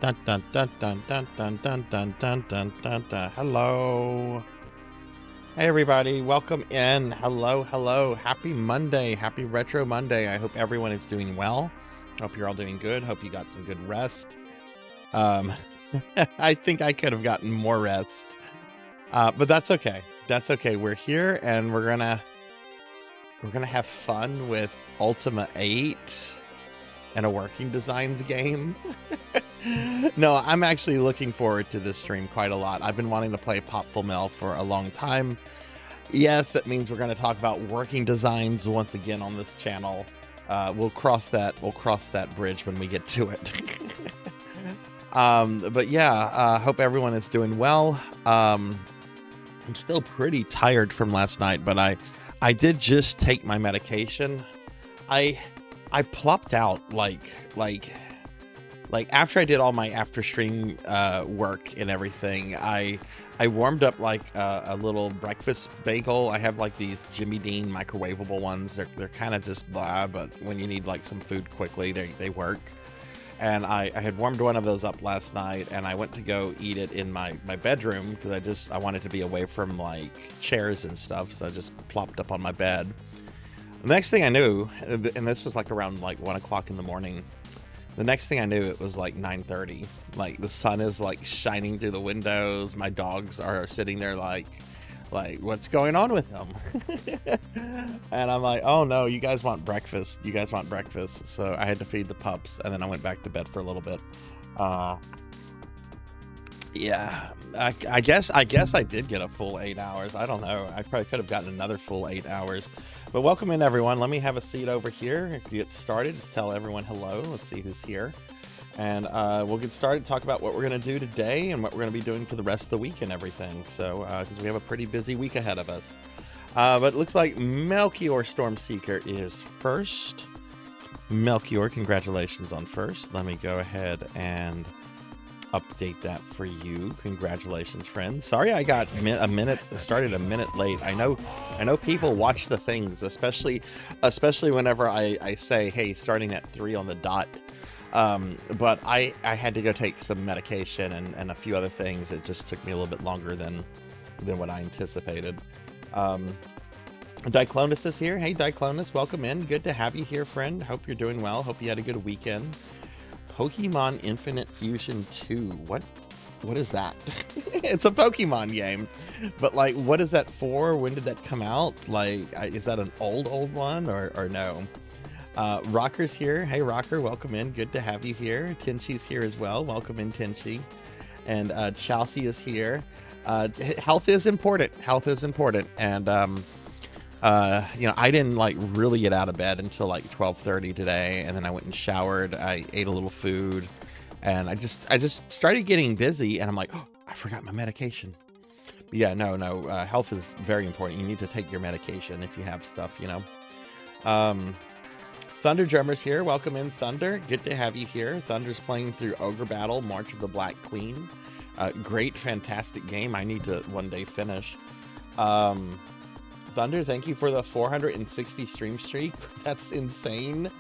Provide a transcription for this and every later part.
Dun, dun, dun, dun, dun, dun, dun, dun, dun, dun, dun, dun. Hello. Hey, everybody. Welcome in. Hello, hello. Happy Monday. Happy Retro Monday. I hope everyone is doing well. Hope you're all doing good. Hope you got some good rest. I think I could have gotten more rest. But that's okay. That's okay. We're here and we're gonna have fun with Ultima VIII and a working designs game. No, I'm actually looking forward to this stream quite a lot. I've been wanting to play Popful for a long time. Yes, that means we're going to talk about working designs once again on this channel. we'll cross that bridge when we get to it. But yeah, hope everyone is doing well. I'm still pretty tired from last night, but I did just take my medication. I plopped out like after I did all my after stream work and everything. I warmed up like a little breakfast bagel. I have like these Jimmy Dean microwavable ones. They're kind of just blah, but when you need like some food quickly, they work. And I had warmed one of those up last night, and I went to go eat it in my bedroom because I wanted to be away from like chairs and stuff. So I just plopped up on my bed. The next thing I knew, and this was like around like 1 o'clock in the morning. The next thing I knew, it was like 9:30. Like the sun is like shining through the windows. My dogs are sitting there like what's going on with them? And I'm like, oh no, you guys want breakfast. You guys want breakfast. So I had to feed the pups, and then I went back to bed for a little bit. Yeah, I guess I did get a full 8 hours. I don't know. I probably could have gotten another full 8 hours. But welcome in, everyone. Let me have a seat over here. If you get started, just tell everyone hello. Let's see who's here. And we'll get started, talk about what we're going to do today and what we're going to be doing for the rest of the week and everything. So, because we have a pretty busy week ahead of us. But it looks like Melchior Stormseeker is first. Melchior, congratulations on first. Let me go ahead and update that for you. Congratulations, friend. Sorry I got started a minute late. I know people watch the things, especially whenever I say, hey, starting at 3 on the dot. But I had to go take some medication and a few other things. It just took me a little bit longer than what I anticipated. Diclonus is here. Hey, Diclonus, welcome in. Good to have you here, friend. Hope you're doing well. Hope you had a good weekend. Pokemon Infinite Fusion 2. What is that? It's a Pokemon game, but like, what is that for? When did that come out? Like, is that an old one or no? Rocker's here. Hey, Rocker, welcome in. Good to have you here. Tinshi's here as well. Welcome in, Tinshi. And Chelsea is here. Health is important. And I didn't like really get out of bed until like 12:30 today, and then I went and showered. I ate a little food, and I just started getting busy, and I'm like, oh, I forgot my medication. But yeah, no, health is very important. You need to take your medication if you have stuff, Thunder Drummer's here. Welcome in, Thunder. Good to have you here. Thunder's playing through Ogre Battle, March of the Black Queen. Great, fantastic game. I need to one day finish. Thunder, thank you for the 460 stream streak. That's insane.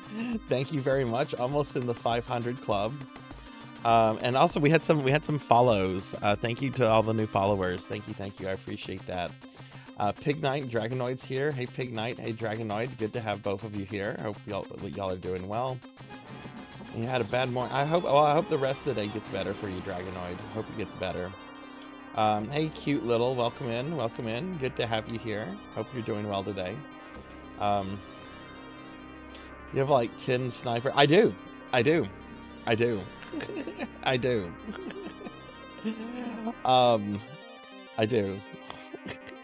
Thank you very much. Almost in the 500 club. And also we had some follows. Thank you to all the new followers. Thank you. I appreciate that. Pig Knight, Dragonoid's here. Hey, Pig Knight. Hey, Dragonoid. Good to have both of you here. I hope y'all are doing well. You had a bad morning. I hope the rest of the day gets better for you, Dragonoid. Hope it gets better. Hey, cute little, welcome in. Good to have you here. Hope you're doing well today. You have like 10 sniper. I do. I do. I do.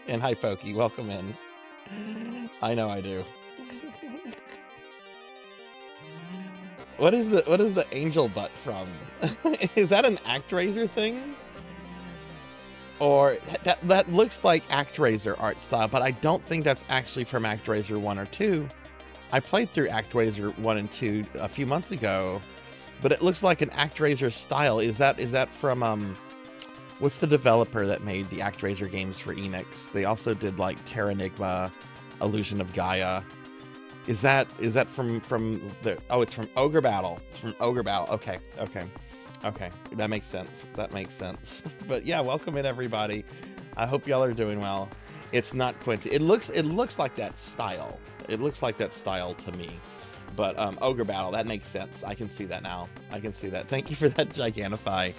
And hi, Pokey, welcome in. I know I do. What is the angel butt from? Is that an ActRaiser thing? Or that looks like ActRaiser art style, but I don't think that's actually from ActRaiser 1 or 2. I played through ActRaiser 1 and 2 a few months ago, but it looks like an ActRaiser style. Is that from what's the developer that made the ActRaiser games for Enix? They also did like Terranigma, Illusion of Gaia. Is that from the? Oh, it's from Ogre Battle. It's from Ogre Battle. Okay. That makes sense. But yeah, welcome in, everybody. I hope y'all are doing well. It's not Quinty. It looks like that style. It looks like that style to me. But Ogre Battle, that makes sense. I can see that now. Thank you for that, Gigantify.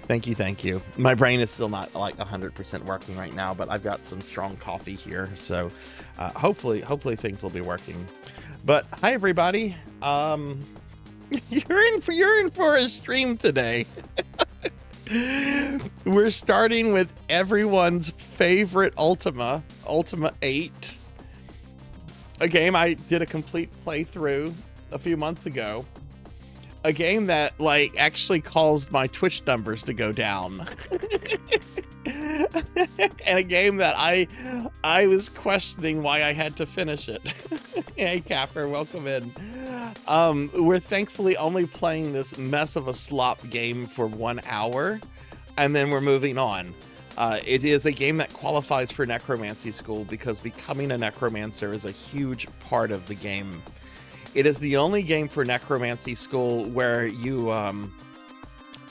Thank you. My brain is still not like 100% working right now, but I've got some strong coffee here, so hopefully things will be working. But hi, everybody. You're in for a stream today. We're starting with everyone's favorite Ultima VIII. A game I did a complete playthrough a few months ago. A game that like actually caused my Twitch numbers to go down. And a game that I was questioning why I had to finish it. Hey Capper, welcome in. We're thankfully only playing this mess of a slop game for 1 hour, and then we're moving on. It is a game that qualifies for necromancy school because becoming a necromancer is a huge part of the game. It is the only game for necromancy school where you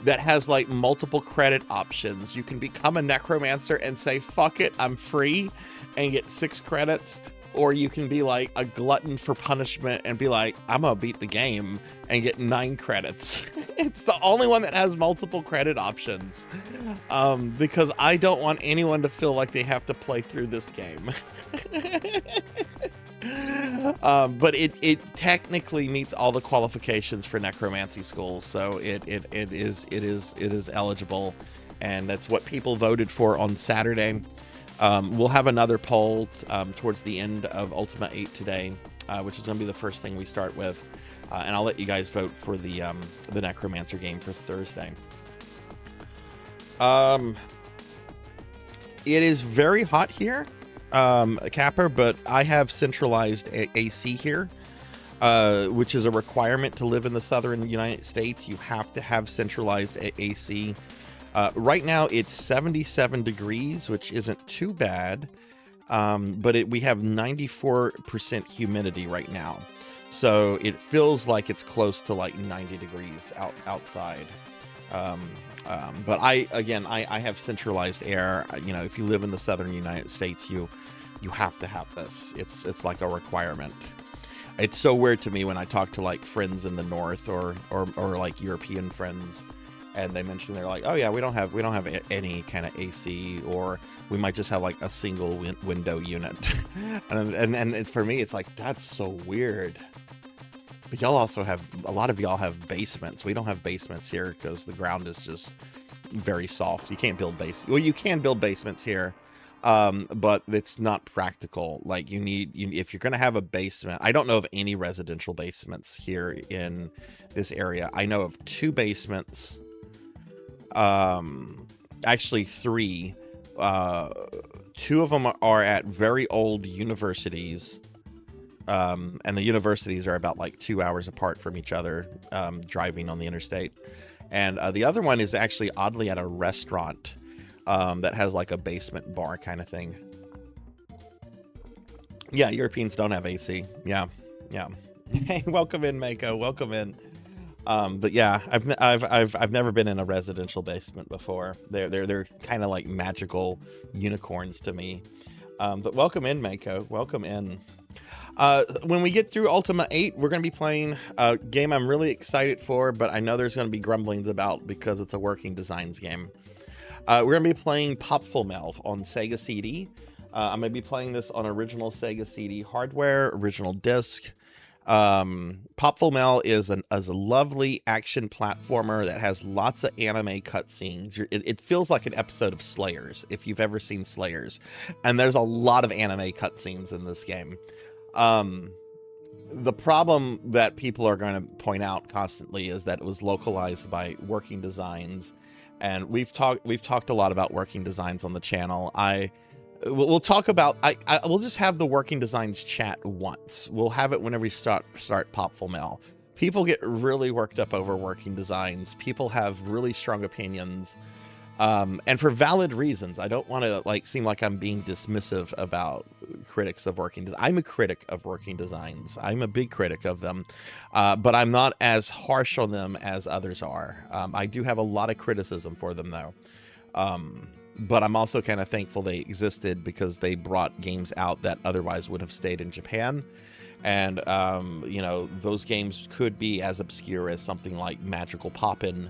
that has like multiple credit options. You can become a necromancer and say, fuck it, I'm free, and get 6 credits. Or you can be like a glutton for punishment and be like, I'm gonna beat the game and get 9 credits. It's the only one that has multiple credit options. Because I don't want anyone to feel like they have to play through this game. But it technically meets all the qualifications for necromancy schools, so it is eligible, and that's what people voted for on Saturday. We'll have another poll towards the end of Ultima 8 today, which is going to be the first thing we start with, and I'll let you guys vote for the necromancer game for Thursday. It is very hot here. Capper, but I have centralized AC here, which is a requirement to live in the southern United States. You have to have centralized AC. Right now it's 77 degrees, which isn't too bad, but we have 94% humidity right now. So it feels like it's close to like 90 degrees outside. But I have centralized air. You know, if you live in the southern United States, you have to have this. It's like a requirement. It's so weird to me when I talk to like friends in the north or like European friends, and they mention, they're like, oh yeah, we don't have any kind of AC, or we might just have like a single window unit. and it's, for me, it's like, that's so weird. But y'all also have, a lot of y'all have basements. We don't have basements here because the ground is just very soft. You can't build well, you can build basements here, but it's not practical. Like if you're going to have a basement, I don't know of any residential basements here in this area. I know of 2 basements, actually 3. 2 of them are at very old universities. And the universities are about like 2 hours apart from each other, driving on the interstate. And the other one is actually oddly at a restaurant that has like a basement bar kind of thing. Yeah, Europeans don't have AC. Yeah. Hey, welcome in, Mako. Welcome in. But yeah, I've never been in a residential basement before. They're kind of like magical unicorns to me. But welcome in, Mako. Welcome in. When we get through Ultima 8, we're going to be playing a game I'm really excited for, but I know there's going to be grumblings about because it's a working designs game. We're going to be playing Popful on Sega CD. I'm going to be playing this on original Sega CD hardware, original disc. Popful is a lovely action platformer that has lots of anime cutscenes. It feels like an episode of Slayers, if you've ever seen Slayers. And there's a lot of anime cutscenes in this game. The problem that people are going to point out constantly is that it was localized by Working Designs, and we've talked a lot about Working Designs on the channel. We'll talk about, we'll just have the Working Designs chat once. We'll have it whenever we start Popful. People get really worked up over Working Designs. People have really strong opinions. And for valid reasons. I don't want to seem like I'm being dismissive about critics of Working Designs. I'm a critic of Working Designs. I'm a big critic of them, but I'm not as harsh on them as others are. I do have a lot of criticism for them, though. But I'm also kind of thankful they existed because they brought games out that otherwise would have stayed in Japan. And, you know, those games could be as obscure as something like Magical Poppin',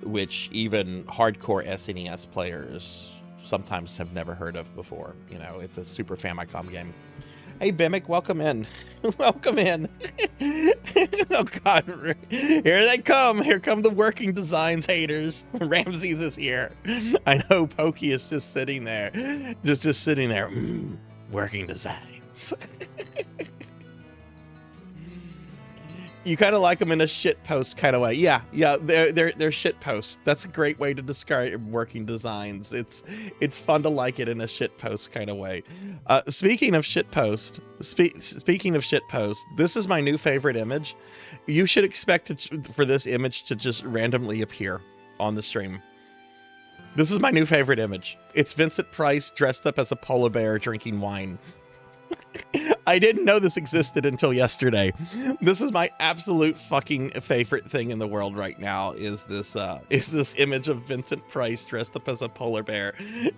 which even hardcore SNES players sometimes have never heard of before. You know, it's a Super Famicom game. Hey, Bimic, welcome in. Welcome in. Oh, God. Here they come. Here come the Working Designs haters. Ramses is here. I know Pokey is just sitting there. Just sitting there. Working Designs. You kind of like them in a shit post kind of way. Yeah, they're shit post. That's a great way to describe working designs. It's fun to like it in a shit post kind of way. Speaking of shit post, this is my new favorite image. You should expect for this image to just randomly appear on the stream. This is my new favorite image. It's Vincent Price dressed up as a polar bear drinking wine. I didn't know this existed until yesterday. This is my absolute fucking favorite thing in the world right now is this image of Vincent Price dressed up as a polar bear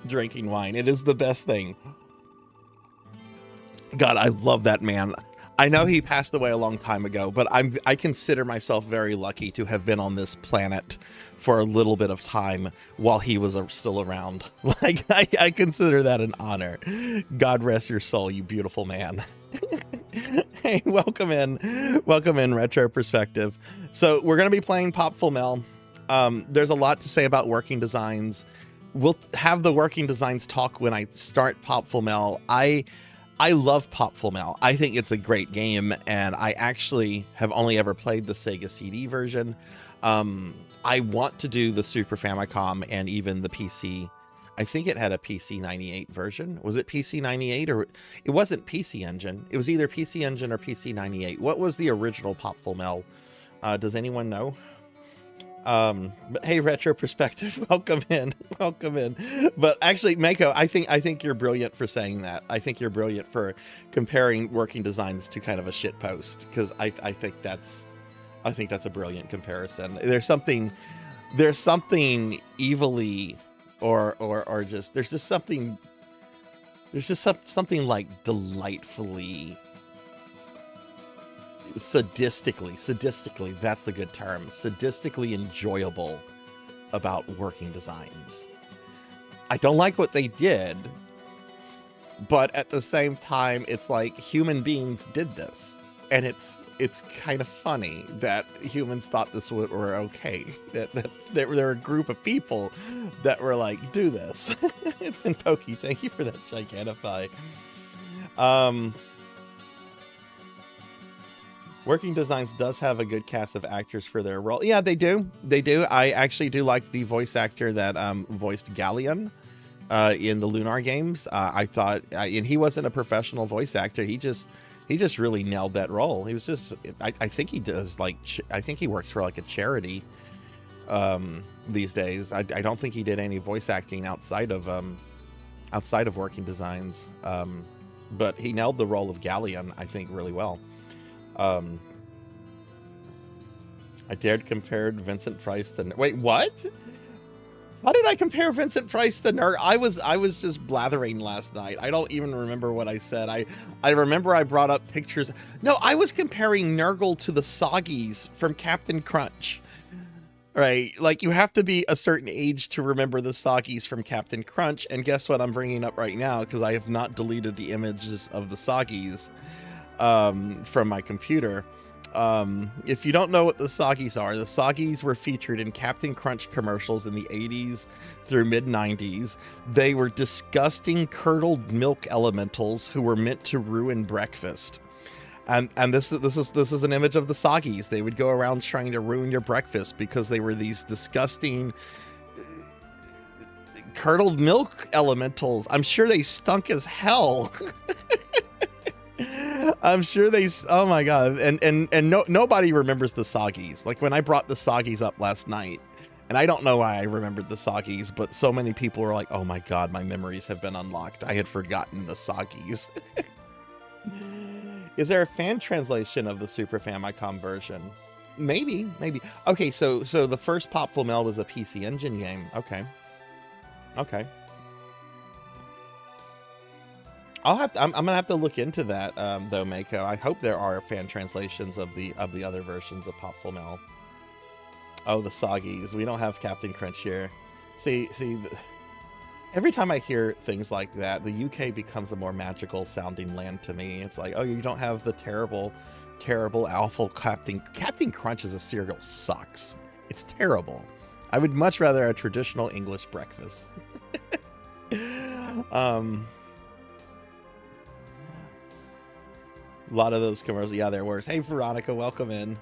drinking wine. It is the best thing. God, I love that man. I know he passed away a long time ago, but I consider myself very lucky to have been on this planet for a little bit of time while he was still around. Like, I consider that an honor. God rest your soul, you beautiful man. Hey, welcome in, Retro Perspective. So we're going to be playing Popful Mel. There's a lot to say about working designs. We'll have the working designs talk when I start Popful Mel. I love Popful Mel. I think it's a great game, and I actually have only ever played the Sega CD version. I want to do the Super Famicom and even the PC. I think it had a PC 98 version. Was it PC 98 or it wasn't PC Engine? It was either PC Engine or PC 98. What was the original Popful Mel? Does anyone know? But hey, Retro Perspective, welcome in. But actually, Mako, I think you're brilliant for saying that. I think you're brilliant for comparing working designs to kind of a shit post, because I think that's a brilliant comparison. There's something evilly or just there's just something like delightfully sadistically, that's the good term, sadistically enjoyable about working designs. I don't like what they did, but at the same time, it's like human beings did this, and it's kind of funny that humans thought this were okay, that there were a group of people that were like, do this. It's in Pokey, thank you for that Gigantify. Working Designs does have a good cast of actors for their role. Yeah, they do. I actually do like the voice actor that voiced Galleon in the Lunar games. I thought, and he wasn't a professional voice actor. He just really nailed that role. He was just, I think he does like, I think he works for like a charity these days. I don't think he did any voice acting outside of Working Designs. But he nailed the role of Galleon, I think, really well. I dared compare Vincent Price to... Wait, what? How did I compare Vincent Price to Nerd? I was just blathering last night. I don't even remember what I said. I remember I brought up pictures. No, I was comparing Nurgle to the Soggies from Captain Crunch. Right? Like, you have to be a certain age to remember the Soggies from Captain Crunch. And guess what I'm bringing up right now? Because I have not deleted the images of the Soggies from my computer. If you don't know what the Soggies were featured in Captain Crunch commercials in the 80s through mid-90s. They were disgusting curdled milk elementals who were meant to ruin breakfast. And this is an image of the Soggies. They would go around trying to ruin your breakfast because they were these disgusting curdled milk elementals. I'm sure they stunk as hell. I'm sure oh my god, and nobody remembers the Soggies. Like, when I brought the Soggies up last night, and I don't know why I remembered the Soggies, but so many people were like, oh my god, my memories have been unlocked. I had forgotten the Soggies. Is there a fan translation of the Super Famicom version? Maybe. Okay, so the first Popful Mel was a PC Engine game. Okay. I'm gonna have to look into that, though, Mako. I hope there are fan translations of the other versions of Popful Mel. Oh, the Soggies. We don't have Captain Crunch here. See, every time I hear things like that, the UK becomes a more magical sounding land to me. It's like, oh, you don't have the terrible, awful Captain Crunch as a cereal sucks. It's terrible. I would much rather a traditional English breakfast. A lot of those commercials. Yeah, they're worse. Hey, Veronica, welcome in.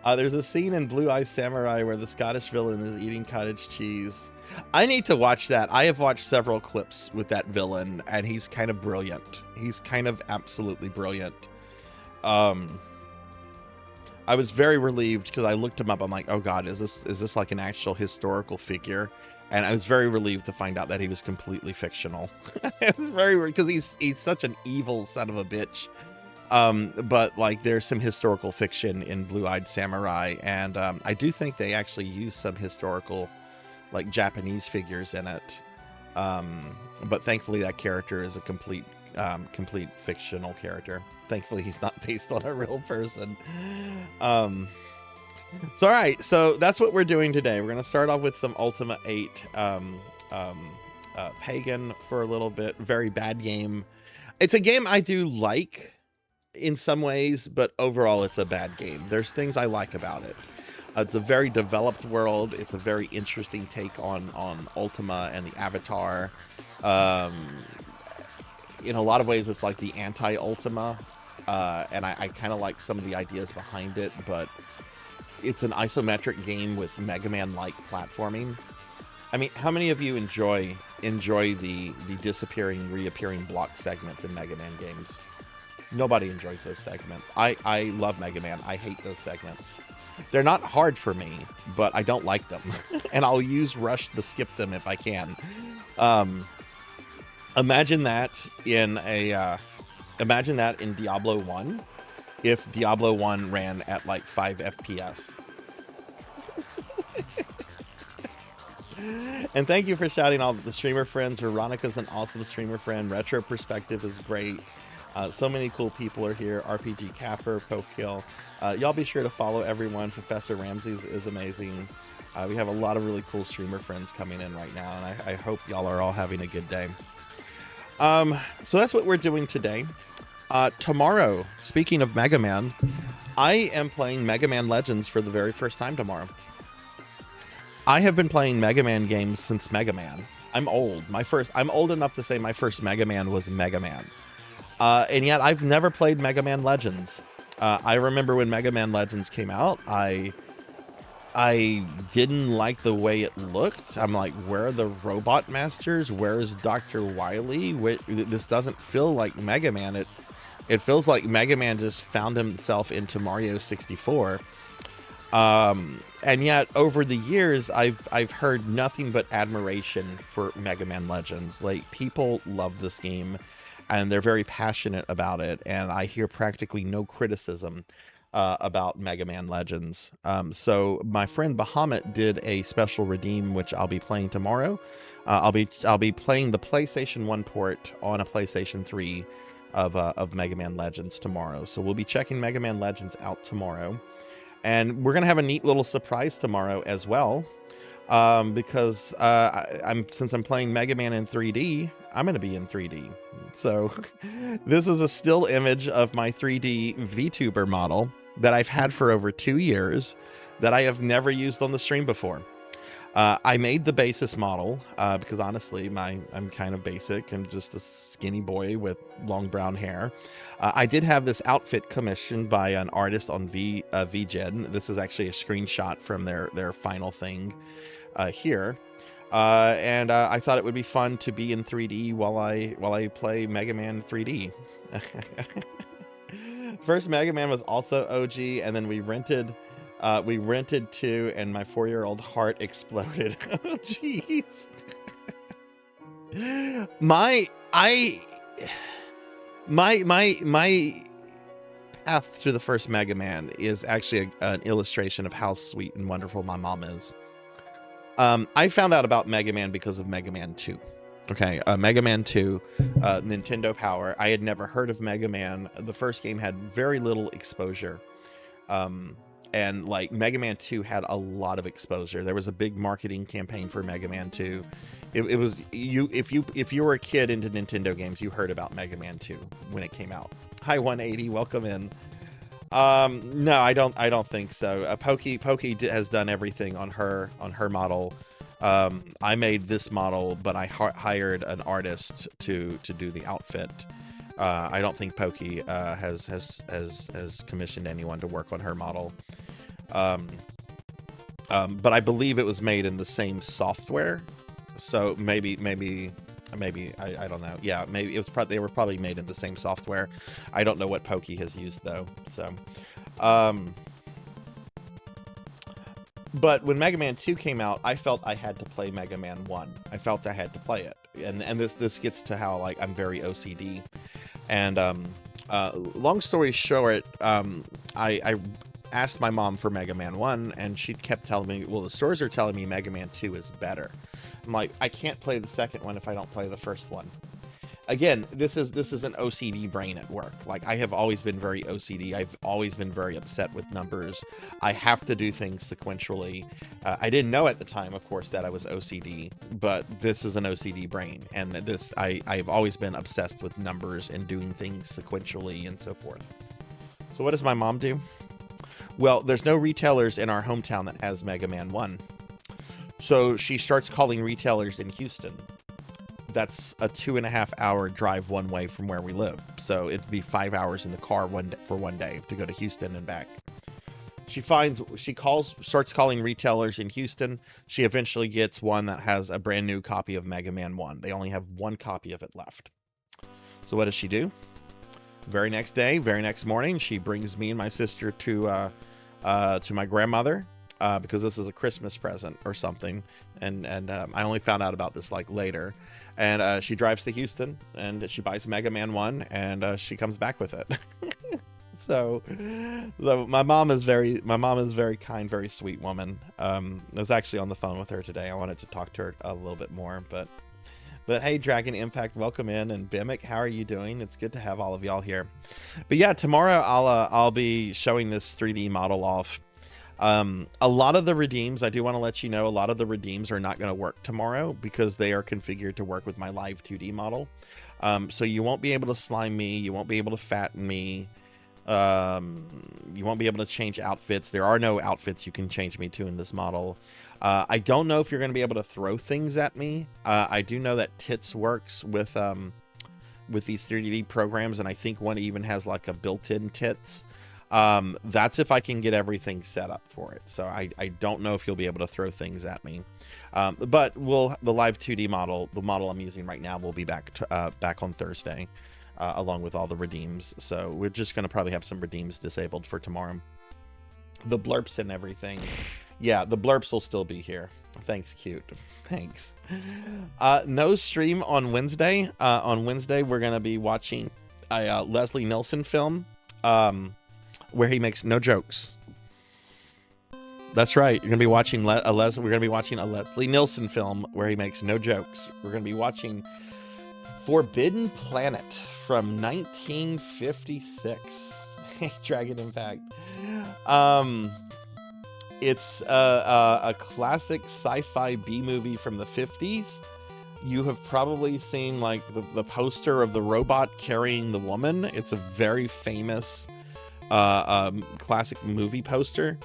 There's a scene in Blue Eye Samurai where the Scottish villain is eating cottage cheese. I need to watch that. I have watched several clips with that villain, and he's kind of brilliant. He's kind of absolutely brilliant. I was very relieved because I looked him up. I'm like, oh God, is this like an actual historical figure? And I was very relieved to find out that he was completely fictional. It was very, because he's such an evil son of a bitch. But like there's some historical fiction in Blue-Eyed Samurai, and I do think they actually use some historical like Japanese figures in it. But thankfully that character is a complete fictional character. Thankfully he's not based on a real person. So all right, so that's what we're doing today. We're gonna start off with some Ultima VIII Pagan for a little bit. Very bad game. It's a game I do like in some ways, but overall it's a bad game. There's things I like about it. It's a very developed world. It's a very interesting take on Ultima and the Avatar. In a lot of ways it's like the anti-Ultima, and I kind of like some of the ideas behind it, but it's an isometric game with Mega Man-like platforming. I mean, how many of you enjoy the disappearing, reappearing block segments in Mega Man games? Nobody enjoys those segments. I love Mega Man. I hate those segments. They're not hard for me, but I don't like them. And I'll use Rush to skip them if I can. Imagine that in Diablo 1, if Diablo 1 ran at like 5 FPS. And thank you for shouting all the streamer friends. Veronica's an awesome streamer friend. Retro Perspective is great. So many cool people are here. RPG Capper, Pokekill. Y'all be sure to follow everyone. Professor Ramsey's is amazing. We have a lot of really cool streamer friends coming in right now, and I hope y'all are all having a good day. So that's what we're doing today. Tomorrow, speaking of Mega Man, I am playing Mega Man Legends for the very first time tomorrow. I have been playing Mega Man games since Mega Man. I'm old. I'm old enough to say my first Mega Man was Mega Man. And yet I've never played Mega Man Legends. I remember when Mega Man Legends came out, I didn't like the way it looked. I'm like, where are the Robot Masters? Where is Dr. Wily? This doesn't feel like Mega Man. It feels like Mega Man just found himself into Mario 64. And yet over the years, I've heard nothing but admiration for Mega Man Legends. Like, people love this game, and they're very passionate about it, and I hear practically no criticism about Mega Man Legends. So my friend Bahamut did a special redeem, which I'll be playing tomorrow. I'll be playing the PlayStation 1 port on a PlayStation 3 of Mega Man Legends tomorrow. So we'll be checking Mega Man Legends out tomorrow, and we're gonna have a neat little surprise tomorrow as well. Because since I'm playing Mega Man in 3D, I'm going to be in 3D. So this is a still image of my 3D VTuber model that I've had for over 2 years that I have never used on the stream before. I made the basis model because honestly, I'm kind of basic. I'm just a skinny boy with long brown hair. I did have this outfit commissioned by an artist on VGen. This is actually a screenshot from their final thing here. And I thought it would be fun to be in 3D while I play Mega Man 3D. First Mega Man was also OG, and then we rented 2, and my 4-year-old heart exploded. Oh, jeez. My path to the first Mega Man is actually an illustration of how sweet and wonderful my mom is. I found out about Mega Man because of Mega Man 2. Okay, Mega Man 2, Nintendo Power. I had never heard of Mega Man. The first game had very little exposure. And like Mega Man 2 had a lot of exposure. There was a big marketing campaign for Mega Man 2. It was if you were a kid into Nintendo games, you heard about Mega Man 2 when it came out. Hi 180, welcome in. No, I don't think so. Pokey has done everything on her model. I made this model, but I hired an artist to do the outfit. I don't think Pokey has commissioned anyone to work on her model. Um, but I believe it was made in the same software. So maybe I don't know. Yeah, maybe it was they were probably made in the same software. I don't know what Pokey has used though. So, but when Mega Man 2 came out, I felt I had to play Mega Man 1. I felt I had to play it, and this gets to how like I'm very OCD, and long story short, I asked my mom for Mega Man 1, and she kept telling me, well, the stores are telling me Mega Man 2 is better. I'm like, I can't play the second one if I don't play the first one. Again, this is an OCD brain at work. Like, I have always been very OCD. I've always been very upset with numbers. I have to do things sequentially. I didn't know at the time, of course, that I was OCD, but this is an OCD brain. And this, I've always been obsessed with numbers and doing things sequentially and so forth. So what does my mom do? Well, there's no retailers in our hometown that has Mega Man 1. So she starts calling retailers in Houston. That's a 2.5-hour drive one way from where we live. So it'd be 5 hours in the car for one day to go to Houston and back. She starts calling retailers in Houston. She eventually gets one that has a brand new copy of Mega Man 1. They only have one copy of it left. So what does she do? Very next day, very next morning, she brings me and my sister to my grandmother. Because this is a Christmas present or something, and I only found out about this like later. And she drives to Houston and she buys Mega Man 1, and she comes back with it. So my mom is very kind, very sweet woman. I was actually on the phone with her today. I wanted to talk to her a little bit more, but hey, Dragon Impact, welcome in, and Bimic, how are you doing? It's good to have all of y'all here. But yeah, tomorrow I'll be showing this 3D model off. A lot of the redeems, I do want to let you know, a lot of the redeems are not going to work tomorrow because they are configured to work with my live 2D model. So you won't be able to slime me. You won't be able to fatten me. You won't be able to change outfits. There are no outfits you can change me to in this model. I don't know if you're going to be able to throw things at me. I do know that Tits works with these 3D programs, and I think one even has like a built-in Tits. That's if I can get everything set up for it. So I don't know if you'll be able to throw things at me. But the live 2D model, the model I'm using right now, will be back on Thursday, along with all the redeems. So we're just going to probably have some redeems disabled for tomorrow. The blurps and everything. Yeah, the blurps will still be here. Thanks, cute. Thanks. No stream on Wednesday. On Wednesday, we're going to be watching a Leslie Nielsen film. Where he makes no jokes. That's right. You're gonna be watching we're gonna be watching a Leslie Nielsen film where he makes no jokes. We're gonna be watching Forbidden Planet from 1956. Dragon Impact. It's a classic sci-fi B movie from the 50s. You have probably seen like the poster of the robot carrying the woman. It's a very famous classic movie poster.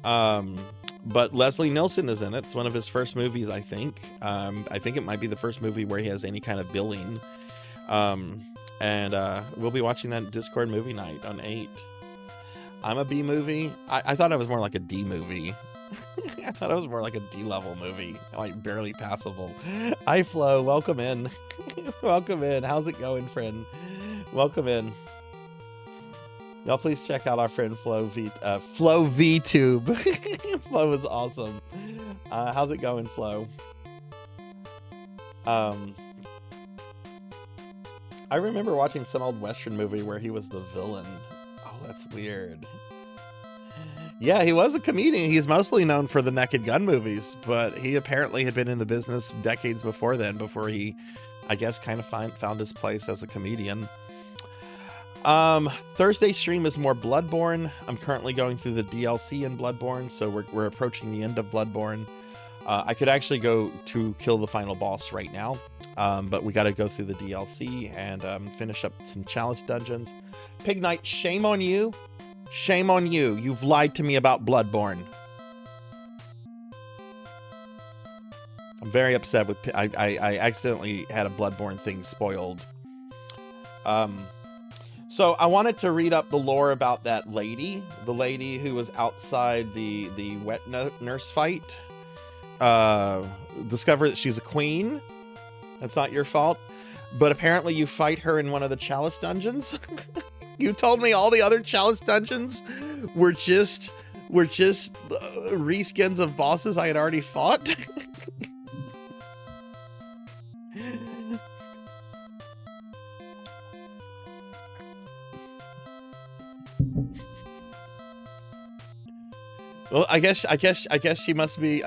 But Leslie Nielsen is in it. It's one of his first movies, I think. I think it might be the first movie where he has any kind of billing. And we'll be watching that Discord movie night on 8. I'm a B movie. I thought it was more like a D movie. I thought it was more like a D-level movie, like barely passable. Hi, Flo. Welcome in. Welcome in. How's it going, friend? Welcome in. Y'all please check out our friend Flo VTube. Flo is awesome. How's it going, Flo? I remember watching some old Western movie where he was the villain. Oh, that's weird. Yeah, he was a comedian. He's mostly known for the Naked Gun movies, but he apparently had been in the business decades before then, before he, I guess, kind of found his place as a comedian. Thursday stream is more Bloodborne. I'm currently going through the DLC in Bloodborne, so we're approaching the end of Bloodborne. I could actually go to kill the final boss right now, but we got to go through the DLC and finish up some challenge dungeons. Pig Knight, shame on you. Shame on you. You've lied to me about Bloodborne. I'm very upset with... I accidentally had a Bloodborne thing spoiled. So I wanted to read up the lore about that lady, the lady who was outside the wet nurse fight. Discover that she's a queen. That's not your fault. But apparently you fight her in one of the Chalice dungeons. You told me all the other Chalice dungeons were just reskins of bosses I had already fought. Well, I guess she must be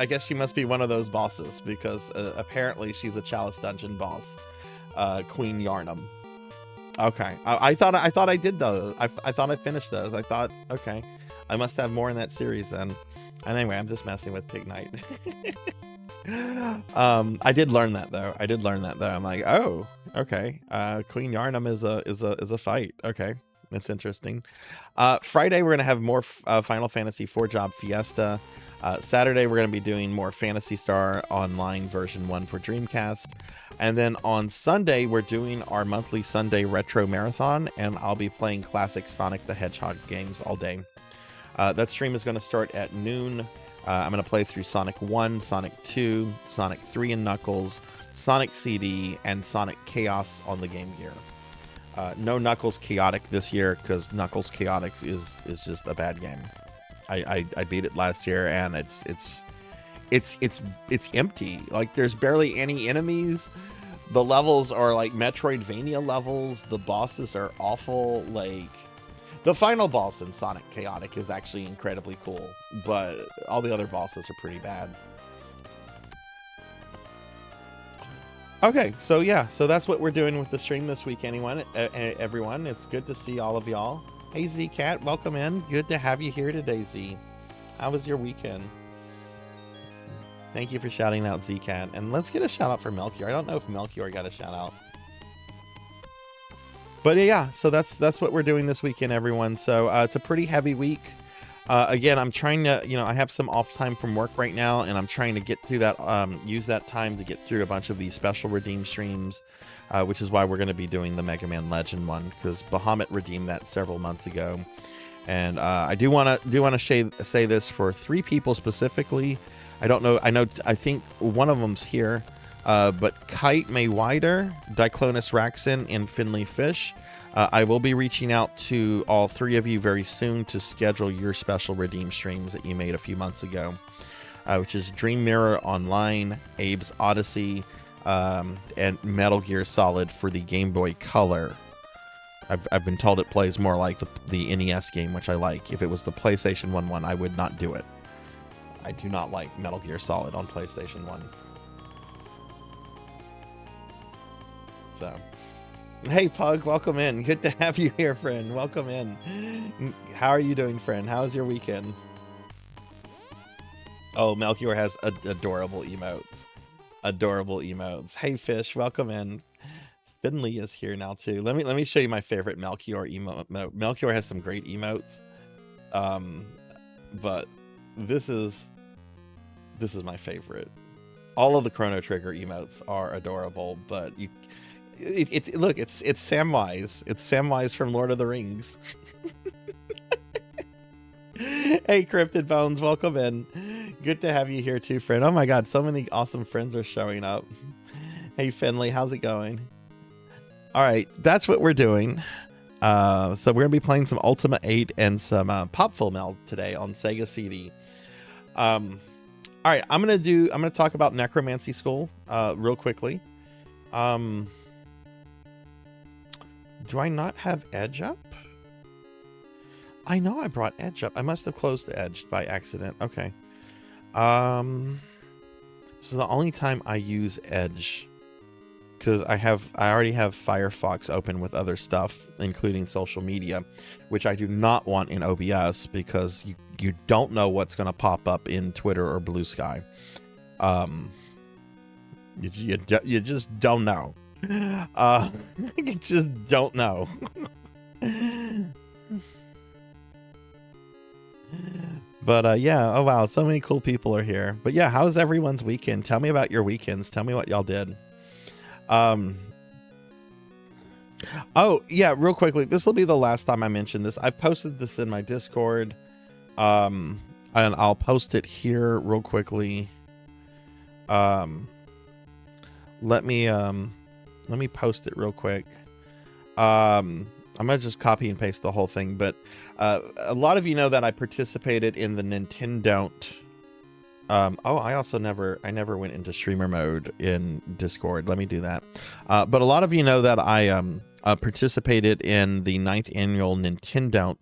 one of those bosses, because apparently she's a Chalice dungeon boss, Queen Yarnum. Okay, I thought I did those. I thought I finished those. I thought, okay, I must have more in that series then. Anyway, I'm just messing with Pig Knight. I did learn that though. I'm like, oh, okay. Queen Yarnum is a fight. Okay. That's interesting. Friday, we're going to have more Final Fantasy IV Job Fiesta. Saturday, we're going to be doing more Phantasy Star Online version 1 for Dreamcast. And then on Sunday, we're doing our monthly Sunday Retro Marathon, and I'll be playing classic Sonic the Hedgehog games all day. That stream is going to start at noon. I'm going to play through Sonic 1, Sonic 2, Sonic 3 and Knuckles, Sonic CD, and Sonic Chaos on the Game Gear. No Knuckles Chaotic this year, because Knuckles Chaotic is just a bad game. I beat it last year, and it's empty. Like, there's barely any enemies. The levels are like Metroidvania levels. The bosses are awful. Like, the final boss in Sonic Chaotic is actually incredibly cool, but all the other bosses are pretty bad. Okay, so yeah, so that's what we're doing with the stream this week, everyone. It's good to see all of y'all. Hey, Z-Cat, welcome in. Good to have you here today, Z. How was your weekend? Thank you for shouting out, Z-Cat. And let's get a shout out for Melchior. I don't know if Melchior got a shout out. But yeah, so that's what we're doing this weekend, everyone. So it's a pretty heavy week. Again, I'm trying to, I have some off time from work right now, and I'm trying to get through that, use that time to get through a bunch of these special redeem streams, which is why we're going to be doing the Mega Man Legend one, because Bahamut redeemed that several months ago. And I do want to say this for 3 people specifically. I think one of them's here, but Kite May Wider, Diclonus Raxon, and Finley Fish. I will be reaching out to all 3 of you very soon to schedule your special redeem streams that you made a few months ago, which is Dream Mirror Online, Abe's Odyssey, and Metal Gear Solid for the Game Boy Color. I've been told it plays more like the NES game, which I like. If it was the PlayStation 1, I would not do it. I do not like Metal Gear Solid on PlayStation 1. So... Hey, Pug, welcome in. Good to have you here, friend. Welcome in. How are you doing, friend? How's your weekend? Oh, Melchior has adorable emotes. Adorable emotes. Hey, Fish, welcome in. Finley is here now, too. Let me show you my favorite Melchior emote. Melchior has some great emotes. But this is my favorite. All of the Chrono Trigger emotes are adorable, but look, it's Samwise. It's Samwise from Lord of the Rings. Hey, Cryptid Bones, welcome in. Good to have you here too, friend. Oh my god, so many awesome friends are showing up. Hey, Finley, how's it going? All right, that's what we're doing. So we're gonna be playing some Ultima VIII and some Popful Meld today on Sega CD. All right, I'm gonna talk about Necromancy School real quickly. Do I not have Edge up? I know I brought Edge up. I must have closed the Edge by accident. Okay. This is the only time I use Edge, because I already have Firefox open with other stuff, including social media, which I do not want in OBS, because you don't know what's going to pop up in Twitter or Blue Sky. You just don't know. You just don't know. But yeah, oh wow, so many cool people are here. But yeah, how's everyone's weekend? Tell me about your weekends. Tell me what y'all did. Oh, yeah, real quickly. This will be the last time I mention this. I've posted this in my Discord. And I'll post it here real quickly. Let me post it real quick. I'm gonna just copy and paste the whole thing, but a lot of you know that I participated in the Nintendo. Oh, I never went into streamer mode in Discord. Let me do that. But a lot of you know that I participated in the 9th annual Nintendo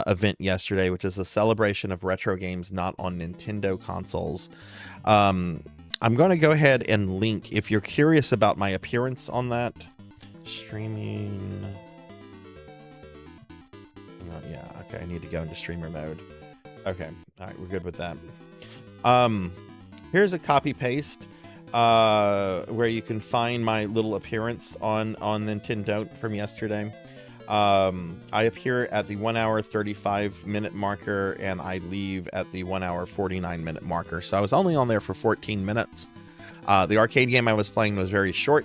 event yesterday, which is a celebration of retro games not on Nintendo consoles. I'm going to go ahead and link, if you're curious about my appearance on that. Streaming. Oh, yeah, okay, I need to go into streamer mode. Okay, all right, we're good with that. Here's a copy paste where you can find my little appearance on Nintendo from yesterday. I appear at the 1 hour 35 minute marker, and I leave at the 1 hour 49 minute marker. So I was only on there for 14 minutes. The arcade game I was playing was very short.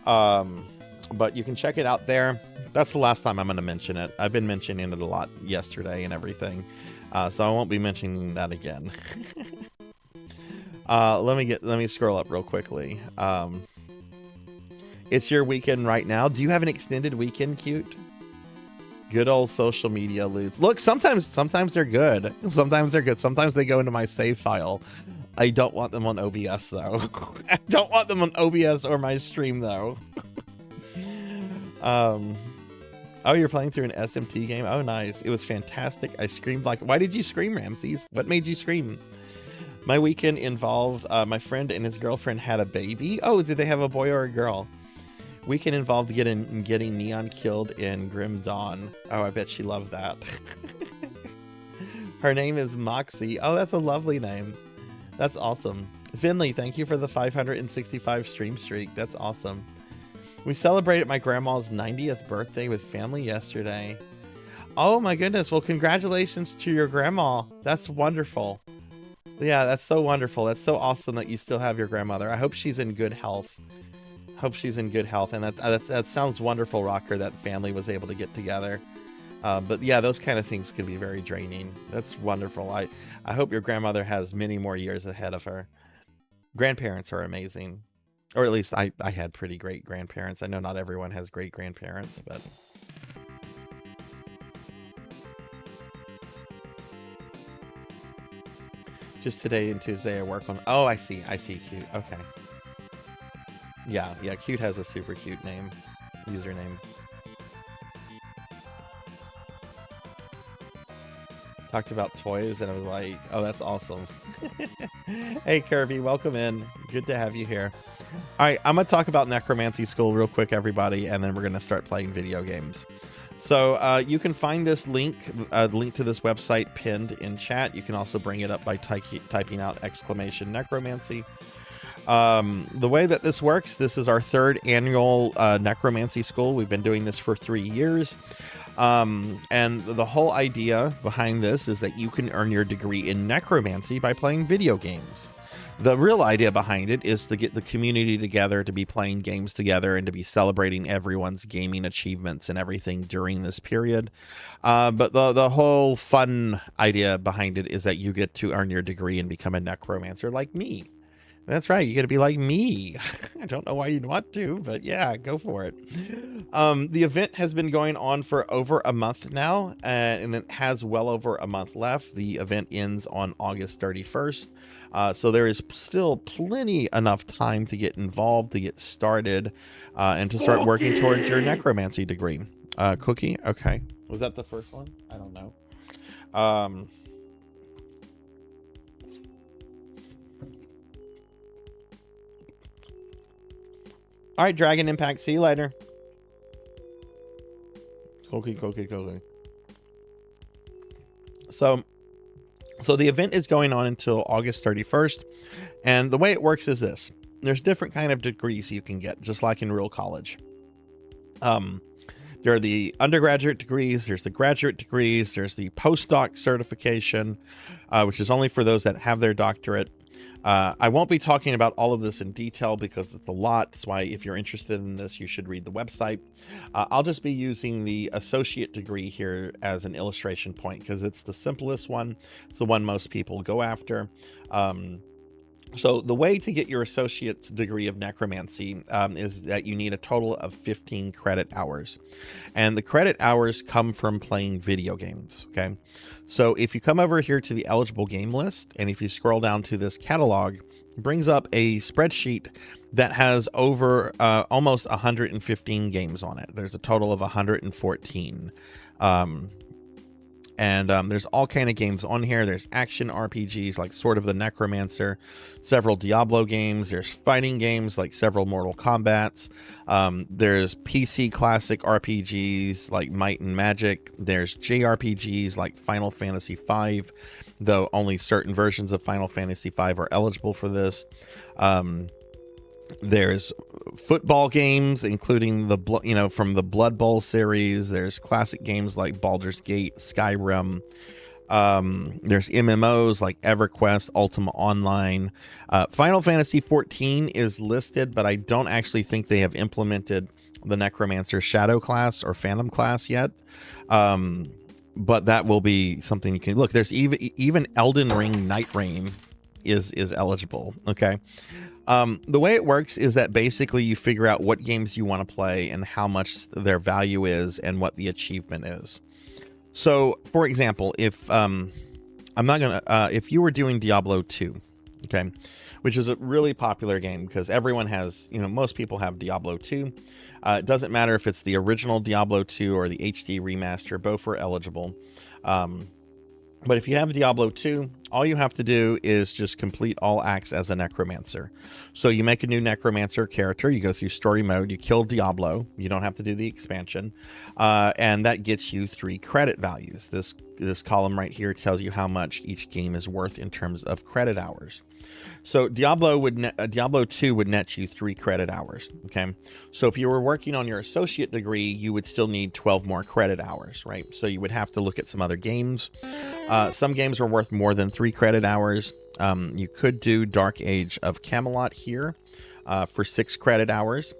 But you can check it out there. That's the last time I'm going to mention it. I've been mentioning it a lot yesterday and everything. So I won't be mentioning that again. Let me scroll up real quickly. It's your weekend right now. Do you have an extended weekend, Cute? Good old social media loots. Look, sometimes they're good. Sometimes they're good. Sometimes they go into my save file. I don't want them on OBS though. I don't want them on OBS or my stream though. Oh, you're playing through an SMT game? Oh, nice. It was fantastic. I screamed like... Why did you scream, Ramses? What made you scream? My weekend involved my friend and his girlfriend had a baby. Oh, did they have a boy or a girl? Weekend involved getting Neon killed in Grim Dawn. Oh, I bet she loved that. Her name is Moxie. Oh, that's a lovely name. That's awesome. Finley, thank you for the 565 stream streak. That's awesome. We celebrated my grandma's 90th birthday with family yesterday. Oh my goodness. Well, congratulations to your grandma. That's wonderful. Yeah, that's so wonderful. That's so awesome that you still have your grandmother. I hope she's in good health. Hope she's in good health. And that sounds wonderful, Rocker, that family was able to get together. But yeah, those kind of things can be very draining. That's wonderful. I hope your grandmother has many more years ahead of her. Grandparents are amazing. Or at least I had pretty great grandparents. I know not everyone has great grandparents, but... Just today and Tuesday I work on... Oh, I see, Cute. Okay. Yeah, Cute has a super cute name. Username. Talked about toys and I was like, oh, that's awesome. Hey, Kirby, welcome in. Good to have you here. All right, I'm going to talk about Necromancy School real quick, everybody, and then we're going to start playing video games. So you can find this link to this website pinned in chat. You can also bring it up by typing out !necromancy. The way that this works, this is our 3rd annual Necromancy School. We've been doing this for 3 years. And the whole idea behind this is that you can earn your degree in necromancy by playing video games. The real idea behind it is to get the community together, to be playing games together, and to be celebrating everyone's gaming achievements and everything during this period. But the whole fun idea behind it is that you get to earn your degree and become a necromancer like me. That's right. You got to be like me. I don't know why you'd want to, but yeah, go for it. The event has been going on for over a month now, and it has well over a month left. The event ends on August 31st. So there is still plenty enough time to get involved, to get started, and to start working towards your necromancy degree. Cookie? Okay. Was that the first one? I don't know. All right, Dragon Impact. See you later. Cookie. So the event is going on until August 31st. And the way it works is this. There's different kind of degrees you can get, just like in real college. There are the undergraduate degrees, there's the graduate degrees, there's the postdoc certification, which is only for those that have their doctorate. I won't be talking about all of this in detail because it's a lot. That's why if you're interested in this, you should read the website. I'll just be using the associate degree here as an illustration point because it's the simplest one. It's the one most people go after. So the way to get your associate's degree of necromancy is that you need a total of 15 credit hours. And the credit hours come from playing video games, okay? So if you come over here to the eligible game list, and if you scroll down to this catalog, it brings up a spreadsheet that has over almost 115 games on it. There's a total of 114. And there's all kind of games on here. There's action RPGs like Sword of the Necromancer, several Diablo games. There's fighting games like several Mortal Kombats. There's PC classic RPGs like Might and Magic. There's JRPGs like Final Fantasy V, though only certain versions of Final Fantasy V are eligible for this. There's football games, including the from the Blood Bowl series. There's classic games like Baldur's Gate, Skyrim. There's MMOs like EverQuest, Ultima Online. Final Fantasy XIV is listed, but I don't actually think they have implemented the Necromancer Shadow class or Phantom class yet. But that will be something you can look. There's even Elden Ring Night Rain is eligible. Okay. The way it works is that basically you figure out what games you want to play and how much their value is and what the achievement is. So, for example, if if you were doing Diablo 2, okay, which is a really popular game because everyone has, most people have Diablo 2. It doesn't matter if it's the original Diablo 2 or the HD remaster, both are eligible. But if you have Diablo 2, all you have to do is just complete all acts as a necromancer. So you make a new necromancer character, you go through story mode, you kill Diablo, you don't have to do the expansion, and that gets you 3 credit values. This column right here tells you how much each game is worth in terms of credit hours. So Diablo 2 would net you 3 credit hours, okay? So if you were working on your associate degree, you would still need 12 more credit hours, right? So you would have to look at some other games. Some games are worth more than 3 credit hours. You could do Dark Age of Camelot here for 6 credit hours.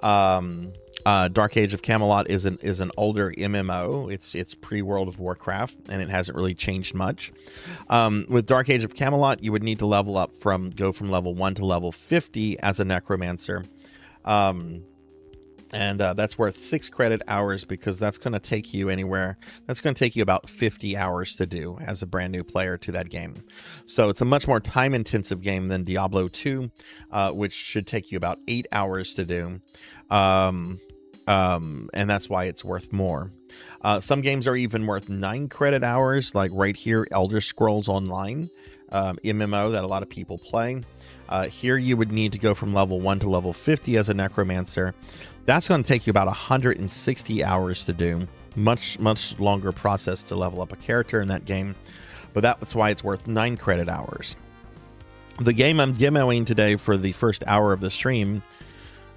Dark Age of Camelot is an older MMO. It's pre-World of Warcraft, and it hasn't really changed much. With Dark Age of Camelot, you would need to level up go from level 1 to level 50 as a necromancer. And that's worth 6 credit hours because that's going to take you about 50 hours to do as a brand new player to that game. So it's a much more time intensive game than Diablo 2, which should take you about 8 hours to do. And that's why it's worth more. Some games are even worth 9 credit hours, like right here, Elder Scrolls Online, MMO that a lot of people play. Here you would need to go from level 1 to level 50 as a necromancer. That's going to take you about 160 hours to do. Much longer process to level up a character in that game. But that's why it's worth 9 credit hours. The game I'm demoing today for the first hour of the stream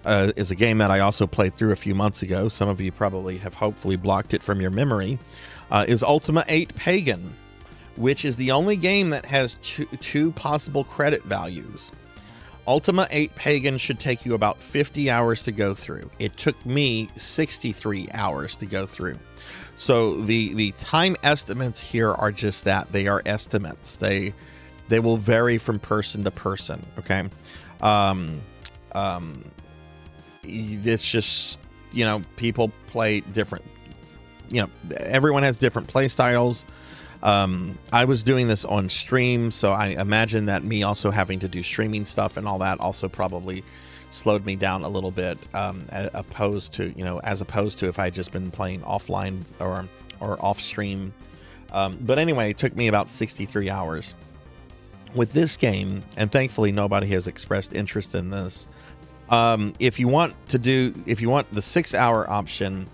is a game that I also played through a few months ago. Some of you probably have hopefully blocked it from your memory. Is Ultima VIII Pagan, which is the only game that has two possible credit values. Ultima VIII Pagan should take you about 50 hours to go through. It took me 63 hours to go through. So the time estimates here are just that. They are estimates. They will vary from person to person, okay? It's just, people play different, everyone has different play styles. I was doing this on stream, so I imagine that me also having to do streaming stuff and all that also probably slowed me down a little bit, as opposed to if I had just been playing offline or off stream. But anyway, it took me about 63 hours. With this game, and thankfully nobody has expressed interest in this, if you want the 6-hour option,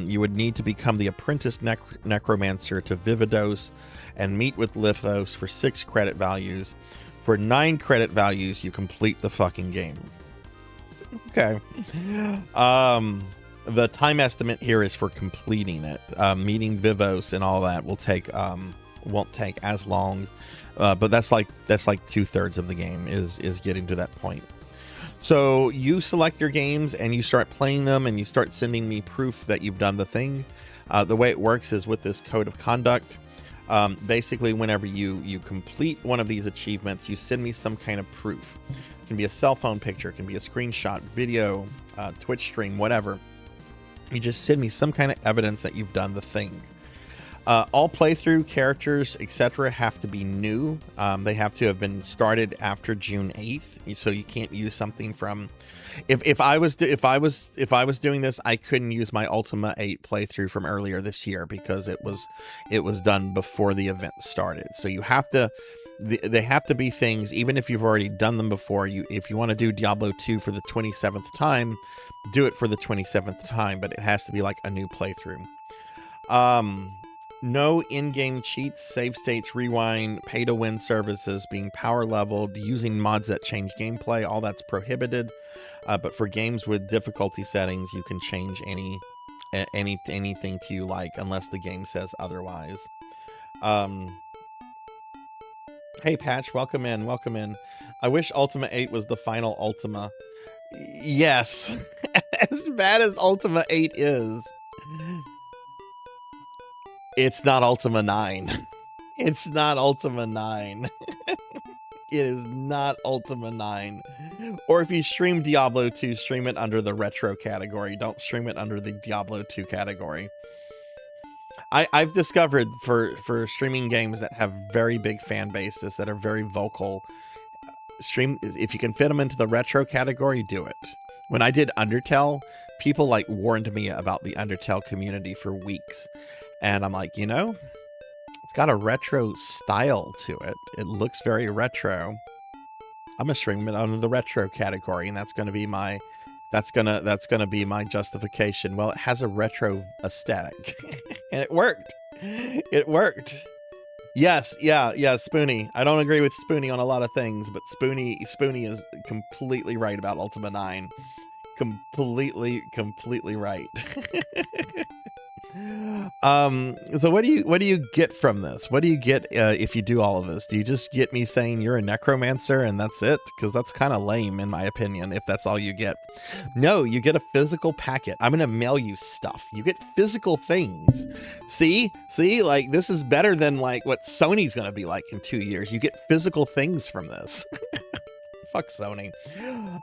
you would need to become the apprentice necromancer to Vividos and meet with Lithos for 6 credit values. For 9 credit values, you complete the fucking game. Okay. The time estimate here is for completing it. Meeting Vivos and all that will take won't take as long, but that's like 2/3 of the game is getting to that point. So you select your games and you start playing them, and you start sending me proof that you've done the thing. The way it works is with this code of conduct. Basically, whenever you complete one of these achievements, you send me some kind of proof. It can be a cell phone picture, it can be a screenshot, video, Twitch stream, whatever. You just send me some kind of evidence that you've done the thing. All playthrough characters, etc., have to be new. They have to have been started after June 8th, so you can't use something from. If I was doing this, I couldn't use my Ultima 8 playthrough from earlier this year because it was done before the event started. So you have to. They have to be things, even if you've already done them before. If you want to do Diablo 2 for the 27th time, do it for the 27th time, but it has to be like a new playthrough. No in-game cheats, save states, rewind, pay-to-win services, being power leveled, using mods that change gameplay, all that's prohibited. But for games with difficulty settings, you can change anything to you like, unless the game says otherwise. Hey Patch, welcome in, welcome in. I wish Ultima 8 was the final Ultima. Yes, as bad as Ultima 8 is. It's not Ultima 9. It's not Ultima 9. It is not Ultima 9. Or if you stream Diablo 2, stream it under the retro category. Don't stream it under the Diablo 2 category. I've discovered for streaming games that have very big fan bases, that are very vocal, if you can fit them into the retro category, do it. When I did Undertale, people like warned me about the Undertale community for weeks. And I'm like, you know, it's got a retro style to it. It looks very retro. I'm gonna stream it under the retro category, and that's gonna be my justification. Well, it has a retro aesthetic. And it worked. It worked. Yes, yeah, Spoonie. I don't agree with Spoonie on a lot of things, but Spoonie is completely right about Ultima 9. Completely right. So what do you get from this? What do you get if you do all of this? Do you just get me saying you're a necromancer and that's it? Because that's kind of lame in my opinion, if that's all you get. No, you get a physical packet. I'm gonna mail you stuff. You get physical things. See, like this is better than like what Sony's gonna be like in 2 years. You get physical things from this. Fuck Sony.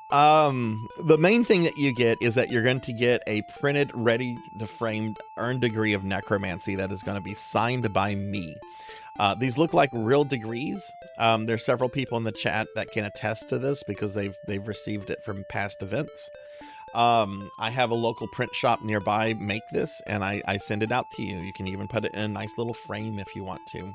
The main thing that you get is that you're going to get a printed, ready to frame earned degree of necromancy that is going to be signed by me. These look like real degrees. There's several people in the chat that can attest to this because they've received it from past events. I have a local print shop nearby make this, and I send it out to you. You can even put it in a nice little frame if you want to.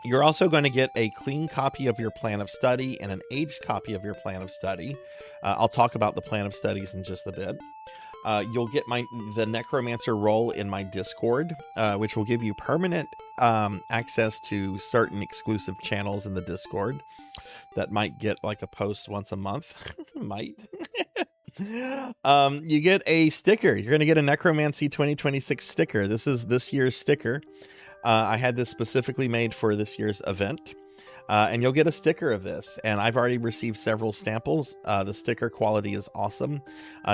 You're also going to get a clean copy of your plan of study and an aged copy of your plan of study. I'll talk about the plan of studies in just a bit. You'll get the Necromancer role in my Discord, which will give you permanent access to certain exclusive channels in the Discord that might get like a post once a month. Might. You get a sticker. You're going to get a Necromancy 2026 sticker. This is this year's sticker. I had this specifically made for this year's event, and you'll get a sticker of this. And I've already received several samples. The sticker quality is awesome.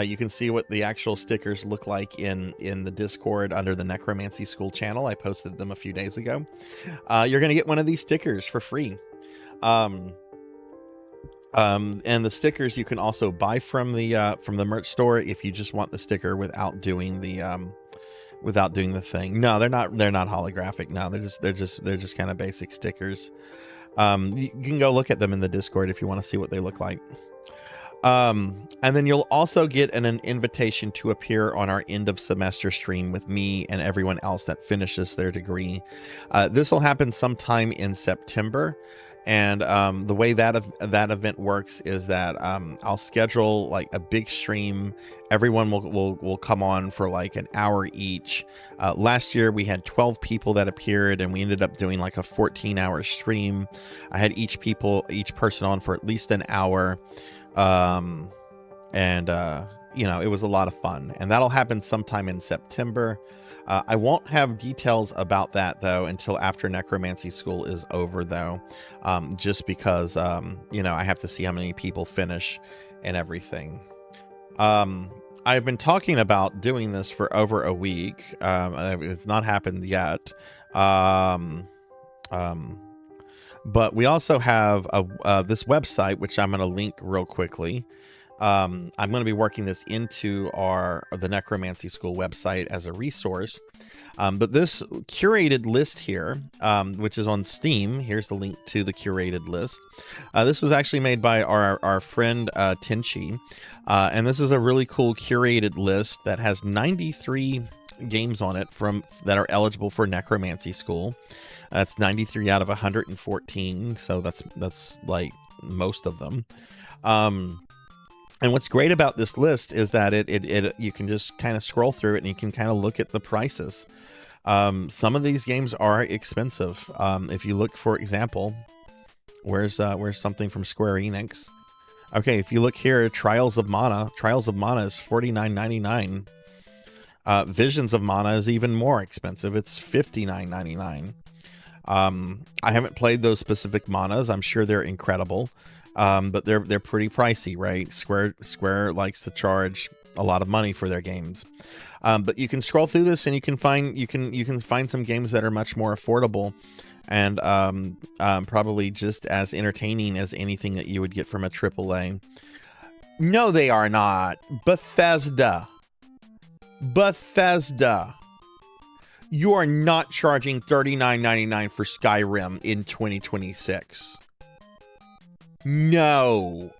You can see what the actual stickers look like in the Discord under the Necromancy School channel. I posted them a few days ago. You're going to get one of these stickers for free. And the stickers you can also buy from the merch store if you just want the sticker without doing the thing. No, they're not holographic. No, they're just kind of basic stickers. You can go look at them in the Discord if you want to see what they look like. And then you'll also get an invitation to appear on our end of semester stream with me and everyone else that finishes their degree. This will happen sometime in September. And the way that event works is that I'll schedule like a big stream. Everyone will come on for like an hour each. Last year we had 12 people that appeared, and we ended up doing like a 14-hour stream. I had each person on for at least an hour, and it was a lot of fun. And that'll happen sometime in September. I won't have details about that, though, until after Necromancy School is over, though, just because, you know, I have to see how many people finish and everything. I've been talking about doing this for over a week. It's not happened yet. But we also have this website, which I'm going to link real quickly. I'm going to be working this into the Necromancy School website as a resource. But this curated list here, which is on Steam, here's the link to the curated list. This was actually made by our friend Tenchi. And this is a really cool curated list that has 93 games on it that are eligible for Necromancy School. That's 93 out of 114, so that's like most of them. And what's great about this list is that it you can just kind of scroll through it and you can kind of look at the prices. Some of these games are expensive. If you look, for example, where's something from Square Enix? Okay, if you look here, Trials of Mana is $49.99. Visions of Mana is even more expensive. It's $59.99. I haven't played those specific manas. I'm sure they're incredible, but they're pretty pricey, right? Square likes to charge a lot of money for their games. But you can scroll through this and you can find some games that are much more affordable and probably just as entertaining as anything that you would get from a AAA. No, they are not. Bethesda. You are not charging $39.99 for Skyrim in 2026. No.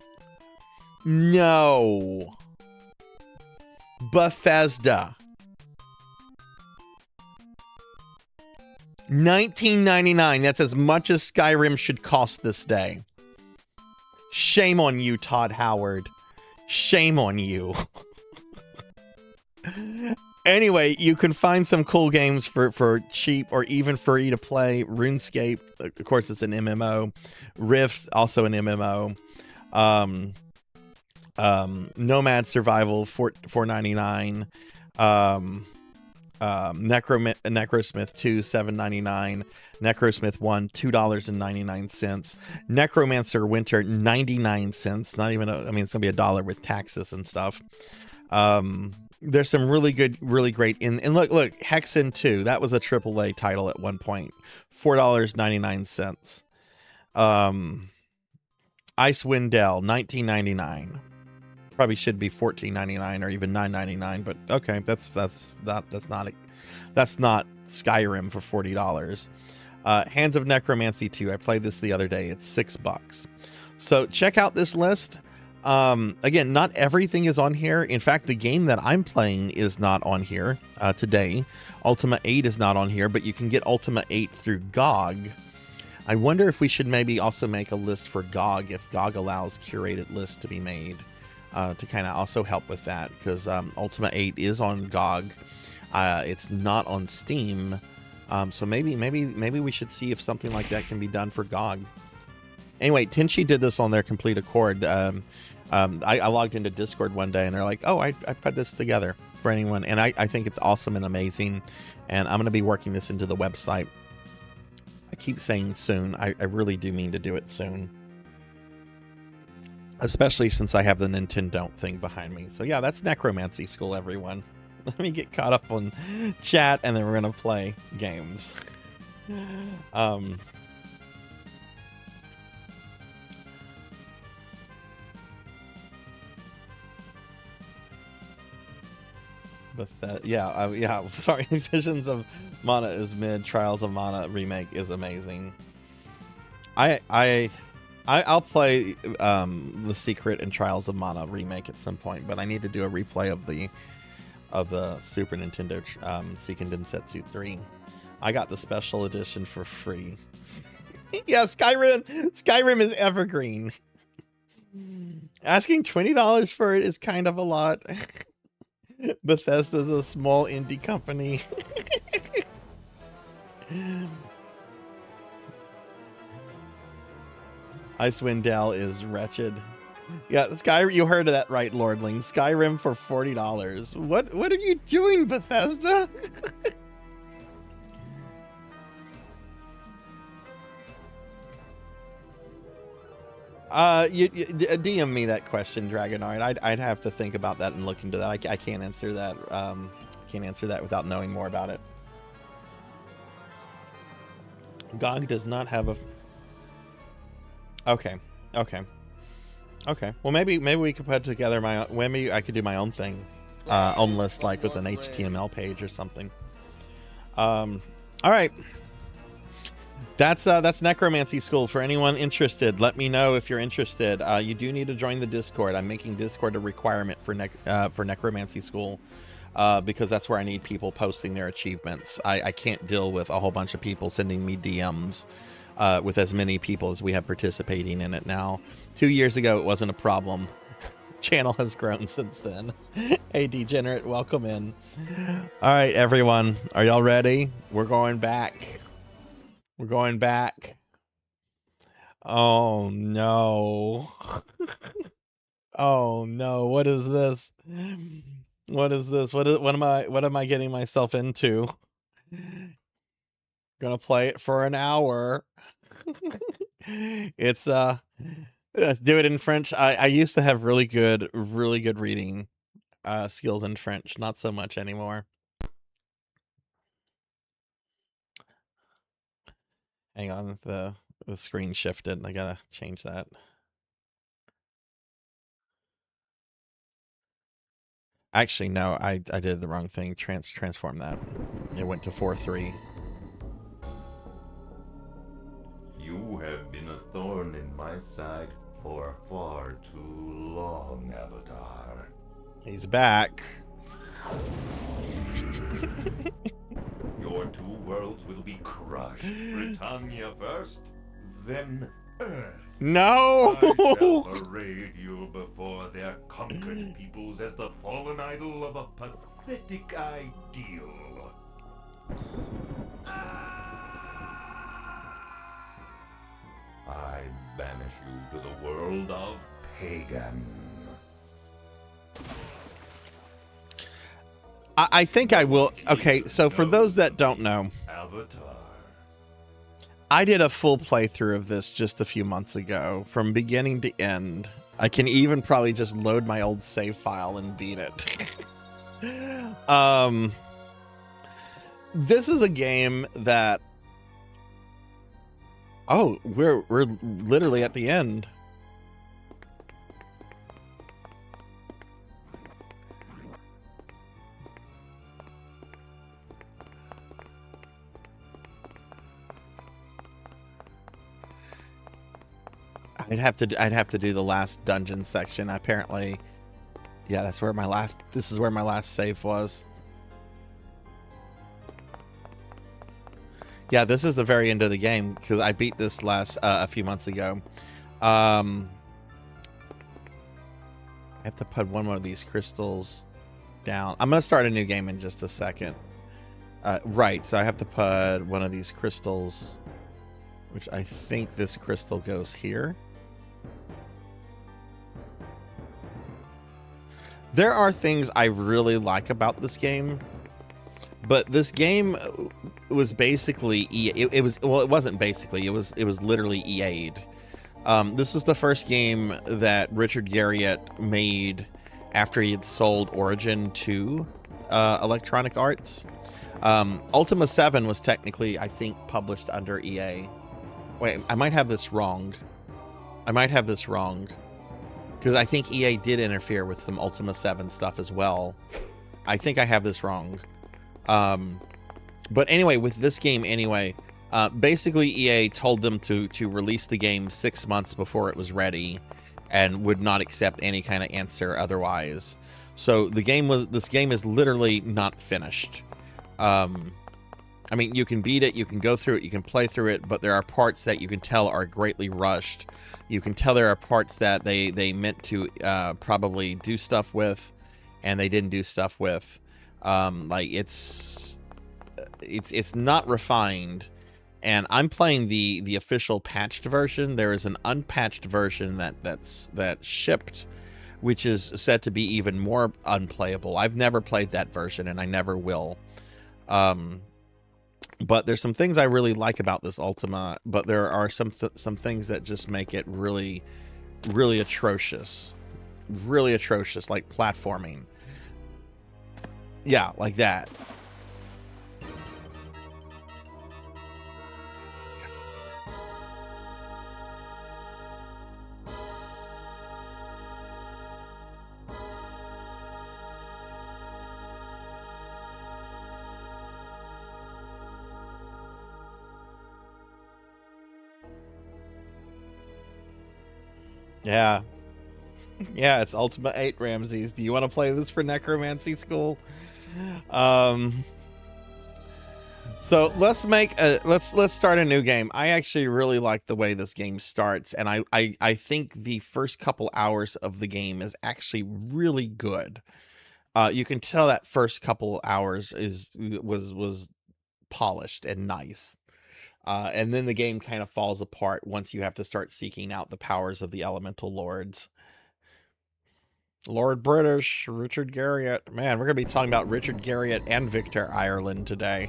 Bethesda. $19.99. That's as much as Skyrim should cost this day. Shame on you, Todd Howard. Shame on you. Anyway, you can find some cool games for cheap or even free to play. RuneScape, of course, it's an MMO. Rift, also an MMO. Nomad Survival, $4.99. Necrosmith 2, $7.99. Necrosmith 1, $2.99. Necromancer Winter, 99 cents. Not even I mean, it's gonna be $1 with taxes and stuff. There's some really good, really great and look, Hexen 2, that was a AAA title at one point. $4.99. Icewind Dale, $19.99. Probably should be $14.99 or even $9.99, but okay, that's not Skyrim for $40. Hands of Necromancy 2, I played this the other day. It's $6. So check out this list. Again, not everything is on here. In fact, the game that I'm playing is not on here today. Ultima 8 is not on here, but you can get Ultima 8 through GOG. I wonder if we should maybe also make a list for GOG, if GOG allows curated lists to be made, to kind of also help with that, because Ultima 8 is on GOG. It's not on Steam. So maybe we should see if something like that can be done for GOG. Anyway, Tenchi did this on their complete accord. I logged into Discord one day and they're like, oh, I put this together for anyone. And I think it's awesome and amazing. And I'm going to be working this into the website. I keep saying soon. I really do mean to do it soon. Especially since I have the Nintendo thing behind me. So yeah, that's Necromancy School, everyone. Let me get caught up on chat and then we're going to play games. Yeah. Sorry, Visions of Mana is mid. Trials of Mana remake is amazing. I'll play The Secret and Trials of Mana remake at some point, but I need to do a replay of the Super Nintendo Seiken Densetsu 3. I got the special edition for free. Yeah, Skyrim is evergreen. Asking $20 for it is kind of a lot. Bethesda's a small indie company. Icewind Dale is wretched. Yeah, you heard of that right, Lordling. Skyrim for $40. What are you doing, Bethesda? DM me that question, Dragonoid. I'd have to think about that and look into that. I can't answer that. Can't answer that without knowing more about it. GOG does not have a. Okay. Well, maybe we could put together my. Maybe I could do my own thing, own list, like with an HTML page or something. All right. That's Necromancy School. For anyone interested, let me know if you're interested. You do need to join the Discord. I'm making Discord a requirement for Necromancy School, because that's where I need people posting their achievements. I can't deal with a whole bunch of people sending me DMs with as many people as we have participating in it now. 2 years ago, it wasn't a problem. Channel has grown since then. Hey, Degenerate, welcome in. All right, everyone. Are y'all ready? We're going back. We're going back. Oh, no. Oh, no. What is this? What is this? What am I getting myself into? Gonna play it for an hour. It's let's do it in French. I used to have really good reading skills in French. Not so much anymore. Hang on, the screen shifted. I gotta change that. Actually, no, I did the wrong thing. Transform that. It went to 4:3. You have been a thorn in my side for far too long, Avatar. He's back. Your two worlds will be crushed. Britannia first, then Earth. No! I shall parade you before their conquered peoples as the fallen idol of a pathetic ideal. I banish you to the world of Pagan. I think I will. Okay, so for those that don't know, Avatar. I did a full playthrough of this just a few months ago, from beginning to end. I can even probably just load my old save file and beat it. This is a game that... Oh, we're literally at the end. I'd have to do the last dungeon section. Apparently, yeah, this is where my last save was. Yeah, this is the very end of the game because I beat this a few months ago. I have to put one more of these crystals down. I'm gonna start a new game in just a second. Right, so I have to put one of these crystals, which I think this crystal goes here. There are things I really like about this game, but this game was basically it wasn't basically, it was literally EA'd. This was the first game that Richard Garriott made after he had sold Origin to Electronic Arts. Ultima VII was technically, I think, published under EA. Wait, I might have this wrong. Because I think EA did interfere with some Ultima 7 stuff as well. I think I have this wrong. But anyway, with this game anyway, basically EA told them to release the game 6 months before it was ready and would not accept any kind of answer otherwise. So this game is literally not finished. I mean, you can beat it, you can go through it, you can play through it, but there are parts that you can tell are greatly rushed. You can tell there are parts that they meant to probably do stuff with, and they didn't do stuff with. Like it's not refined. And I'm playing the official patched version. There is an unpatched version that shipped, which is said to be even more unplayable. I've never played that version, and I never will. But there's some things I really like about this Ultima, but there are some things that just make it really, really atrocious. Really atrocious, like platforming. Yeah, like that. Yeah. Yeah, it's Ultima 8, Ramses. Do you want to play this for necromancy school? So let's start a new game. I actually really like the way this game starts, and I think the first couple hours of the game is actually really good. You can tell that first couple hours was polished and nice. And then the game kind of falls apart once you have to start seeking out the powers of the elemental lords. Lord British, Richard Garriott. Man, we're going to be talking about Richard Garriott and Victor Ireland today.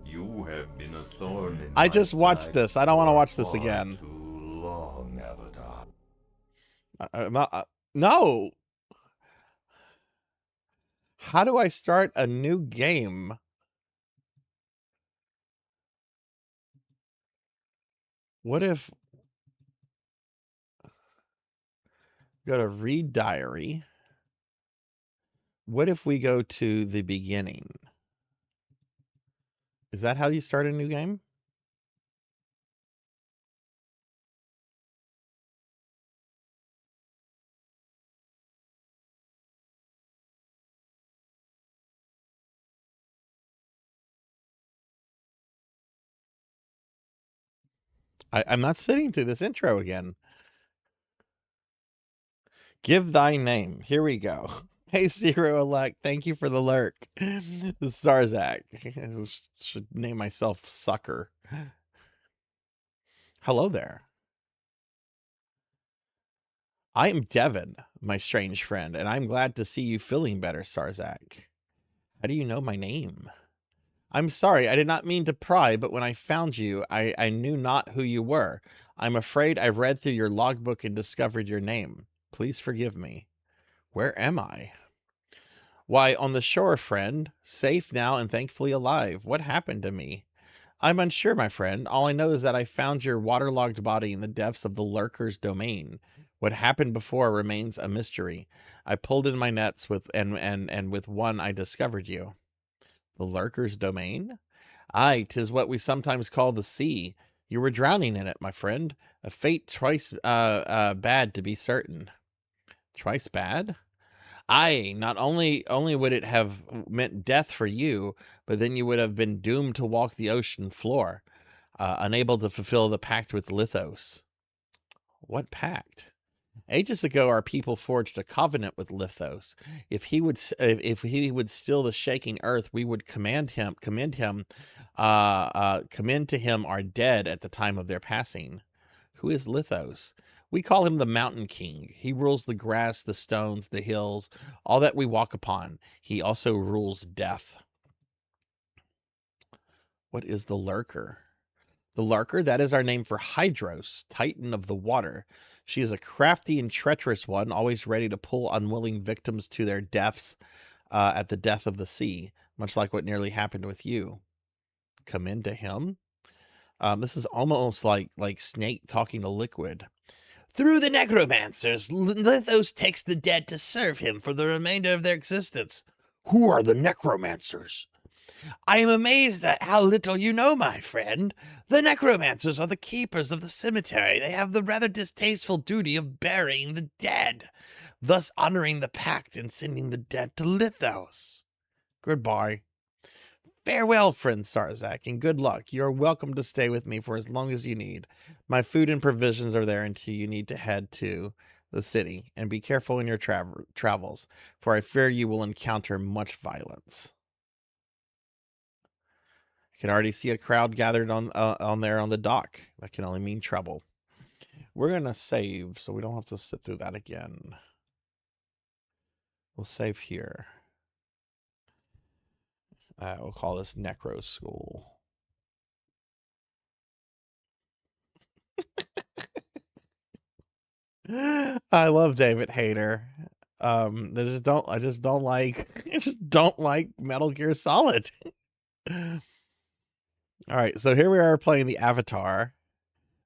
You have been a thorn in I my just watched side this. I don't want to for watch this far again. Too long, Avatar. No. How do I start a new game? What if... Go to read diary. What if we go to the beginning? Is that how you start a new game? I'm not sitting through this intro again. Give thy name. Here we go. Hey, Zero Elect, thank you for the lurk. Sarzac. I should name myself Sucker. Hello there. I am Devin, my strange friend, and I'm glad to see you feeling better, Sarzac. How do you know my name? I'm sorry, I did not mean to pry, but when I found you, I knew not who you were. I'm afraid I read through your logbook and discovered your name. Please forgive me. Where am I? Why, on the shore, friend. Safe now and thankfully alive. What happened to me? I'm unsure, my friend. All I know is that I found your waterlogged body in the depths of the lurker's domain. What happened before remains a mystery. I pulled in my nets with and with one I discovered you. The lurker's domain? Aye, 'tis what we sometimes call the sea. You were drowning in it, my friend. A fate twice bad to be certain. Twice bad? Aye, not only would it have meant death for you, but then you would have been doomed to walk the ocean floor, unable to fulfill the pact with Lithos. What pact? Ages ago, our people forged a covenant with Lithos. If he would still the shaking earth, we would commend to him our dead at the time of their passing. Who is Lithos? We call him the Mountain King. He rules the grass, the stones, the hills, all that we walk upon. He also rules death. What is the Lurker? The Lurker, that is our name for Hydros, Titan of the water. She is a crafty and treacherous one, always ready to pull unwilling victims to their deaths at the death of the sea, much like what nearly happened with you. Come into him? This is almost like Snake talking to Liquid. Through the necromancers, Lithos takes the dead to serve him for the remainder of their existence. Who are the necromancers? I am amazed at how little you know, my friend. The necromancers are the keepers of the cemetery. They have the rather distasteful duty of burying the dead, thus honoring the pact and sending the dead to Lithos. Goodbye. Farewell, friend Sarzac, and good luck. You are welcome to stay with me for as long as you need. My food and provisions are there until you need to head to the city, and be careful in your travels, for I fear you will encounter much violence. I can already see a crowd gathered on there on the dock. That can only mean trouble. We're gonna save, so we don't have to sit through that again. We'll save here. We'll call this Necro School. I love David Hayter. I just don't like I just don't like Metal Gear Solid. All right, so here we are playing the Avatar,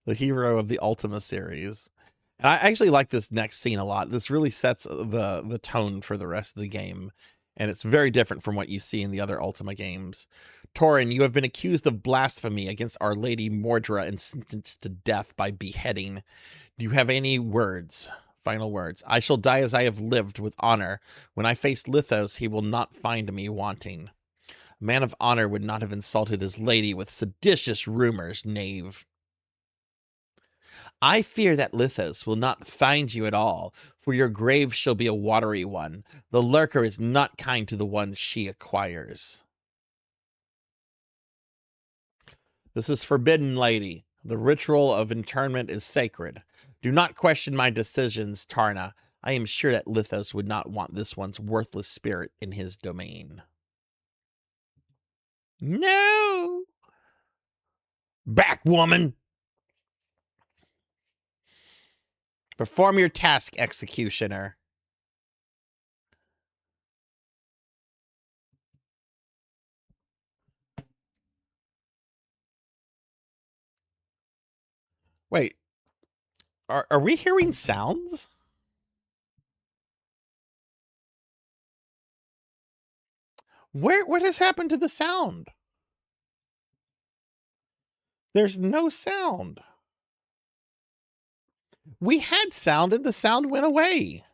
the hero of the Ultima series. And I actually like this next scene a lot. This really sets the tone for the rest of the game, and it's very different from what you see in the other Ultima games. Torin, you have been accused of blasphemy against Our Lady Mordra and sentenced to death by beheading. Do you have any words? Final words. I shall die as I have lived, with honor. When I face Lithos, he will not find me wanting. A man of honor would not have insulted his lady with seditious rumors, knave. I fear that Lithos will not find you at all, for your grave shall be a watery one. The lurker is not kind to the one she acquires. This is forbidden, lady. The ritual of internment is sacred. Do not question my decisions, Tarna. I am sure that Lithos would not want this one's worthless spirit in his domain. No! Back, woman! Perform your task, executioner. Wait. Are we hearing sounds? What has happened to the sound? There's no sound. We had sound and the sound went away.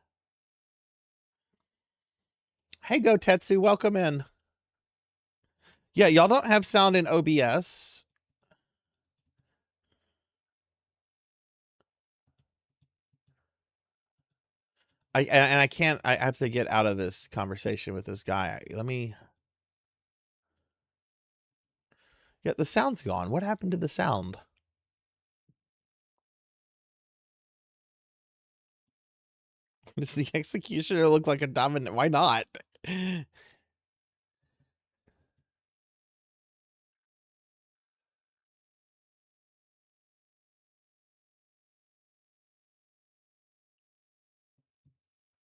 Hey, Go Tetsu, welcome in. Yeah, y'all don't have sound in OBS. I can't. I have to get out of this conversation with this guy. Let me. Yeah, the sound's gone. What happened to the sound? Does the executioner look like a dominant? Why not?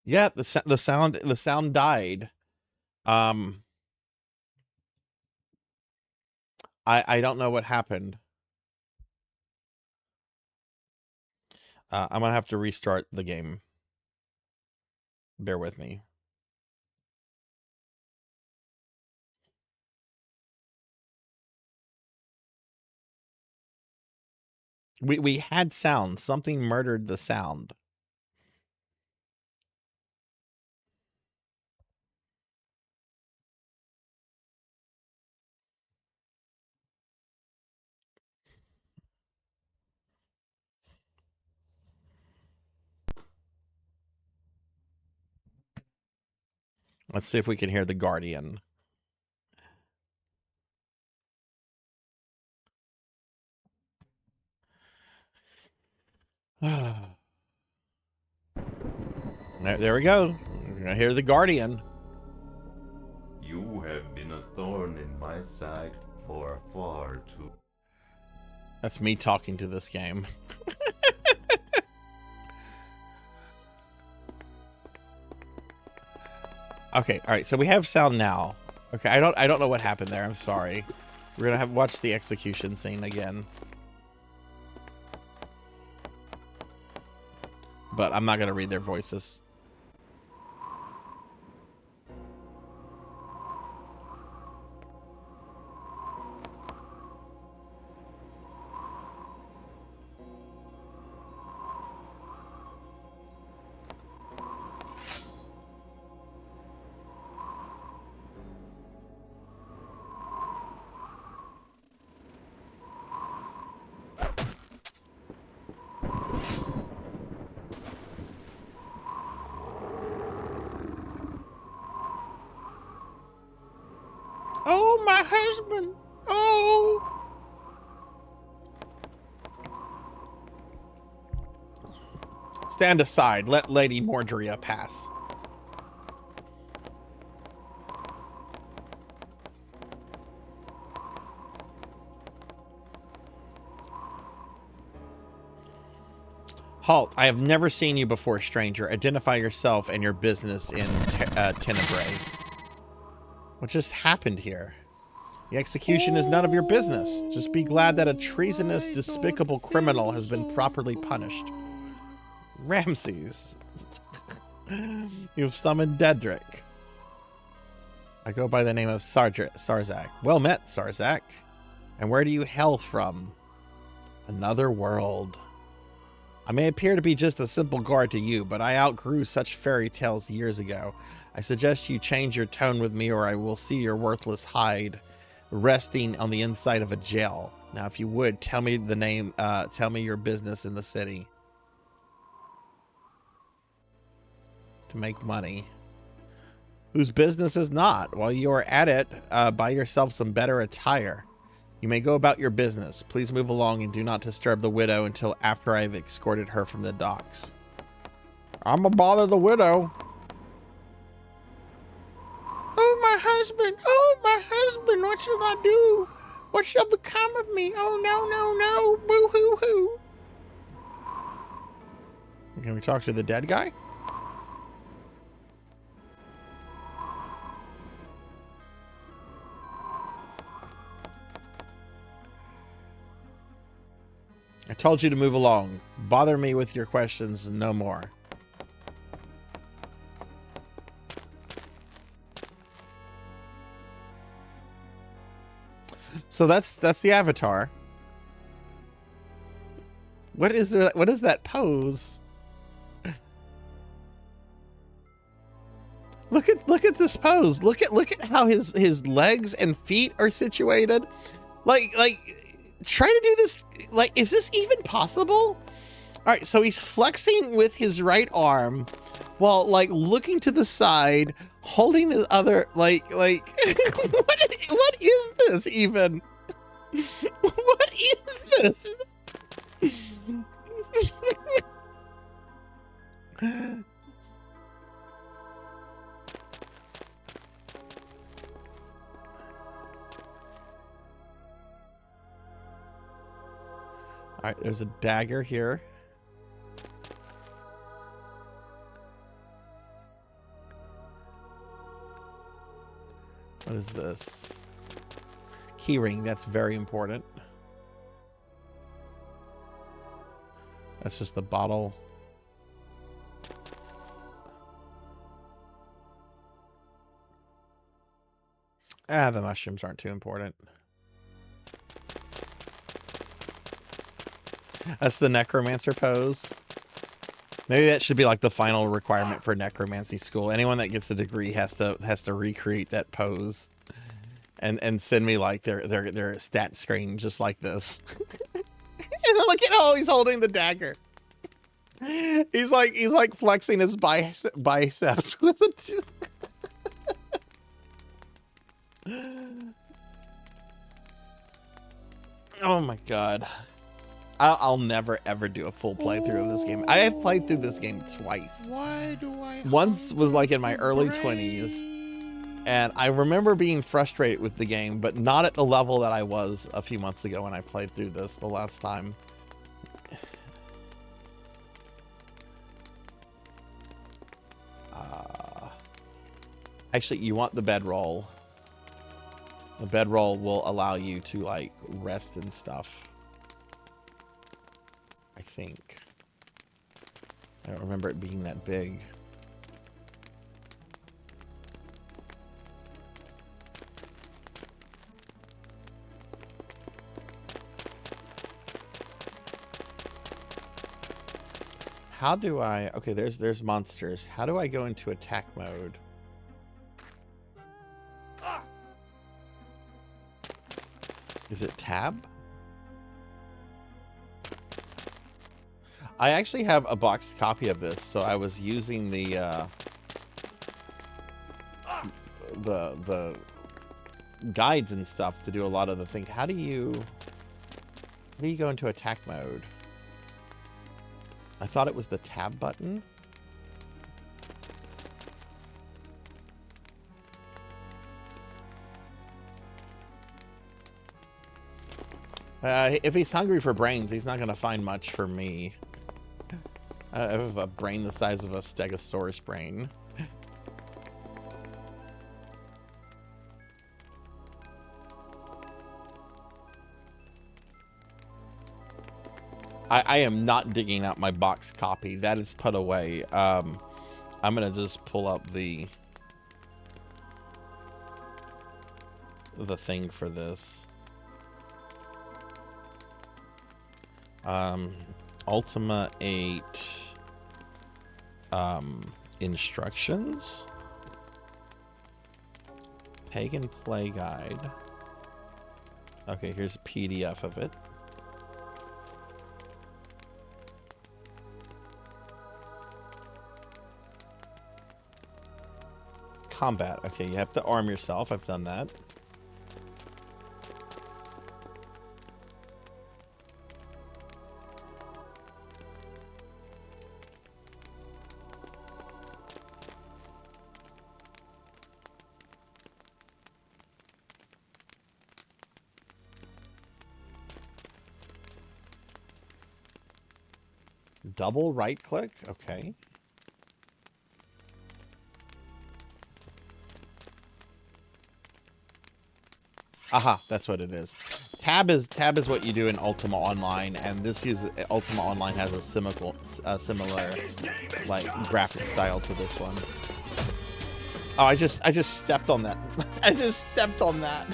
Yeah, the sound died. I don't know what happened. I'm gonna have to restart the game. Bear with me. We had sound. Something murdered the sound. Let's see if we can hear the Guardian. There we go. We're gonna hear the Guardian. You have been a thorn in my side for far too. That's me talking to this game. Okay, all right. So we have sound now. Okay, I don't know what happened there. I'm sorry. We're gonna have watch the execution scene again. But I'm not gonna read their voices. Oh, my husband. Oh. Stand aside. Let Lady Mordria pass. Halt, I have never seen you before, stranger. Identify yourself and your business in Tenebrae. What just happened here? The execution is none of your business. Just be glad that a treasonous, despicable criminal has been properly punished. Ramses. You've summoned Dedrick. I go by the name of Sarzac. Well met, Sarzac. And where do you hail from? Another world. I may appear to be just a simple guard to you, but I outgrew such fairy tales years ago. I suggest you change your tone with me, or I will see your worthless hide resting on the inside of a jail. Now, if you would, tell me the name, tell me your business in the city. To make money. Whose business is not? While you are at it, buy yourself some better attire. You may go about your business. Please move along and do not disturb the widow until after I have escorted her from the docks. I'm gonna bother the widow. Oh, my husband. Oh, my husband. What shall I do? What shall become of me? Oh, no, no, no. Boo-hoo-hoo. Can we talk to the dead guy? I told you to move along. Bother me with your questions no more. So that's the avatar. What is that pose? Look at this pose. Look at how his legs and feet are situated. Like try to do this. Like, is this even possible? All right, so he's flexing with his right arm while like looking to the side, holding his other like what is this even? What is this? All right, there's a dagger here. What is this? Keyring, that's very important. That's just the bottle. Ah, the mushrooms aren't too important. That's the necromancer pose. Maybe that should be like the final requirement for necromancy school. Anyone that gets a degree has to recreate that pose, and send me like their stat screen just like this. And look at how he's holding the dagger. He's like flexing his biceps with it. Oh my god. I'll never ever do a full playthrough of this game. I have played through this game twice. Why do I? Once was like in my early 20s, and I remember being frustrated with the game, but not at the level that I was a few months ago when I played through this the last time. Actually, you want the bedroll. The bedroll will allow you to like rest and stuff. I think. I don't remember it being that big. How do I... Okay, there's monsters. How do I go into attack mode? Is it tab? I actually have a boxed copy of this, so I was using the guides and stuff to do a lot of the things. How do you go into attack mode? I thought it was the tab button. If he's hungry for brains, he's not going to find much for me. I have a brain the size of a stegosaurus brain. I am not digging out my box copy. That is put away. I'm gonna just pull up the thing for this. Ultima 8 instructions. Pagan play guide. Okay, here's a PDF of it. Combat. Okay, you have to arm yourself. I've done that. Double right click. Okay. Aha, that's what it is. Tab is what you do in Ultima Online, and this Ultima Online has a similar like graphic style to this one. Oh, I just stepped on that. I just stepped on that.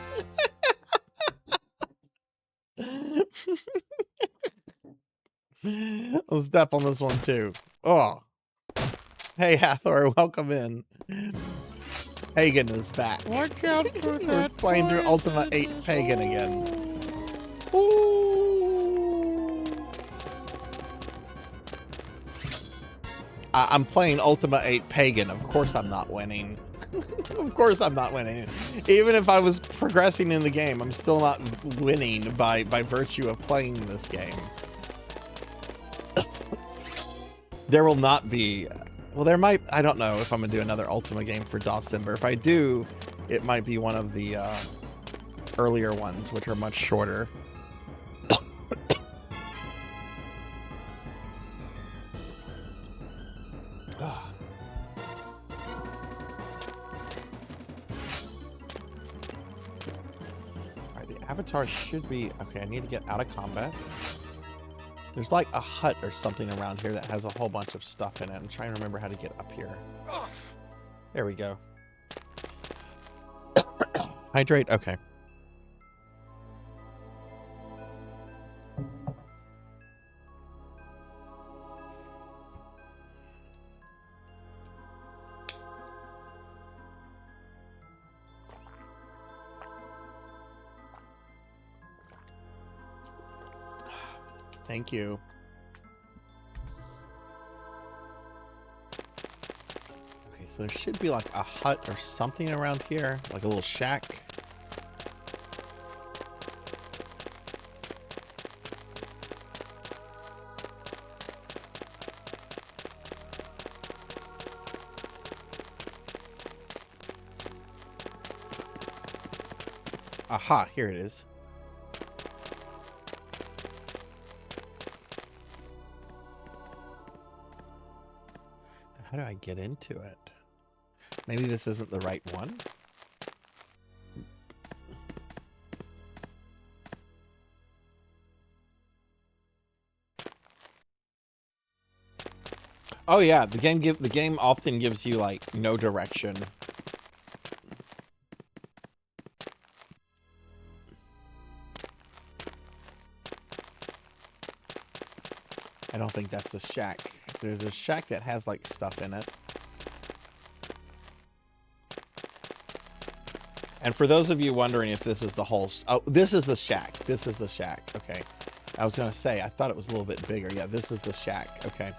I'll step on this one too. Oh. Hey Hathor, welcome in. Pagan is back. Watch out for that. We're playing through Ultima 8 Pagan again. Ooh. I'm playing Ultima 8 Pagan. Of course I'm not winning. Of course I'm not winning. Even if I was progressing in the game, I'm still not winning by virtue of playing this game. There will not be... Well, there might... I don't know if I'm going to do another Ultima game for Dawsimber. If I do, it might be one of the earlier ones, which are much shorter. Alright, the avatar should be... Okay, I need to get out of combat. There's like a hut or something around here that has a whole bunch of stuff in it. I'm trying to remember how to get up here. There we go. Hydrate, okay. Thank you. Okay, so there should be like a hut or something around here, like a little shack. Aha, here it is. How do I get into it? Maybe this isn't the right one? Oh yeah, the game often gives you like no direction. I don't think that's the shack. There's a shack that has like stuff in it. And for those of you wondering if this is the whole... Oh, this is the shack. This is the shack. Okay. I was going to say, I thought it was a little bit bigger. Yeah, this is the shack. Okay.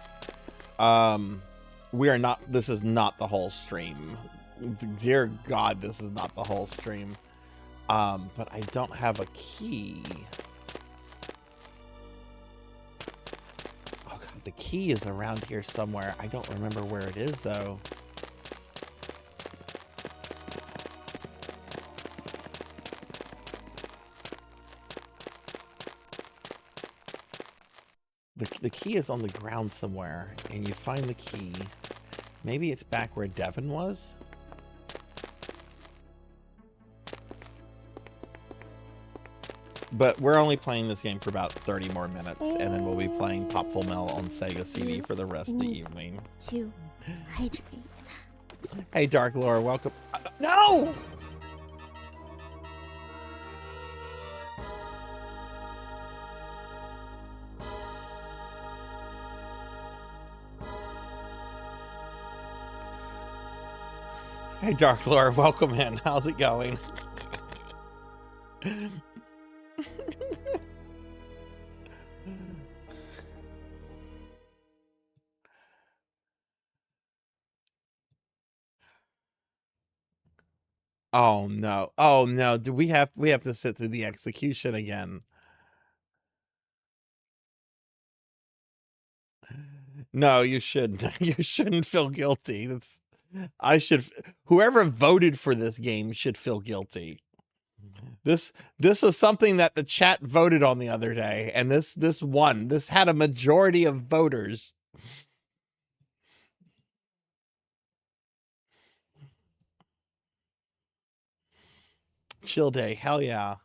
We are not... This is not the whole stream. Dear God, this is not the whole stream. But I don't have a key. Oh, God. The key is around here somewhere. I don't remember where it is, though. The key is on the ground somewhere, and you find the key. Maybe it's back where Devin was? But we're only playing this game for about 30 more minutes, and then we'll be playing Popful on Sega CD for the rest of the evening. To hydrate. Hey, Dark Lore, welcome. No! Hey, Dark Lore, welcome in. How's it going? Oh no. Oh no. Do we have to sit through the execution again? No, you shouldn't. You shouldn't feel guilty. Whoever voted for this game should feel guilty. This was something that the chat voted on the other day, and this won. This had a majority of voters. Chill day, hell yeah.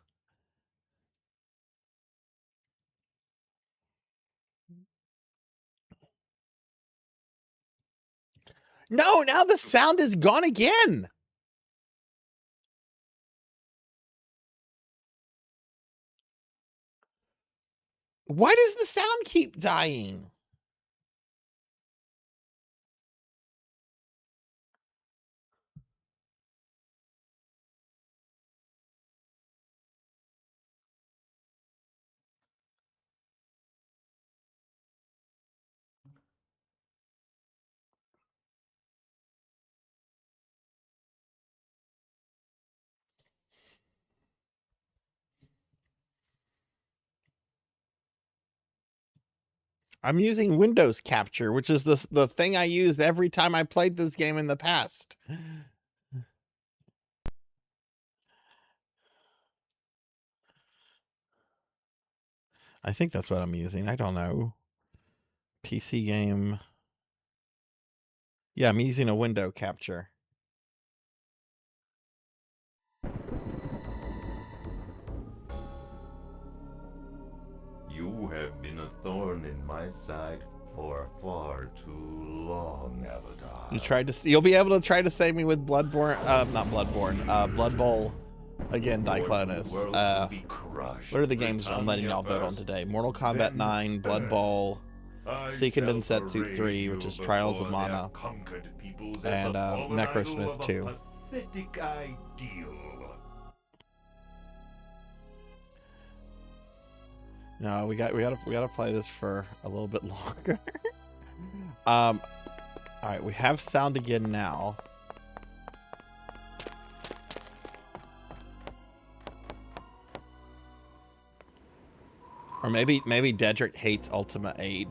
No, now the sound is gone again. Why does the sound keep dying? I'm using Windows Capture, which is the thing I used every time I played this game in the past. I think that's what I'm using. I don't know. PC game. Yeah, I'm using a window capture. You have been a thorn in my side for far too long, Avatar. You'll be able to try to save me with Bloodborne, not Bloodborne, Blood Bowl. Again, Diclonus. What are the games I'm letting y'all vote on today? Mortal Kombat 9, Blood Bowl, Seiken Densetsu 3, which is Trials of Mana, and Necrosmith 2. No, we gotta play this for a little bit longer. All right, we have sound again now. Or maybe Dedrick hates Ultima VIII.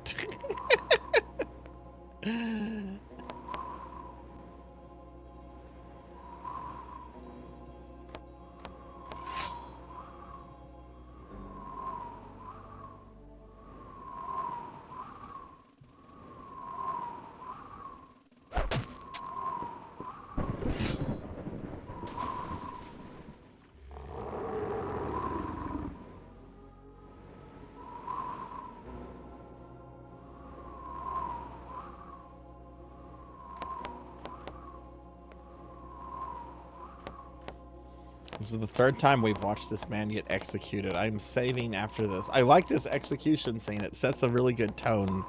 This is the third time we've watched this man get executed. I'm saving after this. I like this execution scene. It sets a really good tone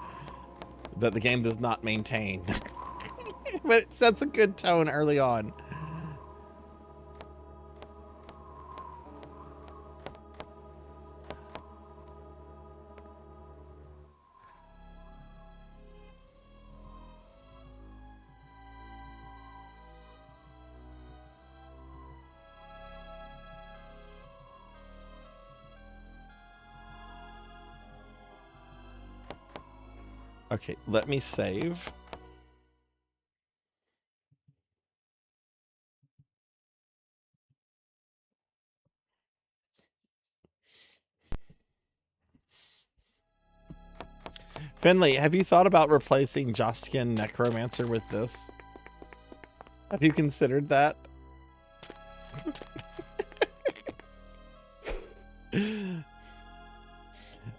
that the game does not maintain. But it sets a good tone early on. Okay, let me save. Finley, have you thought about replacing Joskin Necromancer with this? Have you considered that?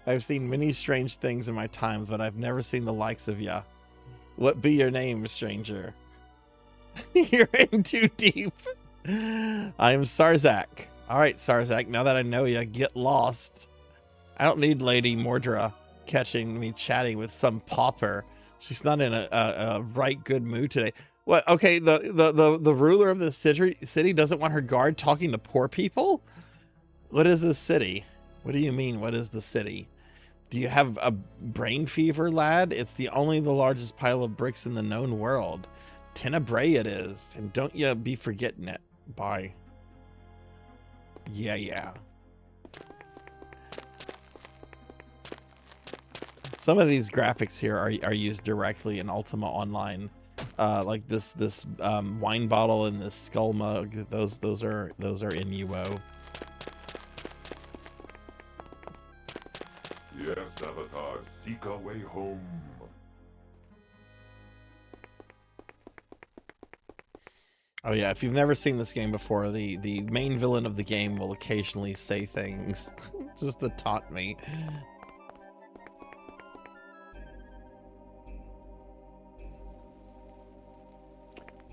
I've seen many strange things in my times, but I've never seen the likes of ya. What be your name, stranger? You're in too deep. I am Sarzac. All right, Sarzac, now that I know ya, get lost. I don't need Lady Mordra catching me chatting with some pauper. She's not in a right good mood today. What? Okay, the ruler of the city doesn't want her guard talking to poor people? What is this city? What do you mean, what is the city? Do you have a brain fever, lad? It's the largest pile of bricks in the known world. Tenebrae it is, and don't you be forgetting it. Bye. Yeah. Some of these graphics here are used directly in Ultima Online. Like this wine bottle and this skull mug. Those are in UO. Yes, Avatar, seek our way home. Oh yeah, if you've never seen this game before, the main villain of the game will occasionally say things just to taunt me.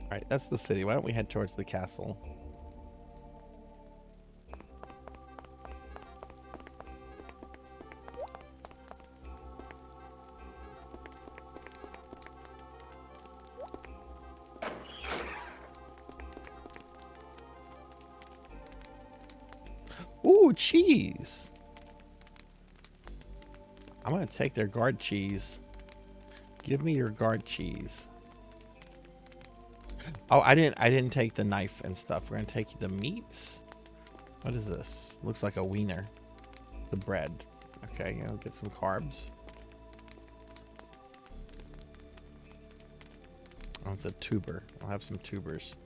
All right, that's the city. Why don't we head towards the castle? Ooh, cheese. I'm gonna take their guard cheese. Give me your guard cheese. Oh, I didn't take the knife and stuff. We're gonna take the meats. What is this? Looks like a wiener. It's a bread. Okay, I'll get some carbs. Oh, it's a tuber. I'll have some tubers.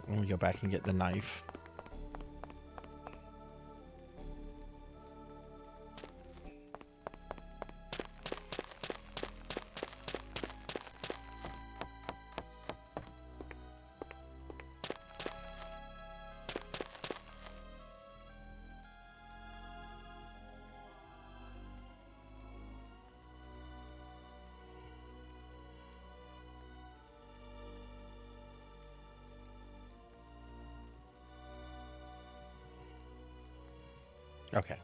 Let me go back and get the knife. Okay.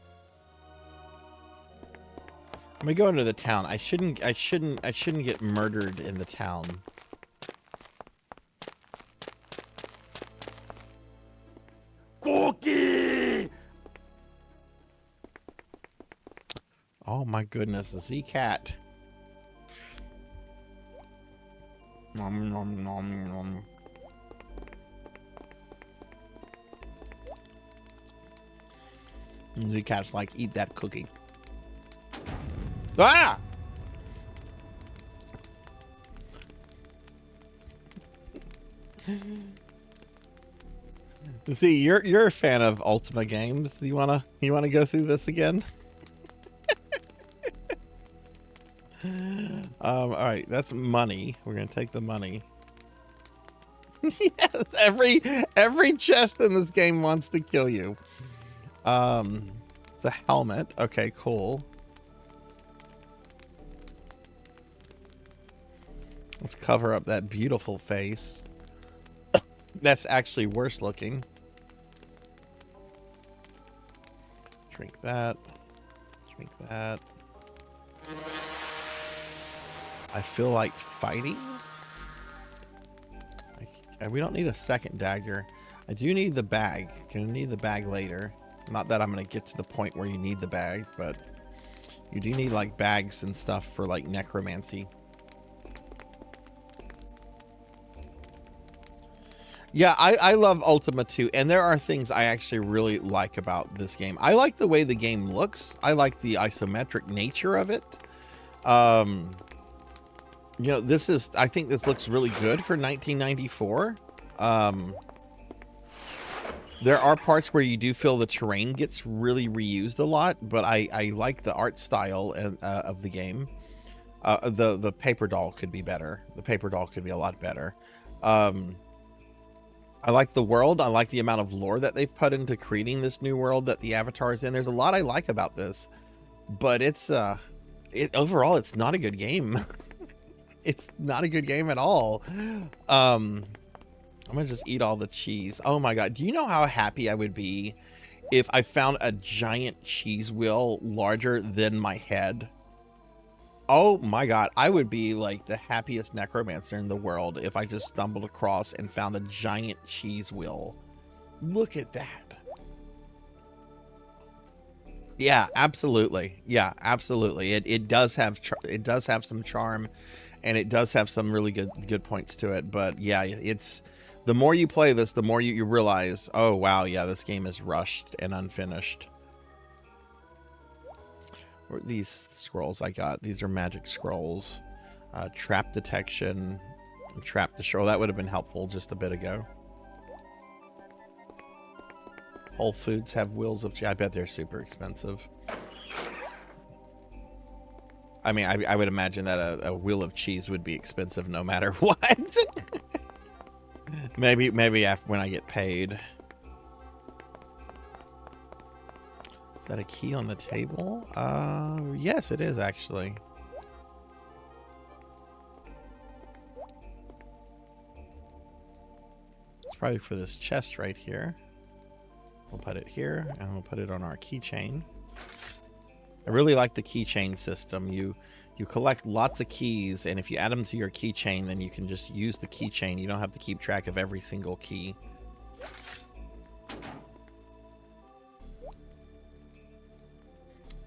I'm gonna go into the town. I shouldn't get murdered in the town. Cookie! Oh my goodness, a Z-cat. Nom nom nom nom. Z-cat's like, eat that cookie. Ah! See, you're a fan of Ultima games. You wanna go through this again? All right, that's money. We're gonna take the money. Yes, every chest in this game wants to kill you. It's a helmet. Okay, cool. Let's cover up that beautiful face. That's actually worse looking. Drink that. Drink that. I feel like fighting. We don't need a second dagger. I do need the bag. Gonna need the bag later. Not that I'm gonna get to the point where you need the bag, but you do need like bags and stuff for like necromancy. Yeah, I love Ultima 2, and there are things I actually really like about this game. I like the way the game looks. I like the isometric nature of it. You know, I think this looks really good for 1994. There are parts where you do feel the terrain gets really reused a lot, but I like the art style of the game. The paper doll could be better. The paper doll could be a lot better. I like the world. I like the amount of lore that they've put into creating this new world that the avatar is in. There's a lot I like about this, but overall, it's not a good game. It's not a good game at all. I'm gonna just eat all the cheese. Oh my god, do you know how happy I would be if I found a giant cheese wheel larger than my head? Oh my god, I would be like the happiest necromancer in the world if I just stumbled across and found a giant cheese wheel. Look at that. Yeah, absolutely. Yeah, absolutely. It does have some charm, and it does have some really good points to it. But yeah, it's the more you play this, the more you realize, oh wow, yeah, this game is rushed and unfinished. These scrolls I got, these are magic scrolls. Trap detection, trap destroy. That would have been helpful just a bit ago. Whole Foods have wheels of cheese. I bet they're super expensive. I mean, I would imagine that a wheel of cheese would be expensive no matter what. maybe after when I get paid. Is that a key on the table? Yes, it is actually. It's probably for this chest right here. We'll put it here, and we'll put it on our keychain. I really like the keychain system. You collect lots of keys, and if you add them to your keychain, then you can just use the keychain. You don't have to keep track of every single key.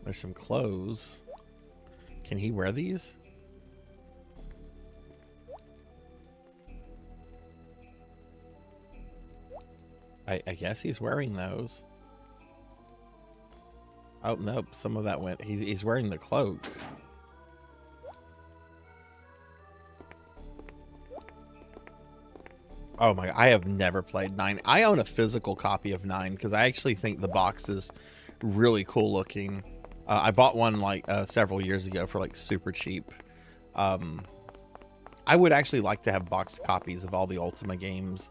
There's some clothes. Can he wear these? I guess he's wearing those. Oh, nope. Some of that went... He's wearing the cloak. Oh my... I have never played 9. I own a physical copy of 9 because I actually think the box is really cool looking. I bought one like several years ago for like super cheap. I would actually like to have boxed copies of all the Ultima games.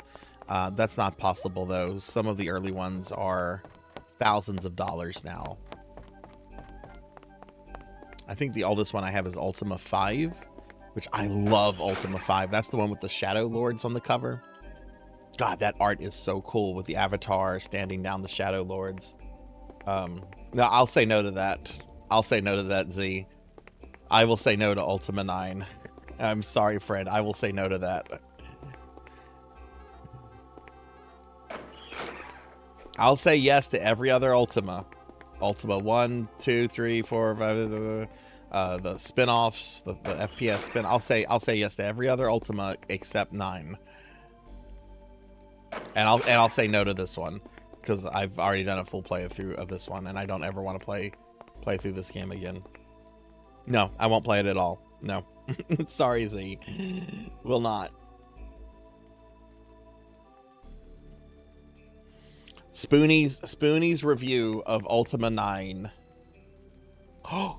That's not possible though. Some of the early ones are thousands of dollars now. I think the oldest one I have is Ultima 5, which I love Ultima 5. That's the one with the Shadow Lords on the cover. God, that art is so cool with the avatar standing down the Shadow Lords. No, I'll say no to that. I'll say no to that, Z. I will say no to Ultima 9. I'm sorry, Fred. I will say no to that. I'll say yes to every other Ultima. Ultima 1, 2, 3, 4, 5, the spin-offs, the FPS spin. I'll say yes to every other Ultima except 9. And I'll say no to this one because I've already done a full playthrough of this one, and I don't ever want to play through this game again. No, I won't play it at all. No. Sorry, Z. Will not. Spoonie's review of Ultima 9. Oh.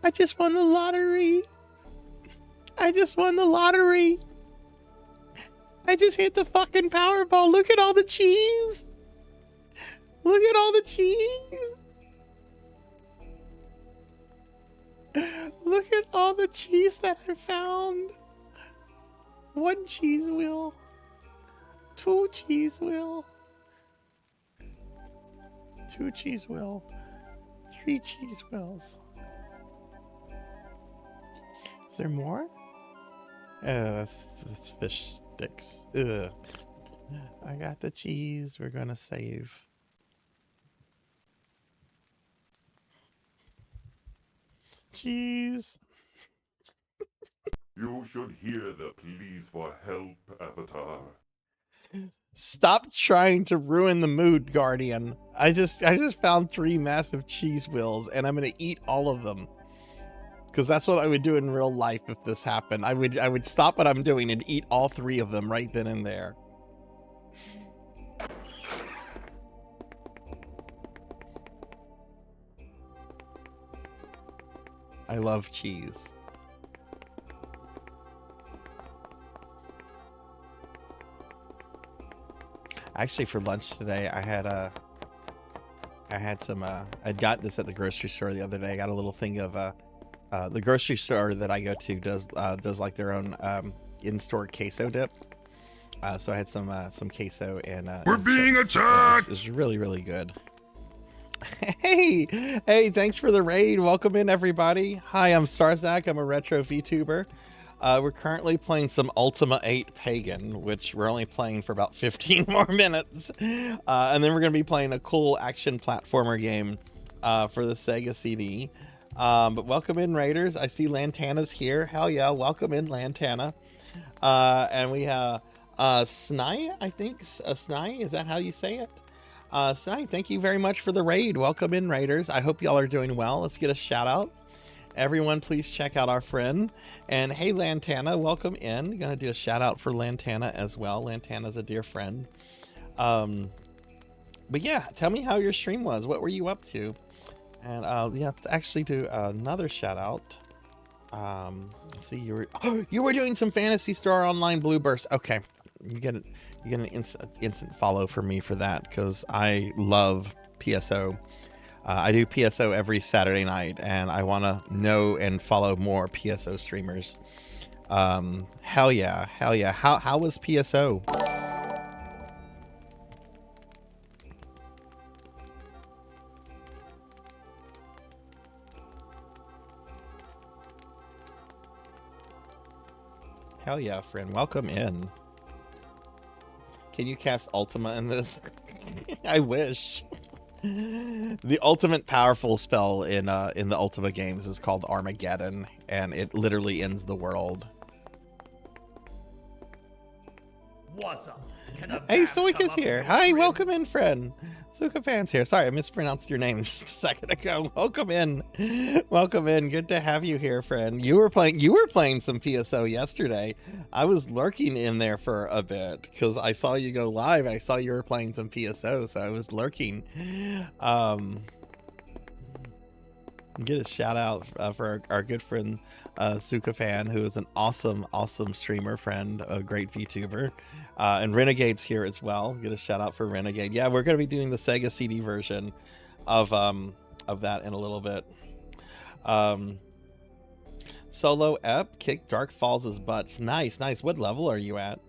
I just won the lottery. I just won the lottery. I just hit the fucking Powerball. Look at all the cheese. Look at all the cheese. Look at all the cheese that I found. 1 cheese wheel. 2 cheese wheel. 2 cheese wheel. 3 cheese wheels. Is there more? That's fish sticks. Ugh. I got the cheese. We're gonna save. Cheese. You should hear the pleas for help, Avatar. Stop trying to ruin the mood, Guardian. I just found 3 massive cheese wheels, and I'm gonna eat all of them. Because that's what I would do in real life if this happened. I would stop what I'm doing and eat all 3 of them right then and there. I love cheese. Actually, for lunch today, I had some. I'd got this at the grocery store the other day. I got a little thing of the grocery store that I go to does like their own in-store queso dip. So I had some queso and We're being attacked. It was really, really good. Hey, thanks for the raid. Welcome in, everybody. Hi, I'm Sarzac. I'm a retro VTuber. We're currently playing some Ultima VIII Pagan, which we're only playing for about 15 more minutes. And then we're going to be playing a cool action platformer game for the Sega CD. But welcome in, Raiders. I see Lantana's here. Hell yeah, welcome in, Lantana. And we have Snai, I think. Snai, is that how you say it? Snai, thank you very much for the raid. Welcome in, Raiders. I hope y'all are doing well. Let's get a shout out. Everyone, please check out our friend. And hey, Lantana, welcome in. Gonna do a shout out for Lantana as well. Lantana's a dear friend. But yeah, tell me how your stream was. What were you up to? And yeah, actually do another shout out. Let's see, you were doing some Fantasy Star Online Blue Burst. Okay, you get an instant follow for me for that, because I love PSO. I do PSO every Saturday night, and I want to know and follow more PSO streamers. Hell yeah. How was PSO? Hell yeah, friend. Welcome in. Can you cast Ultima in this? I wish. The ultimate powerful spell in the Ultima games is called Armageddon, and it literally ends the world. What's up? Hey, Suika's here. Hi, welcome in, friend. Suika Fan's here. Sorry, I mispronounced your name just a second ago. Welcome in. Welcome in. Good to have you here, friend. You were playing some PSO yesterday. I was lurking in there for a bit because I saw you go live. I saw you were playing some PSO, so I was lurking. Get a shout out for our good friend Suika Fan, who is an awesome streamer friend, a great VTuber. And Renegade's here as well. Get a shout out for Renegade. Yeah, we're going to be doing the Sega CD version of that in a little bit. Solo Ep kick Dark Falls' butts. Nice. What level are you at?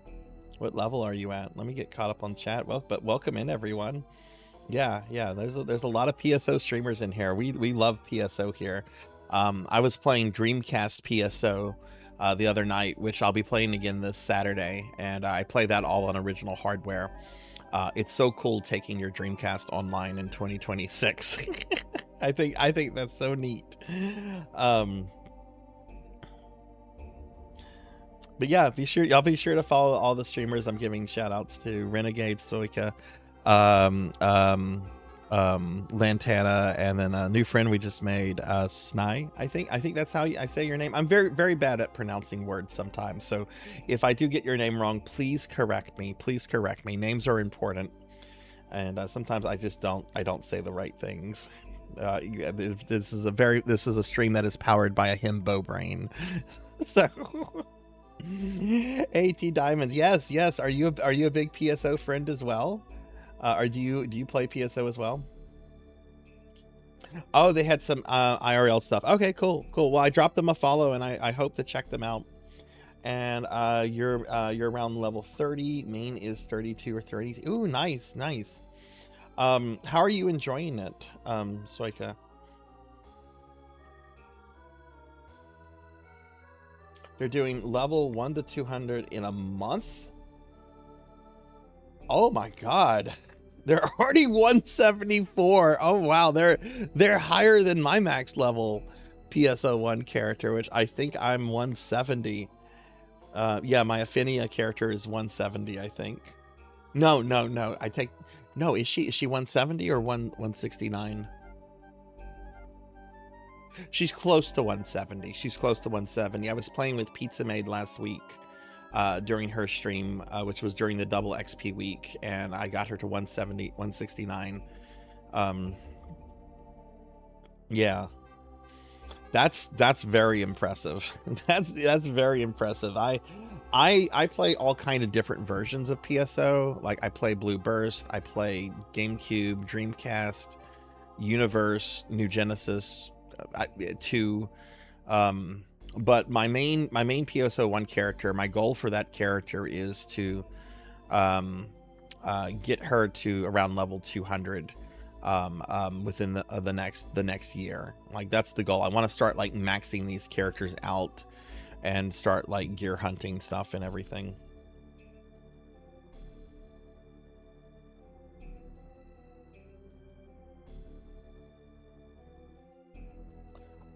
Let me get caught up on chat. Well, but welcome in, everyone. Yeah. There's a lot of PSO streamers in here. We love PSO here. I was playing Dreamcast PSO the other night, which I'll be playing again this Saturday, and I play that all on original hardware. It's so cool taking your Dreamcast online in 2026. I think that's so neat. But yeah, y'all be sure to follow all the streamers I'm giving shout outs to: Renegade, Stoika, Lantana, and then a new friend we just made, Snai. I think that's how I say your name. I'm very, very bad at pronouncing words sometimes, so if I do get your name wrong, please correct me. Names are important, and sometimes I don't say the right things. This is a stream that is powered by a himbo brain. So AT Diamond, yes. Are you a big PSO friend as well? Or do you play PSO as well? Oh, they had some IRL stuff. Okay, cool. Well, I dropped them a follow, and I hope to check them out. And you're around level 30. Main is 32 or 30. Ooh, nice. How are you enjoying it, Soika? They're doing level 1 to 200 in a month. Oh my god. They're already 174. Oh wow, they're higher than my max level PSO1 character, which I think I'm 170. Yeah, my Affinia character is 170, I think. No. No, is she 170 or 169? She's close to 170. She's close to 170. I was playing with Pizza Maid last week during her stream, which was during the double XP week, and I got her to 170, 169. Yeah. That's very impressive. That's very impressive. I play all kind of different versions of PSO. Like I play Blue Burst, I play GameCube, Dreamcast, Universe, New Genesis 2. But my main PSO 1 character, my goal for that character is to get her to around level 200 within the next year. Like that's the goal. I want to start like maxing these characters out and start like gear hunting stuff and everything.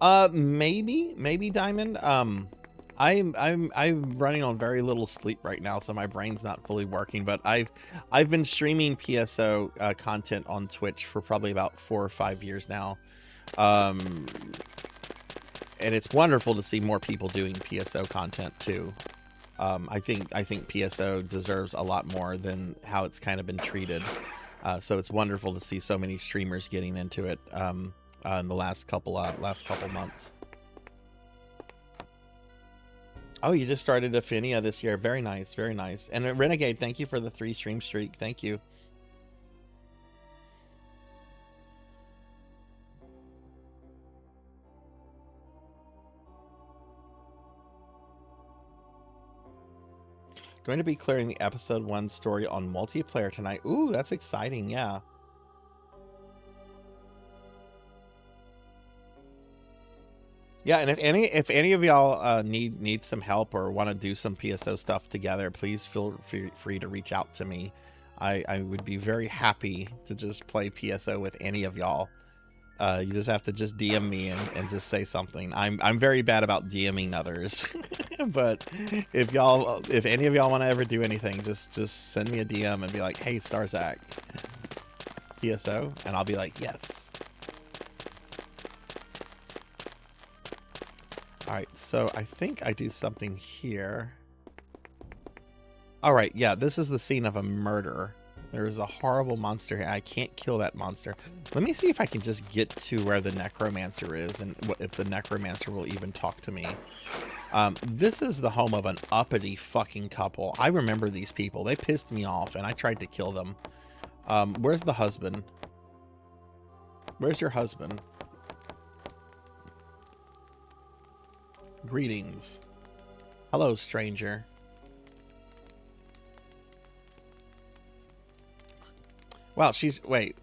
Maybe Diamond. I'm running on very little sleep right now, so my brain's not fully working, but I've been streaming PSO content on Twitch for probably about 4 or 5 years now. And it's wonderful to see more people doing PSO content too. I think PSO deserves a lot more than how it's kind of been treated. So it's wonderful to see so many streamers getting into it in the last couple months. Oh, you just started Affinia this year. Very nice, very nice. And Renegade, thank you for the 3 stream streak. Thank you. Going to be clearing the episode 1 story on multiplayer tonight. Ooh, that's exciting. Yeah. Yeah, and if any of y'all need some help or want to do some PSO stuff together, please feel free to reach out to me. I would be very happy to just play PSO with any of y'all. You just have to just DM me and just say something. I'm very bad about DMing others, but if any of y'all want to ever do anything, just send me a DM and be like, hey, Sarzac, PSO, and I'll be like, yes. All right, so I think I do something here. All right, yeah, this is the scene of a murder. There's a horrible monster here. I can't kill that monster. Let me see if I can just get to where the necromancer is and if the necromancer will even talk to me. This is the home of an uppity fucking couple. I remember these people. They pissed me off and I tried to kill them. Where's the husband? Where's your husband? Greetings. Hello, stranger. Wow, wait.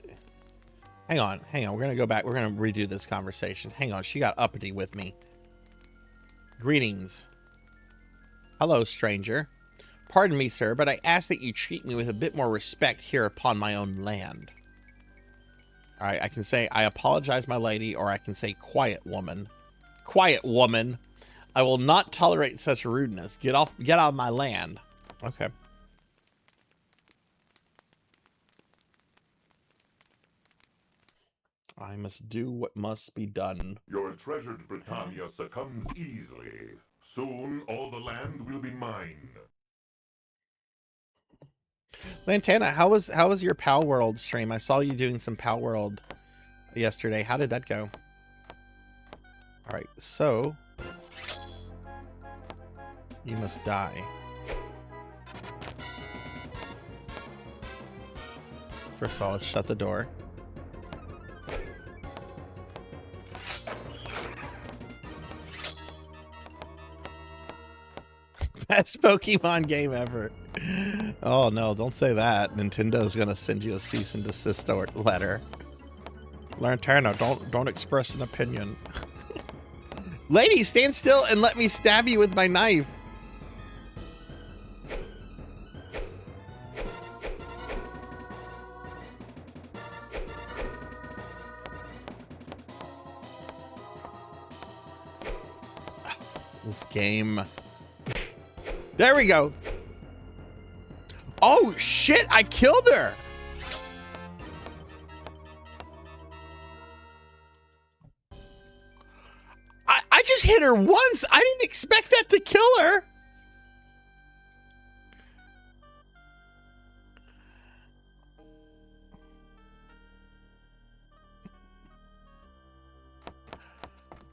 Hang on. We're going to go back. We're going to redo this conversation. Hang on. She got uppity with me. Greetings. Hello, stranger. Pardon me, sir, but I ask that you treat me with a bit more respect here upon my own land. All right, I can say, I apologize, my lady, or I can say, quiet woman. Quiet woman. I will not tolerate such rudeness. Get out of my land. Okay. I must do what must be done. Your treasured Britannia succumbs easily. Soon all the land will be mine. Lantana, how was your Pal World stream? I saw you doing some Pal World yesterday. How did that go? All right, so you must die. First of all, let's shut the door. Best Pokemon game ever. Oh no, don't say that. Nintendo's gonna send you a cease and desist letter. Lantana, don't express an opinion. Lady, stand still and let me stab you with my knife. This game. There we go. Oh, shit. I killed her. I just hit her once. I didn't expect that to kill her.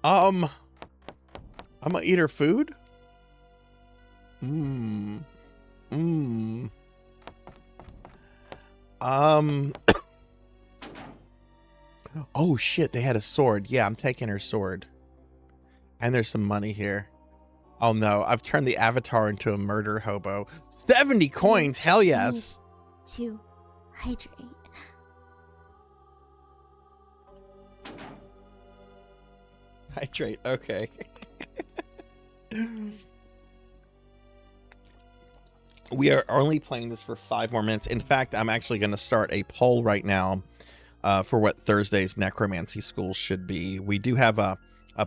I'm gonna eat her food. Oh shit, they had a sword. Yeah, I'm taking her sword. And there's some money here. Oh no, I've turned the avatar into a murder hobo. 70 coins, hell yes. To hydrate. Hydrate, okay. We are only playing this for 5 more minutes. In fact, I'm actually going to start a poll right now for what Thursday's necromancy school should be. We do have a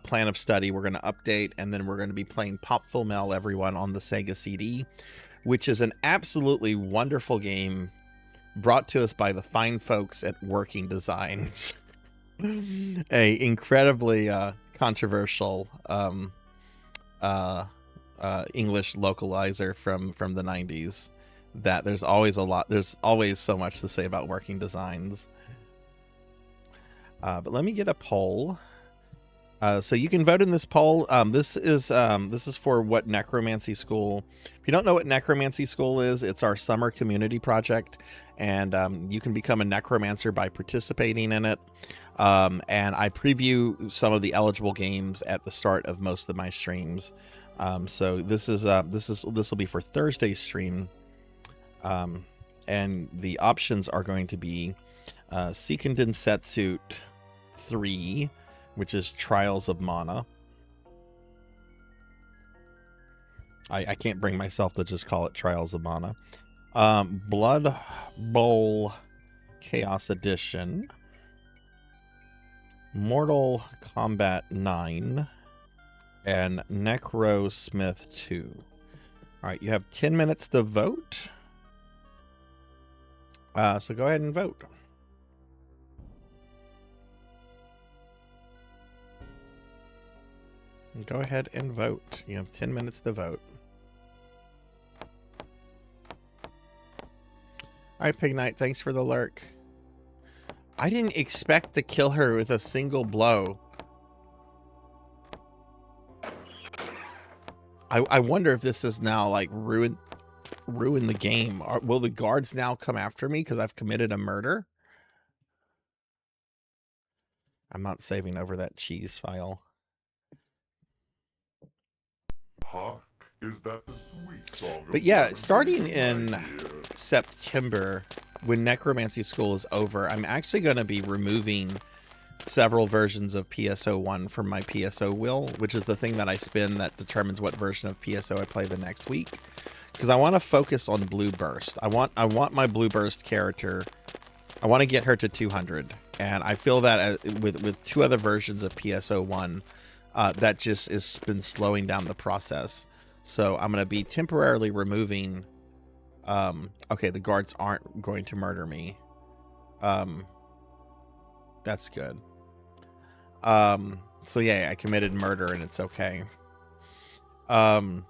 plan of study we're going to update, and then we're going to be playing Popful Mail Everyone on the Sega CD, which is an absolutely wonderful game brought to us by the fine folks at Working Designs. A incredibly controversial English localizer from the 90s that there's always so much to say about Working Designs. But let me get a poll. So you can vote in this poll. This is for what Necromancy School. If you don't know what Necromancy School is, it's our summer community project, and you can become a necromancer by participating in it. And I preview some of the eligible games at the start of most of my streams. So this will be for Thursday's stream. And the options are going to be Seiken Densetsu 3, which is Trials of Mana. I can't bring myself to just call it Trials of Mana. Blood Bowl Chaos Edition. Mortal Kombat 9. And Necrosmith 2. Alright, you have 10 minutes to vote. So go ahead and vote. Go ahead and vote. You have 10 minutes to vote. Alright, Pig Knight, thanks for the lurk. I didn't expect to kill her with a single blow. I wonder if this is now like ruin the game. Will the guards now come after me because I've committed a murder? I'm not saving over that cheese file. Hark, is that the sweet song? But yeah, starting in September, when Necromancy School is over, I'm actually going to be removing several versions of PSO1 from my PSO wheel, which is the thing that I spin that determines what version of PSO I play the next week. Because I want to focus on Blue Burst. I want my Blue Burst character. I want to get her to 200, and I feel that with 2 other versions of PSO1, that just has been slowing down the process. So I'm going to be temporarily removing. Okay, the guards aren't going to murder me. That's good. So yeah, I committed murder and it's okay. But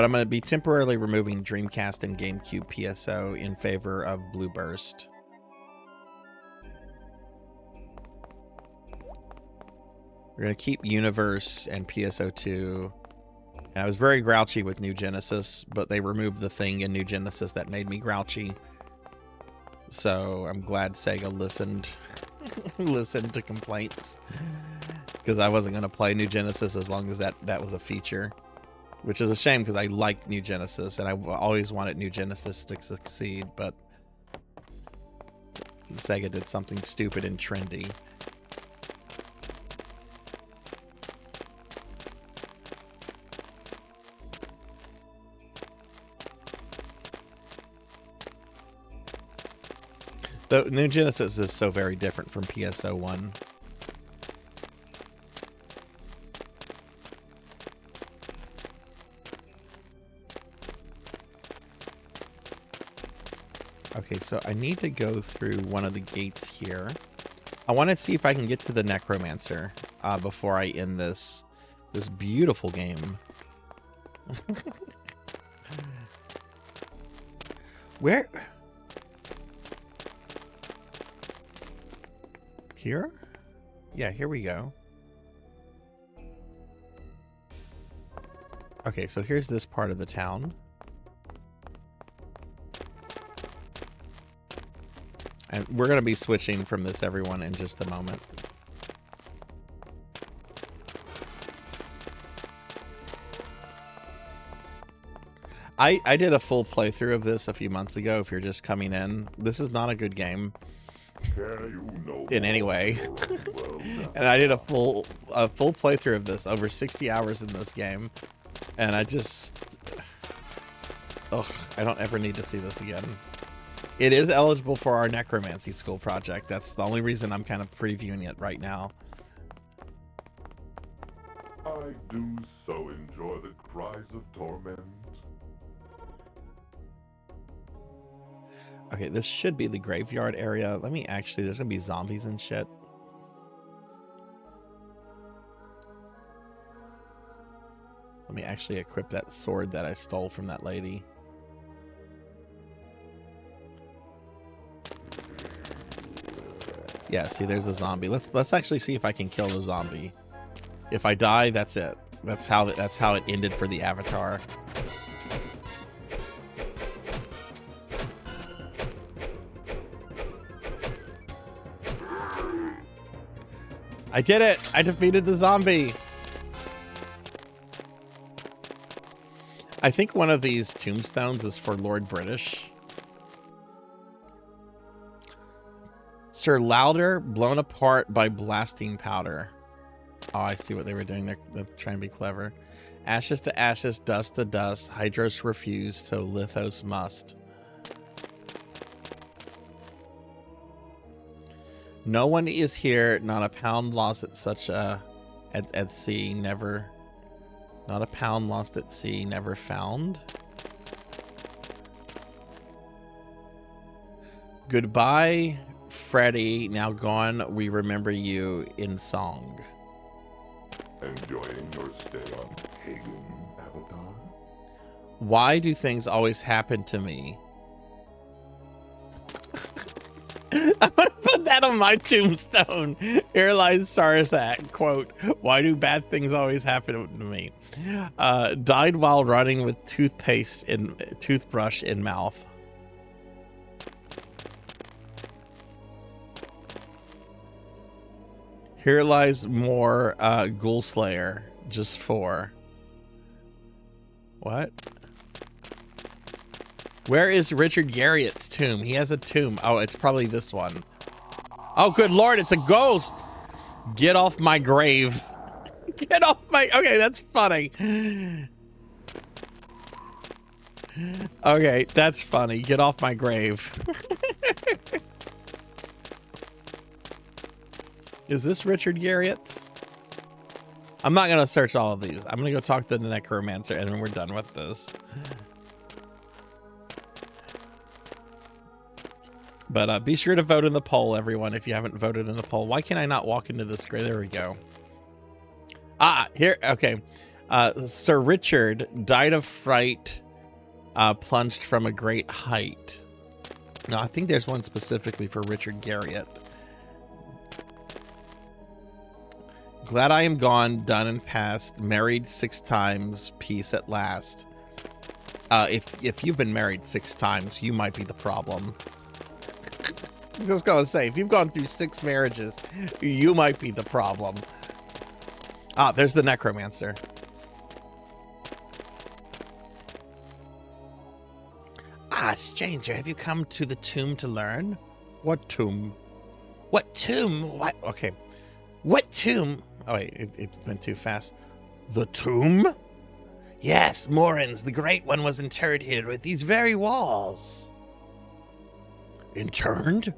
I'm going to be temporarily removing Dreamcast and GameCube PSO in favor of Blue Burst. We're going to keep Universe and PSO2. And I was very grouchy with New Genesis, but they removed the thing in New Genesis that made me grouchy. So I'm glad Sega listened to complaints, because I wasn't going to play New Genesis as long as that was a feature, which is a shame because I like New Genesis and I always wanted New Genesis to succeed, but Sega did something stupid and trendy. The New Genesis is so very different from PSO1. Okay, so I need to go through one of the gates here. I want to see if I can get to the necromancer before I end this beautiful game. Where? Here? Yeah, here we go. Okay, so here's this part of the town. And we're going to be switching from this, everyone, in just a moment. I did a full playthrough of this a few months ago. If you're just coming in, this is not a good game in any way. And I did a full playthrough of this, over 60 hours in this game. And I just... Ugh, I don't ever need to see this again. It is eligible for our necromancy school project. That's the only reason I'm kind of previewing it right now. I do so enjoy the cries of torment. Okay, this should be the graveyard area. Let me actually... There's going to be zombies and shit. Let me actually equip that sword that I stole from that lady. Yeah, see, there's a zombie. Let's actually see if I can kill the zombie. If I die, that's it. That's how it ended for the avatar. I did it! I defeated the zombie! I think one of these tombstones is for Lord British. Sir Louder, blown apart by blasting powder. Oh, I see what they were doing. They're trying to be clever. Ashes to ashes, dust to dust. Hydros refused, so Lithos must. No one is here. Not a pound lost at such a... At sea, never... Not a pound lost at sea, never found. Goodbye, Freddy. Now gone, we remember you in song. Enjoying your stay on Pagan, Avatar? Why do things always happen to me? I'm gonna put that on my tombstone. Here lies Sarzac, quote, why do bad things always happen to me? Died while running with toothbrush in mouth. Here lies more Ghoul Slayer, just 4. What? Where is Richard Garriott's tomb? He has a tomb. Oh, it's probably this one. Oh, good Lord, it's a ghost. Get off my grave. Get off my... Okay, that's funny. Okay, that's funny. Get off my grave. Is this Richard Garriott's? I'm not going to search all of these. I'm going to go talk to the necromancer and then we're done with this. But be sure to vote in the poll, everyone, if you haven't voted in the poll. Why can I not walk into this? There we go. Ah, here. Okay. Sir Richard died of fright, plunged from a great height. No, I think there's one specifically for Richard Garriott. Glad I am gone, done and past, married 6 times, peace at last. If you've been married 6 times, you might be the problem. I'm just gonna say, if you've gone through 6 marriages, you might be the problem. Ah, there's the necromancer. Ah, stranger, have you come to the tomb to learn? What tomb? What tomb? What? Okay. What tomb? Oh, wait, it went too fast. The tomb? Yes, Morins, the Great One was interred here with these very walls. Interned?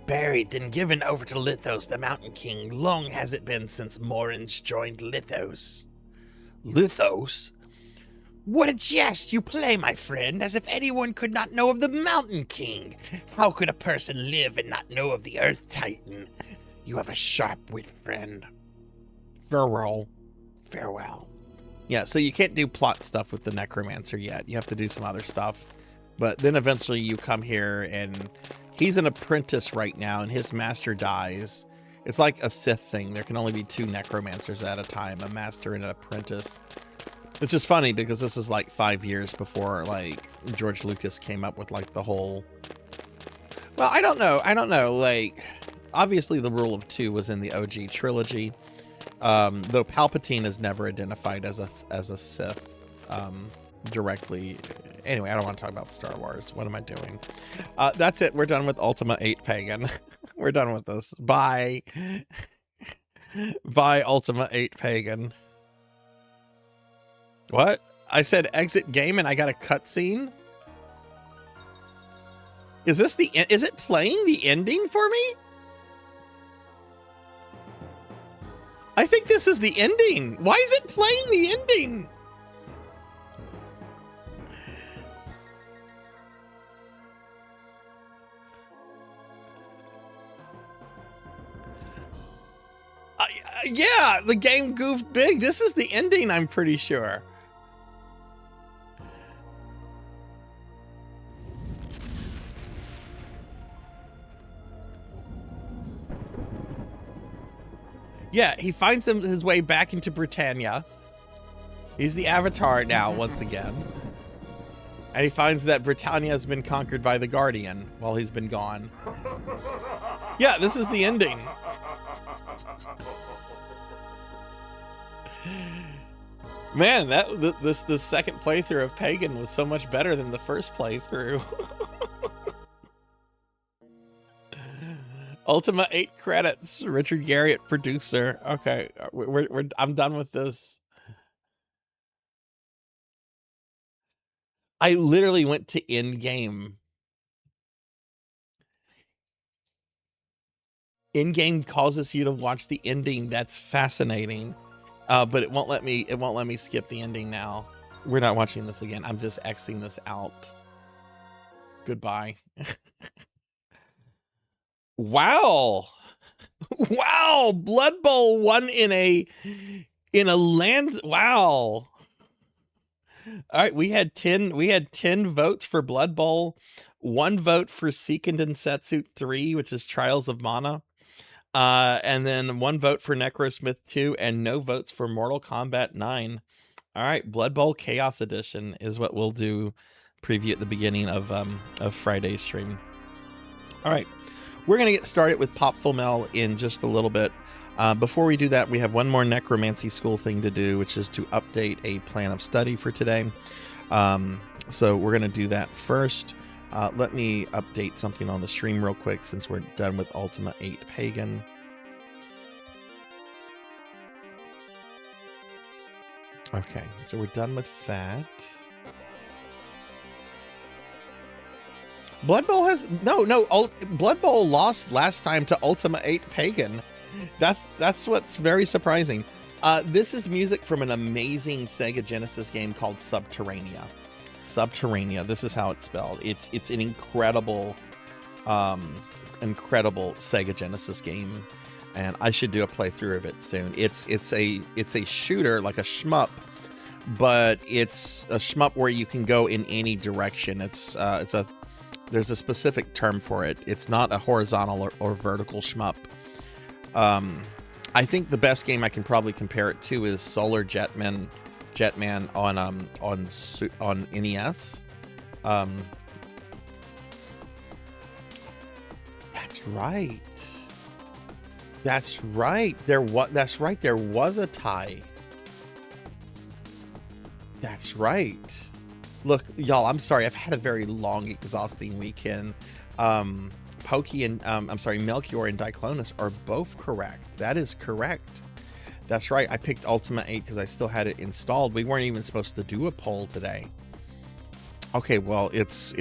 Buried and given over to Lithos, the Mountain King. Long has it been since Morins joined Lithos. Lithos? What a jest you play, my friend, as if anyone could not know of the Mountain King. How could a person live and not know of the Earth Titan? You have a sharp wit, friend. Farewell. Farewell. Yeah, so you can't do plot stuff with the Necromancer yet. You have to do some other stuff. But then eventually you come here, and he's an apprentice right now, and his master dies. It's like a Sith thing. There can only be 2 Necromancers at a time, a master and an apprentice. Which is funny because this is like 5 years before like George Lucas came up with like the whole. Well, I don't know. Like, obviously the rule of 2 was in the OG trilogy, though Palpatine is never identified as a Sith directly. Anyway, I don't want to talk about Star Wars. What am I doing? That's it. We're done with Ultima 8 Pagan. We're done with this. Bye. Bye, Ultima 8 Pagan. What? I said exit game and I got a cutscene? Is it playing the ending for me? I think this is the ending. Why is it playing the ending? Yeah, the game goofed big. This is the ending, I'm pretty sure. Yeah, he finds his way back into Britannia. He's the Avatar now, once again. And he finds that Britannia has been conquered by the Guardian while he's been gone. Yeah, this is the ending. Man, this second playthrough of Pagan was so much better than the first playthrough. Ultima 8 credits. Richard Garriott, producer. Okay, I'm done with this. I literally went to end game. In game causes you to watch the ending. That's fascinating. But it won't let me. It won't let me skip the ending now. We're not watching this again. I'm just Xing this out. Goodbye. Wow. Wow. Blood Bowl won in a land. Wow. All right, we had 10 votes for Blood Bowl, 1 vote for Seekend Densetsu 3, which is Trials of Mana. And then 1 vote for Necrosmith 2 and no votes for Mortal Kombat 9. All right, Blood Bowl Chaos Edition is what we'll do preview at the beginning of Friday's stream. All right. We're going to get started with Popful Mel in just a little bit. Before we do that, we have one more Necromancy School thing to do, which is to update a plan of study for today. So we're going to do that first. Let me update something on the stream real quick since we're done with Ultima 8 Pagan. Okay, so we're done with that. Blood Bowl has Blood Bowl lost last time to Ultima 8 Pagan. That's what's very surprising. This is music from an amazing Sega Genesis game called Subterranea. Subterranea. This is how it's spelled. It's an incredible Sega Genesis game, and I should do a playthrough of it soon. It's a shooter, like a shmup, but it's a shmup where you can go in any direction. There's a specific term for it. It's not a horizontal or vertical shmup. I think the best game I can probably compare it to is Solar Jetman on NES. That's right. That's right. There was a tie. That's right. Look, y'all, I'm sorry. I've had a very long, exhausting weekend. Pokey and Melchior and Diclonus are both correct. That is correct. That's right. I picked Ultima 8 because I still had it installed. We weren't even supposed to do a poll today. Okay, well, it's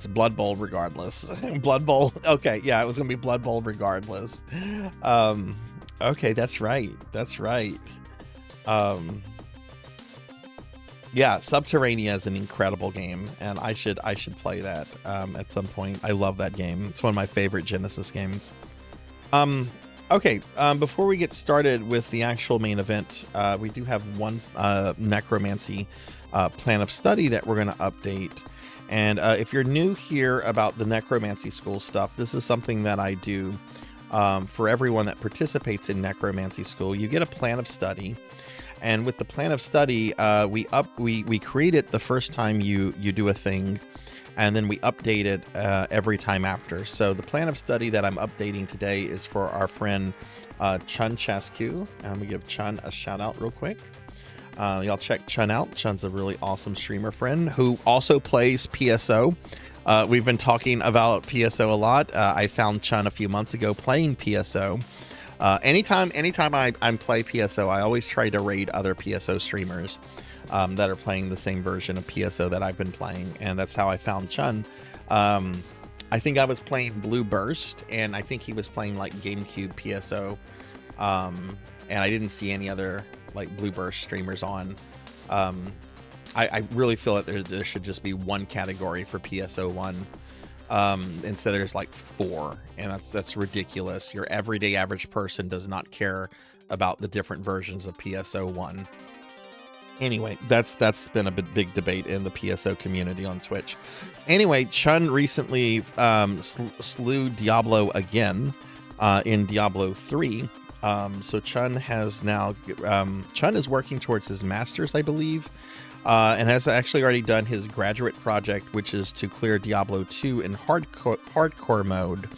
Blood Bowl regardless. Blood Bowl. Okay, yeah, it was gonna be Blood Bowl regardless. Okay, that's right. That's right. Yeah, Subterranea is an incredible game, and I should play that at some point. I love that game. It's one of my favorite Genesis games. Okay, before we get started with the actual main event, we do have one necromancy plan of study that we're going to update. And if you're new here about the necromancy school stuff, this is something that I do for everyone that participates in necromancy school. You get a plan of study. And with the plan of study, we create it the first time you do a thing, and then we update it every time after. So the plan of study that I'm updating today is for our friend Chun Chasku. And I'm gonna give Chun a shout out real quick. Y'all check Chun out. Chun's a really awesome streamer friend who also plays PSO. We've been talking about PSO a lot. I found Chun a few months ago playing PSO. Anytime I play PSO, I always try to raid other PSO streamers that are playing the same version of PSO that I've been playing, and that's how I found Chun. I think I was playing Blue Burst, and I think he was playing like GameCube PSO, and I didn't see any other like Blue Burst streamers on. I really feel that there should just be one category for PSO1. Instead there's like 4, and that's ridiculous. Your everyday average person does not care about the different versions of PSO1. Anyway, that's been a big debate in the PSO community on Twitch. Anyway, Chun recently slew Diablo again in Diablo 3. So Chun has now Chun is working towards his master's, I believe. And has actually already done his graduate project, which is to clear Diablo 2 in hardcore mode.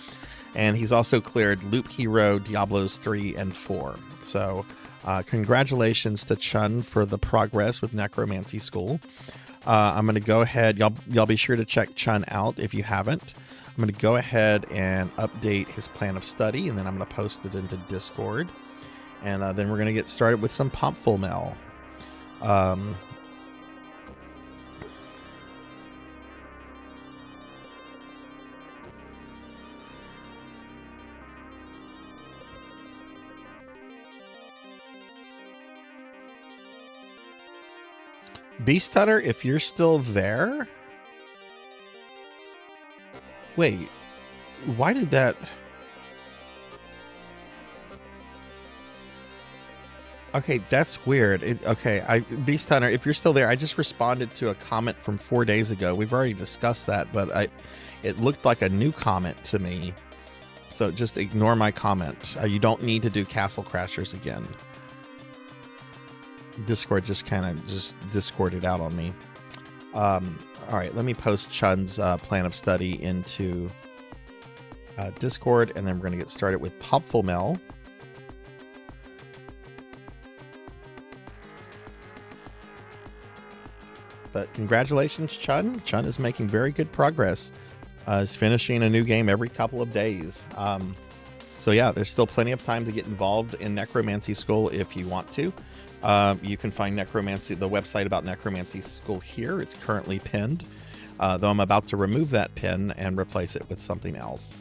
And he's also cleared Loop Hero, Diablos 3 and 4. So congratulations to Chun for the progress with Necromancy School. I'm going to go ahead. Y'all be sure to check Chun out if you haven't. I'm going to go ahead and update his plan of study, and then I'm going to post it into Discord. And then we're going to get started with some Popful mail. Beast Hunter, if you're still there. Wait, why did that? Okay, that's weird. Beast Hunter, if you're still there, I just responded to a comment from 4 days ago. We've already discussed that, but it looked like a new comment to me. So just ignore my comment. You don't need to do Castle Crashers again. Discord just kind of discorded out on me. All right, let me post Chun's plan of study into Discord, and then we're going to get started with Popful Mail. But congratulations, Chun. Chun is making very good progress. He's finishing a new game every couple of days. So yeah, there's still plenty of time to get involved in Necromancy School if you want to. You can find the website about Necromancy School here. It's currently pinned, though I'm about to remove that pin and replace it with something else.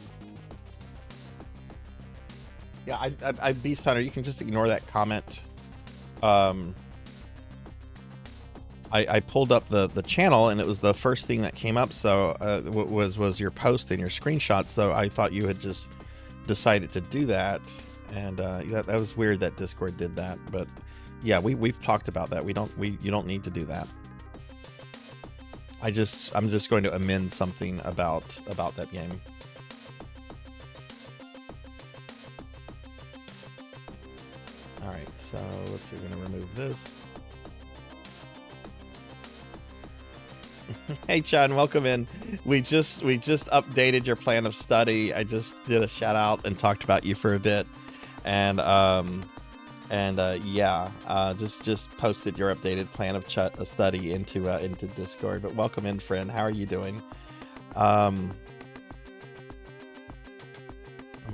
Yeah, I Beast Hunter, you can just ignore that comment. I pulled up the channel, and it was the first thing that came up. So was your post and your screenshot. So I thought you had just decided to do that, and that was weird that Discord did that. But yeah, we've talked about that. You don't need to do that. I'm just going to amend something about that game. All right, so let's see. We're gonna remove this. Hey Chun, welcome in. We just updated your plan of study. I just did a shout out and talked about you for a bit, and just posted your updated plan of study into Discord. But welcome in, friend. How are you doing? Let me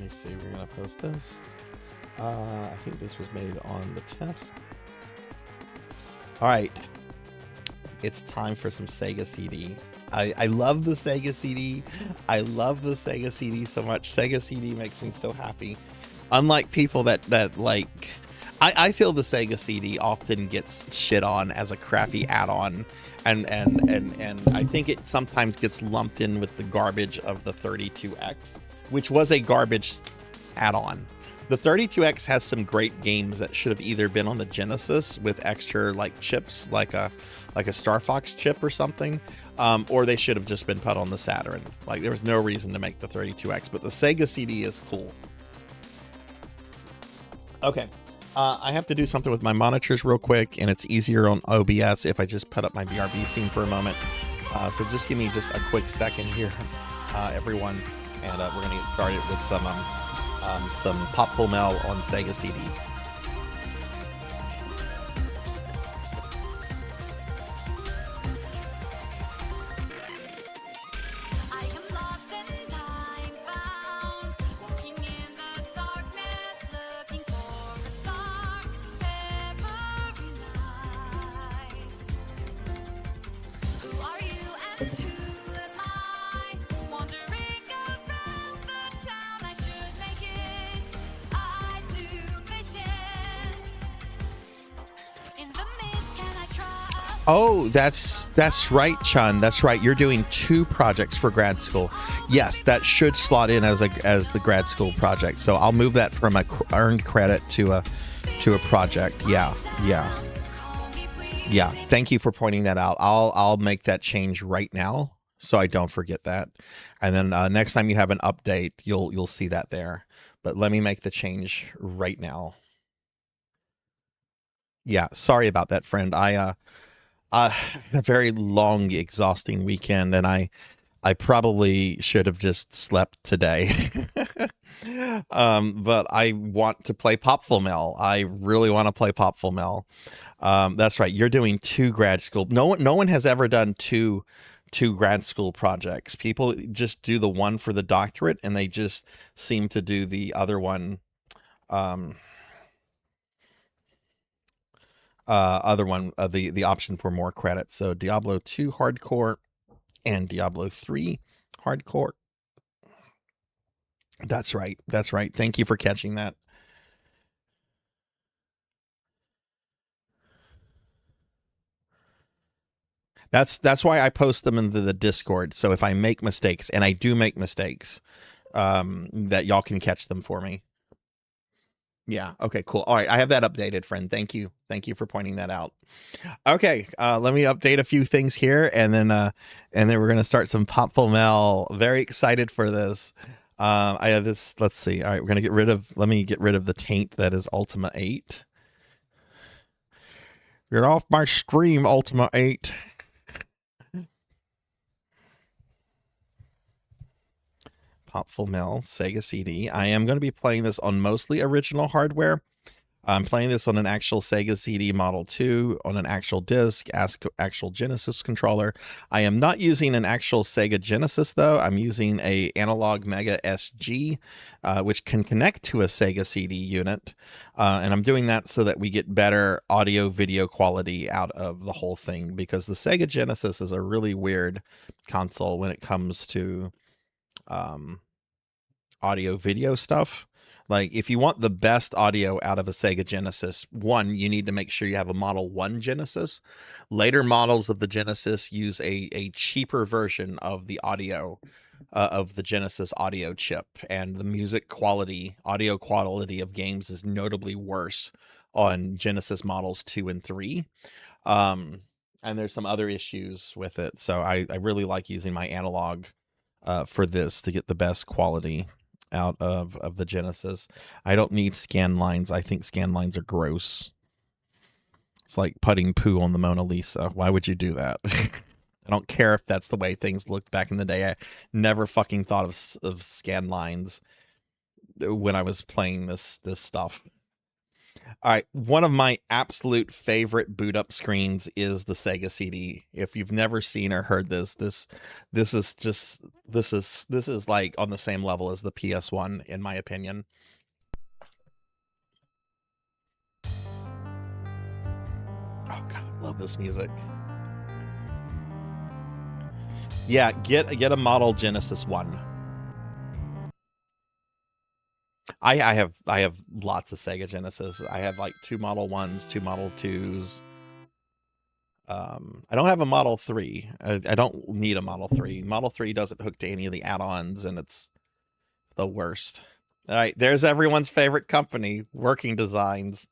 see. We're gonna post this. I think this was made on the 10th. All right. It's time for some Sega CD. I love the Sega CD. I love the Sega CD so much. Sega CD makes me so happy. Unlike people that like, I feel the Sega CD often gets shit on as a crappy add-on, and I think it sometimes gets lumped in with the garbage of the 32X, which was a garbage add-on. The 32X has some great games that should have either been on the Genesis with extra like chips, like a Star Fox chip or something, or they should have just been put on the Saturn. Like there was no reason to make the 32X, but the Sega CD is cool. Okay. I have to do something with my monitors real quick, and it's easier on OBS if I just put up my BRB scene for a moment. So just give me just a quick second here, everyone, and we're going to get started with some Popful Mel on Sega CD. Oh, that's right, Chun. That's right. You're doing 2 projects for grad school. Yes, that should slot in as the grad school project. So I'll move that from a earned credit to a project. Yeah. Thank you for pointing that out. I'll make that change right now so I don't forget that. And then next time you have an update, you'll see that there. But let me make the change right now. Yeah, sorry about that, friend. I had a very long, exhausting weekend, and I probably should have just slept today. But I want to play Popful Mel. I really want to play Popful Mel. That's right. You're doing 2 grad school. No one has ever done two grad school projects. People just do the one for the doctorate, and they just seem to do the other one. The option for more credits. So Diablo 2 hardcore and Diablo 3 hardcore. That's right. Thank you for catching that. That's why I post them into the Discord. So if I make mistakes, and I do make mistakes, that y'all can catch them for me. Yeah. Okay, cool. All right. I have that updated, friend. Thank you. Thank you for pointing that out. Okay. Let me update a few things here, and then we're going to start some Popful Mel. Very excited for this. I have this. Let's see. All right. We're going to let me get rid of the taint that is Ultima 8. Get off my stream, Ultima 8. Popful Mel, Sega CD. I am going to be playing this on mostly original hardware. I'm playing this on an actual Sega CD Model 2, on an actual disc, actual Genesis controller. I am not using an actual Sega Genesis, though. I'm using a Analog Mega SG, which can connect to a Sega CD unit. And I'm doing that so that we get better audio-video quality out of the whole thing, because the Sega Genesis is a really weird console when it comes to audio-video stuff. Like, if you want the best audio out of a Sega Genesis, one, you need to make sure you have a Model 1 Genesis. Later models of the Genesis use a cheaper version of the audio of the Genesis audio chip, and the music quality, audio quality of games is notably worse on Genesis models 2 and 3. And there's some other issues with it. So I really like using my analog for this to get the best quality out of the Genesis. I don't need scan lines. I think scan lines are gross. It's like putting poo on the Mona Lisa. Why would you do that? I don't care if that's the way things looked back in the day. I never fucking thought of scan lines when I was playing this stuff. All right, one of my absolute favorite boot up screens is the Sega CD. If you've never seen or heard this is like on the same level as the PS1, in my opinion. Oh god, I love this music. Yeah, get a model Genesis 1. I have lots of Sega Genesis. I have like 2 Model 1s, 2 Model 2s. I don't have a Model 3. I don't need a Model 3. Model 3 doesn't hook to any of the add-ons, and it's the worst. All right, there's everyone's favorite company, Working Designs.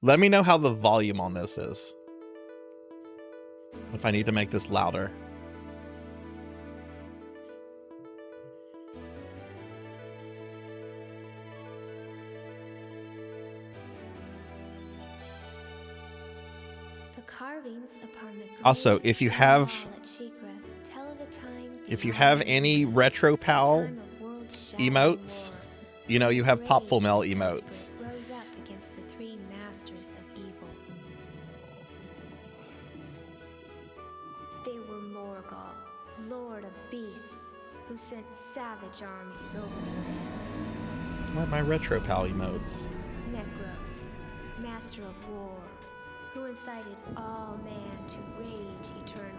Let me know how the volume on this is. If I need to make this louder. The carvings upon the Also, if you have any RetroPal emotes, you know, you have Popful emotes. Rose up against the 3 masters of evil. They were Morgul, Lord of Beasts, who sent savage armies over the land. Where are my RetroPal emotes? Necros, master of war, who incited all man to rage eternal.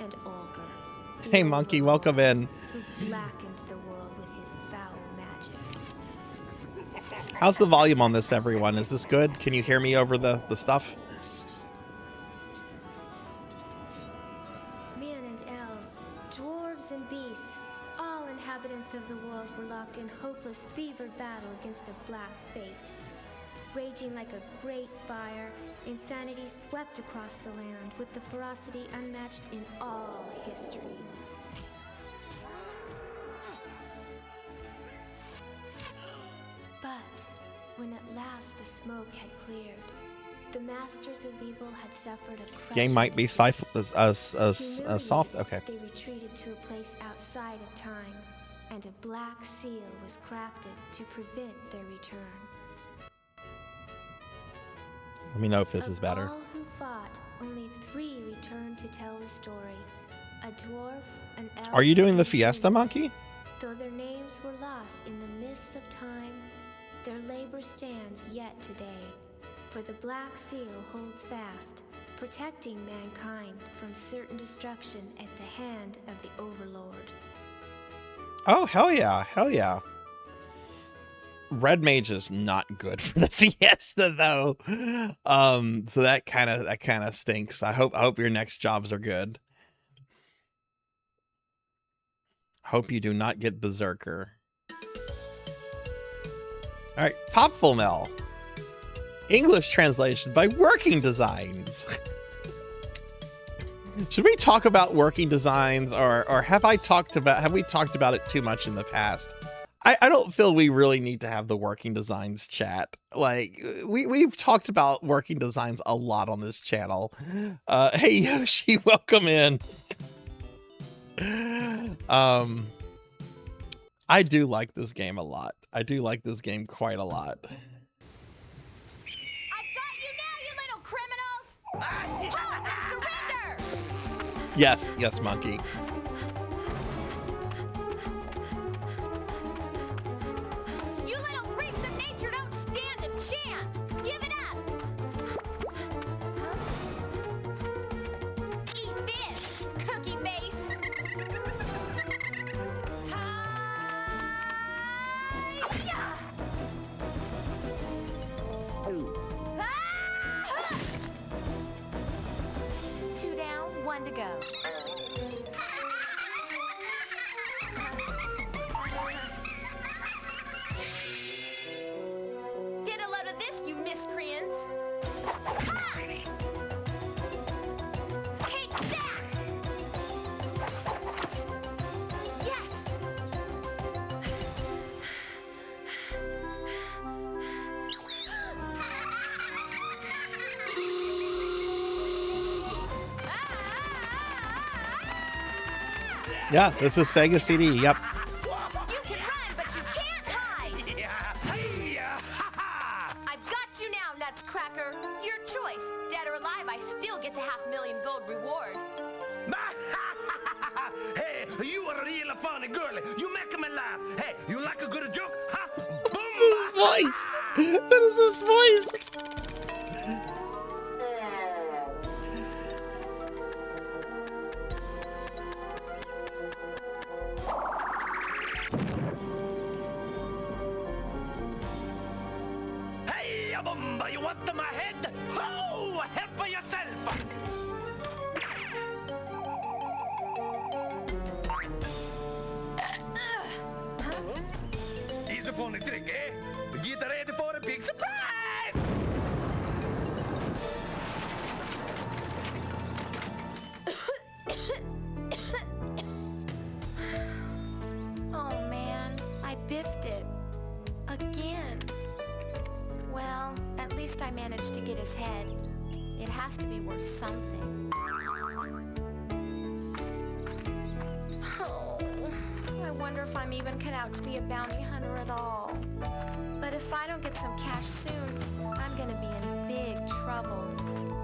And Olger, the Hey Monkey, welcome in. who blackened the world with his foul magic. How's the volume on this, everyone? Is this good? Can you hear me over the stuff? Men and elves, dwarves and beasts, all inhabitants of the world were locked in hopeless, fevered battle against a black fate. Raging like a great fire, insanity swept across the land with the ferocity unmatched in all history. But when at last the smoke had cleared, the masters of evil had suffered a crushing Game might be soft. Okay. They retreated to a place outside of time, and a black seal was crafted to prevent their return. Let me know if this Of is better. all who fought, only 3 returned to tell the story. A dwarf, an elf, Are you doing the and a Fiesta, human. Monkey? Though their names were lost in the mists of time, their labor stands yet today. For the Black Seal holds fast, protecting mankind from certain destruction at the hand of the Overlord. Oh, hell yeah. Hell yeah. Red Mage is not good for the Fiesta though. So that kind of stinks. I hope your next jobs are good. Hope you do not get Berserker. All right, Popful Mel. English translation by Working Designs. Should we talk about Working Designs, or have we talked about it too much in the past? I don't feel we really need to have the Working Designs chat. Like we've talked about Working Designs a lot on this channel. Hey Yoshi, welcome in. I do like this game a lot. I do like this game quite a lot. I've got you now, you little criminals! Halt and surrender! Yes, Monkey. You little freaks of nature don't stand a chance! Give it up! Eat this, cookie face! Hi-ya! Ah! 2 down, 1 to go. Get a load of this, you miscreants! Ha! Take that! Yes! Yeah, this is Sega CD. Yep. You can run, but you can't hide! I've got you now, Nutscracker! Your choice, dead or alive, I still get to $500,000 gold reward. Hey, you are a real funny girl. You make me laugh. Hey, you like a good joke? Huh? This voice. What is this voice? Booyah, you want my head? Oh, help yourself! Here's a funny trick, eh? Get ready for a big surprise! Oh man, I biffed it. Again. Well, at least I managed to get his head. It has to be worth something. Oh, I wonder if I'm even cut out to be a bounty hunter at all. But if I don't get some cash soon, I'm gonna be in big trouble.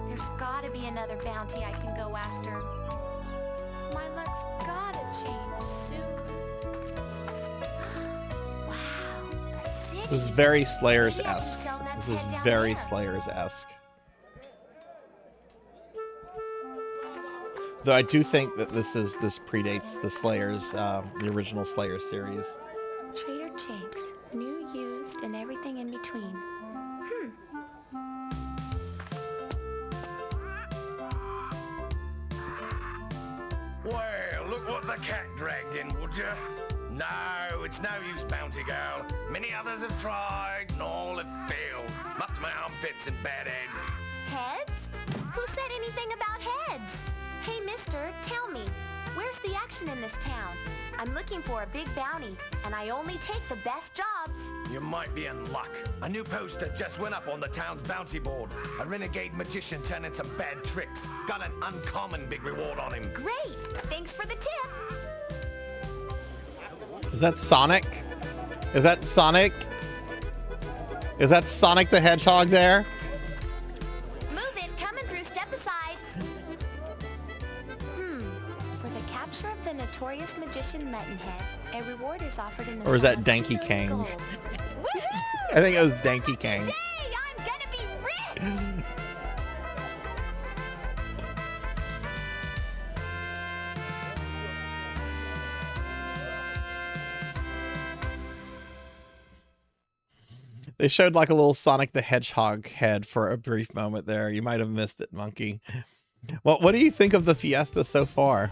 There's gotta be another bounty I can go after. My luck's gotta change soon. Wow, a city. This is very Maybe I Slayers-esque. can sell nuts This is head down very there. Slayers-esque. Though I do think that this predates the Slayers, the original Slayer series. Trader Jake's, new, used, and everything in between. Well, look what the cat dragged in, would you? No, it's no use, Bounty Girl. Many others have tried, and all have failed. Up to my armpits and bad heads. Heads? Who said anything about heads? Hey, mister, tell me, where's the action in this town? I'm looking for a big bounty, and I only take the best jobs. You might be in luck. A new poster just went up on the town's bounty board. A renegade magician turning some bad tricks. Got an uncommon big reward on him. Great! Thanks for the tip. Is that Sonic? Is that Sonic? Is that Sonic the Hedgehog there? Move it, coming through, step aside. For the capture of the notorious magician Muttonhead, a reward is offered in the Or is sum that of Danky 2 million Kang? gold. Woohoo! I think it was Danky Kang. Hey, I'm gonna be rich! They showed like a little Sonic the Hedgehog head for a brief moment there. You might have missed it, Monkey. Well, what do you think of the Fiesta so far?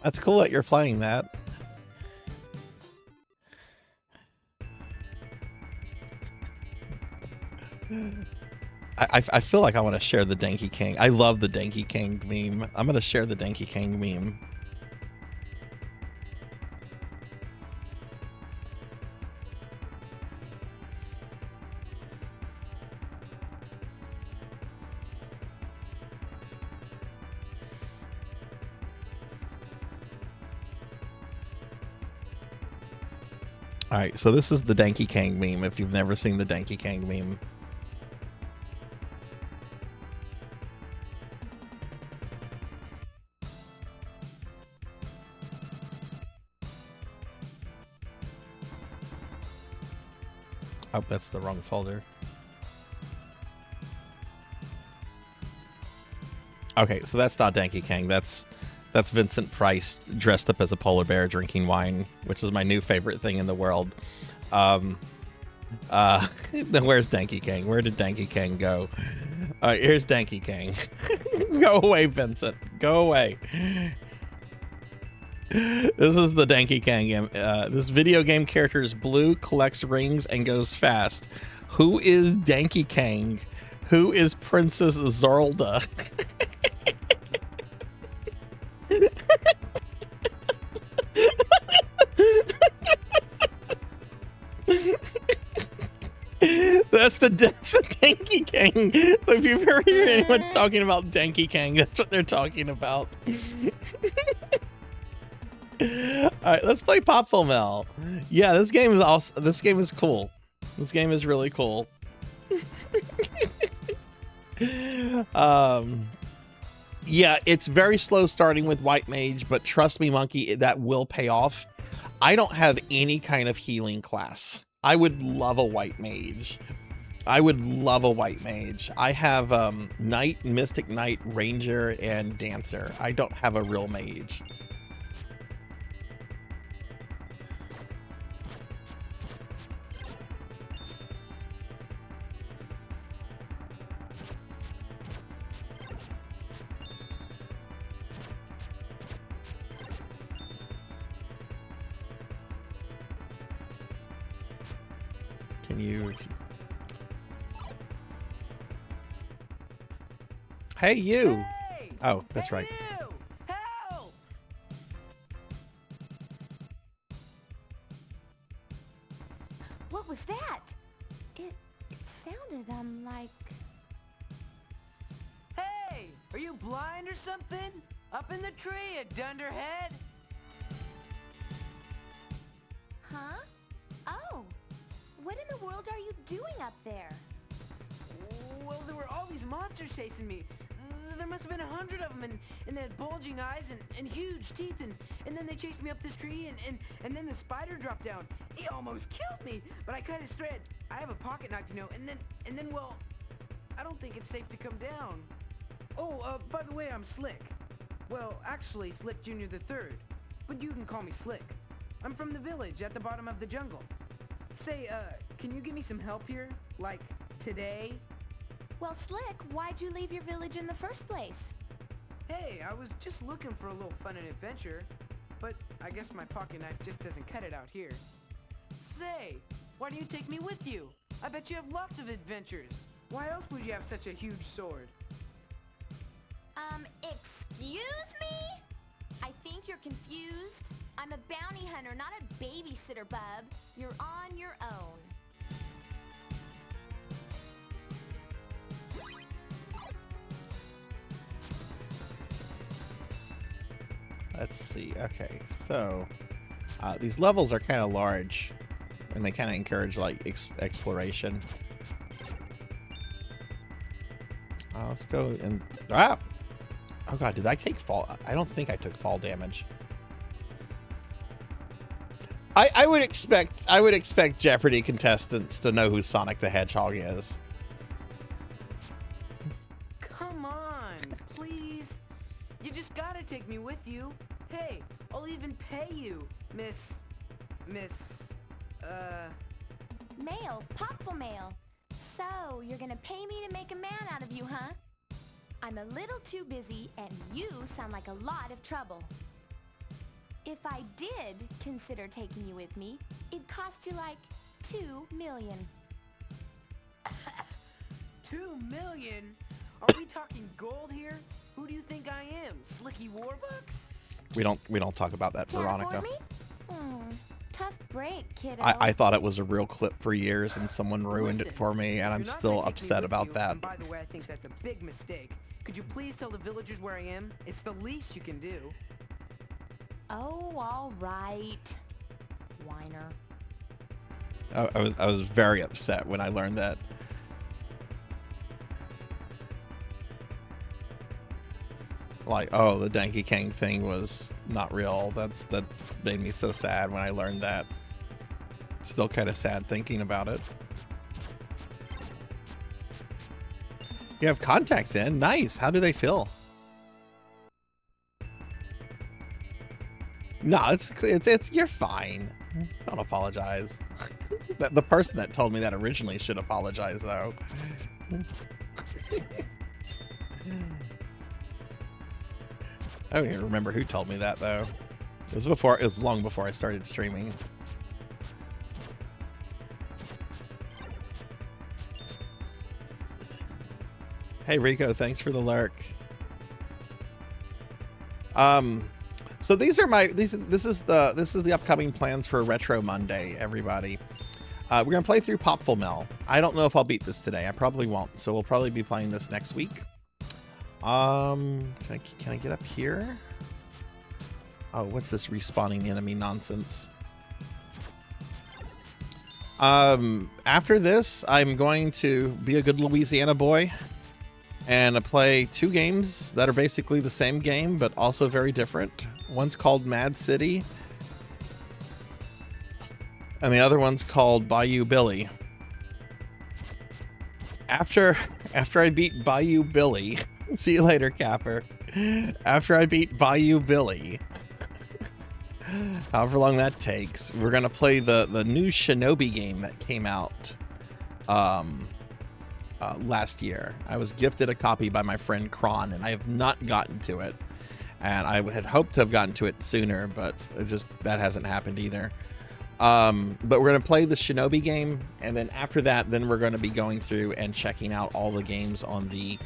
That's cool that you're playing that. I feel like I want to share the Danky Kang. I love the Danky Kang meme. I'm going to share the Danky Kang meme. All right, so this is the Danky Kang meme. If you've never seen the Danky Kang meme. Oh, that's the wrong folder. Okay, so that's not Danky Kang. That's Vincent Price dressed up as a polar bear drinking wine, which is my new favorite thing in the world. Then where's Danky Kang? Where did Danky Kang go? All right, here's Danky Kang. Go away, Vincent. Go away. This is the Danky Kang game. This video game character is blue, collects rings, and goes fast. Who is Danky Kang? Who is Princess Zorlda? That's the Danky Kang. So if you've ever heard anyone talking about Danky Kang, that's what they're talking about. All right, let's play Popful Mel. Yeah, this game is also. This game is cool. This game is really cool. Yeah, it's very slow starting with White Mage, but trust me, Monkey, that will pay off. I don't have any kind of healing class. I would love a White Mage. I would love a White Mage. I have Knight, Mystic Knight, Ranger, and Dancer. I don't have a real mage. Can you... Hey, you! Hey! Oh, that's Hey, right. you! Help! What was that? It sounded, like... Hey! Are you blind or something? Up in the tree, a dunderhead? Huh? Oh! What in the world are you doing up there? Well, there were all these monsters chasing me. There must have been 100 of them, and they had bulging eyes and huge teeth, and then they chased me up this tree, and then the spider dropped down. He almost killed me, but I cut his thread. I have a pocket knife, you know, and then, well, I don't think it's safe to come down. Oh, by the way, I'm Slick. Well, actually, Slick Jr. the Third, but you can call me Slick. I'm from the village at the bottom of the jungle. Say, can you give me some help here? Like, today? Well, Slick, why'd you leave your village in the first place? Hey, I was just looking for a little fun and adventure, but I guess my pocket knife just doesn't cut it out here. Say, why don't you take me with you? I bet you have lots of adventures. Why else would you have such a huge sword? Excuse me? I think you're confused. I'm a bounty hunter, not a babysitter, bub. You're on your own. Let's see. Okay, so these levels are kind of large, and they kind of encourage like exploration. Let's go and oh god, did I take fall? I don't think I took fall damage. I would expect Jeopardy contestants to know who Sonic the Hedgehog is. Come on, please. You just gotta take me with you. Hey, I'll even pay you, Miss... Mail, Popful mail. So, you're gonna pay me to make a man out of you, huh? I'm a little too busy, and you sound like a lot of trouble. If I did consider taking you with me, it'd cost you like $2 million. 2 million? Are we talking gold here? Who do you think I am, Slicky Warbucks? We don't talk about that, Can't Veronica. afford me? Tough break, kiddo. I thought it was a real clip for years, and someone ruined it Listen, for me, and I'm you're not still gonna take me upset with about you, that. And by the way, I think that's a big mistake. Could you please tell the villagers where I am? It's the least you can do. Oh, all right. Whiner. I was very upset when I learned that. Like, oh, the Donkey Kong thing was not real. That made me so sad when I learned that. Still kind of sad thinking about it. You have contacts in. Nice. How do they feel? No, it's you're fine. Don't apologize. The person that told me that originally should apologize, though. I don't even remember who told me that, though. It was long before I started streaming. Hey Rico, thanks for the lurk. So these are this is the upcoming plans for Retro Monday, everybody. We're gonna play through Popful Mel. I don't know if I'll beat this today. I probably won't. So we'll probably be playing this next week. Can I get up here? Oh, what's this respawning enemy nonsense? After this, I'm going to be a good Louisiana boy and play 2 games that are basically the same game, but also very different. One's called Mad City, and the other one's called Bayou Billy. After I beat Bayou Billy, see you later, Capper. After I beat Bayou Billy, however long that takes, we're gonna play the new Shinobi game that came out last year. I was gifted a copy by my friend Kron, and I have not gotten to it. And I had hoped to have gotten to it sooner, but that hasn't happened either. But we're going to play the Shinobi game, and then after that, then we're going to be going through and checking out all the games on the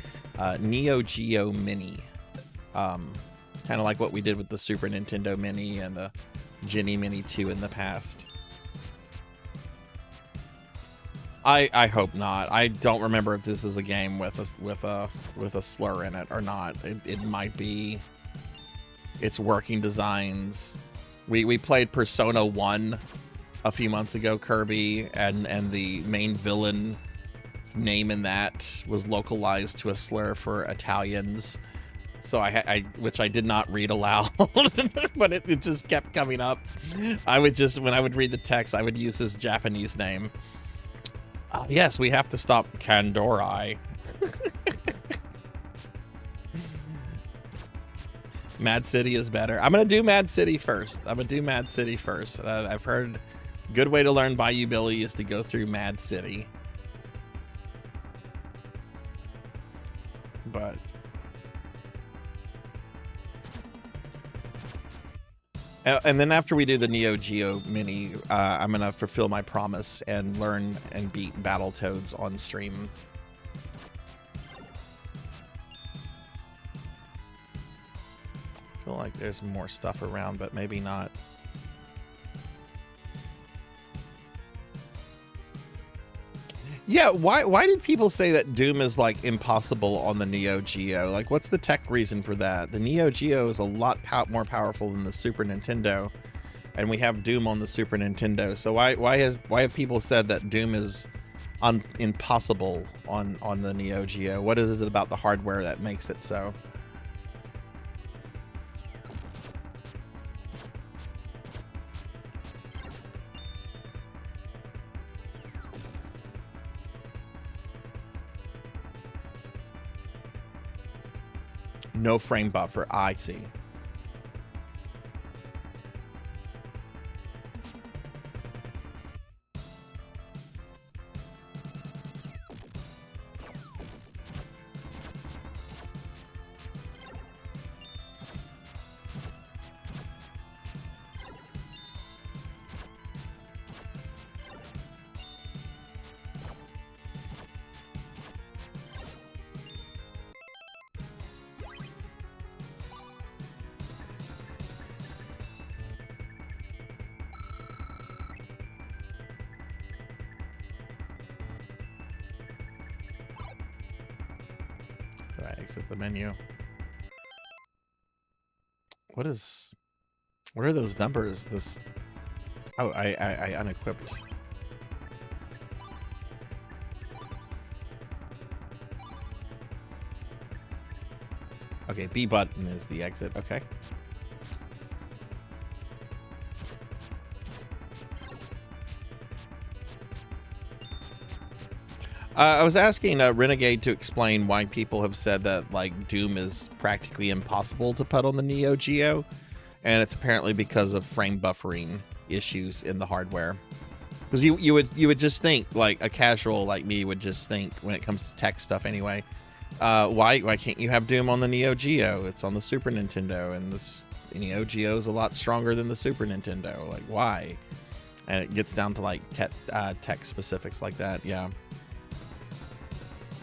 Neo Geo Mini. Kind of like what we did with the Super Nintendo Mini and the Genie Mini 2 in the past. I hope not. I don't remember if this is a game with a slur in it or not. It might be. It's working designs. We played Persona 1 a few months ago, Kirby, and the main villain's name in that was localized to a slur for Italians. So which I did not read aloud, but it just kept coming up. When I would read the text, I would use his Japanese name. Yes, we have to stop Kandorai. Mad City is better. I'm going to do Mad City first. I've heard a good way to learn Bayou Billy is to go through Mad City. But and then after we do the Neo Geo Mini, I'm going to fulfill my promise and learn and beat Battletoads on stream. I feel like there's more stuff around, but maybe not. Yeah, why did people say that Doom is like impossible on the Neo Geo? Like, what's the tech reason for that? The Neo Geo is a lot more powerful than the Super Nintendo, and we have Doom on the Super Nintendo. So why have people said that Doom is impossible on the Neo Geo? What is it about the hardware that makes it so? No frame buffer. I see. Exit the menu. What are those numbers? Oh, I unequipped. Okay, B button is the exit. Okay. I was asking Renegade to explain why people have said that like Doom is practically impossible to put on the Neo Geo, and it's apparently because of frame buffering issues in the hardware. Because you would just think, like a casual like me would just think, when it comes to tech stuff anyway, why can't you have Doom on the Neo Geo? It's on the Super Nintendo, and the Neo Geo is a lot stronger than the Super Nintendo. Like, why? And it gets down to like tech specifics like that. Yeah.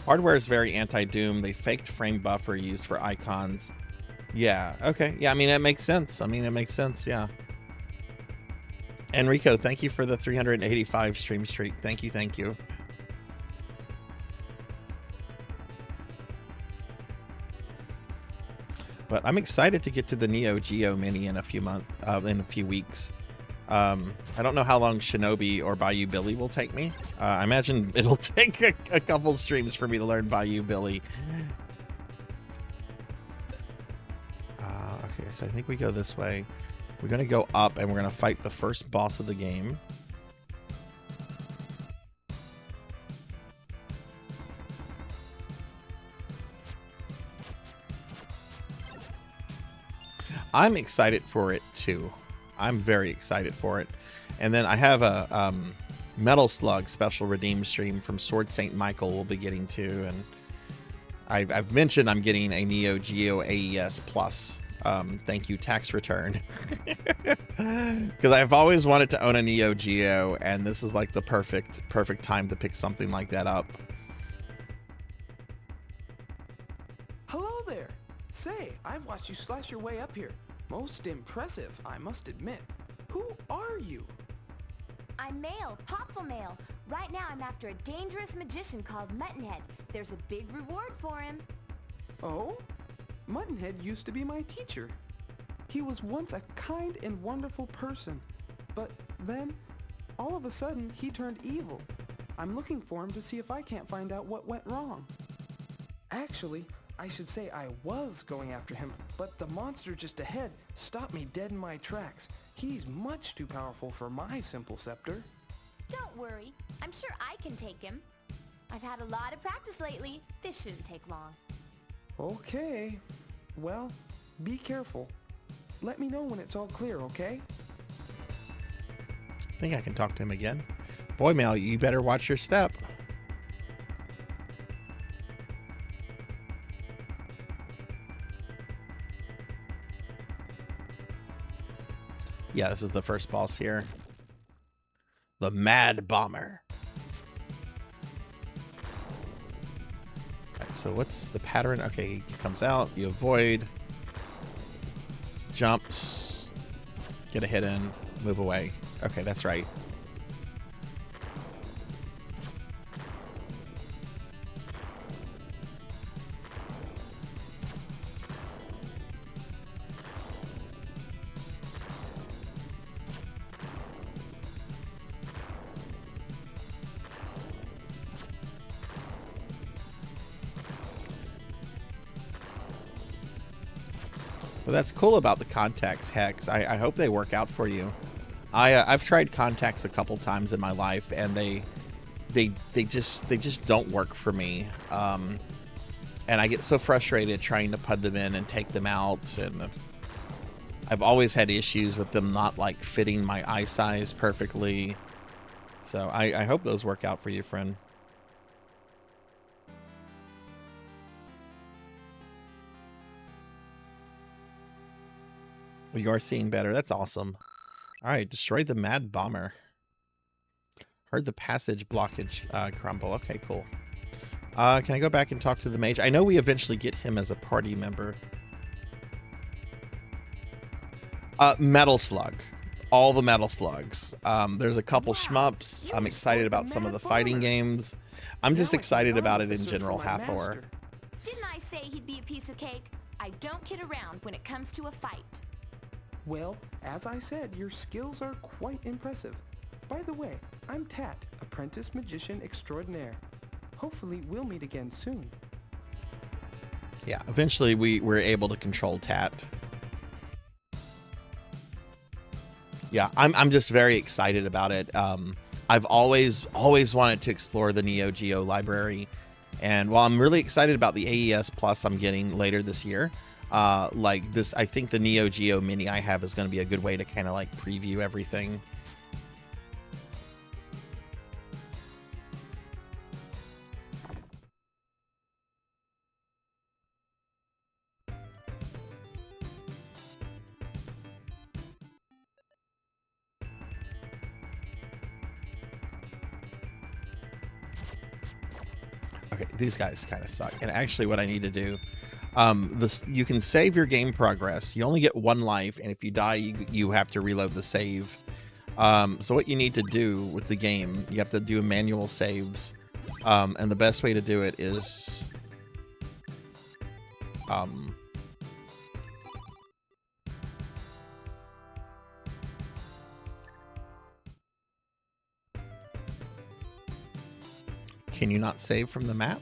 Hardware is very anti-Doom. They faked frame buffer used for icons. Yeah, okay. Yeah, I mean, it makes sense. Yeah. Enrico, thank you for the 385 stream streak. Thank you. But I'm excited to get to the Neo Geo Mini in a few weeks. I don't know how long Shinobi or Bayou Billy will take me. I imagine it'll take a couple streams for me to learn Bayou Billy. Okay, so I think we go this way. We're going to go up, and we're going to fight the first boss of the game. I'm excited for it, too. I'm very excited for it. And then I have a Metal Slug special redeem stream from Sword St. Michael we'll be getting to. And I've mentioned I'm getting a Neo Geo AES Plus thank you tax return. Because I've always wanted to own a Neo Geo, and this is like the perfect time to pick something like that up. Hello there. Say, I've watched you slash your way up here. Most impressive, I must admit. Who are you? I'm Male, Popful Male. Right now I'm after a dangerous magician called Muttonhead. There's a big reward for him. Oh? Muttonhead used to be my teacher. He was once a kind and wonderful person, but then, all of a sudden, he turned evil. I'm looking for him to see if I can't find out what went wrong. Actually, I should say I was going after him, but the monster just ahead stopped me dead in my tracks. He's much too powerful for my simple scepter. Don't worry, I'm sure I can take him. I've had a lot of practice lately. This shouldn't take long. Okay. Well, be careful. Let me know when it's all clear, okay? I think I can talk to him again. Boy, Mel, you better watch your step. Yeah, this is the first boss here. The Mad Bomber. Right, so what's the pattern? Okay, he comes out, you avoid, jumps, get a hit in, move away. Okay, that's right. Well, that's cool about the contacts, Hex. I hope they work out for you. I've tried contacts a couple times in my life, and they just don't work for me. And I get so frustrated trying to put them in and take them out, and I've always had issues with them not like fitting my eye size perfectly. So I hope those work out for you, friend. You are seeing better. That's awesome. All right, destroy the Mad Bomber. Heard the passage blockage crumble. Okay, cool. Can I go back and talk to the mage? I know we eventually get him as a party member. Metal Slug. All the Metal Slugs. There's a couple shmups. I'm excited about some of the fighting games. I'm just excited about it in general, Hathor. Didn't I say he'd be a piece of cake? I don't kid around when it comes to a fight. Well, as I said, your skills are quite impressive. By the way, I'm Tat, apprentice magician extraordinaire. Hopefully we'll meet again soon. Yeah, eventually we're able to control Tat. Yeah, I'm just very excited about it. I've always wanted to explore the Neo Geo library, and while I'm really excited about the AES Plus I'm getting later this year, like this, I think the Neo Geo Mini I have is going to be a good way to kind of like preview everything. Okay, these guys kind of suck. And actually what I need to do, you can save your game progress. You only get one life, and if you die, you have to reload the save. So what you need to do with the game, you have to do manual saves. And the best way to do it is... Can you not save from the map?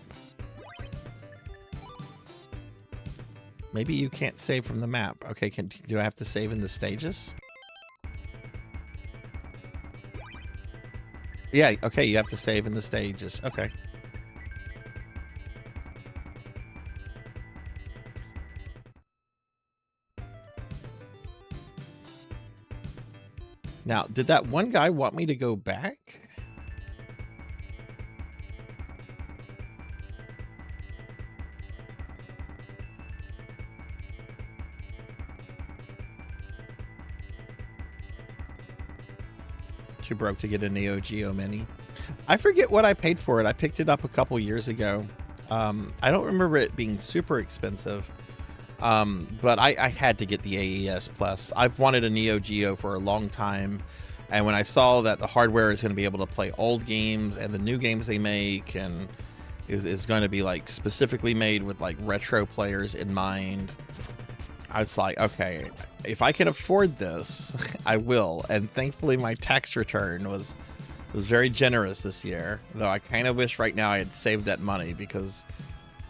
Maybe you can't save from the map. Okay, do I have to save in the stages? Yeah, okay, you have to save in the stages. Okay. Now, did that one guy want me to go back? too broke to get a Neo Geo Mini. I forget what I paid for it. I picked it up a couple years ago. I don't remember it being super expensive, but I had to get the AES Plus. I've wanted a Neo Geo for a long time, and when I saw that the hardware is going to be able to play old games and the new games they make, and is going to be like specifically made with like retro players in mind, I was like, okay, if I can afford this, I will. And thankfully my tax return was very generous this year, though I kind of wish right now I had saved that money, because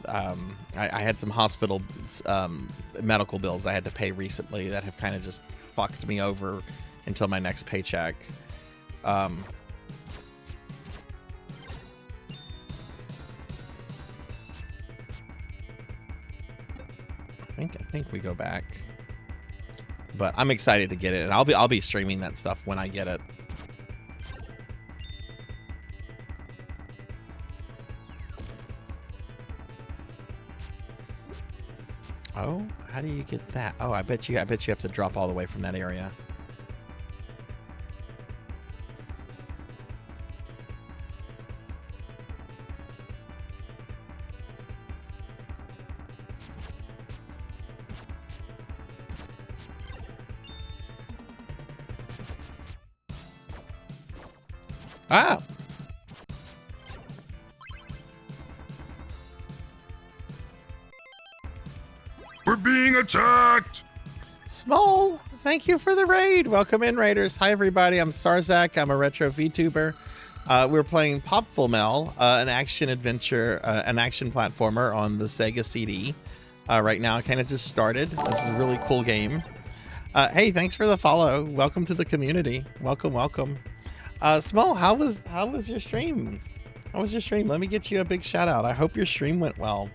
I had some hospital medical bills I had to pay recently that have kind of just fucked me over until my next paycheck. I think we go back, but I'm excited to get it, and I'll be streaming that stuff when I get it. Oh, how do you get that? Oh, I bet you have to drop all the way from that area. Ah! We're being attacked! Small, thank you for the raid. Welcome in, raiders. Hi, everybody. I'm Sarzac. I'm a retro VTuber. We're playing Popful, an action adventure, an action platformer on the Sega CD. Right now, I kind of just started. This is a really cool game. Hey, thanks for the follow. Welcome to the community. Welcome, welcome. Small, how was your stream? How was your stream? Let me get you a big shout out. I hope your stream went well.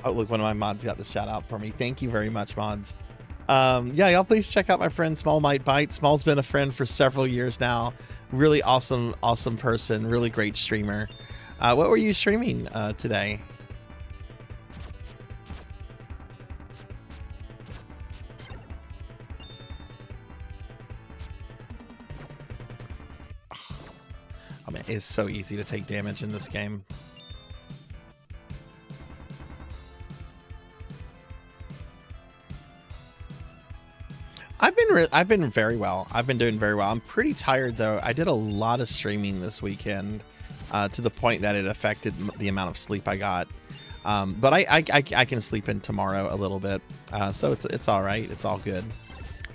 Oh, look, one of my mods got the shout out for me. Thank you very much, mods. Yeah, y'all please check out my friend Small Might Bite. Small's been a friend for several years now. Really awesome person. Really great streamer. What were you streaming today? Oh man, it's so easy to take damage in this game. I've been very well. I've been doing very well. I'm pretty tired though. I did a lot of streaming this weekend, to the point that it affected the amount of sleep I got. But I can sleep in tomorrow a little bit, so it's all right. It's all good.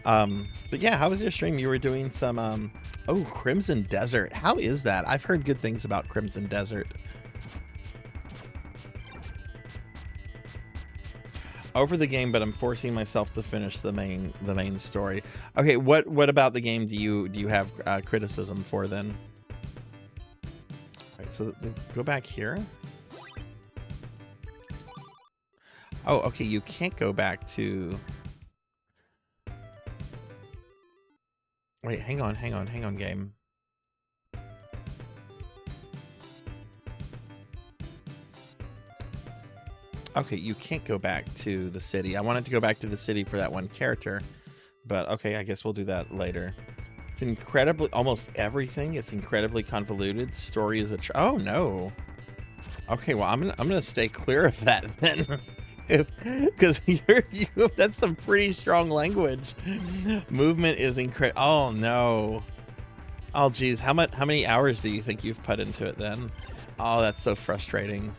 But yeah, how was your stream? You were doing some oh, Crimson Desert. How is that? I've heard good things about Crimson Desert. Over the game, but I'm forcing myself to finish the main story. Okay, what about the game do you have criticism for then? All right, so go back here. Oh, okay, you can't go back to. Wait, hang on, game. Okay, you can't go back to the city. I wanted to go back to the city for that one character, but okay, I guess we'll do that later. It's incredibly, almost everything. It's incredibly convoluted. Story is oh no. Okay, well I'm gonna stay clear of that then, because that's some pretty strong language. Movement is incredible. Oh no. Oh geez, how many hours do you think you've put into it then? Oh, that's so frustrating.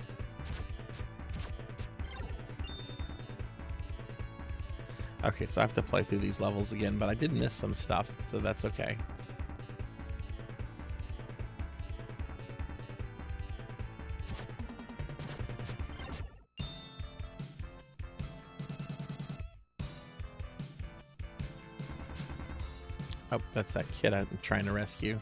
Okay, so I have to play through these levels again, but I did miss some stuff, so that's okay. Oh, that's that kid I'm trying to rescue.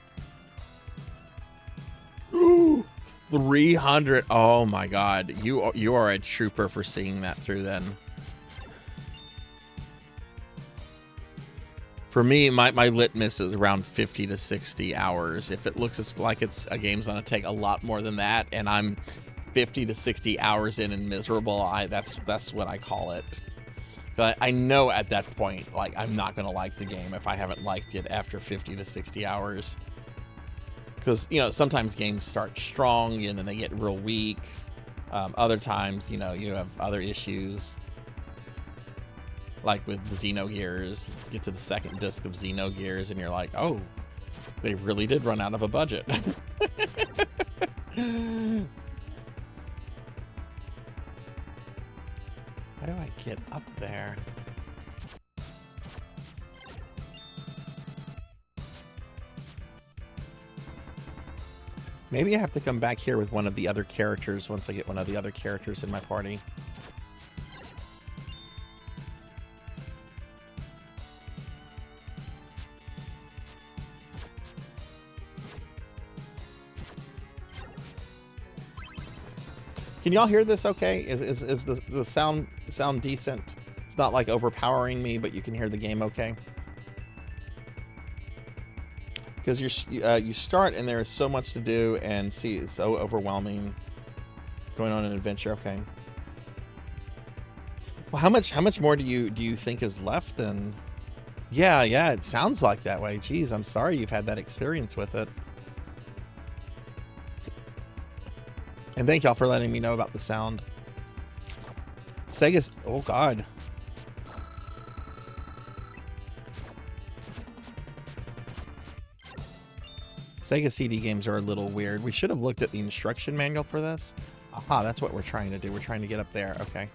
Ooh, 300. Oh my god. You are a trooper for seeing that through then. For me, my litmus is around 50 to 60 hours. If it looks like it's a game's gonna take a lot more than that, and I'm 50 to 60 hours in and miserable, that's what I call it. But I know at that point, like, I'm not going to like the game if I haven't liked it after 50 to 60 hours. Because, you know, sometimes games start strong and then they get real weak. Other times, you know, you have other issues. Like with Xenogears, you get to the second disc of Xenogears and you're like, oh, they really did run out of a budget. How do I get up there? Maybe I have to come back here with one of the other characters once I get one of the other characters in my party. Can y'all hear this okay? Is the sound decent? It's not like overpowering me, but you can hear the game okay? Because you start and there is so much to do and see it's so overwhelming going on an adventure. Okay. Well, how much more do you think is left then? Yeah, it sounds like that way. Jeez, I'm sorry you've had that experience with it. And thank y'all for letting me know about the sound. Sega's, oh god. Sega CD games are a little weird. We should have looked at the instruction manual for this. Aha, that's what we're trying to do. We're trying to get up there. Okay.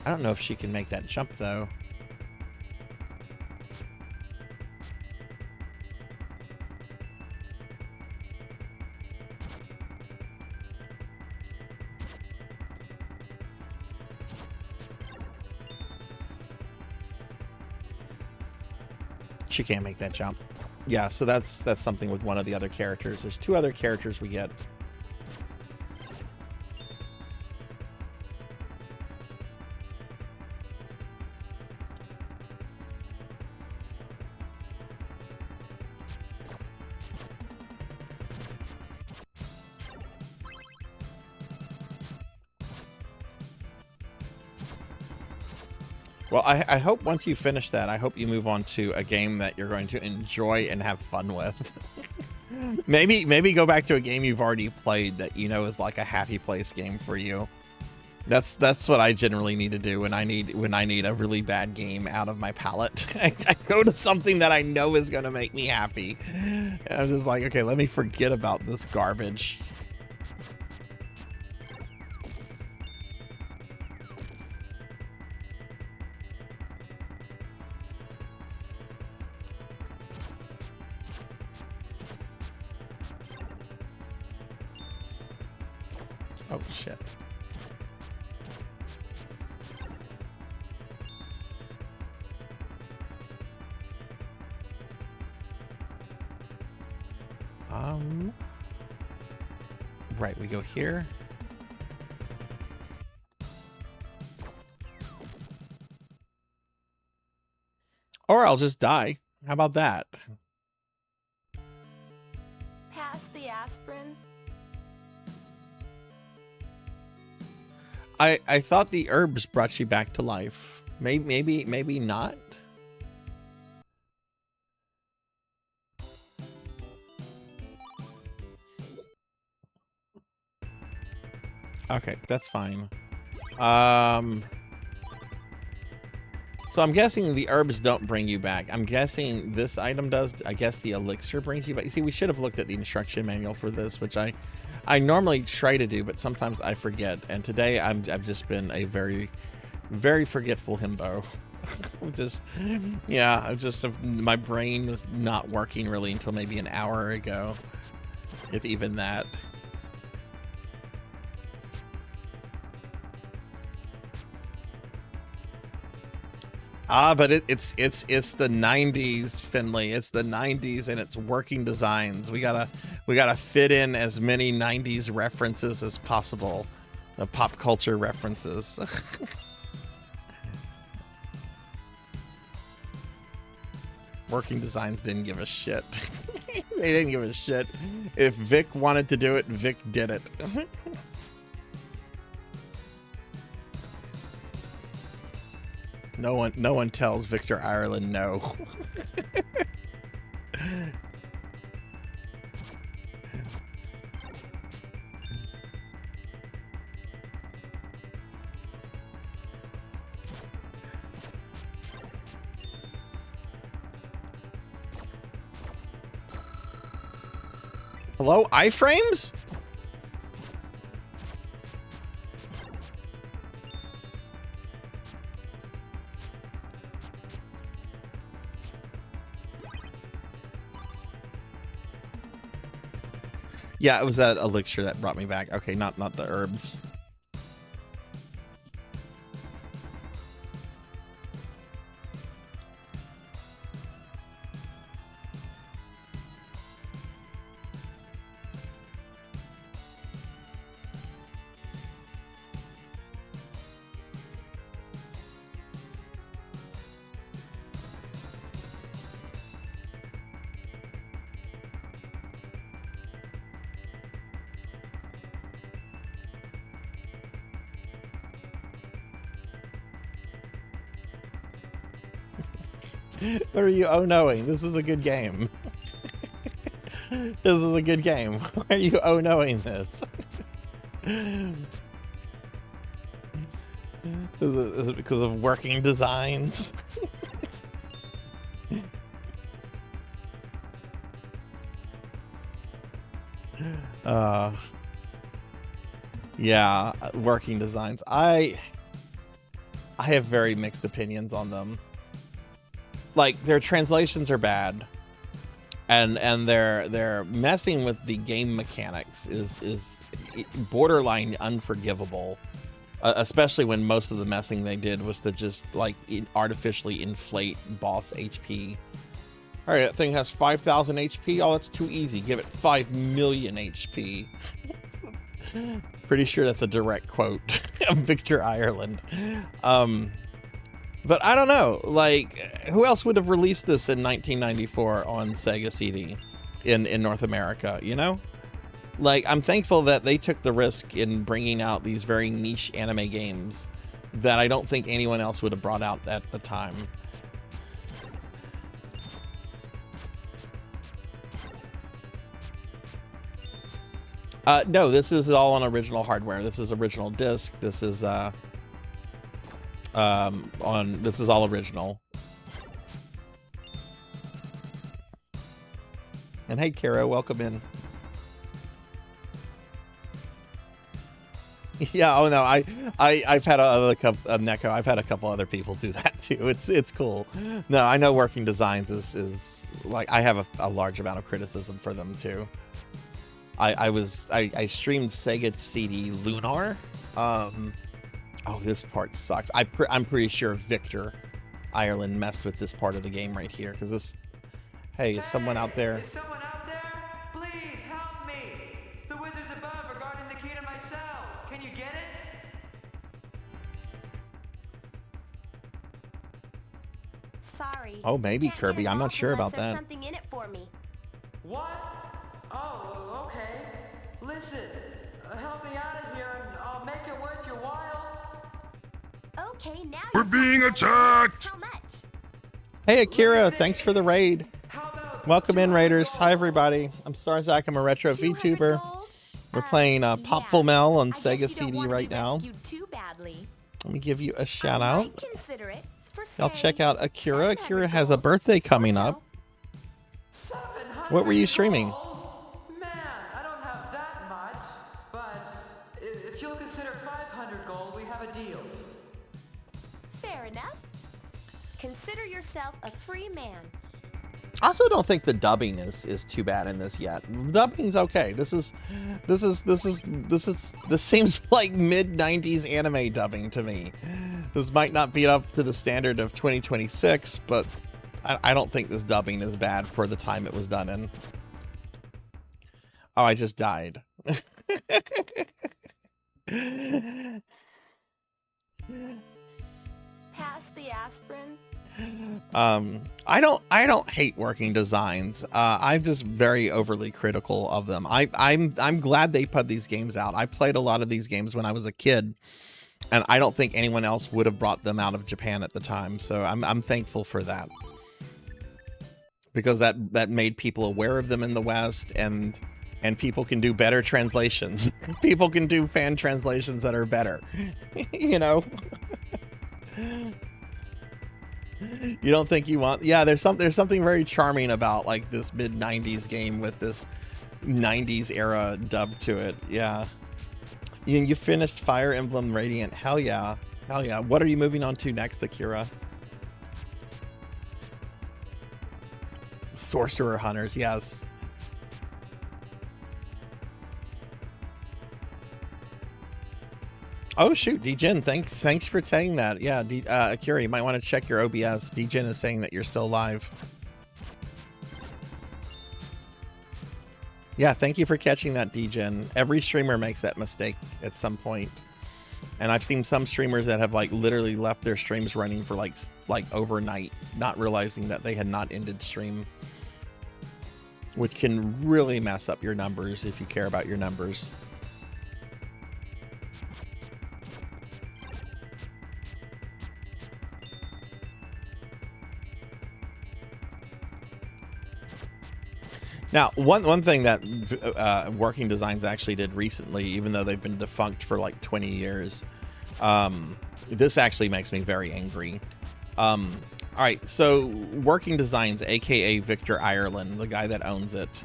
I don't know if she can make that jump, though. She can't make that jump. Yeah, so that's something with one of the other characters. There's two other characters we get. Well, I hope once you finish that, I hope you move on to a game that you're going to enjoy and have fun with. maybe go back to a game you've already played that you know is like a happy place game for you. That's what I generally need to do when I need a really bad game out of my palette. I go to something that I know is going to make me happy. And I'm just like, okay, let me forget about this garbage. Oh, shit. Right, we go here. Or I'll just die. How about that? Pass the aspirin. I thought the herbs brought you back to life. Maybe not. Okay, that's fine. So I'm guessing the herbs don't bring you back. I'm guessing this item does. I guess the elixir brings you back. You see, we should have looked at the instruction manual for this, which I normally try to do, but sometimes I forget. And today I've just been a very, very forgetful himbo. My brain was not working really until maybe an hour ago, if even that. But it's the 90s, Finley. It's the 90s and it's working designs. We gotta fit in as many 90s references as possible. The pop culture references. Working Designs didn't give a shit. They didn't give a shit. If Vic wanted to do it, Vic did it. No one tells Victor Ireland no. Hello, iframes? Yeah, it was that elixir that brought me back. Okay, not the herbs. What are you oh-knowing? This is a good game. This is a good game. Why are you oh-knowing this? Is it because of Working Designs? Yeah, Working Designs. I have very mixed opinions on them. Like, their translations are bad, and they're messing with the game mechanics is borderline unforgivable, especially when most of the messing they did was to just like artificially inflate boss HP. All right, that thing has 5,000 HP. Oh, that's too easy. Give it 5 million HP. Pretty sure that's a direct quote of Victor Ireland. But I don't know, like, who else would have released this in 1994 on Sega CD in North America, you know? Like, I'm thankful that they took the risk in bringing out these very niche anime games that I don't think anyone else would have brought out at the time. No, this is all on original hardware. This is original disc. This is this is all original. And hey, Kara, welcome in. Yeah, oh no, I've had Neko, I've had a couple other people do that too. It's cool. No, I know Working Designs is like, I have a large amount of criticism for them too. I streamed Sega CD Lunar. Oh, this part sucks. I'm pretty sure Victor Ireland messed with this part of the game right here, because this. Hey, is someone out there? Is someone out there? Please help me. The wizards above are guarding the key to my cell. Can you get it? Sorry. Oh, maybe Can't Kirby. get it I'm not off sure unless about there's that. something in it for me. What? Oh, okay. Listen, help me out of here and I'll make it worth your while. Okay, now We're being attacked! How much? Hey, Akira, thanks for the raid. How about Welcome in, 200 Raiders. gold? Hi, everybody. I'm Sarzac. I'm a retro 200 VTuber. gold? We're playing Popful Yeah. on I guess Sega you don't CD wanna right be now. rescued too badly. Let me give you a shout I out. might consider it for, Y'all say, check out Akira. 700 Akira has a gold birthday or coming so. up. 700 What were you streaming? gold? Man, I don't have that much, but if you'll consider 500 gold, we have a deal. Fair enough. Consider yourself a free man. I also don't think the dubbing is too bad in this yet. The dubbing's okay. This seems like mid-90s anime dubbing to me. This might not be up to the standard of 2026, but I don't think this dubbing is bad for the time it was done in. Oh, I just died. Pass the aspirin. I don't hate working designs. I'm just very overly critical of them. I'm glad they put these games out. I played a lot of these games when I was a kid, and I don't think anyone else would have brought them out of Japan at the time. So I'm thankful for that, because that made people aware of them in the West, and people can do better translations. People can do fan translations that are better. You know. You don't think you want? Yeah, there's something very charming about like this mid 90s game with this 90s era dub to it. Yeah. You finished Fire Emblem Radiant. Hell yeah. Hell yeah. What are you moving on to next, Akira? Sorcerer Hunters, yes. Oh shoot, D-Jin, thanks for saying that. Yeah, Akira, you might want to check your OBS. D-Jin is saying that you're still live. Yeah, thank you for catching that, D-Jin. Every streamer makes that mistake at some point. And I've seen some streamers that have like literally left their streams running for like overnight, not realizing that they had not ended stream, which can really mess up your numbers if you care about your numbers. Now, one thing that Working Designs actually did recently, even though they've been defunct for like 20 years, this actually makes me very angry. All right, so Working Designs, aka Victor Ireland, the guy that owns it,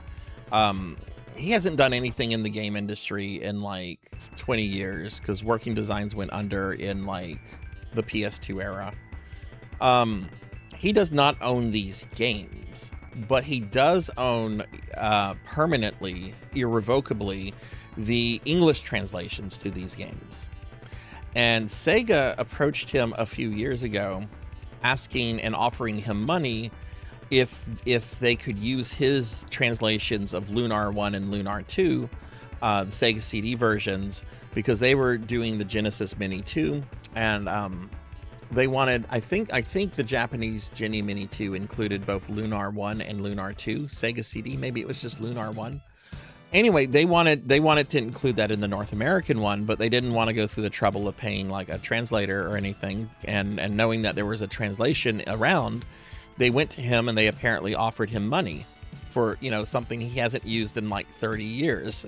he hasn't done anything in the game industry in like 20 years, because Working Designs went under in like the PS2 era. He does not own these games, but he does own permanently, irrevocably, the English translations to these games. And Sega approached him a few years ago, asking and offering him money if they could use his translations of Lunar 1 and Lunar 2, the Sega CD versions, because they were doing the Genesis Mini 2, and they wanted, I think the Japanese Genie Mini 2 included both Lunar 1 and Lunar 2 Sega CD. Maybe it was just Lunar 1. Anyway, they wanted to include that in the North American one, but they didn't want to go through the trouble of paying like a translator or anything. And knowing that there was a translation around, they went to him and they apparently offered him money for, you know, something he hasn't used in like 30 years.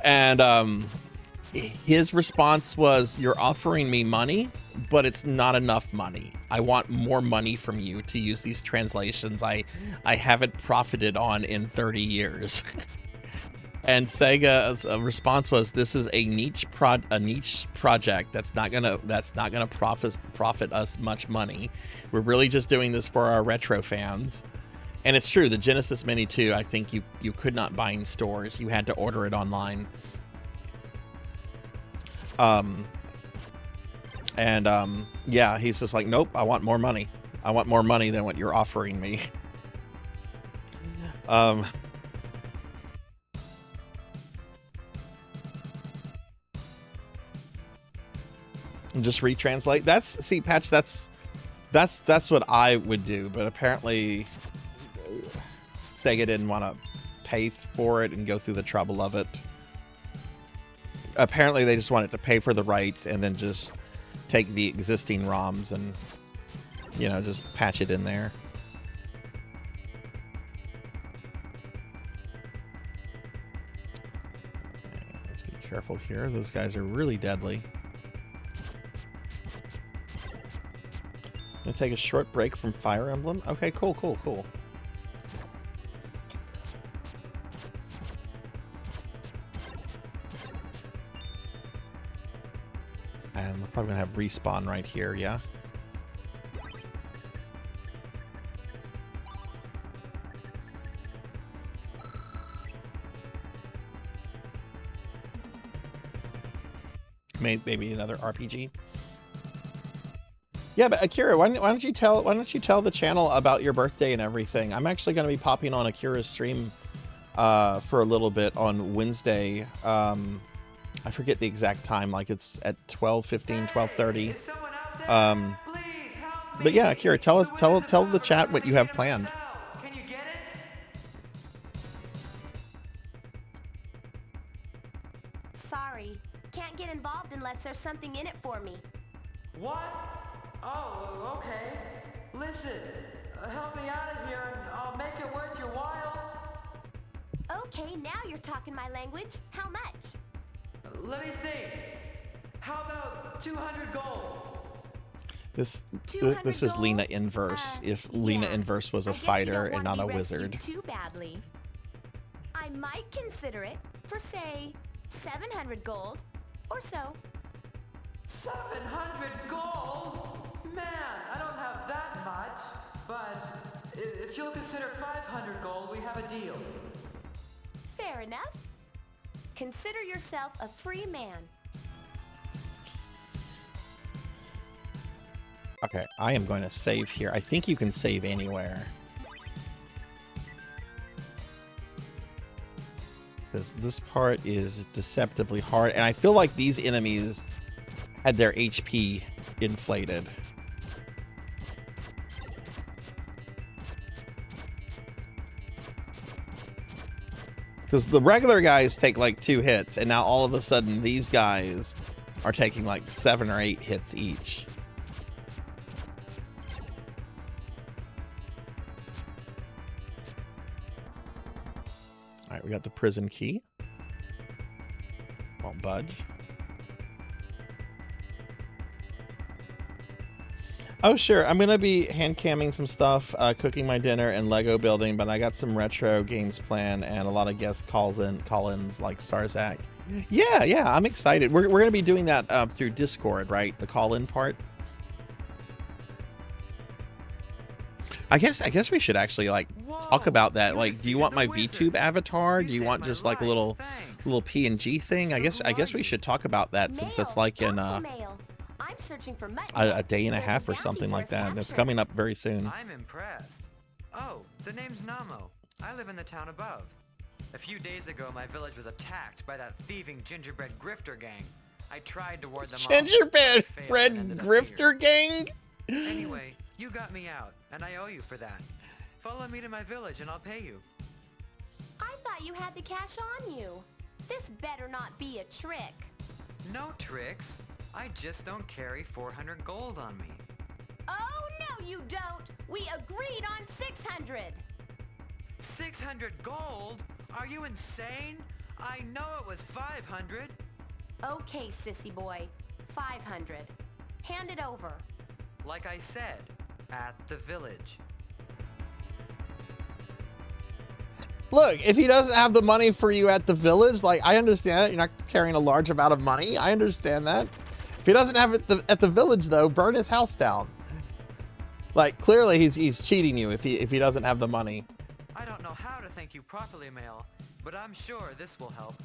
And his response was, "You're offering me money, but it's not enough money. I want more money from you to use these translations I haven't profited on in 30 years." And Sega's response was, "This is a niche project that's not gonna profit us much money. We're really just doing this for our retro fans." And it's true, the Genesis Mini 2, I think you could not buy in stores. You had to order it online. Yeah, he's just like, "Nope, I want more money. I want more money than what you're offering me." And just retranslate. See, Patch, that's what I would do, but apparently Sega didn't want to pay for it and go through the trouble of it. Apparently they just wanted to pay for the rights and then just take the existing ROMs and, you know, just patch it in there. Let's be careful here. Those guys are really deadly. Gonna take a short break from Fire Emblem. Okay, cool. And we're probably gonna have respawn right here, yeah? Maybe another RPG. Yeah, but Akira, why don't you tell the channel about your birthday and everything? I'm actually going to be popping on Akira's stream for a little bit on Wednesday. I forget the exact time, like it's at 12:15, 12:30. But yeah, Akira, tell the chat what you have planned. Can you get it? Sorry. Can't get involved unless there's something in it for me. What? Oh, okay. Listen, help me out of here and I'll make it worth your while. Okay, now you're talking my language. How much? Let me think. How about 200 gold? This 200 is gold? Lena Inverse. If Lena Yeah. Inverse was a I guess you fighter don't and want not a me rescued wizard. Too badly. I might consider it for, say, 700 gold or so. 700 gold? Man, I don't have that much. But if you'll consider 500 gold, we have a deal. Fair enough. Consider yourself a free man. Okay, I am going to save here. I think you can save anywhere. Because this part is deceptively hard, and I feel like these enemies had their HP inflated. Because the regular guys take like 2 hits, and now all of a sudden these guys are taking like 7 or 8 hits each. All right, we got the prison key. Won't budge. Oh, sure. I'm going to be hand camming some stuff, cooking my dinner, and Lego building, but I got some retro games planned and a lot of guest call-ins like Sarzac. Yeah, I'm excited. We're going to be doing that through Discord, right? The call-in part. I guess we should actually like talk about that. Like, do you want my VTube avatar? Do you want just like a little PNG thing? I guess we should talk about that since it's like in I'm searching for a day and a half or something like that. That's coming up very soon. I'm impressed. Oh, the name's Namo. I live in the town above. A few days ago, my village was attacked by that thieving gingerbread grifter gang. I tried to ward them off. Gingerbread grifter gang? Anyway, you got me out, and I owe you for that. Follow me to my village and I'll pay you. I thought you had the cash on you. This better not be a trick. No tricks. I just don't carry 400 gold on me. Oh, no you don't. We agreed on 600. 600 gold? Are you insane? I know it was 500. Okay, sissy boy. 500. Hand it over. Like I said, at the village. Look, if he doesn't have the money for you at the village, like, I understand that. You're not carrying a large amount of money. I understand that. If he doesn't have it at the village, though, burn his house down. Like, clearly he's cheating you if he doesn't have the money. I don't know how to thank you properly, Mail, but I'm sure this will help.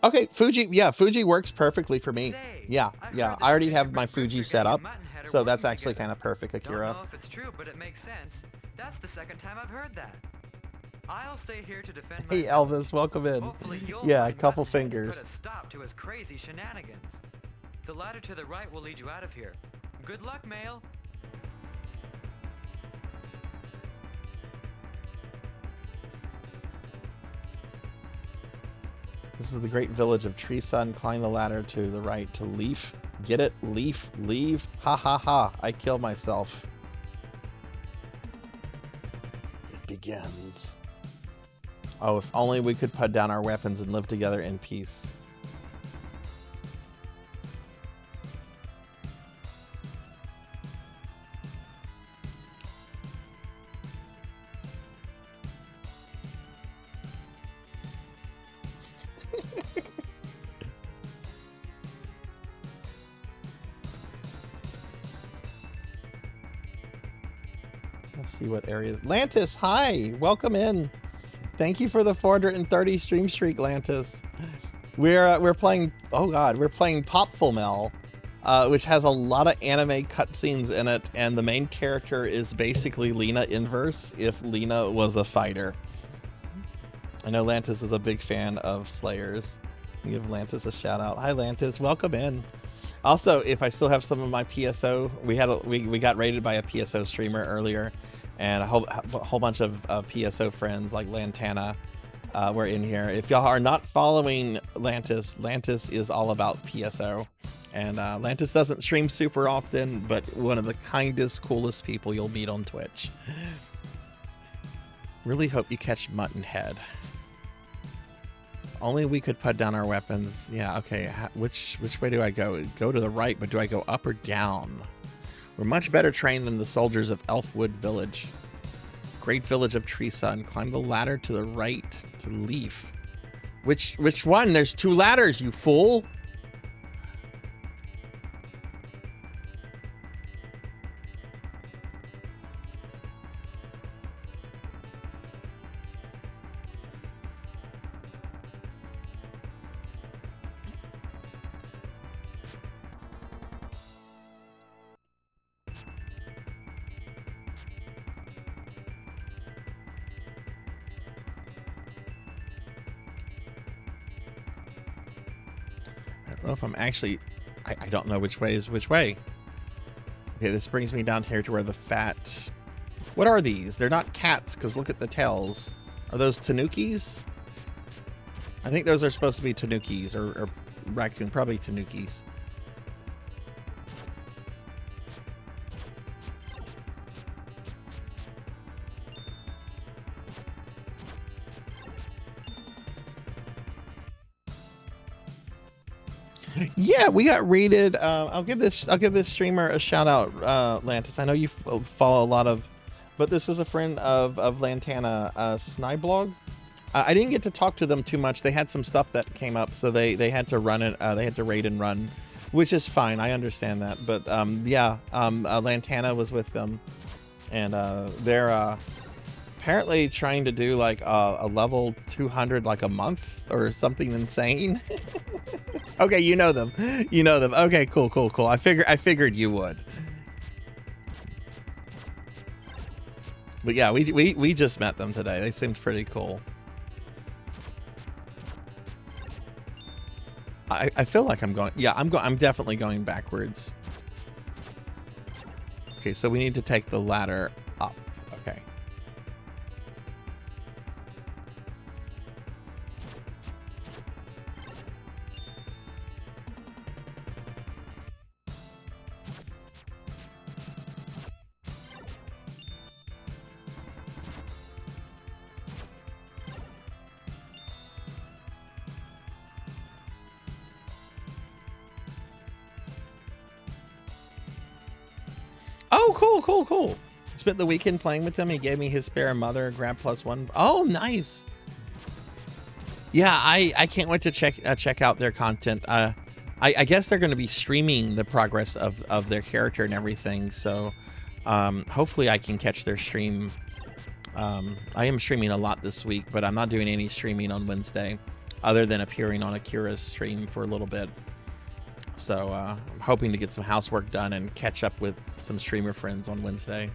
Okay, Fuji works perfectly for me. Yeah. I already have my Fuji set up, so that's actually kind of perfect, Akira. Don't know if it's true, but it makes sense. That's the second time I've heard that. I'll stay here to defend my Hey, Elvis, welcome in. Yeah, a couple fingers. Put a stop to his crazy shenanigans. The ladder to the right will lead you out of here. Good luck, Mail. This is the great village of Tree Sun. Climb the ladder to the right to Leaf. Get it? Leaf? Leave? Ha ha ha. I kill myself. It begins. Oh, if only we could put down our weapons and live together in peace. Let's see what areas. Lantis, hi, welcome in. Thank you for the 430 stream streak, Lantis. We're playing. Oh God, we're playing Popful Mel, which has a lot of anime cutscenes in it, and the main character is basically Lena Inverse if Lena was a fighter. I know Lantis is a big fan of Slayers. Give Lantis a shout out. Hi, Lantis, welcome in. Also, if I still have some of my PSO, we got rated by a PSO streamer earlier, and a whole bunch of PSO friends like Lantana were in here. If y'all are not following Lantis, Lantis is all about PSO, and Lantis doesn't stream super often, but one of the kindest, coolest people you'll meet on Twitch. Really hope you catch Mutton Head. Only we could put down our weapons. Yeah, okay. Which way do I go? Go to the right, but do I go up or down? We're much better trained than the soldiers of Elfwood Village. Great village of Tree Sun. Climb the ladder to the right to Leaf. Which one? There's 2 ladders, you fool! I don't know if I'm actually... I don't know which way is which way. Okay, this brings me down here to where the fat... What are these? They're not cats, because look at the tails. Are those tanukis? I think those are supposed to be tanukis, or raccoon. Probably tanukis. Yeah, we got rated. I'll give this streamer a shout out, Lantis. I know you follow a lot of, but this is a friend of Lantana, Snyblog. I didn't get to talk to them too much. They had some stuff that came up, so they had to run it. They had to raid and run, which is fine. I understand that. But yeah, Lantana was with them, and they're apparently trying to do like a level 200 like a month or something insane. Okay, you know them. You know them. Okay, cool. I figured you would. But yeah, we just met them today. They seemed pretty cool. I feel like I'm going. Yeah, I'm definitely going backwards. Okay, so we need to take the ladder up. Okay. Oh, cool. Spent the weekend playing with him. He gave me his spare mother grab +1. Oh, nice. Yeah, I can't wait to check out their content. I guess they're going to be streaming the progress of their character and everything. So hopefully I can catch their stream. I am streaming a lot this week, but I'm not doing any streaming on Wednesday other than appearing on Akira's stream for a little bit. So I'm hoping to get some housework done and catch up with some streamer friends on Wednesday.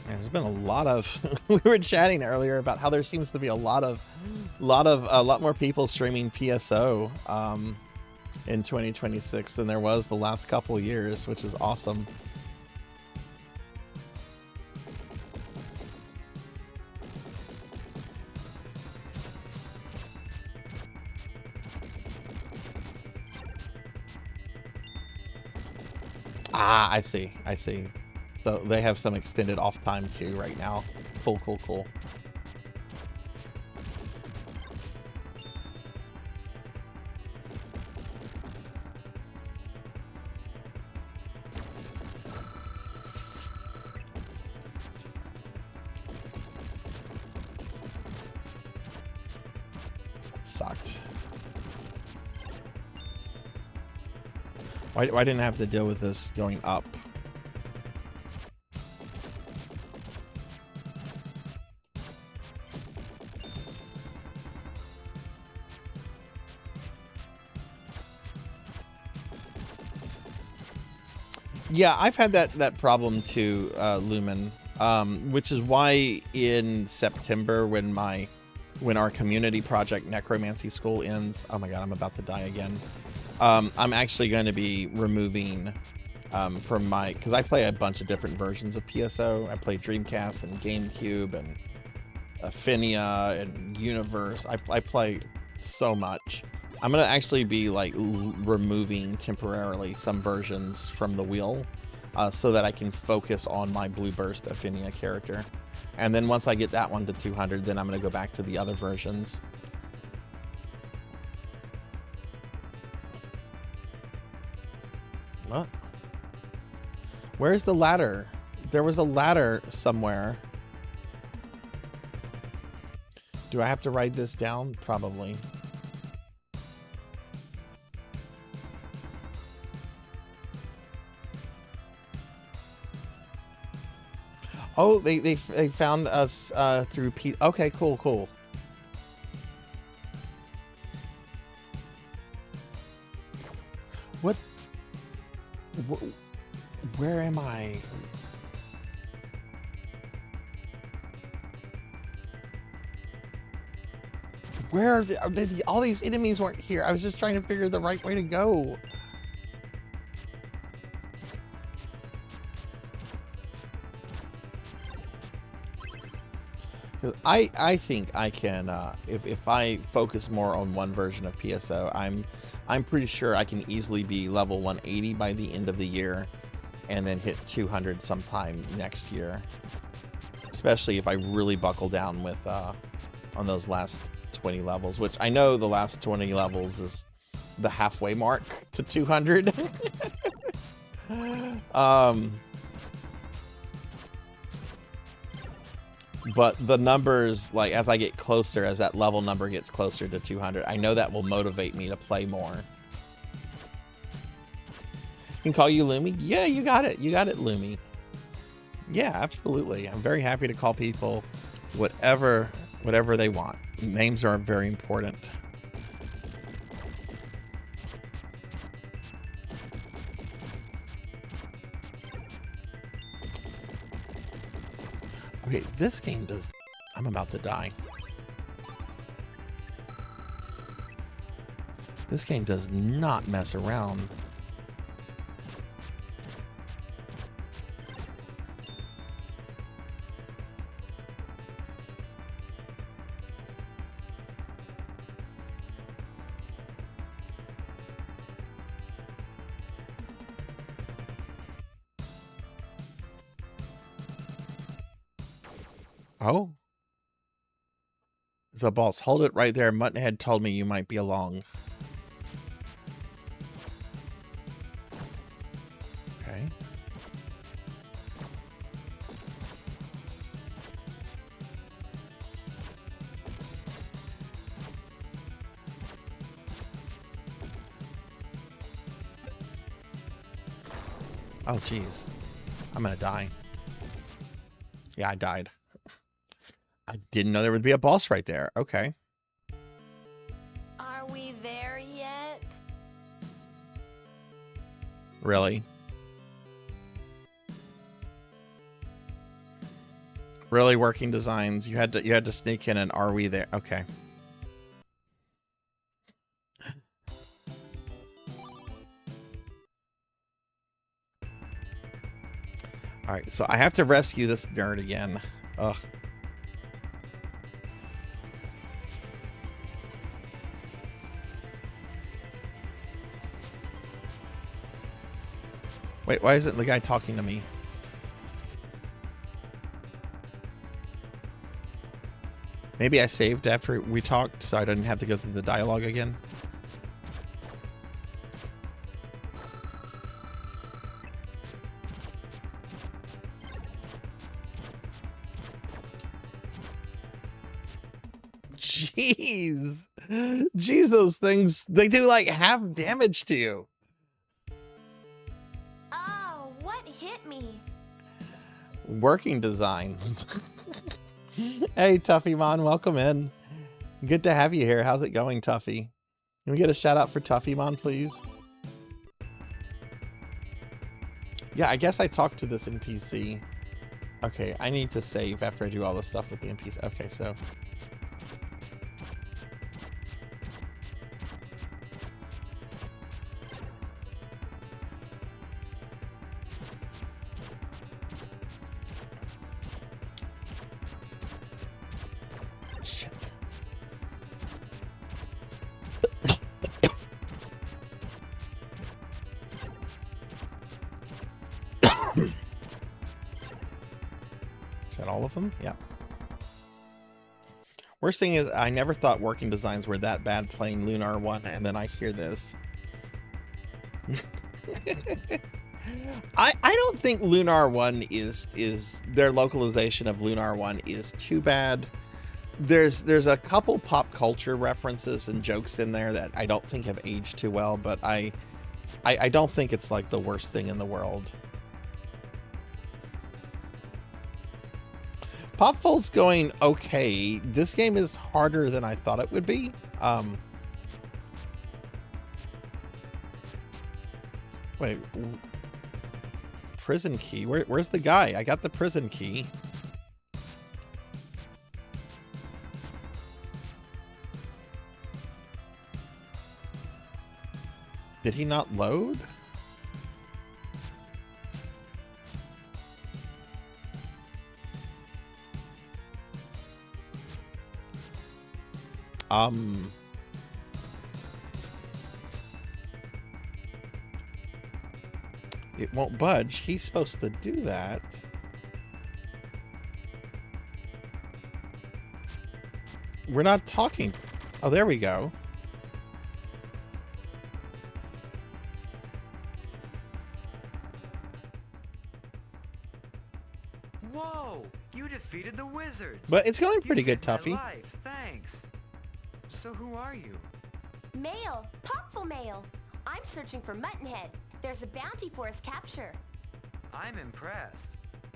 There's been a lot of we were chatting earlier about how there seems to be a lot more people streaming PSO in 2026 than there was the last couple years, which is awesome. Ah, I see. So they have some extended off time too right now. Cool. That sucked. Why didn't I have to deal with this going up? Yeah, I've had that problem too, Lumen. Which is why in September when our community project Necromancy School ends, oh my god, I'm about to die again. I'm actually going to be removing from my, because I play a bunch of different versions of PSO. I play Dreamcast and GameCube and Affinia and Universe. I play so much. I'm going to actually be like removing temporarily some versions from the wheel so that I can focus on my Blue Burst Affinia character. And then once I get that one to 200, then I'm going to go back to the other versions. What? Where's the ladder? There was a ladder somewhere. Do I have to write this down? Probably. Oh, they found us through P. Okay, cool. What? Where am I? Where are all these enemies weren't here. I was just trying to figure the right way to go. Because I think I can, if I focus more on one version of PSO, I'm pretty sure I can easily be level 180 by the end of the year and then hit 200 sometime next year. Especially if I really buckle down with on those last 20 levels, which I know the last 20 levels is the halfway mark to 200. But the numbers, like as I get closer, as that level number gets closer to 200, I know that will motivate me to play more. Can call you Lumi? Yeah, you got it. You got it, Lumi. Yeah, absolutely. I'm very happy to call people whatever they want. Names are very important. Okay, this game does... I'm about to die. This game does not mess around. Oh. The boss. Hold it right there. Muttonhead told me you might be along. Okay. Oh, jeez. I'm gonna die. Yeah, I died. I didn't know there would be a boss right there. Okay. Are we there yet? Really? Really, Working Designs? You had to sneak in and are we there? Okay. All right, so I have to rescue this nerd again. Ugh. Wait, why isn't the guy talking to me? Maybe I saved after we talked so I didn't have to go through the dialogue again. Jeez. Jeez, those things, they do like half damage to you. Working Designs. Hey, Tuffymon, welcome in. Good to have you here. How's it going, Tuffy? Can we get a shout out for Tuffymon, please? Yeah, I guess I talked to this NPC. Okay, I need to save after I do all this stuff with the NPC. Okay, so... Shit. Is that all of them? Yeah. Worst thing is, I never thought working designs were that bad playing Lunar 1, and then I hear this. I don't think Lunar 1 is their localization of Lunar 1 is too bad. There's a couple pop culture references and jokes in there that I don't think have aged too well, but I don't think it's like the worst thing in the world. Popful's going okay. This game is harder than I thought it would be. Wait, prison key. Where's the guy? I got the prison key. Did he not load? It won't budge. He's supposed to do that. We're not talking. Oh, there we go. Whoa! You defeated the wizards. But it's going pretty You good, saved my Tuffy. life. Thanks. So who are you? Mail! Popful mail! I'm searching for Muttonhead. There's a bounty for his capture. I'm impressed.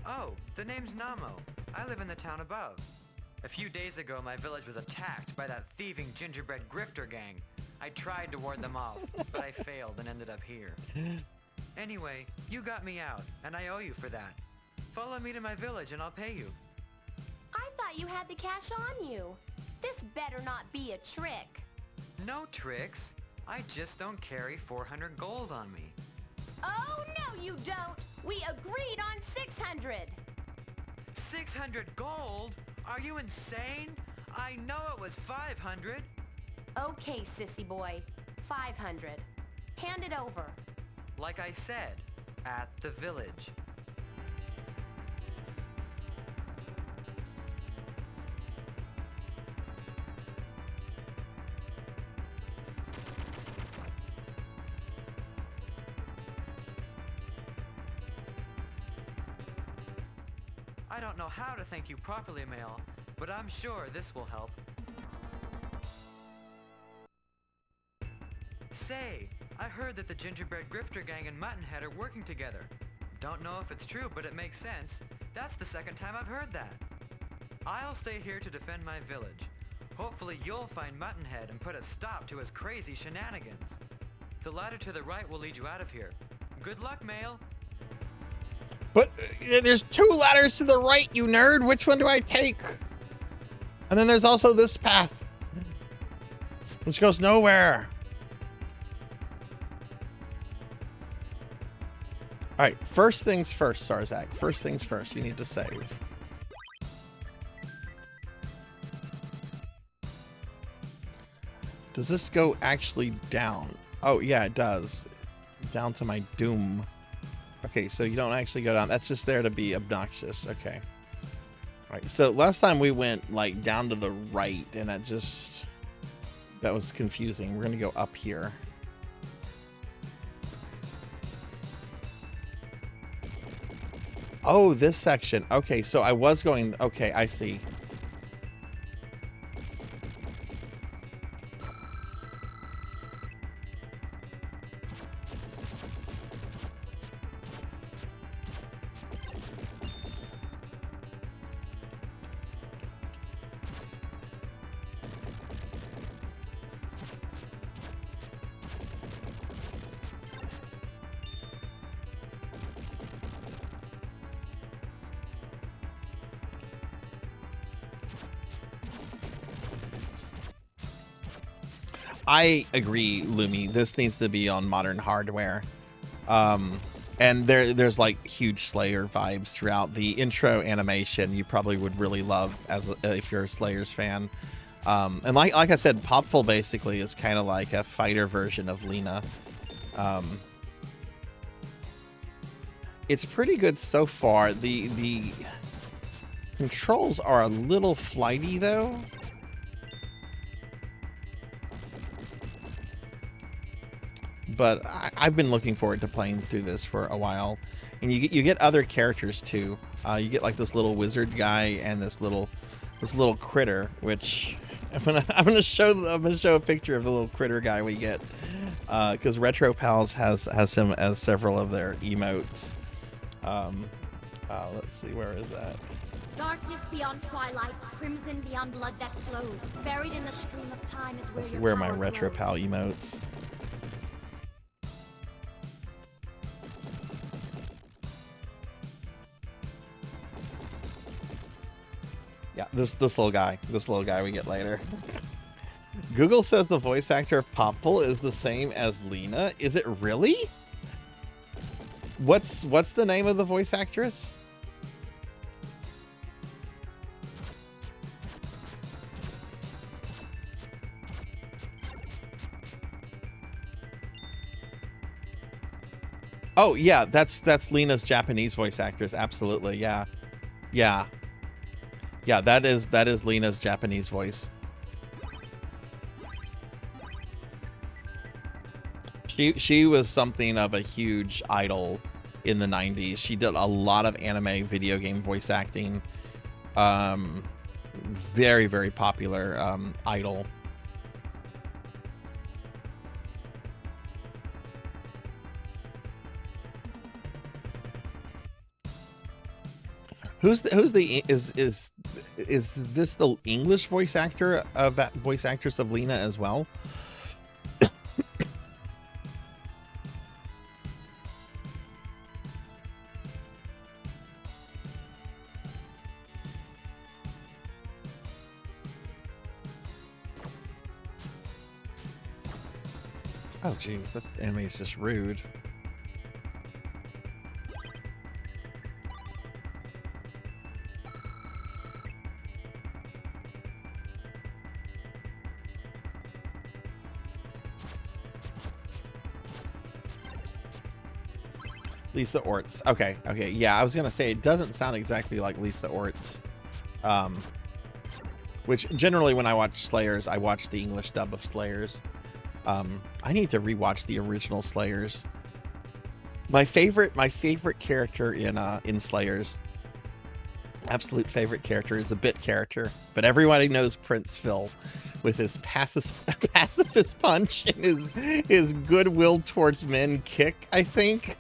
Oh, the name's Namo. I live in the town above. A few days ago, my village was attacked by that thieving gingerbread grifter gang. I tried to ward them off, but I failed and ended up here. Anyway, you got me out, and I owe you for that. Follow me to my village and I'll pay you. I thought you had the cash on you. This better not be a trick. No tricks. I just don't carry 400 gold on me. Oh, no, you don't. We agreed on 600. 600 gold? Are you insane? I know it was 500. Okay, sissy boy. 500. Hand it over. Like I said, at the village. I don't know how to thank you properly, Mail, but I'm sure this will help. Say, I heard that the Gingerbread Grifter Gang and Muttonhead are working together. Don't know if it's true, but it makes sense. That's the second time I've heard that. I'll stay here to defend my village. Hopefully you'll find Muttonhead and put a stop to his crazy shenanigans. The ladder to the right will lead you out of here. Good luck, Mail. But there's two ladders to the right, you nerd. Which one do I take? And then there's also this path, which goes nowhere. All right, first things first, Sarzac. First things first, you need to save. Does this go actually down? Oh, yeah, it does. Down to my doom. Okay, so you don't actually go down. That's just there to be obnoxious. Okay. All right, so last time we went, like, down to the right, and that was confusing. We're going to go up here. Oh, this section. Okay, so I was going... Okay, I see. I agree, Lumi. This needs to be on modern hardware. And there's like huge Slayer vibes throughout the intro animation. You probably would really love if you're a Slayers fan. And like I said, Popful basically is kind of like a fighter version of Lena. It's pretty good so far. The controls are a little flighty though. But I've been looking forward to playing through this for a while, and you get other characters too. You get like this little wizard guy and this little critter, which I'm gonna show a picture of the little critter guy we get, because Retro Pals has him as several of their emotes. Let's see, where is that? Darkness beyond twilight, crimson beyond blood that flows. Buried in the stream of time is where Let's see, your where are my power Retro glows. Pal emotes? Yeah, this little guy we get later. Google says the voice actor of Popful is the same as Lena. Is it really? What's the name of the voice actress? Oh yeah, that's Lena's Japanese voice actress. Absolutely, yeah. That is Lena's Japanese voice. She was something of a huge idol in the 90s. She did a lot of anime video game voice acting. Very, very popular idol. Is this the English voice actor of that voice actress of Lena as well? Oh geez, that enemy is just rude. Lisa Orts. Okay. Yeah, I was gonna say it doesn't sound exactly like Lisa Orts. Which generally when I watch Slayers, I watch the English dub of Slayers. I need to rewatch the original Slayers. My favorite character in Slayers, absolute favorite character, is a bit character, but everybody knows Prince Phil with his pacifist punch and his goodwill towards men kick, I think.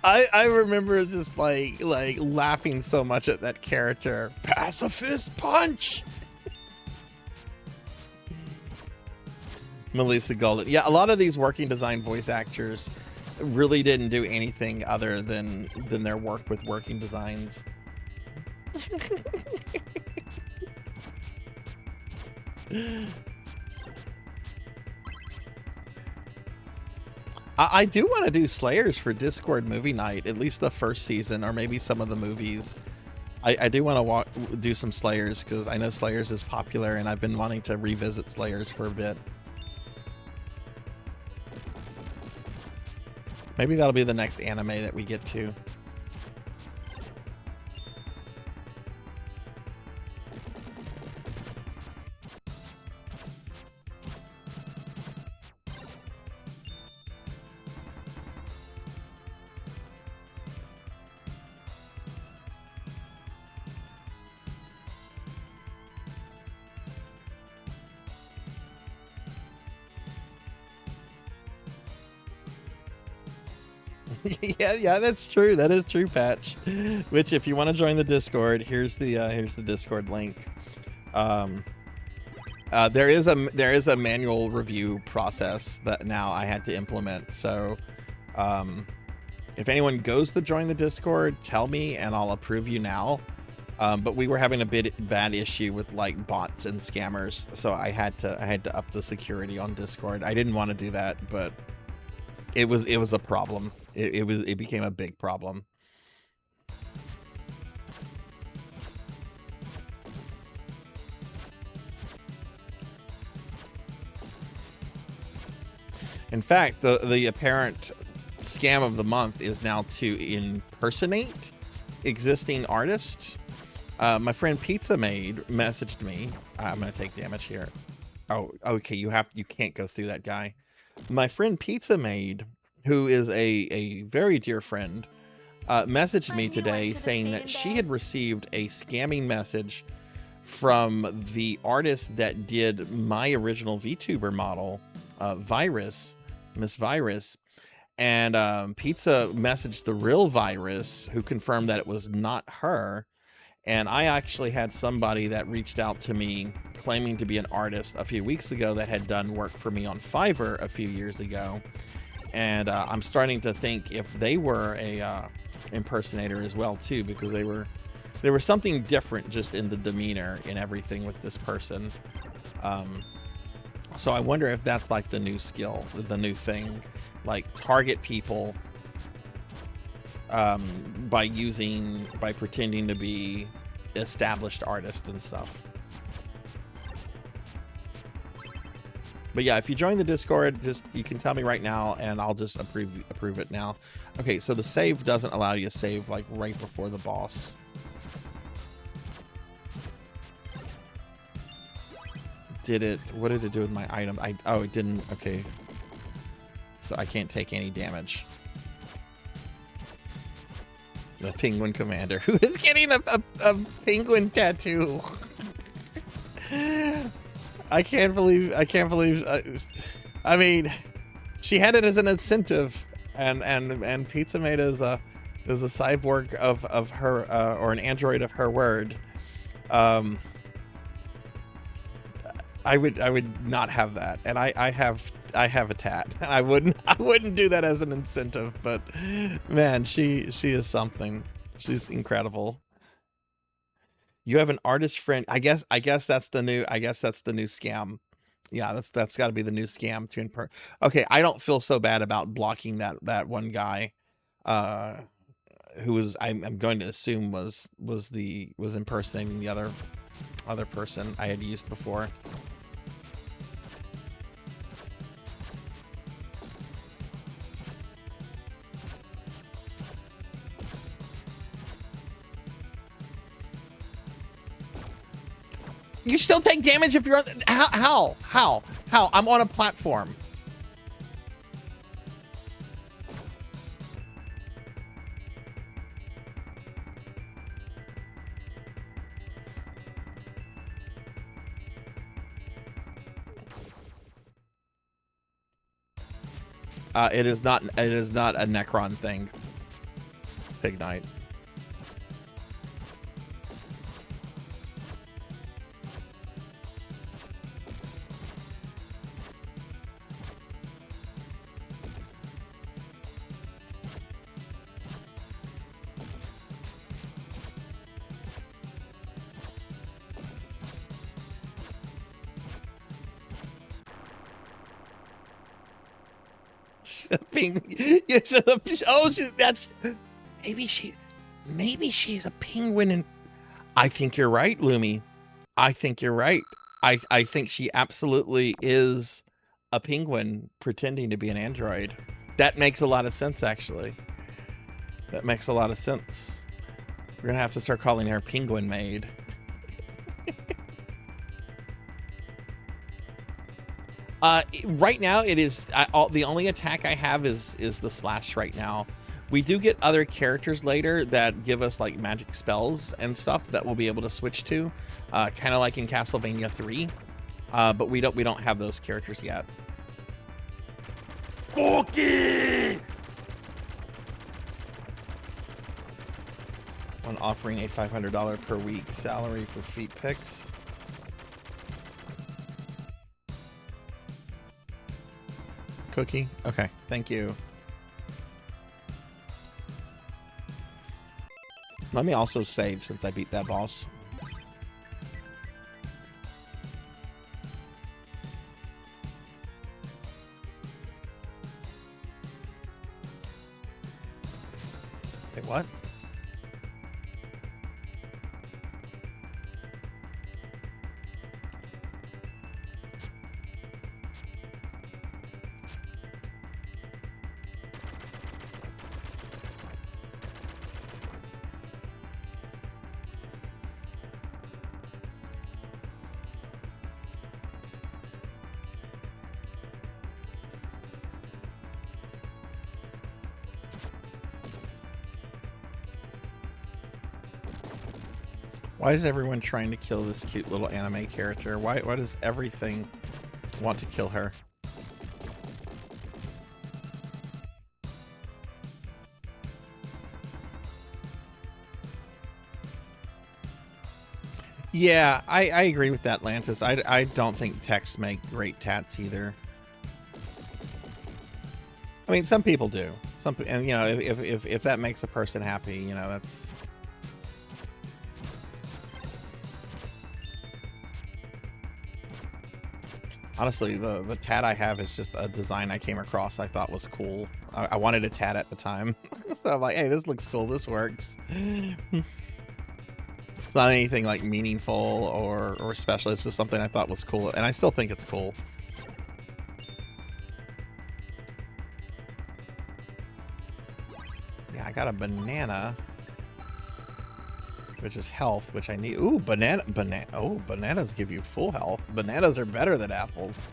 I remember just like laughing so much at that character. Pacifist punch. Melissa Golden. Yeah, a lot of these working design voice actors really didn't do anything other than their work with working designs. I do want to do Slayers for Discord movie night, at least the first season, or maybe some of the movies. I do want to do some Slayers because I know Slayers is popular, and I've been wanting to revisit Slayers for a bit. Maybe that'll be the next anime that we get to. yeah, that's true. That is true, Patch. Which, if you want to join the Discord, here's the Discord link. There is a manual review process that now I had to implement. So, if anyone goes to join the Discord, tell me and I'll approve you now. But we were having a bad issue with like bots and scammers, so I had to up the security on Discord. I didn't want to do that, but it was a problem. It became a big problem. In fact, the apparent scam of the month is now to impersonate existing artists. My friend Pizza Maid messaged me. I'm gonna take damage here. Oh, okay. You can't go through that guy. My friend Pizza Maid, who is a very dear friend, messaged me today saying that she had received a scamming message from the artist that did my original VTuber model, Miss Virus, and Pizza messaged the real Virus, who confirmed that it was not her. And I actually had somebody that reached out to me claiming to be an artist a few weeks ago that had done work for me on Fiverr a few years ago. And I'm starting to think if they were a impersonator as well too, because there was something different just in the demeanor and everything with this person. So I wonder if that's like the new skill, the new thing, like target people by pretending to be established artists and stuff. But yeah, if you join the Discord, you can tell me right now and I'll just approve it now. Okay, so the save doesn't allow you to save like right before the boss. What did it do with my item? Oh, it didn't. Okay. So I can't take any damage. The Penguin Commander, who is getting a penguin tattoo. I can't believe. I mean, she had it as an incentive, and Pizza Made is a cyborg of her or an android of her word. I would not have that, and I have a tat. I wouldn't do that as an incentive, but man, she is something. She's incredible. You have an artist friend. I guess that's the new scam. Yeah, that's got to be the new scam to Okay, I don't feel so bad about blocking that one guy, who was I'm going to assume was impersonating the other person I had used before. You still take damage if you're on... How? I'm on a platform. It is not a Necron thing. Pig Knight. Maybe she's a penguin, and I think you're right, Lumi. I think you're right. I think she absolutely is a penguin pretending to be an android. That makes a lot of sense, actually. That makes a lot of sense. We're gonna have to start calling her Penguin Maid. Right now, it is the only attack I have is the slash right now. We do get other characters later that give us like magic spells and stuff that we'll be able to switch to, kind of like in Castlevania 3. But we don't have those characters yet. Cookie! When offering a $500 per week salary for feet pics. Cookie? Okay, thank you. Let me also save since I beat that boss. Wait, what? Why is everyone trying to kill this cute little anime character? Why does everything want to kill her? Yeah, I agree with that, Lantis. I don't think texts make great tats either. I mean, some people do. And you know, if that makes a person happy, you know, that's. Honestly, the tat I have is just a design I came across I thought was cool. I wanted a tat at the time. So I'm like, hey, this looks cool. This works. It's not anything like meaningful or special. It's just something I thought was cool. And I still think it's cool. Yeah, I got a banana. Which is health, which I need. Ooh, banana. Oh, bananas give you full health. Bananas are better than apples.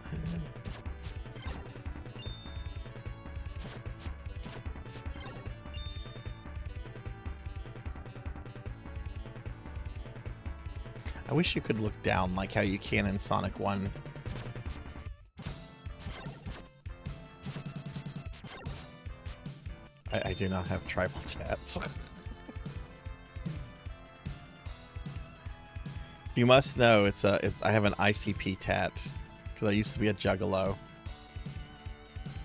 I wish you could look down like how you can in Sonic 1. I do not have tribal tats. You must know I have an ICP tat because I used to be a juggalo.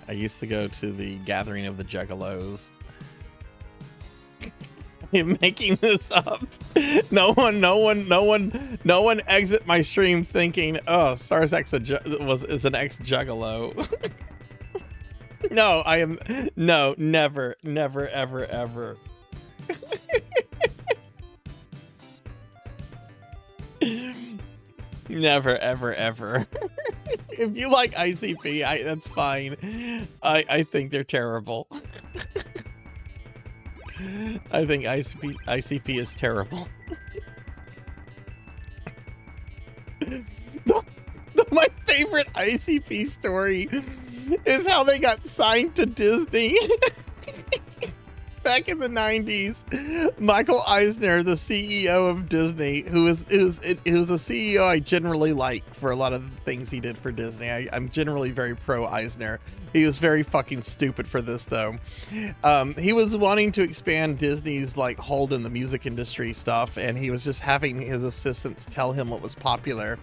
I used to go to the gathering of the juggalos. I'm making this up. No one exit my stream thinking, oh, Sarzac is an ex-juggalo. No, I am never, ever. Never, ever. If you like ICP, that's fine. I think they're terrible. I think ICP is terrible. My favorite ICP story is how they got signed to Disney. Back in the 90s, Michael Eisner, the CEO of Disney, who was a CEO I generally like for a lot of the things he did for Disney. I'm generally very pro Eisner. He was very fucking stupid for this, though. He was wanting to expand Disney's like hold in the music industry stuff, and he was just having his assistants tell him what was popular.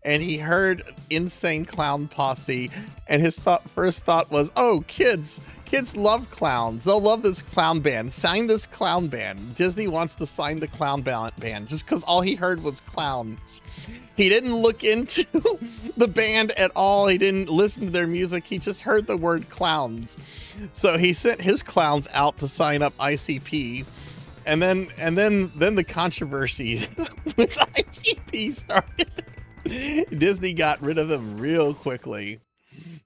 And he heard Insane Clown Posse, and his first thought was, "Oh, kids love clowns. They'll love this clown band. Sign this clown band." Disney wants to sign the clown band just because all he heard was clowns. He didn't look into the band at all. He didn't listen to their music. He just heard the word clowns. So he sent his clowns out to sign up ICP. And then the controversy with ICP started. Disney got rid of them real quickly.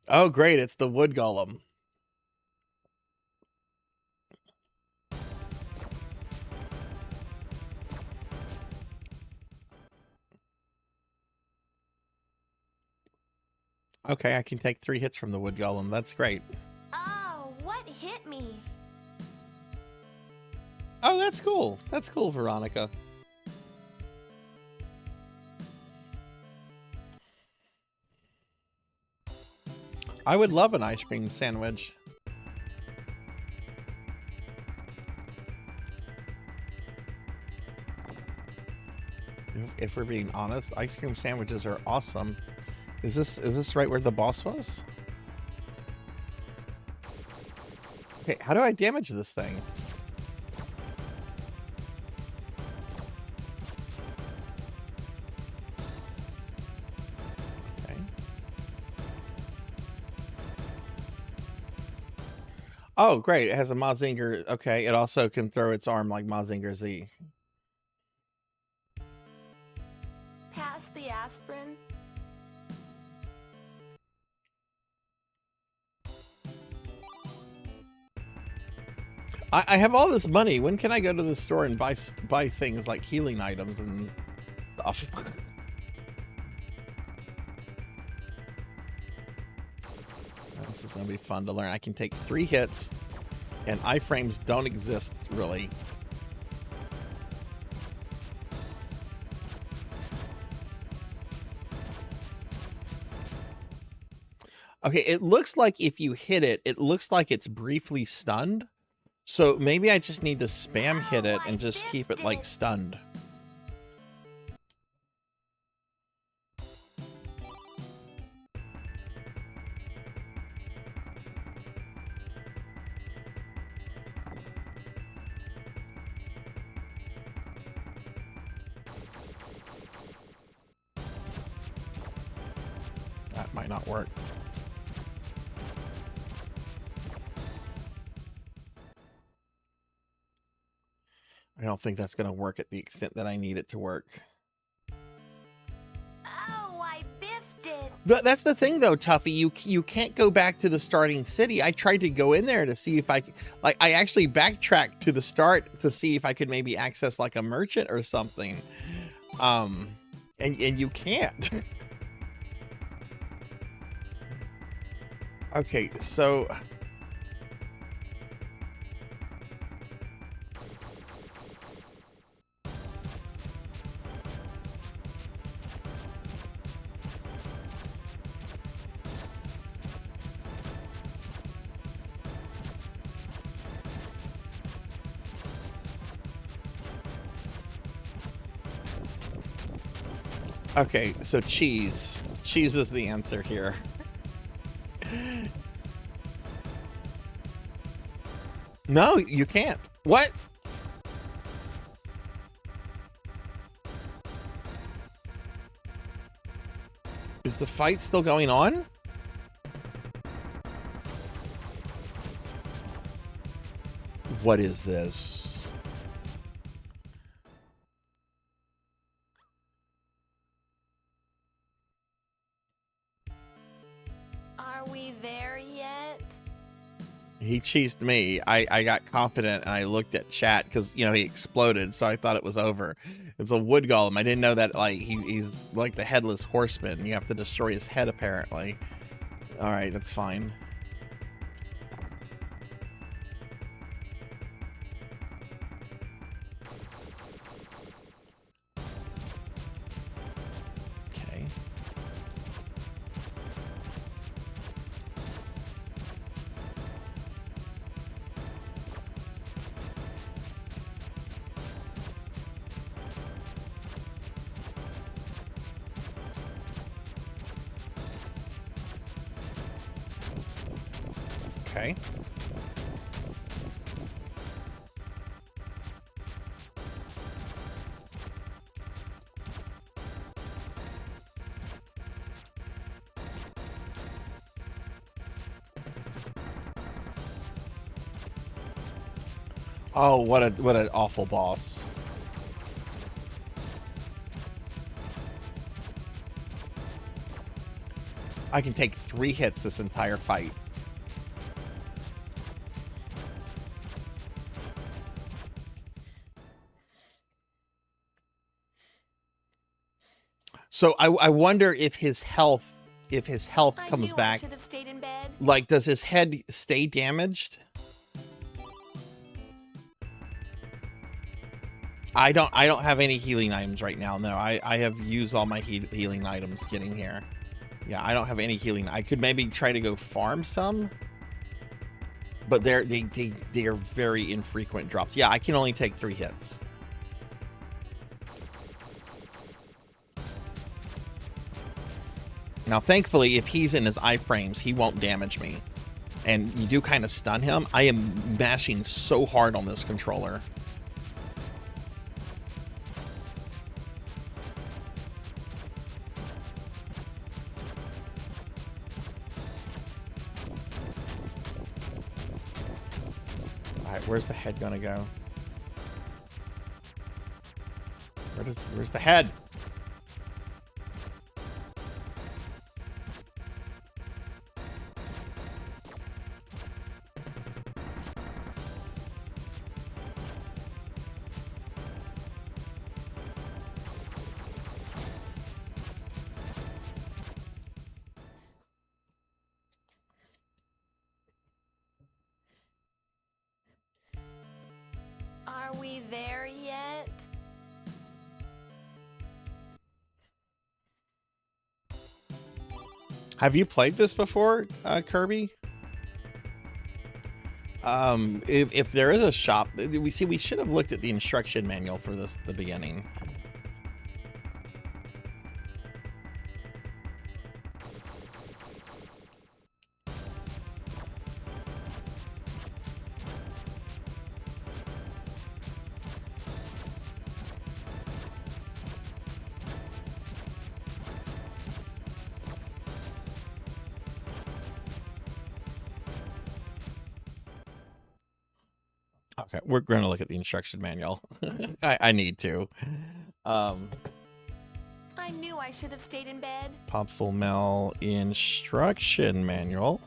Oh, great. It's the wood golem. Okay, I can take 3 hits from the wood golem. That's great. Oh, what hit me? Oh, that's cool. That's cool, Veronica. I would love an ice cream sandwich. If we're being honest, ice cream sandwiches are awesome. Is this right where the boss was? Okay, how do I damage this thing? Oh, great. It has a Mazinger. Okay. It also can throw its arm like Mazinger Z. Pass the aspirin. I have all this money. When can I go to the store and buy things like healing items and stuff? This is going to be fun to learn. I can take 3 hits, and iframes don't exist, really. Okay, it looks like if you hit it, it looks like it's briefly stunned. So maybe I just need to spam hit it and just keep it, like, stunned. That might not work. I don't think that's going to work at the extent that I need it to work. Oh, I biffed it. That's the thing, though, Tuffy. You can't go back to the starting city. I tried to go in there to see if I actually backtracked to the start to see if I could maybe access like a merchant or something. And you can't. Okay, so okay, so cheese. Cheese is the answer here. No, you can't. What? Is the fight still going on? What is this? Are we there yet? He cheesed me. I got confident and I looked at chat because, you know, he exploded, so I thought it was over. It's a wood golem. I didn't know that, like, he's like the headless horseman. You have to destroy his head, apparently. All right, that's fine. Okay. Okay. Oh, what an awful boss. I can take 3 hits this entire fight. So I wonder if his health comes back. I should have stayed in bed. Like, does his head stay damaged? I don't have any healing items right now. No, I have used all my healing items getting here. Yeah, I don't have any healing. I could maybe try to go farm some, but they are very infrequent drops. Yeah, I can only take 3 hits. Now, thankfully, if he's in his iframes, he won't damage me. And you do kind of stun him. I am mashing so hard on this controller. Where's the head gonna go? Where's the head? Are we there yet? Have you played this before, Kirby? If there is a shop, we should have looked at the instruction manual for this at the beginning. Okay, we're going to look at the instruction manual. I need to. I knew I should have stayed in bed. Popful Mel instruction manual.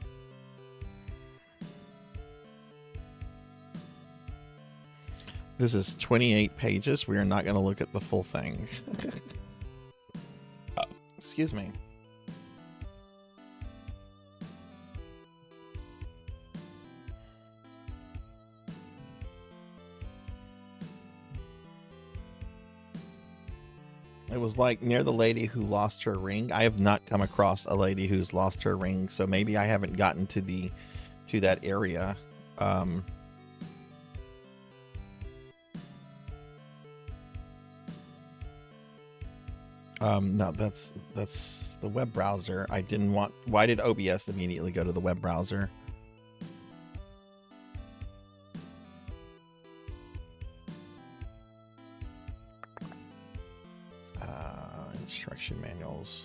This is 28 pages. We are not going to look at the full thing. Oh, excuse me. It was like near the lady who lost her ring. I have not come across a lady who's lost her ring, so maybe I haven't gotten to that area. No, that's the web browser. I didn't want. Why did OBS immediately go to the web browser? Instruction manuals.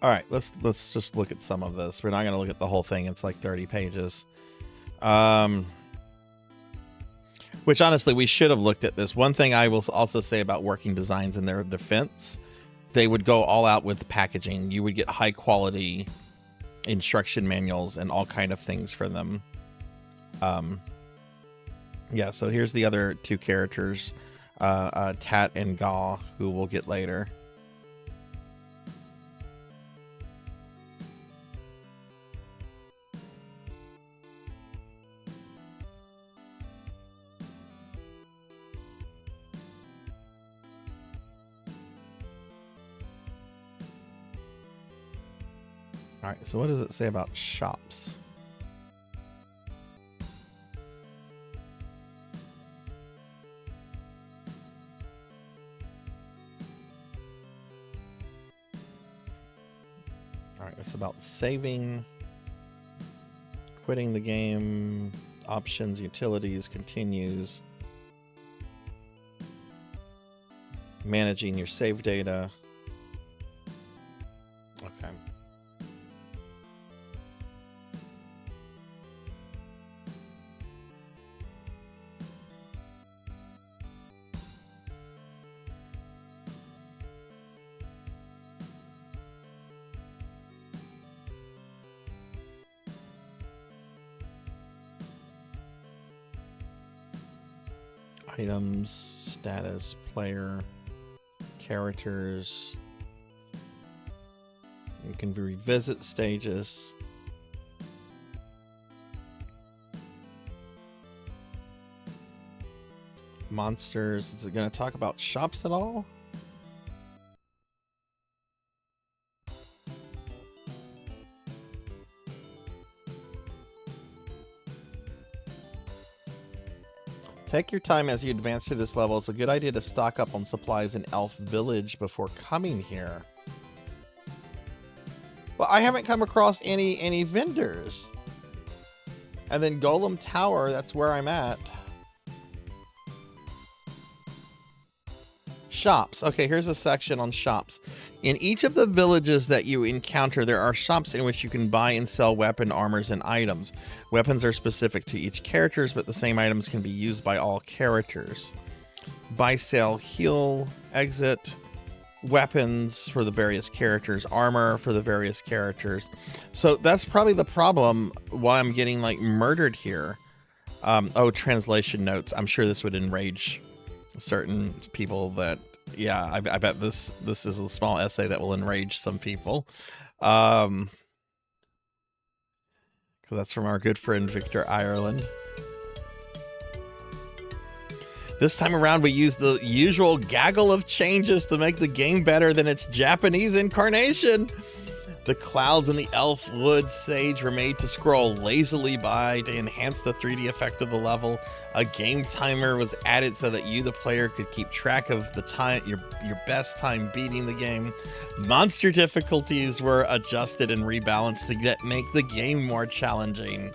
All right, let's just look at some of this. We're not going to look at the whole thing. It's like 30 pages. Which honestly, we should have looked at this. One thing I will also say about working designs in their defense, they would go all out with the packaging. You would get high quality instruction manuals and all kind of things for them. Yeah, so here's the other two characters, Tat and Gaw, who we'll get later. All right, so what does it say about shops? All right, it's about saving, quitting the game, options, utilities, continues, managing your save data. Okay. Items, status, player, characters. You can revisit stages. Monsters. Is it going to talk about shops at all? Take your time as you advance through this level. It's a good idea to stock up on supplies in Elf Village before coming here. Well, I haven't come across any vendors. And then Golem Tower, that's where I'm at. Shops. Okay, here's a section on shops. In each of the villages that you encounter, there are shops in which you can buy and sell weapon, armors, and items. Weapons are specific to each character, but the same items can be used by all characters. Buy, sell, heal, exit. Weapons for the various characters, armor for the various characters. So that's probably the problem why I'm getting like murdered here. Oh, translation notes. I'm sure this would enrage certain people that, yeah, I bet this is a small essay that will enrage some people. Because that's from our good friend Victor Ireland. This time around, we used the usual gaggle of changes to make the game better than its Japanese incarnation. The clouds in the elf wood sage were made to scroll lazily by to enhance the 3D effect of the level. A game timer was added so that you, the player, could keep track of the time, your best time beating the game. Monster difficulties were adjusted and rebalanced to make the game more challenging.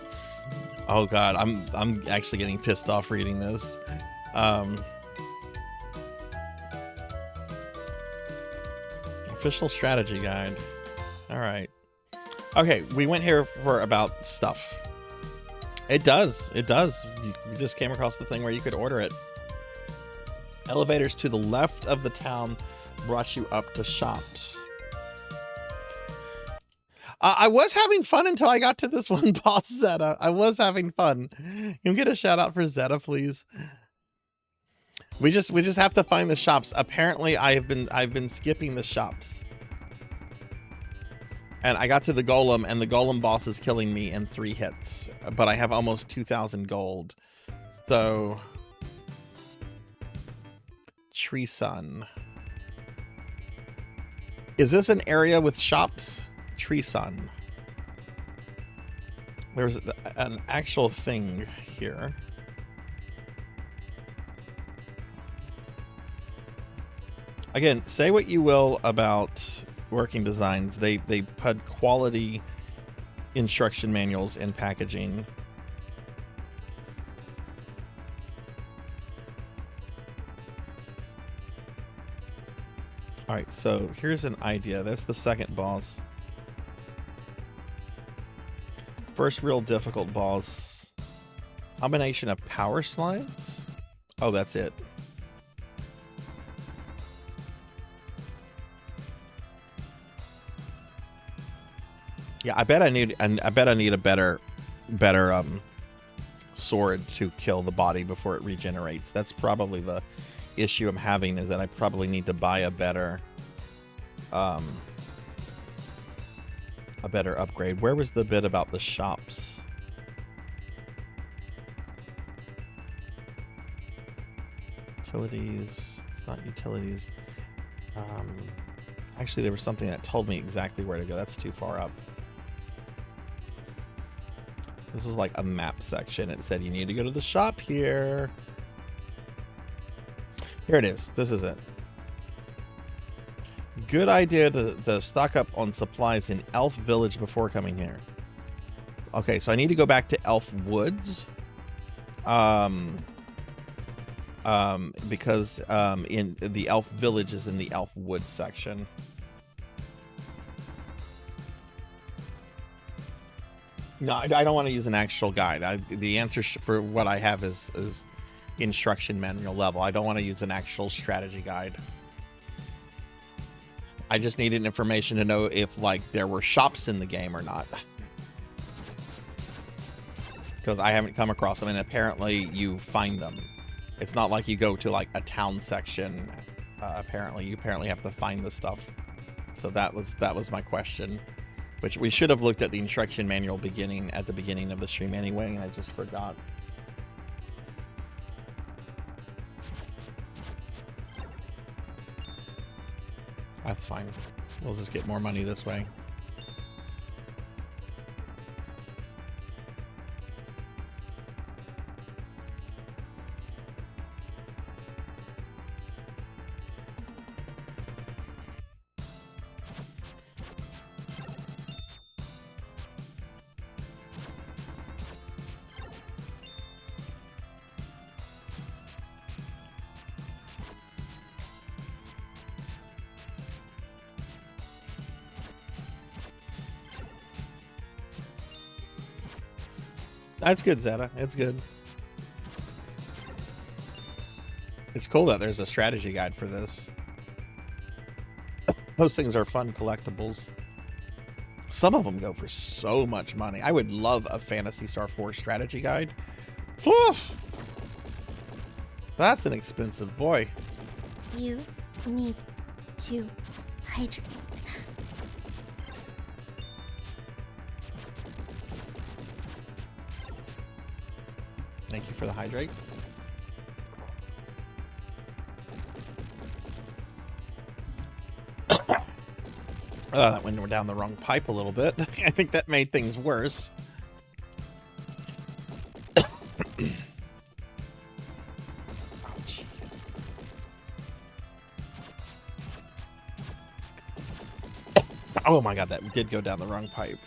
Oh god, I'm actually getting pissed off reading this. Official strategy guide. All right. Okay, we went here for about stuff. It does. You just came across the thing where you could order it. Elevators to the left of the town brought you up to shops. I was having fun until I got to this one boss, Zeta. I was having fun. Can you get a shout out for Zeta, please? We just have to find the shops. Apparently, I've been skipping the shops. And I got to the golem, and the golem boss is killing me in 3 hits. But I have almost 2,000 gold. So, Tree Sun. Is this an area with shops? Tree Sun. There's an actual thing here. Again, say what you will about working designs. They put quality instruction manuals in packaging. All right, so here's an idea. That's the second boss. First real difficult boss. Combination of power slides? Oh, that's it. Yeah, I bet I need a better sword to kill the body before it regenerates. That's probably the issue I'm having, is that I probably need to buy a better upgrade. Where was the bit about the shops? Utilities. It's not utilities. Actually, there was something that told me exactly where to go. That's too far up. This was like a map section. It said you need to go to the shop here. Here it is. This is it. Good idea to stock up on supplies in Elf Village before coming here. Okay, so I need to go back to Elf Woods. Because in the Elf Village is in the Elf Woods section. No, I don't want to use an actual guide. The answer for what I have is instruction manual level. I don't want to use an actual strategy guide. I just needed information to know if like there were shops in the game or not. Because I haven't come across them, and apparently you find them. It's not like you go to like a town section. Apparently you have to find the stuff. So that was my question. Which we should have looked at the instruction manual at the beginning of the stream anyway, and I just forgot. That's fine. We'll just get more money this way. That's good, Zeta. It's good. It's cool that there's a strategy guide for this. Those things are fun collectibles. Some of them go for so much money. I would love a Phantasy Star 4 strategy guide. Oof. That's an expensive boy. You need to hydrate. Thank you for the hydrate. That went down the wrong pipe a little bit. I think that made things worse. Oh, jeez. Oh my god, that did go down the wrong pipe.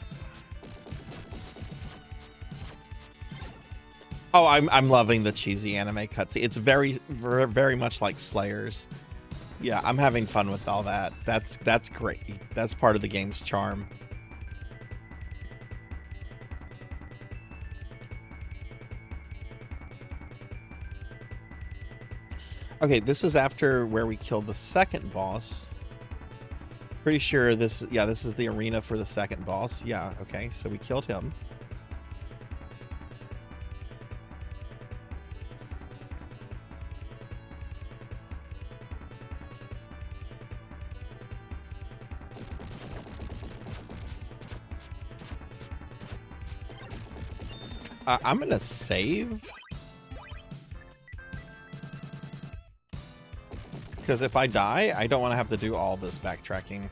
Oh, I'm loving the cheesy anime cutscene. It's very much like Slayers. Yeah, I'm having fun with all that. That's great. That's part of the game's charm. Okay, this is after where we killed the second boss. Pretty sure this is the arena for the second boss. Yeah, okay, so we killed him. I'm gonna save. Because if I die, I don't want to have to do all this backtracking.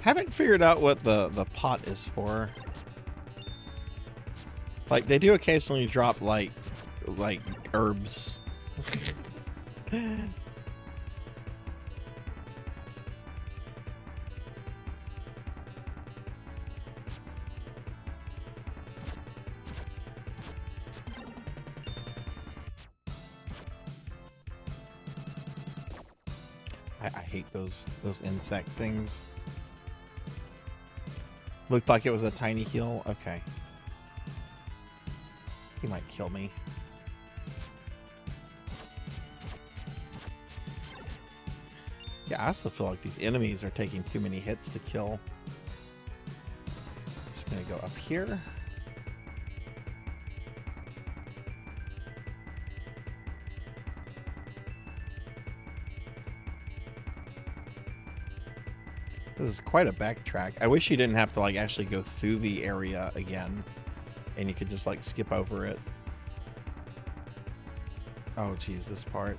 Haven't figured out what the pot is for. Like, they do occasionally drop like herbs. I hate those insect things. Looked like it was a tiny heal. Okay. He might kill me. Yeah, I also feel like these enemies are taking too many hits to kill. Just gonna go up here. This is quite a backtrack. I wish you didn't have to like actually go through the area again, and you could just like skip over it. Oh geez, this part.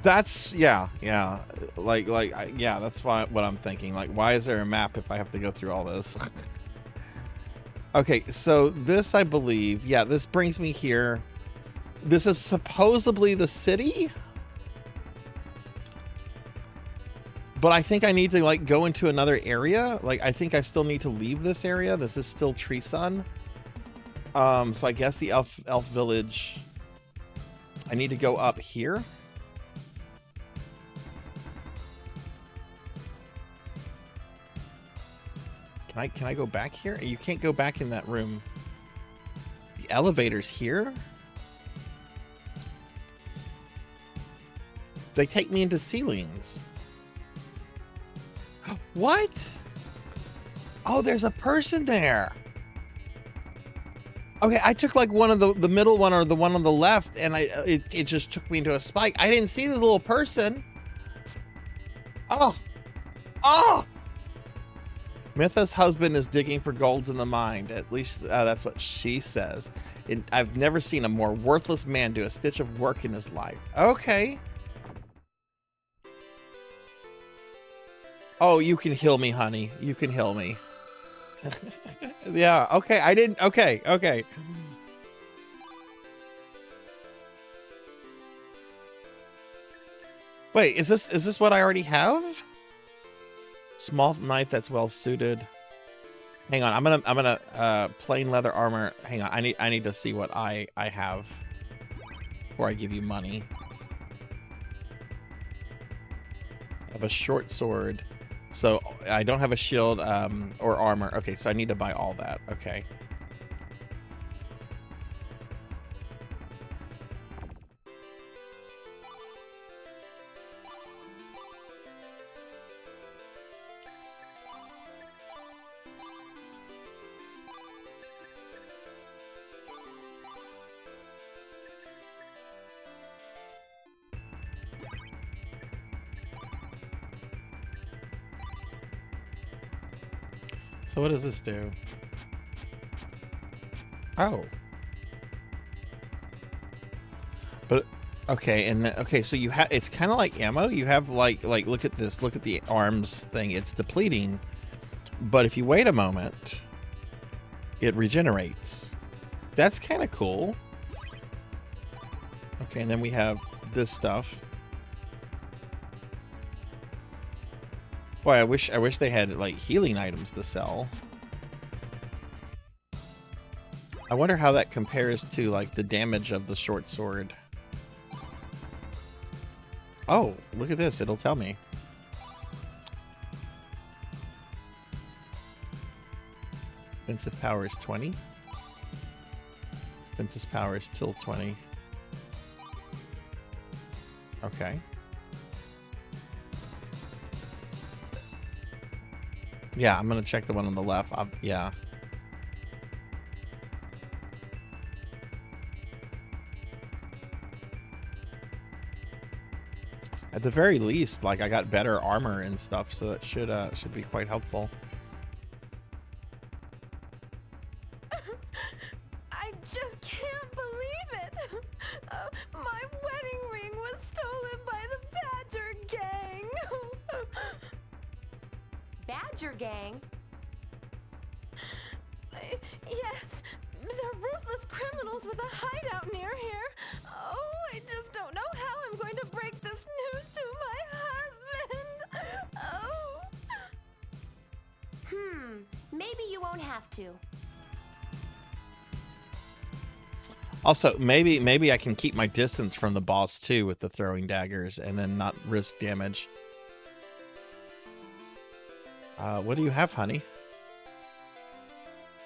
That's yeah, yeah, that's what I'm thinking. Like, why is there a map if I have to go through all this? Okay, so this, I believe, yeah, this brings me here. This is supposedly the city, but I think I need to like go into another area. Like, I think I still need to leave this area. This is still Tree Sun. So I guess the elf village I need to go up here. Can I go back here? You can't go back in that room. The elevator's here? They take me into ceilings. What? Oh, there's a person there. Okay, I took like one of the middle one or the one on the left, and it just took me into a spike. I didn't see the little person. Oh. Oh! Mytha's husband is digging for golds in the mine. At least that's what she says. I've never seen a more worthless man do a stitch of work in his life. Okay. Oh, you can heal me, honey. You can heal me. Yeah, okay. I didn't. Okay, okay. Wait, is this what I already have? Small knife that's well suited. Hang on, I'm gonna plain leather armor. Hang on, I need to see what I have before I give you money. I have a short sword, so I don't have a shield or armor. Okay, so I need to buy all that. Okay. So what does this do? Oh. But okay, and then, okay, so you have, it's kind of like ammo. You have like look at this. Look at the arms thing. It's depleting. But if you wait a moment, it regenerates. That's kind of cool. Okay, and then we have this stuff. Boy, I wish they had like healing items to sell. I wonder how that compares to like the damage of the short sword. Oh, look at this. It'll tell me. Offensive power is 20. Offensive power is still 20. Okay. Yeah, I'm gonna check the one on the left. Yeah. At the very least, like I got better armor and stuff, so that should be quite helpful. I just can't believe it. My wedding ring was stolen by the Badger Gang. Badger Gang? Yes, they're ruthless criminals with a hideout near here. Oh, I just don't know how I'm going to break this news to my husband. Oh. Maybe you won't have to. Also, maybe I can keep my distance from the boss too with the throwing daggers and then not risk damage. What do you have, honey?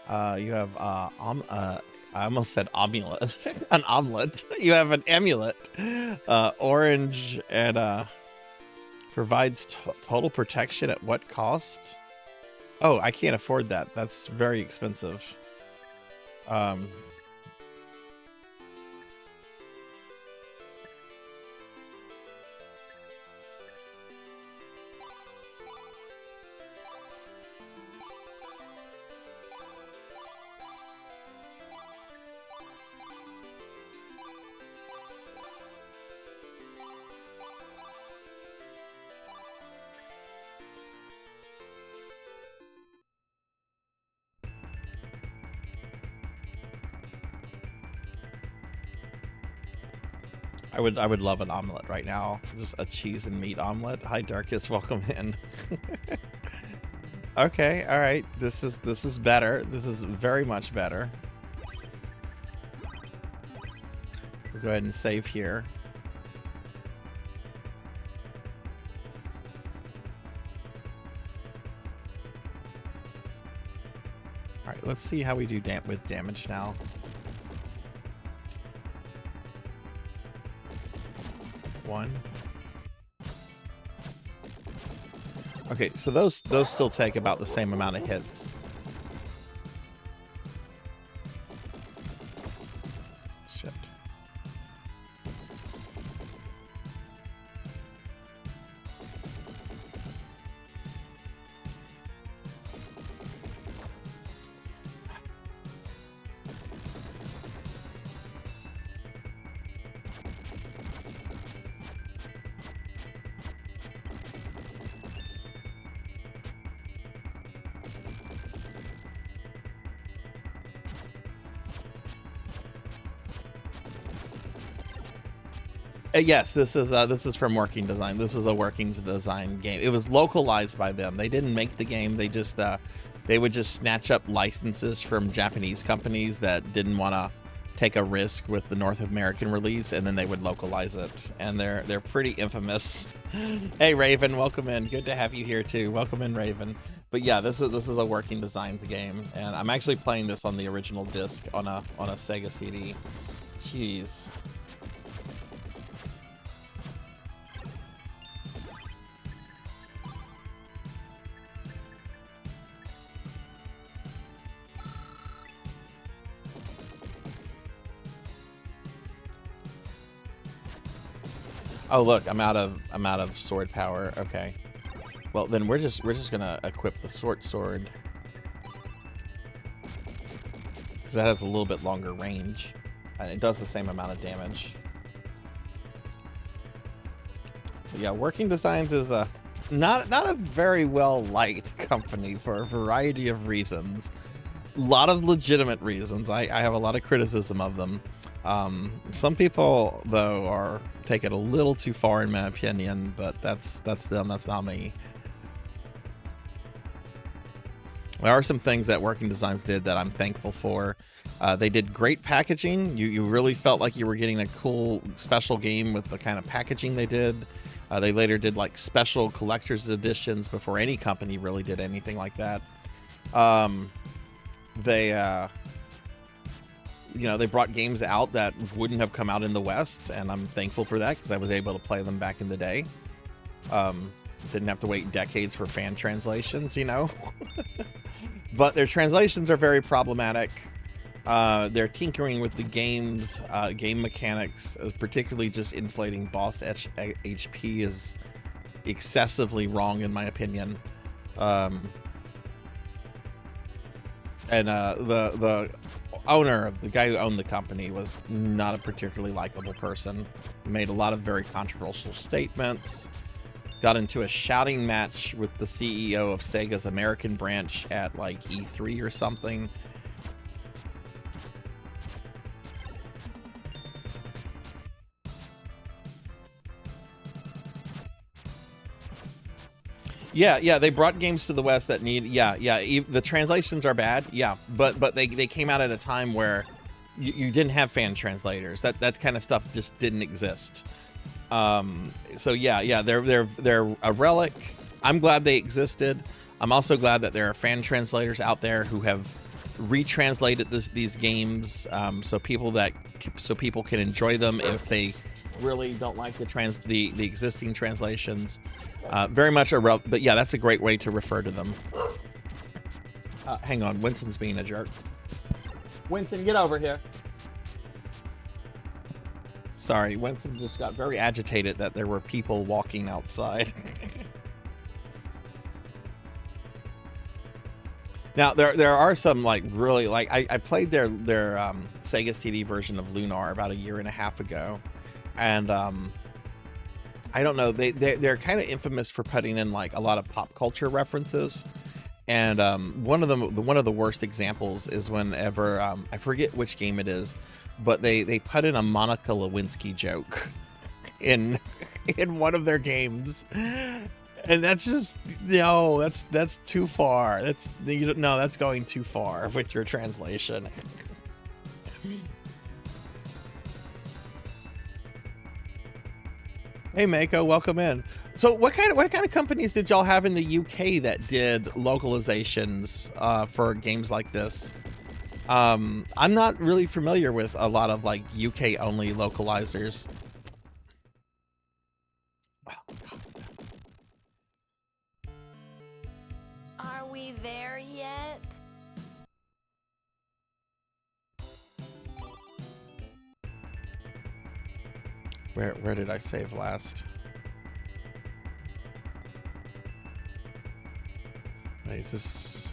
You have I almost said omelet. An omelet. You have an amulet. Orange and provides total protection at what cost? Oh, I can't afford that. That's very expensive. I would love an omelet right now. Just a cheese and meat omelet. Hi Darkus, welcome in. Okay, all right. This is better. This is very much better. We'll go ahead and save here. All right, let's see how we do with damage now. One. Okay, so those still take about the same amount of hits. Shit. Yes, this is from Working Design. This is a Working Design game. It was localized by them. They didn't make the game. They just they would just snatch up licenses from Japanese companies that didn't want to take a risk with the North American release, and then they would localize it. And they're pretty infamous. Hey Raven, welcome in. Good to have you here too. Welcome in, Raven. But yeah, this is a Working Design game, and I'm actually playing this on the original disc on a Sega CD. Jeez. Oh look, I'm out of sword power. Okay. Well then we're just gonna equip the sword, because that has a little bit longer range, and it does the same amount of damage. But yeah, Working Designs is a not a very well liked company for a variety of reasons. A lot of legitimate reasons. I have a lot of criticism of them. Some people though are taking it a little too far in my opinion, but that's them, that's not me. There are some things that Working Designs did that I'm thankful for. They did great packaging. You really felt like you were getting a cool special game with the kind of packaging they did. They later did like special collector's editions before any company really did anything like that. They brought games out that wouldn't have come out in the West, and I'm thankful for that because I was able to play them back in the day. Didn't have to wait decades for fan translations, But their translations are very problematic. They're tinkering with the game's game mechanics, particularly just inflating boss HP is excessively wrong in my opinion. And the owner, the guy who owned the company, was not a particularly likable person. He made a lot of very controversial statements. Got into a shouting match with the CEO of Sega's American branch at like E3 or something. Yeah, they brought games to the West that need, the translations are bad, but they came out at a time where you didn't have fan translators. That kind of stuff just didn't exist. So they're a relic. I'm glad they existed. I'm also glad that there are fan translators out there who have retranslated these games, so people can enjoy them if they really don't like the existing translations. Very much but yeah, that's a great way to refer to them. Hang on, Winston's being a jerk. Winston, get over here. Sorry, Winston just got very agitated that there were people walking outside. Now there are some like really like I played their Sega CD version of Lunar about a year and a half ago, and I don't know, they're kind of infamous for putting in like a lot of pop culture references, and one of the worst examples is whenever I forget which game it is, but they put in a Monica Lewinsky joke in one of their games, and that's just that's too far. That's going too far with your translation. Hey Mako, welcome in. So what kind of companies did y'all have in the UK that did localizations for games like this? I'm not really familiar with a lot of like UK only localizers. Are we there yet? Where did I save last? Wait, is this?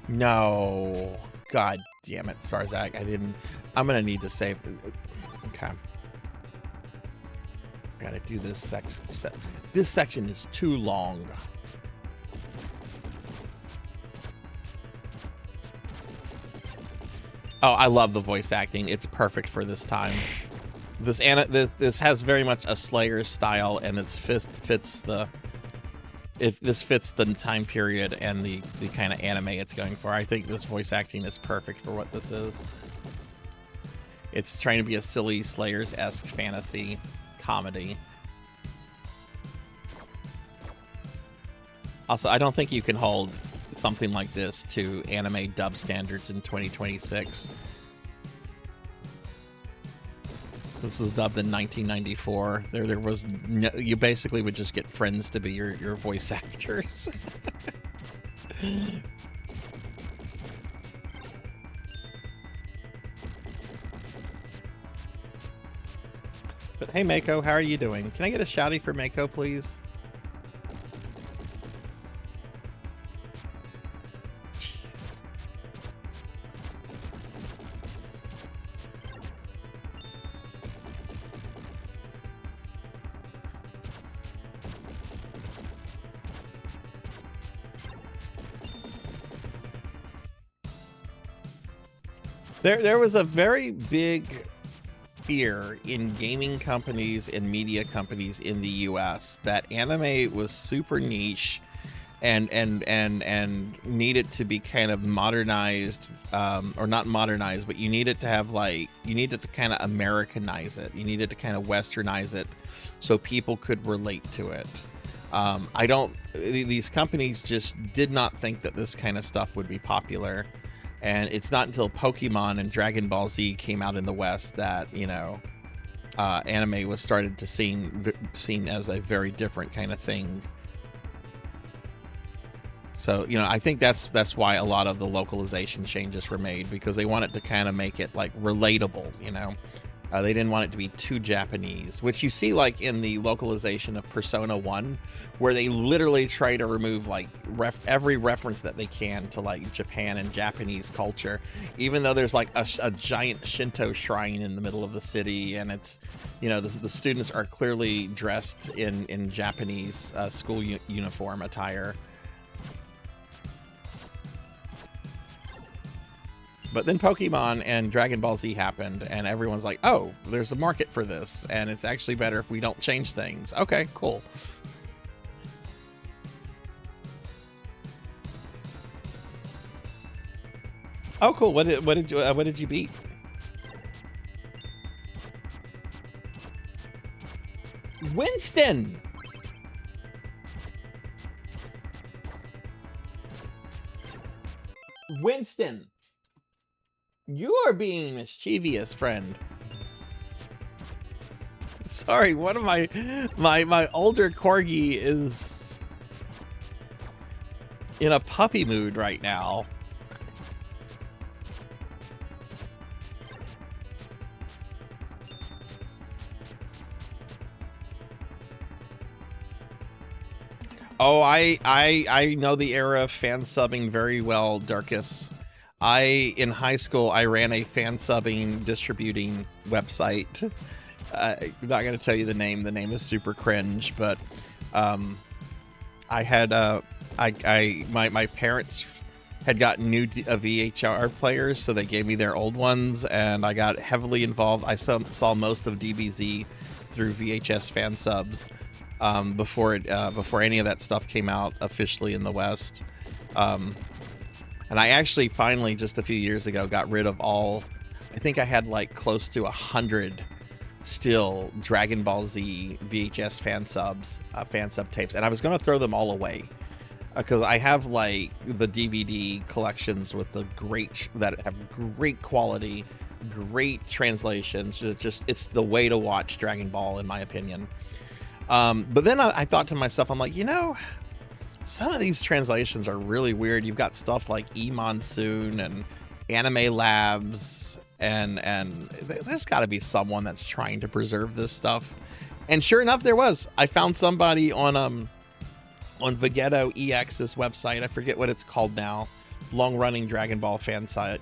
No. God damn it, Sarzac. I'm gonna need to save. Okay. I gotta do this section. This section is too long. Oh, I love the voice acting. It's perfect for this time. This has very much a Slayer style, and this fits the time period and the kind of anime it's going for. I think this voice acting is perfect for what this is. It's trying to be a silly Slayers-esque fantasy comedy. Also, I don't think you can hold something like this to anime dub standards in 2026. This was dubbed in 1994. There was no, you basically would just get friends to be your voice actors. But hey Mako, how are you doing? Can I get a shouty for Mako, please? Jeez. There was a very big fear in gaming companies and media companies in the US that anime was super niche and needed to be kind of modernized, or not modernized, but you needed to have you needed to kind of Americanize it. You needed to kind of westernize it so people could relate to it. These companies just did not think that this kind of stuff would be popular. And it's not until Pokemon and Dragon Ball Z came out in the West that, anime was started to seen as a very different kind of thing. So, I think that's why a lot of the localization changes were made, because they wanted to kind of make it like relatable, They didn't want it to be too Japanese, which you see like in the localization of Persona 1, where they literally try to remove like every reference that they can to like Japan and Japanese culture, even though there's like a giant Shinto shrine in the middle of the city, and it's, the students are clearly dressed in Japanese school uniform attire. But then Pokemon and Dragon Ball Z happened, and everyone's like, oh, there's a market for this, and it's actually better if we don't change things. Okay, cool. Oh, cool. What did you beat? Winston! Winston! You are being mischievous, friend. Sorry, one of my older corgi is in a puppy mood right now. Oh, I know the era of fan subbing very well, Darkus. In high school, I ran a fan subbing distributing website. I'm not going to tell you the name. The name is super cringe, but I had my parents had gotten new VHR players, so they gave me their old ones, and I got heavily involved. I saw most of DBZ through VHS fan subs before any of that stuff came out officially in the West. And I actually finally, just a few years ago, got rid of all. I think I had like close to 100 still Dragon Ball Z VHS fan sub tapes, and I was going to throw them all away because I have like the DVD collections with the that have great quality, great translations. It's the way to watch Dragon Ball, in my opinion. But then I thought to myself, I'm like, you know, some of these translations are really weird. You've got stuff like E Monsoon and Anime Labs, and there's got to be someone that's trying to preserve this stuff. And sure enough, there was. I found somebody on Vegetto EX's website. I forget what it's called now. Long-running Dragon Ball fan site.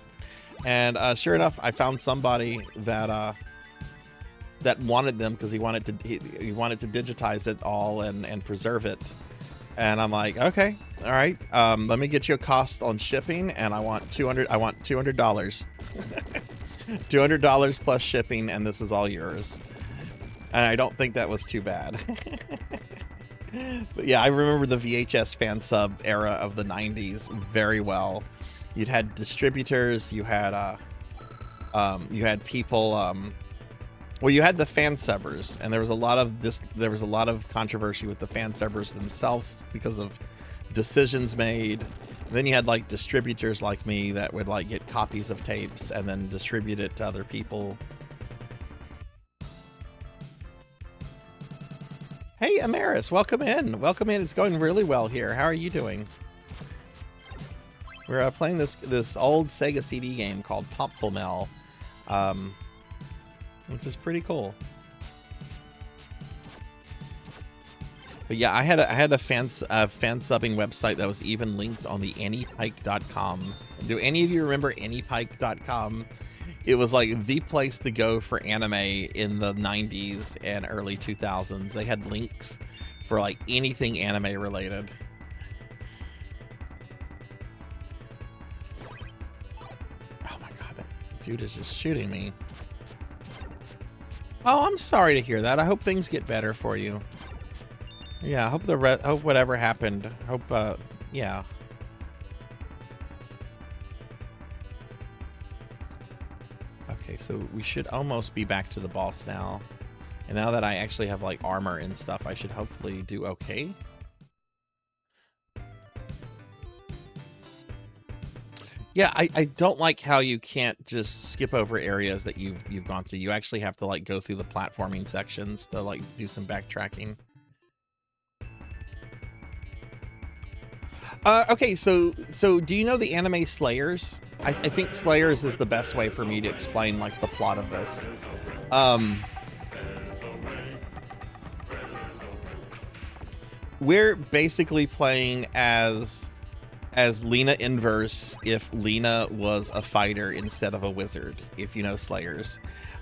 And sure enough, I found somebody that wanted them because he wanted to digitize it all and preserve it. And I'm like, okay, all right. Let me get you a cost on shipping, and I want $200. $200 plus shipping, and this is all yours. And I don't think that was too bad. But yeah, I remember the VHS fan sub era of the 90s very well. You'd had distributors, you had people, well, you had the fan subbers, and there was a lot of controversy with the fan subbers themselves because of decisions made. Then you had like distributors like me that would like get copies of tapes and then distribute it to other people. Hey, Amaris, welcome in. Welcome in. It's going really well here. How are you doing? We're playing this old Sega CD game called Popful, which is pretty cool. But yeah, I had a fan subbing website that was even linked on the AnniePike.com. Do any of you remember AnniePike.com? It was like the place to go for anime in the 90s and early 2000s. They had links for like anything anime related. Oh my god, that dude is just shooting me. Oh, I'm sorry to hear that. I hope things get better for you. Yeah, I hope hope whatever happened. Hope yeah. Okay, so we should almost be back to the boss now. And now that I actually have like armor and stuff, I should hopefully do okay. Yeah, I don't like how you can't just skip over areas that you've gone through. You actually have to like go through the platforming sections to like do some backtracking. Okay, so do you know the anime Slayers? I think Slayers is the best way for me to explain like the plot of this. We're basically playing as Lena Inverse if Lena was a fighter instead of a wizard, if you know Slayers.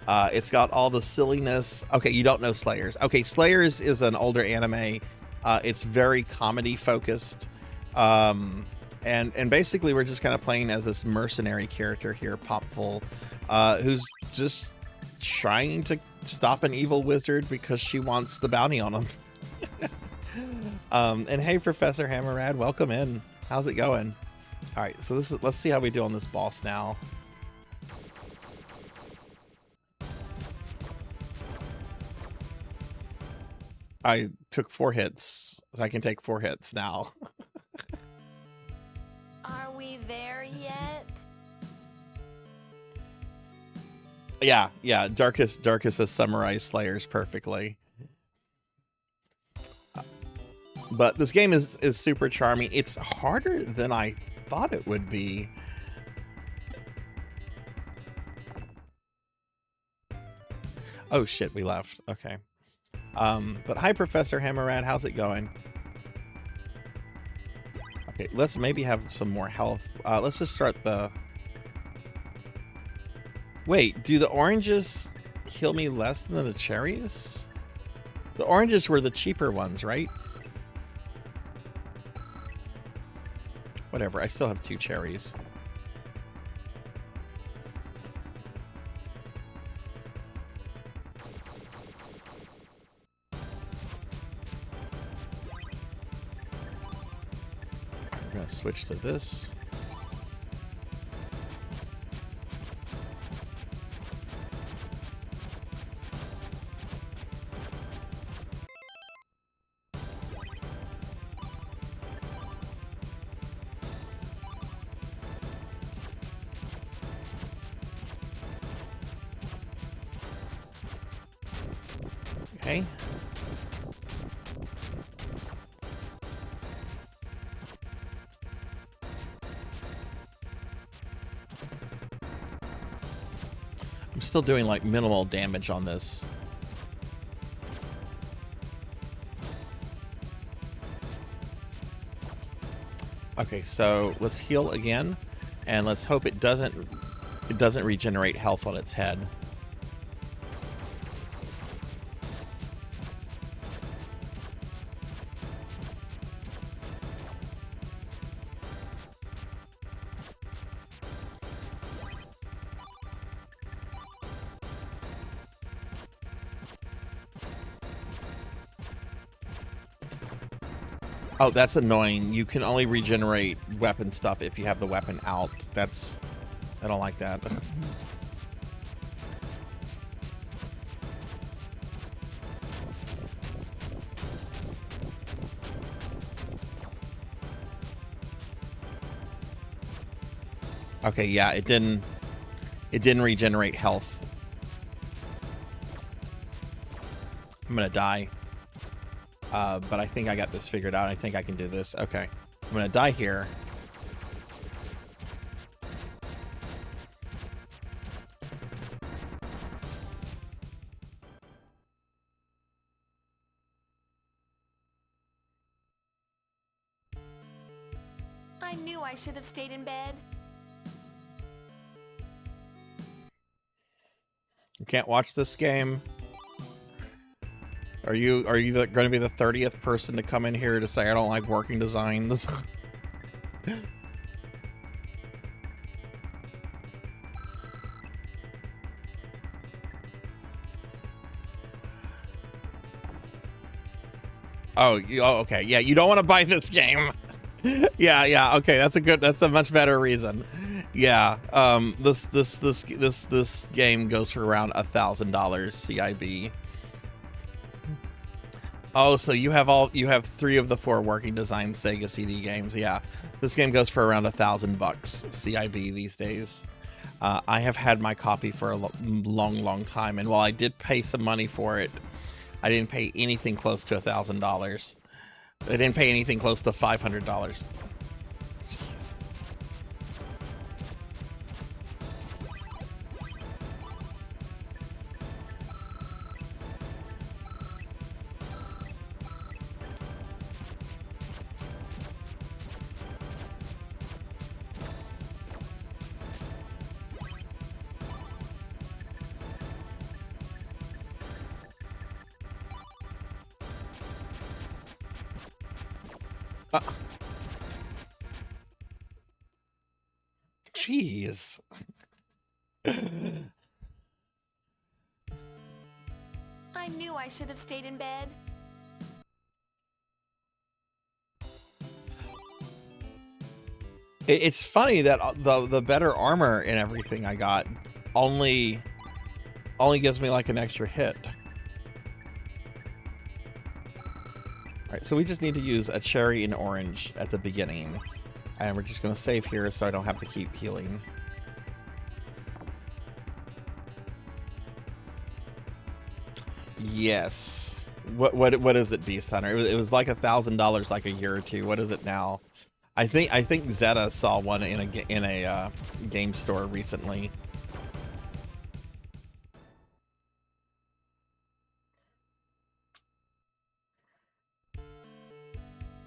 It's got all the silliness. Okay, you don't know Slayers. Okay, Slayers is an older anime. It's very comedy focused. And basically we're just kind of playing as this mercenary character here, Popful, who's just trying to stop an evil wizard because she wants the bounty on him. And hey, Professor Hammerrad, welcome in. How's it going? All right, so let's see how we do on this boss now. I took 4 hits, so I can take 4 hits now. Are we there yet? Yeah. Darkest has summarized Slayers perfectly. But this game is super charming. It's harder than I thought it would be. Oh shit, we left. Okay. But hi, Professor Hammerrad. How's it going? Okay, let's maybe have some more health. Let's just start the... Wait, do the oranges heal me less than the cherries? The oranges were the cheaper ones, right? Whatever, I still have 2 cherries. I'm gonna switch to this. Okay. I'm still doing like minimal damage on this. Okay, so let's heal again, and let's hope it doesn't regenerate health on its head. Oh, that's annoying. You can only regenerate weapon stuff if you have the weapon out. I don't like that. Okay, yeah, it didn't regenerate health. I'm gonna die. But I think I got this figured out. I think I can do this. Okay. I'm gonna die here. I knew I should have stayed in bed. You can't watch this game. Are you going to be the 30th person to come in here to say I don't like working design? Oh, okay. Yeah, you don't want to buy this game. yeah. Okay, that's a much better reason. Yeah. This game goes for around $1,000 CIB. Oh, so you have 3 of the 4 working design Sega CD games. Yeah, this game goes for around $1,000 CIB these days. I have had my copy for a long time, and while I did pay some money for it, I didn't pay anything close to $1,000. I didn't pay anything close to $500. Jeez. I knew I should have stayed in bed. It's funny that the better armor and everything I got only gives me like an extra hit. Alright, so we just need to use a cherry and orange at the beginning. And we're just going to save here so I don't have to keep healing. Yes. What is it, Beast Hunter? It was like $1,000 like a year or two. What is it now? I think Zeta saw one in a game store recently.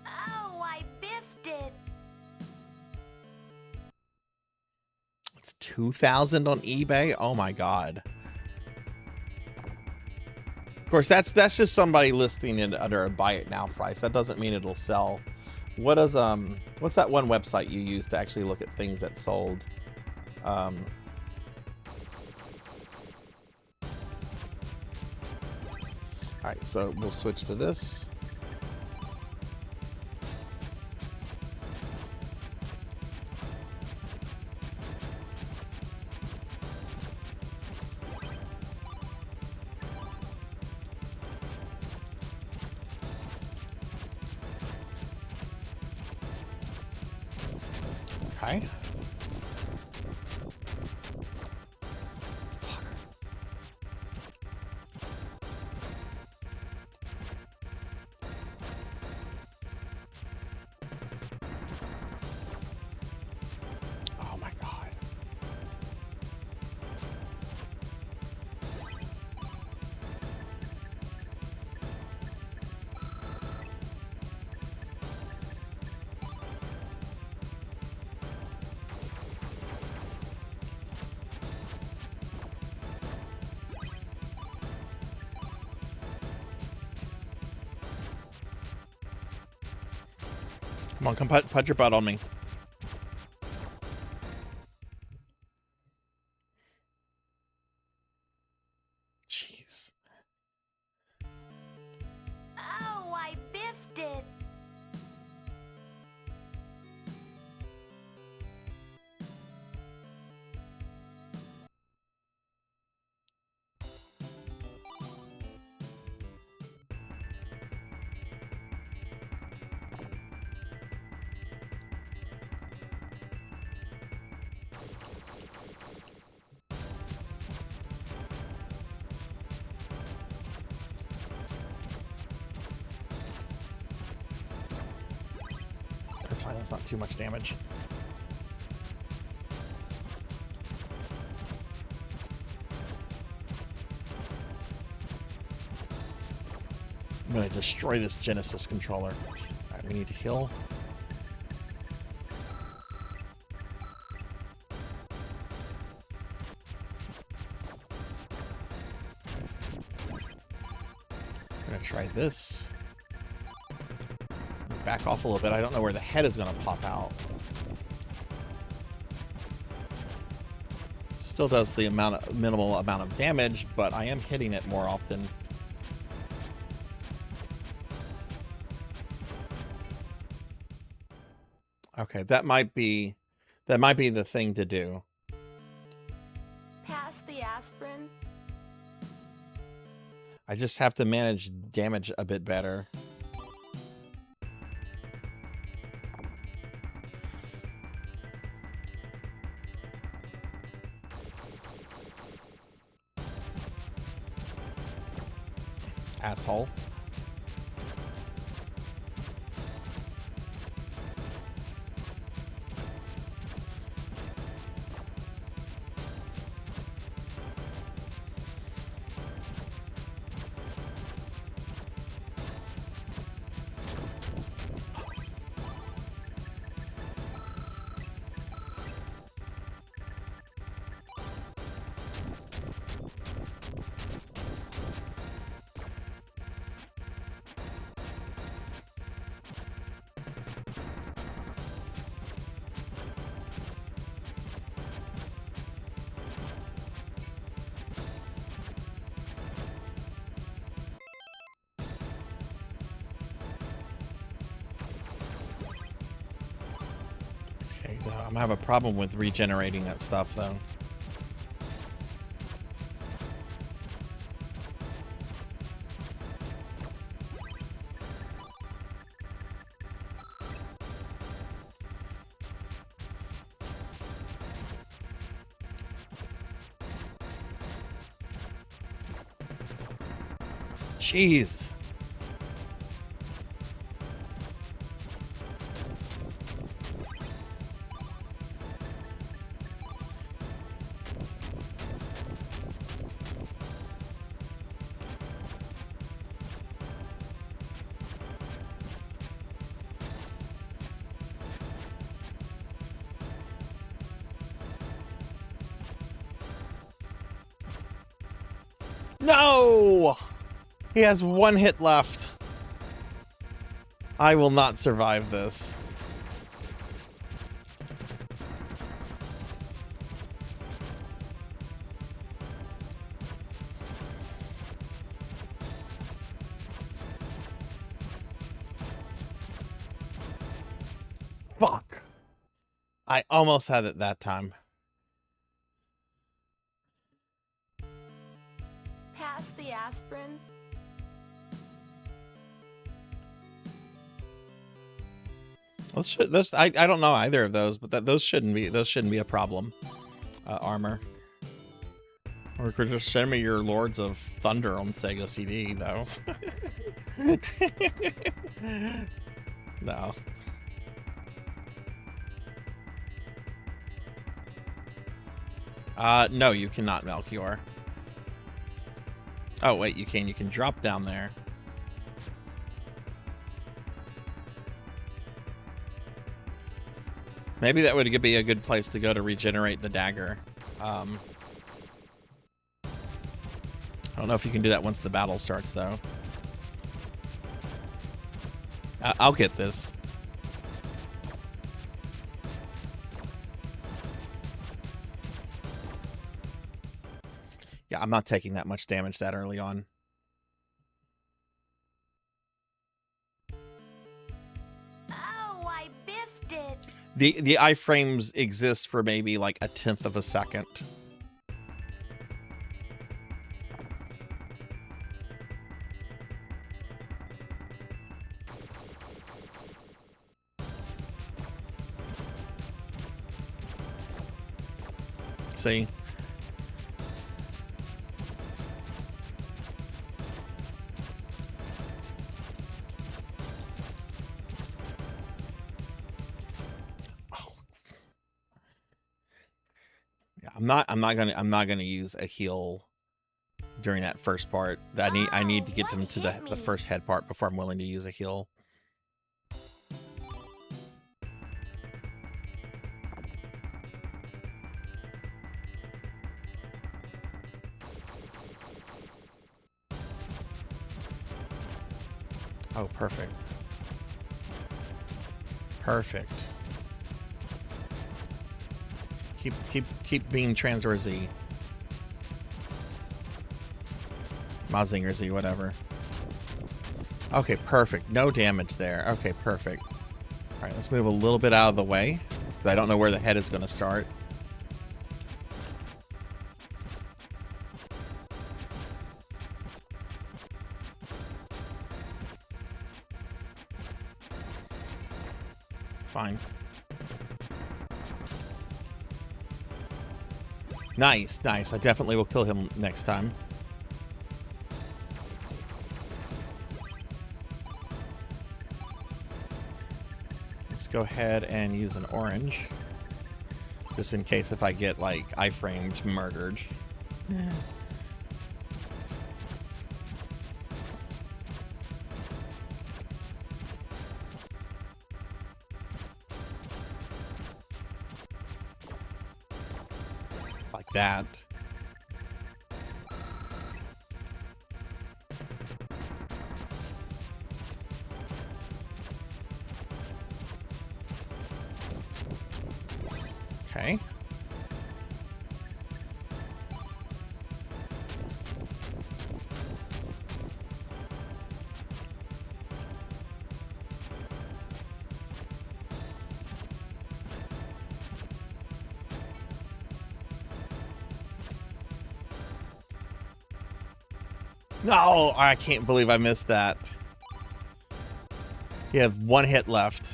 Oh, I biffed it. It's $2,000 on eBay. Oh my god. Of course, that's just somebody listing it under a buy it now price. That doesn't mean it'll sell. What does what's that one website you use to actually look at things that sold? All right, so we'll switch to this. Okay. Come on, come put your butt on me. Jeez. Oh, I biffed it. That's fine, that's not too much damage. I'm gonna destroy this Genesis controller. Alright, we need to heal. I'm gonna try this. Back off a little bit. I don't know where the head is gonna pop out. Still does the minimal amount of damage, but I am hitting it more often. Okay, that might be the thing to do. Pass the aspirin. I just have to manage damage a bit better. Asshole. I'm gonna have a problem with regenerating that stuff, though. Jeez. No! He has one hit left. I will not survive this. Fuck. I almost had it that time. Pass the aspirin. I don't know either of those, but those shouldn't be a problem. Armor. Or could just send me your Lords of Thunder on Sega CD, though. No. No, you cannot, Melchior. Oh, wait, you can. You can drop down there. Maybe that would be a good place to go to regenerate the dagger. I don't know if you can do that once the battle starts, though. I'll get this. Yeah, I'm not taking that much damage that early on. Oh, I biffed it. The iframes exist for maybe like 1/10 of a second. See? Yeah, I'm not gonna use a heal during that first part. I need to get them to the first head part before I'm willing to use a heal. Oh, perfect. Perfect. Keep being Transor Z. Mazinger Z, whatever. Okay, perfect. No damage there. Okay, perfect. Alright, let's move a little bit out of the way, because I don't know where the head is going to start. Fine. Nice, nice. I definitely will kill him next time. Let's go ahead and use an orange. Just in case if I get, like, iframed murdered. Yeah. Like that. Okay. No, I can't believe I missed that. You have one hit left.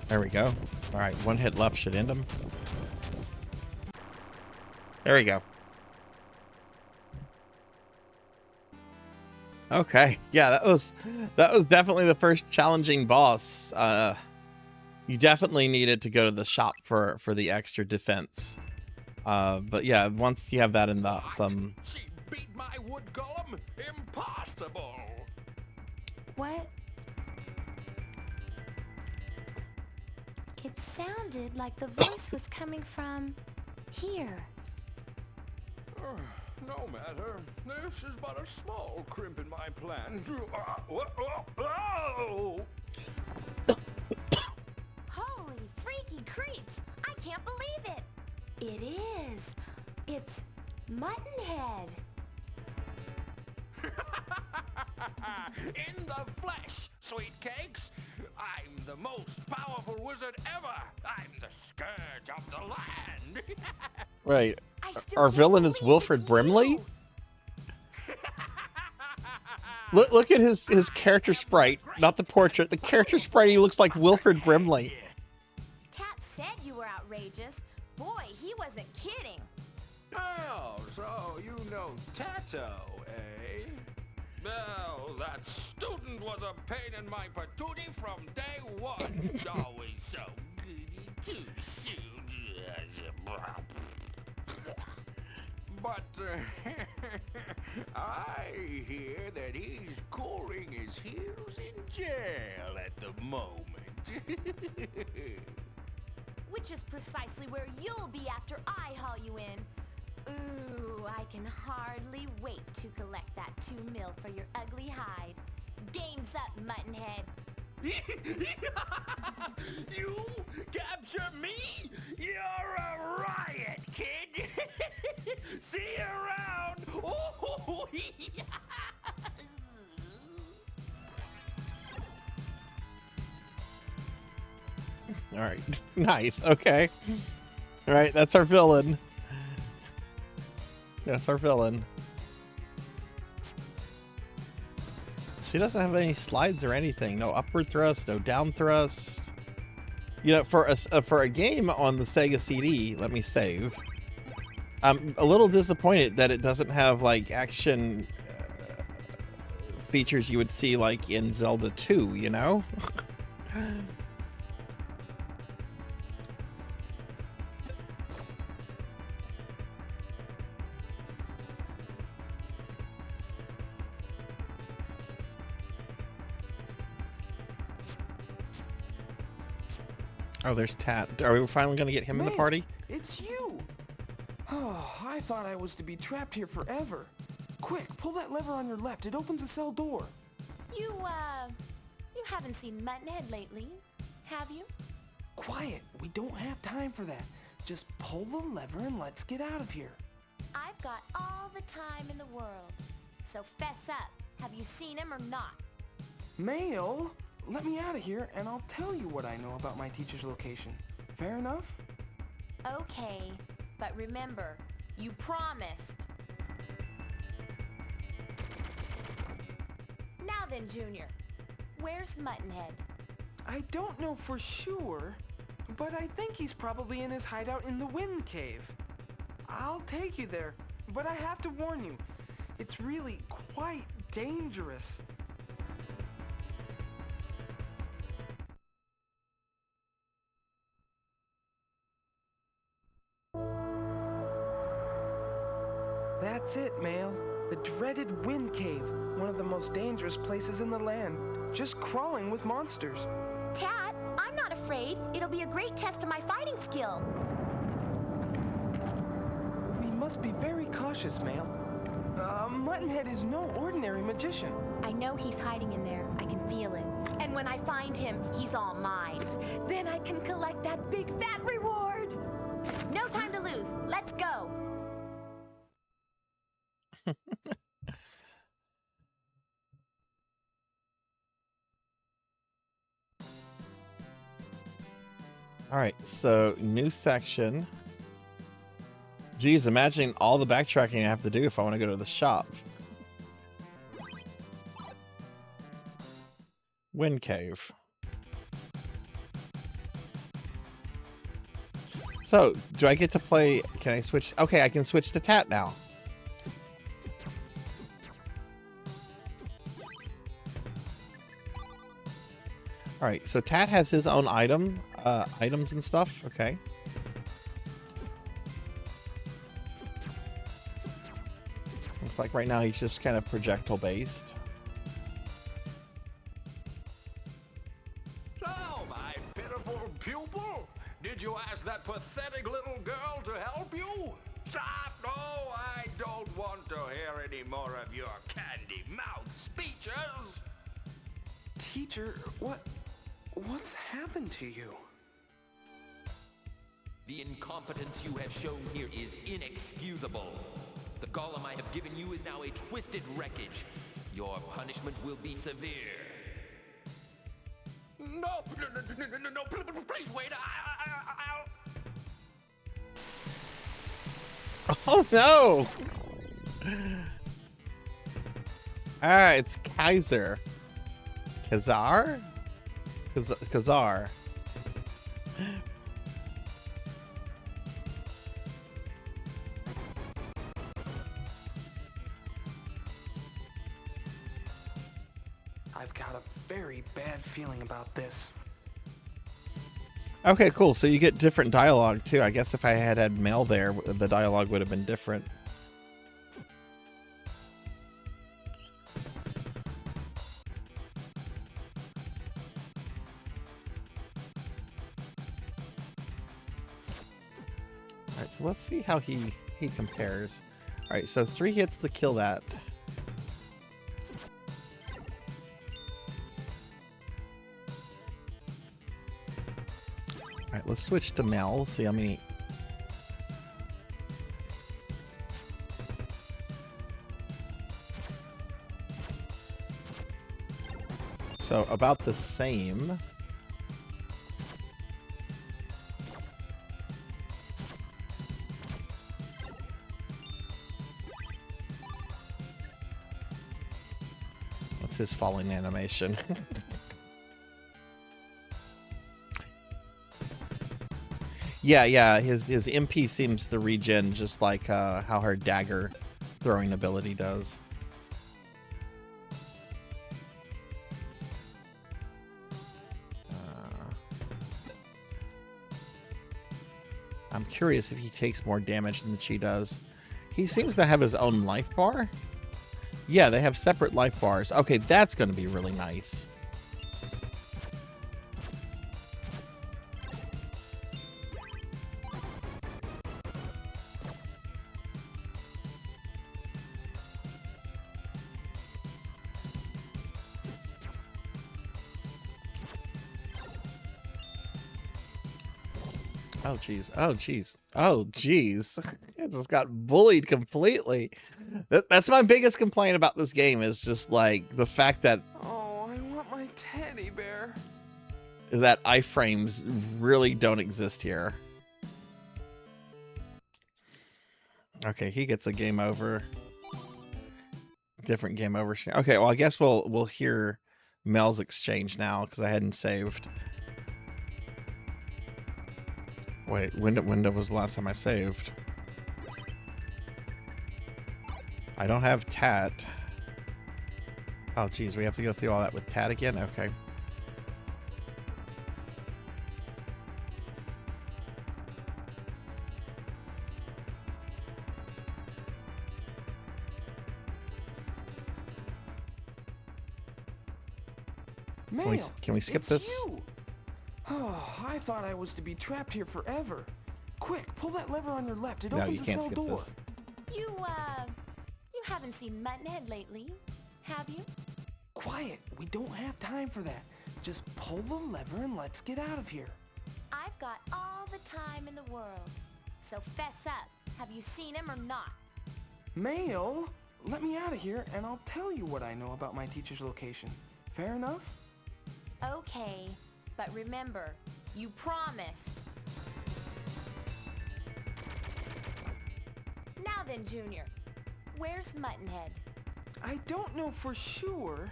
There we go. All right, one hit left should end him. There we go. Okay, yeah, that was definitely the first challenging boss. You definitely needed to go to the shop for the extra defense. But yeah, once you have that in the some. She beat my wood golem? Impossible! What? It sounded like the voice was coming from here. No matter. This is but a small crimp in my plan. Holy freaky creeps! I can't believe it! It is. It's Muttonhead. In the flesh, sweet cakes. I'm the most powerful wizard ever. I'm the scourge of the land. Right. Our villain is Wilfred Brimley? Look at his character sprite, not the portrait. The character sprite, he looks like Wilfred Brimley. Tat said you were outrageous. Boy, he wasn't kidding. Oh, so you know Tato, eh? Well, that student was a pain in my patootie from day one. Always so goody two-shoes. But I hear that he's coring his heels in jail at the moment. Which is precisely where you'll be after I haul you in. Ooh, I can hardly wait to collect that 2 mil for your ugly hide. Game's up, Muttonhead. You capture me? You're a riot, kid. See you around. Oh, All right. Nice. Okay. All right. That's our villain. That's our villain. She doesn't have any slides or anything. No upward thrust, no down thrust. You know, for a game on the Sega CD, let me save. I'm a little disappointed that it doesn't have like action features you would see like in Zelda 2, you know? Oh, there's Tat. Are we finally going to get him in the party? It's you! Oh, I thought I was to be trapped here forever. Quick, pull that lever on your left. It opens the cell door. You haven't seen Muttonhead lately, have you? Quiet, we don't have time for that. Just pull the lever and let's get out of here. I've got all the time in the world. So fess up. Have you seen him or not? Mail? Let me out of here and I'll tell you what I know about my teacher's location. Fair enough? Okay, but remember, you promised. Now then, Junior, where's Muttonhead? I don't know for sure, but I think he's probably in his hideout in the Wind Cave. I'll take you there, but I have to warn you, it's really quite dangerous. That's it, Mail. The dreaded Wind Cave, one of the most dangerous places in the land. Just crawling with monsters. Tat, I'm not afraid. It'll be a great test of my fighting skill. We must be very cautious, Mail. Muttonhead is no ordinary magician. I know he's hiding in there. I can feel it. And when I find him, he's all mine. Then I can collect that big fat reward. No time to lose. Let's go. All right, so new section. Geez, imagine all the backtracking I have to do if I want to go to the shop. Wind Cave. So, do I get to play? Can I switch? Okay, I can switch to Tat now. All right, so Tat has his own items and stuff. Okay. Looks like right now he's just kind of projectile based. So, my pitiful pupil, did you ask that pathetic little girl to help you? Stop! No, I don't want to hear any more of your candy mouth speeches. Teacher, what's happened to you? The incompetence you have shown here is inexcusable. The golem I have given you is now a twisted wreckage. Your punishment will be severe. No, please wait. Oh no! Ah, it's Kaiser. Kazar? Kazar. I've got a very bad feeling about this. Okay, cool. So you get different dialogue too. I guess if I had mail there, the dialogue would have been different. All right, so let's see how he he compares. All right, so 3 hits to kill that. All right, let's switch to Mel. See how many. So about the same. What's his falling animation? Yeah, his MP seems to regen just like how her dagger throwing ability does. I'm curious if he takes more damage than she does. He seems to have his own life bar. Yeah, they have separate life bars. Okay, that's going to be really nice. Oh, jeez. Oh, jeez. Oh, jeez. I just got bullied completely. That's my biggest complaint about this game is just, like, the fact that... Oh, I want my teddy bear. That iframes really don't exist here. Okay, he gets a game over. Different game over. Okay, well, I guess we'll hear Mel's exchange now, because I hadn't saved. Wait, when was the last time I saved? I don't have Tat. Oh, geez, we have to go through all that with Tat again? Okay. Can we skip this? You. Oh, I thought I was to be trapped here forever. Quick, pull that lever on your left. It opens the cell door. You haven't seen Muttonhead lately, have you? Quiet. We don't have time for that. Just pull the lever and let's get out of here. I've got all the time in the world. So fess up. Have you seen him or not? Mail, let me out of here and I'll tell you what I know about my teacher's location. Fair enough? Okay, but remember, you promised. Now then, Junior, where's Muttonhead? I don't know for sure,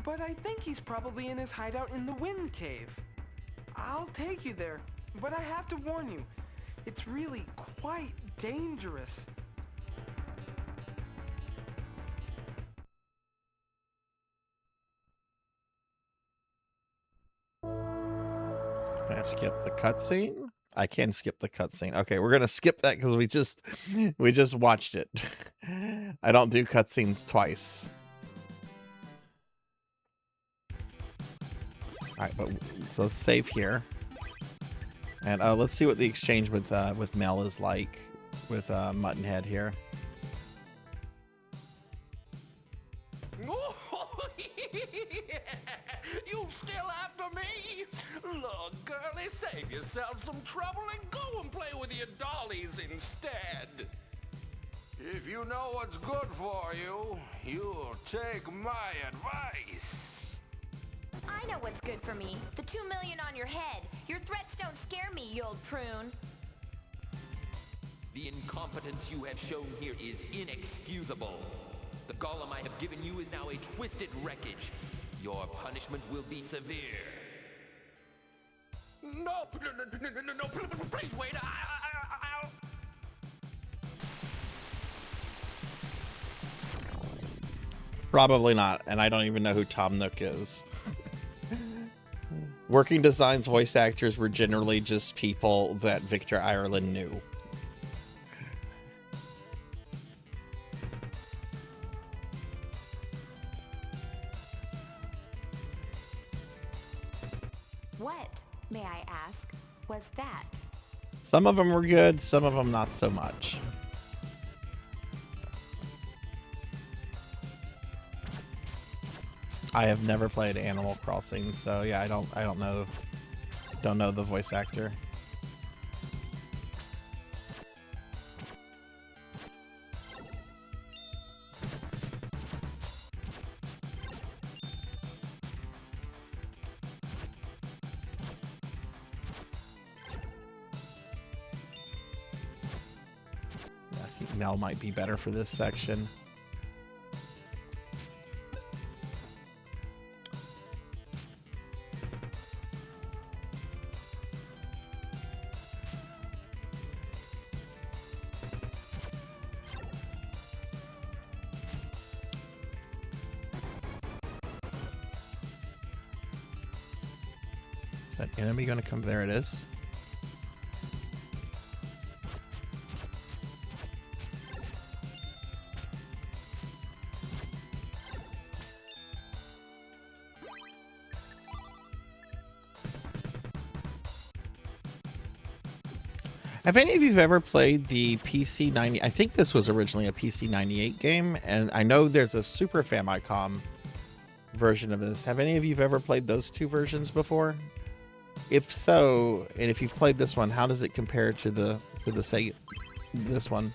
but I think he's probably in his hideout in the Wind Cave. I'll take you there, but I have to warn you, it's really quite dangerous. Can I skip the cutscene? I can skip the cutscene. Okay, we're gonna skip that because we just watched it. I don't do cutscenes twice. All right, but so let's save here, and let's see what the exchange with Mel is like with Muttonhead here. You still after me? Look, girlie, save yourself some trouble and go and play with your dollies instead. If you know what's good for you, you'll take my advice. I know what's good for me. The 2 million on your head. Your threats don't scare me, you old prune. The incompetence you have shown here is inexcusable. The golem I have given you is now a twisted wreckage. Your punishment will be severe. No, please wait. I'll... Probably not, and I don't even know who Tom Nook is. Working Designs voice actors were generally just people that Victor Ireland knew. What, may I ask, was that? Some of them were good, some of them not so much. I have never played Animal Crossing, so yeah, I don't know the voice actor. Yeah, I think Mel might be better for this section. Is that enemy going to come? There it is. Have any of you ever played the PC 90? I think this was originally a PC 98 game, and I know there's a Super Famicom version of this. Have any of you ever played those two versions before? If so, and if you've played this one, how does it compare to the Sega, this one?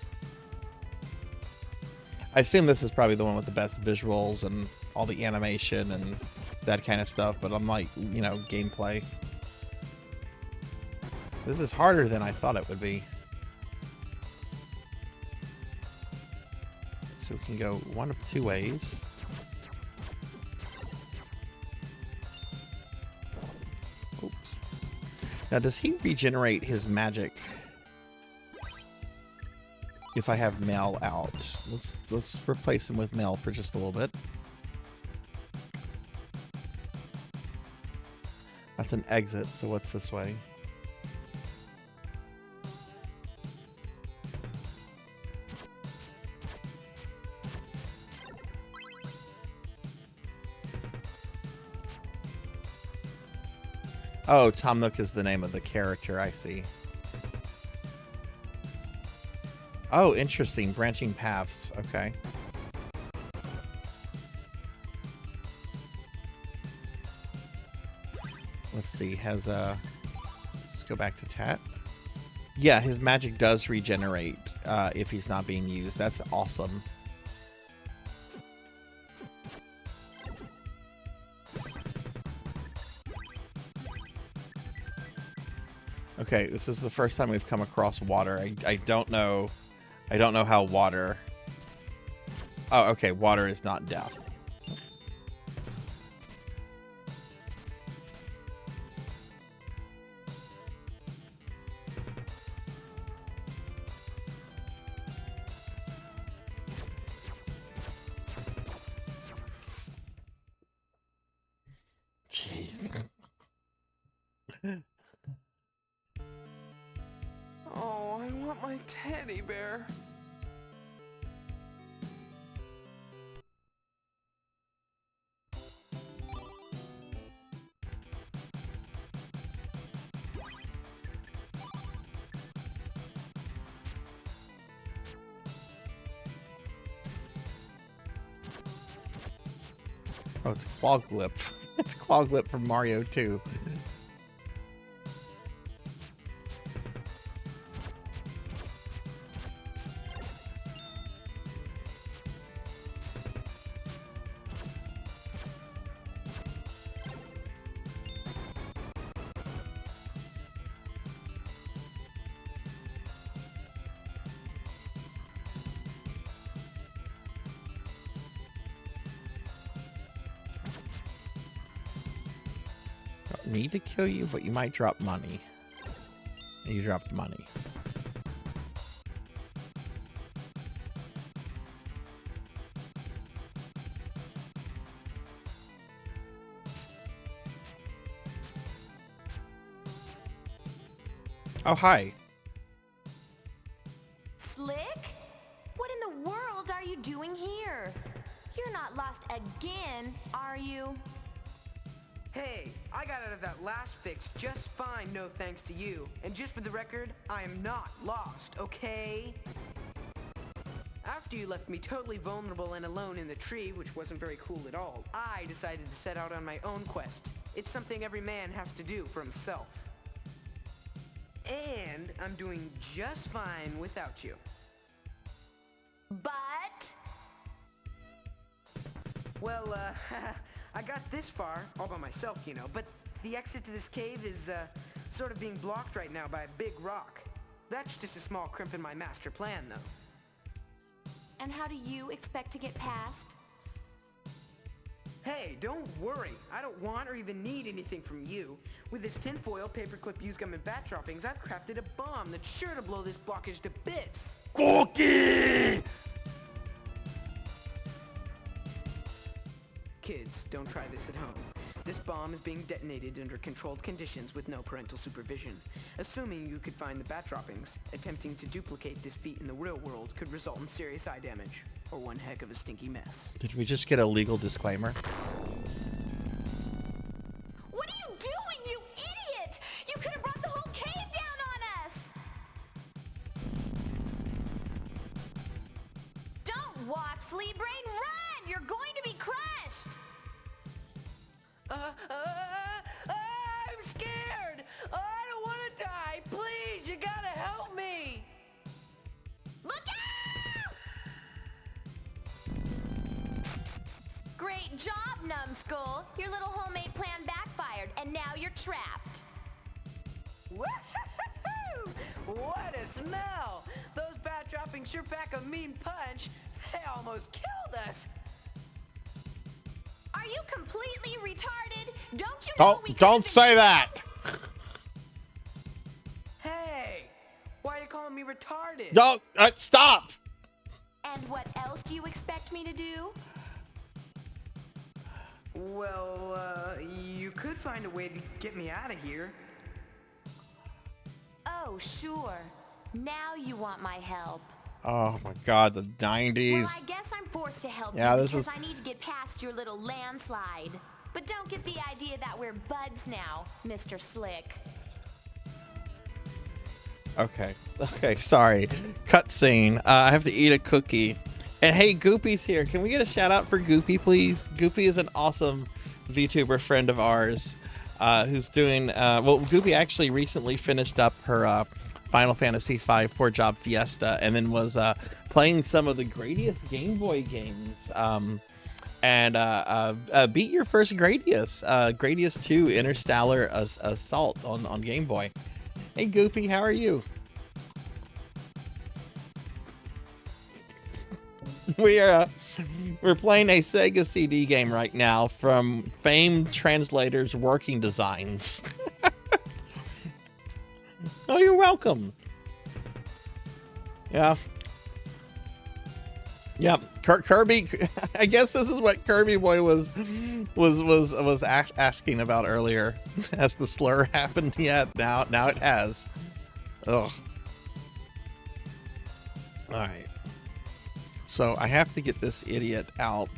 I assume this is probably the one with the best visuals and all the animation and that kind of stuff, but I'm like, you know, gameplay. This is harder than I thought it would be. So we can go one of two ways. Oops. Now, does he regenerate his magic if I have Mel out? Let's replace him with Mel for just a little bit. That's an exit, so what's this way? Oh, Tom Nook is the name of the character, I see. Oh, interesting. Branching paths. Okay. Let's see. Let's go back to Tat. Yeah, his magic does regenerate if he's not being used. That's awesome. Okay, this is the first time we've come across water. I don't know how water... Oh, okay, water is not death. Jeez. Oh, I want my teddy bear. Oh, it's Quaglip. It's Quaglip from Mario 2. Don't need to kill you, but you might drop money. You dropped money. Oh, hi. Slick? What in the world are you doing here? You're not lost again, are you? Hey, I got out of that last fix just fine, no thanks to you. And just for the record, I am not lost, okay? After you left me totally vulnerable and alone in the tree, which wasn't very cool at all, I decided to set out on my own quest. It's something every man has to do for himself. And I'm doing just fine without you. But... Well, I got this far, all by myself, you know, but the exit to this cave is, sort of being blocked right now by a big rock. That's just a small crimp in my master plan, though. And how do you expect to get past? Hey, don't worry. I don't want or even need anything from you. With this tinfoil, paperclip, used gum, and bat droppings, I've crafted a bomb that's sure to blow this blockage to bits. Cookie! Kids, don't try this at home. This bomb is being detonated under controlled conditions with no parental supervision. Assuming you could find the bat droppings, attempting to duplicate this feat in the real world could result in serious eye damage, or one heck of a stinky mess. Did we just get a legal disclaimer? What are you doing, you idiot? You could have brought the whole cave down on us! Don't walk, flea brain, run! You're going to be crushed! I'm scared! I don't want to die! Please, you gotta help me! Look out! Great job, numbskull. Your little homemade plan backfired, and now you're trapped. Woo-hoo-hoo-hoo! What a smell! Those bat droppings sure pack a mean punch. They almost killed us. Are you completely retarded? Don't you know we Don't say that! Hey! Why are you calling me retarded? Don't stop! And what else do you expect me to do? Well, you could find a way to get me out of here. Oh, sure. Now you want my help. Oh my god, the 90s. Well, I guess I'm forced to help Yeah, you this because is... I need to get past your little landslide. But don't get the idea that we're buds now, Mr. Slick. Okay, sorry. Cutscene. I have to eat a cookie. And hey, Goopy's here. Can we get a shout out for Goopy, please? Goopy is an awesome VTuber friend of ours who's doing... well, Goopy actually recently finished up her Final Fantasy V Poor Job Fiesta and then was playing some of the Gradius Game Boy games. And beat your first Gradius. Gradius 2 Interstellar Assault on Game Boy. Hey Goopy, how are you? We're playing a Sega CD game right now from famed translators Working Designs. Oh, you're welcome. Yeah. Yeah, Kirby. I guess this is what Kirby Boy was asking about earlier. Has the slur happened yet? Now it has. Ugh. All right. So I have to get this idiot out.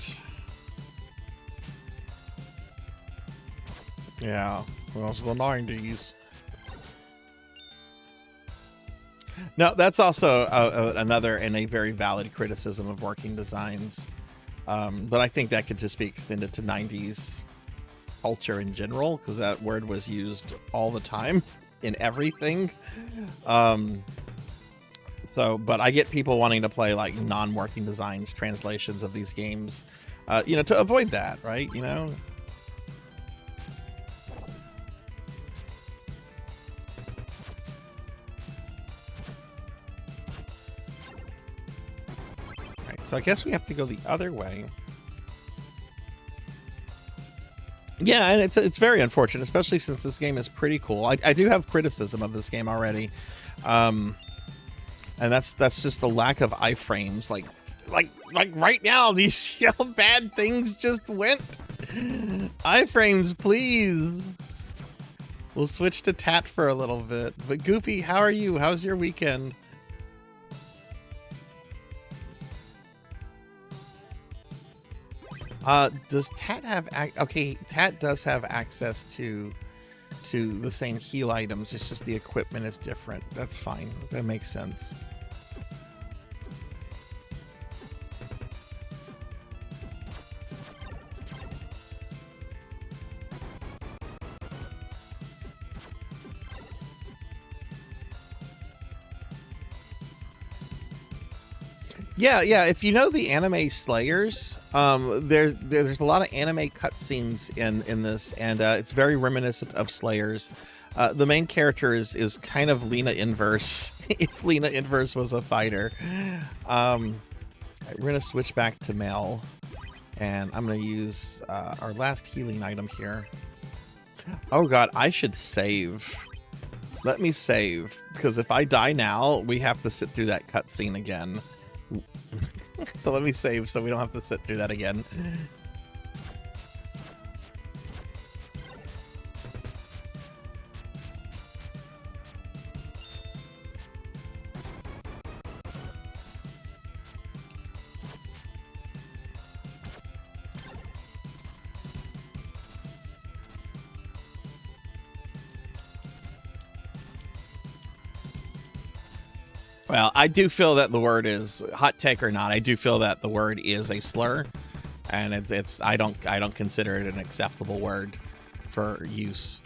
Yeah, well, it's the 90s. No, that's also another and a very valid criticism of Working Designs. But I think that could just be extended to 90s culture in general, because that word was used all the time in everything. But I get people wanting to play like non-Working Designs translations of these games, to avoid that, right? So I guess we have to go the other way. Yeah, and it's very unfortunate, especially since this game is pretty cool. I do have criticism of this game already, and that's just the lack of iframes. Like right now, these bad things just went. Iframes, please. We'll switch to Tat for a little bit. But Goopy, how are you? How's your weekend? Does Tat have Tat does have access to the same heal items. It's just the equipment is different. That's fine. That makes sense. Yeah, yeah. If you know the anime Slayers, there's a lot of anime cutscenes in this, and it's very reminiscent of Slayers. The main character is kind of Lena Inverse, if Lena Inverse was a fighter. We're gonna switch back to Mel, and I'm gonna use our last healing item here. Oh god, I should save. Let me save, because if I die now, we have to sit through that cutscene again. So let me save so we don't have to sit through that again. Well, I do feel that the word is hot take or not. I do feel that the word is a slur, and it's I don't consider it an acceptable word for use.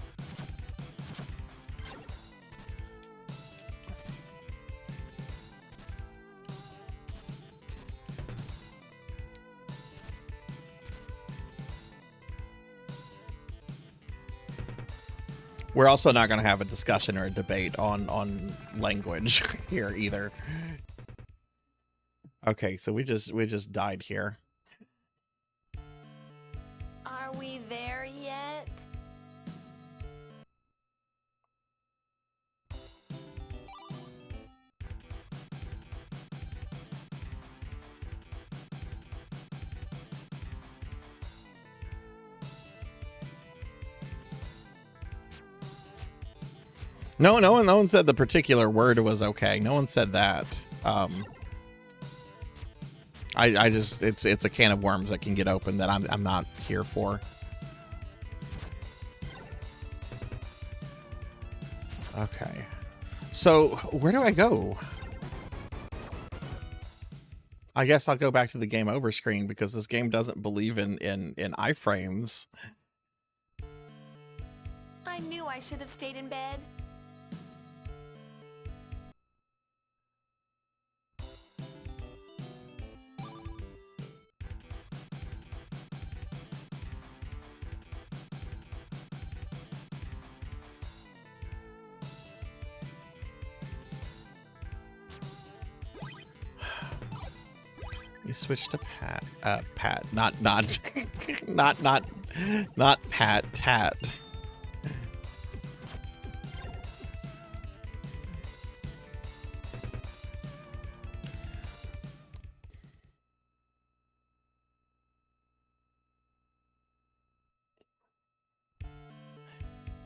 We're also not going to have a discussion or a debate on language here either. Okay, so we just died here. Are we there yet? No one said the particular word was okay. No one said that. I just it's a can of worms that can get open that I'm not here for. Okay. So where do I go? I guess I'll go back to the game over screen because this game doesn't believe in iframes. I knew I should have stayed in bed. You switch to Pat. Pat, not Pat. Tat.